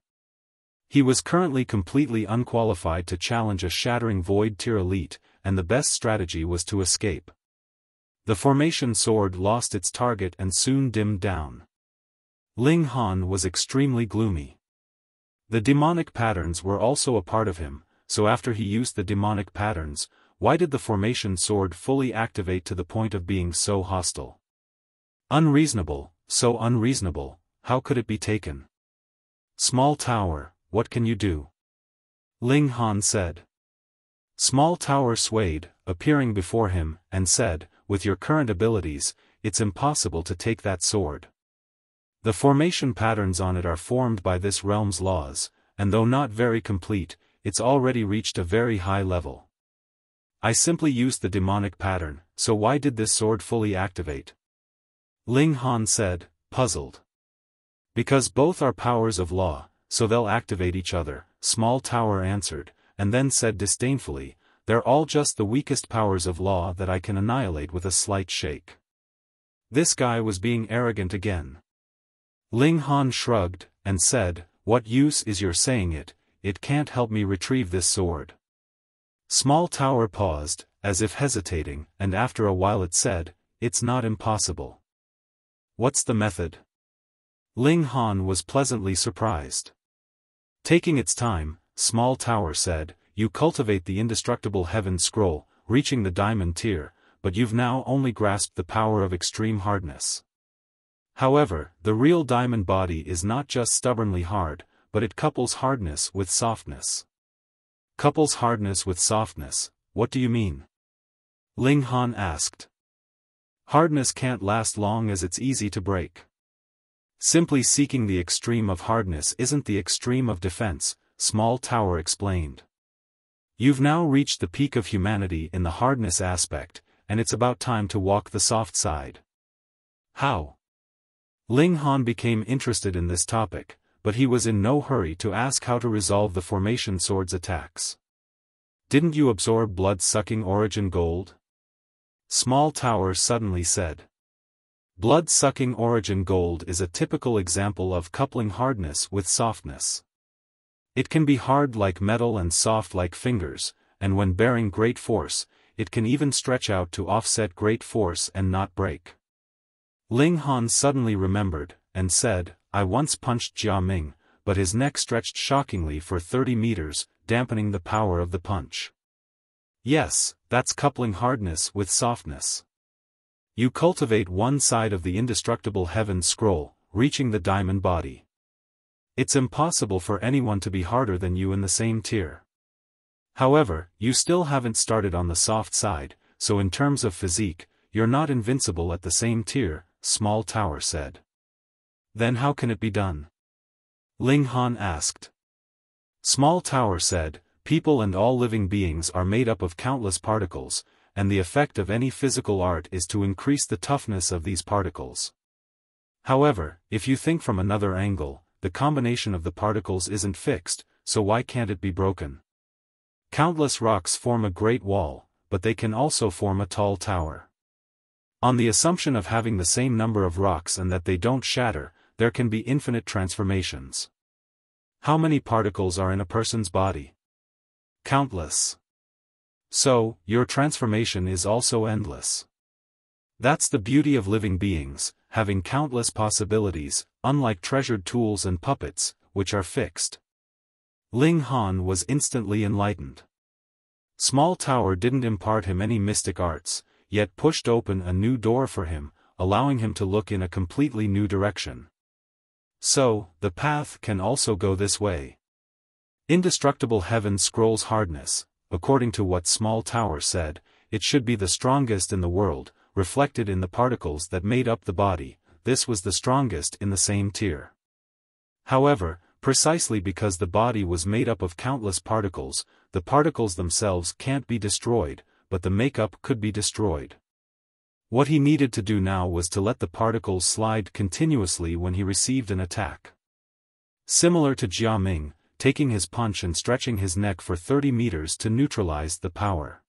He was currently completely unqualified to challenge a shattering void tier elite, and the best strategy was to escape. The formation sword lost its target and soon dimmed down. Ling Han was extremely gloomy. The demonic patterns were also a part of him, so after he used the demonic patterns, why did the formation sword fully activate to the point of being so hostile? Unreasonable, so unreasonable, how could it be taken? Small Tower, what can you do? Ling Han said. Small Tower swayed, appearing before him, and said, with your current abilities, it's impossible to take that sword. The formation patterns on it are formed by this realm's laws, and though not very complete, it's already reached a very high level. I simply used the demonic pattern, so why did this sword fully activate? Ling Han said, puzzled. Because both are powers of law, so they'll activate each other, Small Tower answered, and then said disdainfully, they're all just the weakest powers of law that I can annihilate with a slight shake. This guy was being arrogant again. Ling Han shrugged, and said, what use is your saying it can't help me retrieve this sword. Small Tower paused, as if hesitating, and after a while it said, it's not impossible. What's the method? Ling Han was pleasantly surprised. Taking its time, Small Tower said, you cultivate the indestructible heaven scroll, reaching the diamond tier, but you've now only grasped the power of extreme hardness. However, the real diamond body is not just stubbornly hard, but it couples hardness with softness. Couples hardness with softness, what do you mean? Ling Han asked. Hardness can't last long as it's easy to break. Simply seeking the extreme of hardness isn't the extreme of defense, Small Tower explained. You've now reached the peak of humanity in the hardness aspect, and it's about time to walk the soft side. How? Ling Han became interested in this topic, but he was in no hurry to ask how to resolve the formation sword's attacks. Didn't you absorb blood-sucking origin gold? Small Tower suddenly said. Blood-sucking origin gold is a typical example of coupling hardness with softness. It can be hard like metal and soft like fingers, and when bearing great force, it can even stretch out to offset great force and not break. Ling Han suddenly remembered, and said, I once punched Jia Ming, but his neck stretched shockingly for 30 meters, dampening the power of the punch. Yes, that's coupling hardness with softness. You cultivate one side of the indestructible heaven scroll, reaching the diamond body. It's impossible for anyone to be harder than you in the same tier. However, you still haven't started on the soft side, so in terms of physique, you're not invincible at the same tier, Small Tower said. Then how can it be done? Ling Han asked. Small Tower said, people and all living beings are made up of countless particles, and the effect of any physical art is to increase the toughness of these particles. However, if you think from another angle, the combination of the particles isn't fixed, so why can't it be broken? Countless rocks form a great wall, but they can also form a tall tower. On the assumption of having the same number of rocks and that they don't shatter, there can be infinite transformations. How many particles are in a person's body? Countless. So, your transformation is also endless. That's the beauty of living beings, having countless possibilities, unlike treasured tools and puppets, which are fixed. Ling Han was instantly enlightened. Small Tower didn't impart him any mystic arts, yet pushed open a new door for him, allowing him to look in a completely new direction. So, the path can also go this way. Indestructible heaven scrolls hardness, according to what Small Tower said, it should be the strongest in the world, reflected in the particles that made up the body, this was the strongest in the same tier. However, precisely because the body was made up of countless particles. The particles themselves can't be destroyed, but the makeup could be destroyed. What he needed to do now was to let the particles slide continuously when he received an attack. Similar to Jia Ming, taking his punch and stretching his neck for 30 meters to neutralize the power.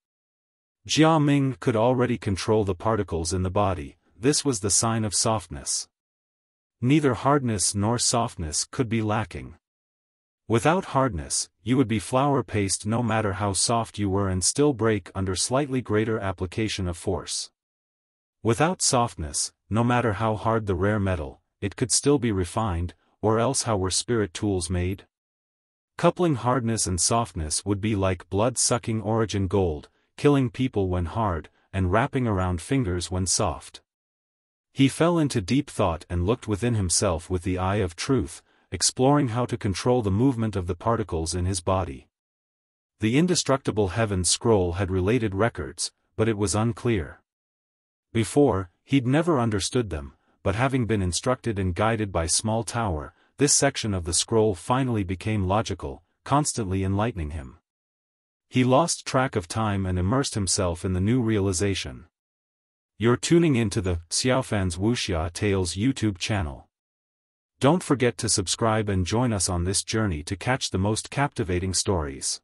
Jia Ming could already control the particles in the body. This was the sign of softness. Neither hardness nor softness could be lacking. Without hardness, you would be flour paste no matter how soft you were and still break under slightly greater application of force. Without softness, no matter how hard the rare metal, it could still be refined, or else how were spirit tools made? Coupling hardness and softness would be like blood-sucking origin gold, killing people when hard, and wrapping around fingers when soft. He fell into deep thought and looked within himself with the eye of truth, exploring how to control the movement of the particles in his body. The indestructible Heaven Scroll had related records, but it was unclear. Before, he'd never understood them, but having been instructed and guided by Small Tower, this section of the scroll finally became logical, constantly enlightening him. He lost track of time and immersed himself in the new realization. You're tuning into the Xiaofan's Wuxia Tales YouTube channel. Don't forget to subscribe and join us on this journey to catch the most captivating stories.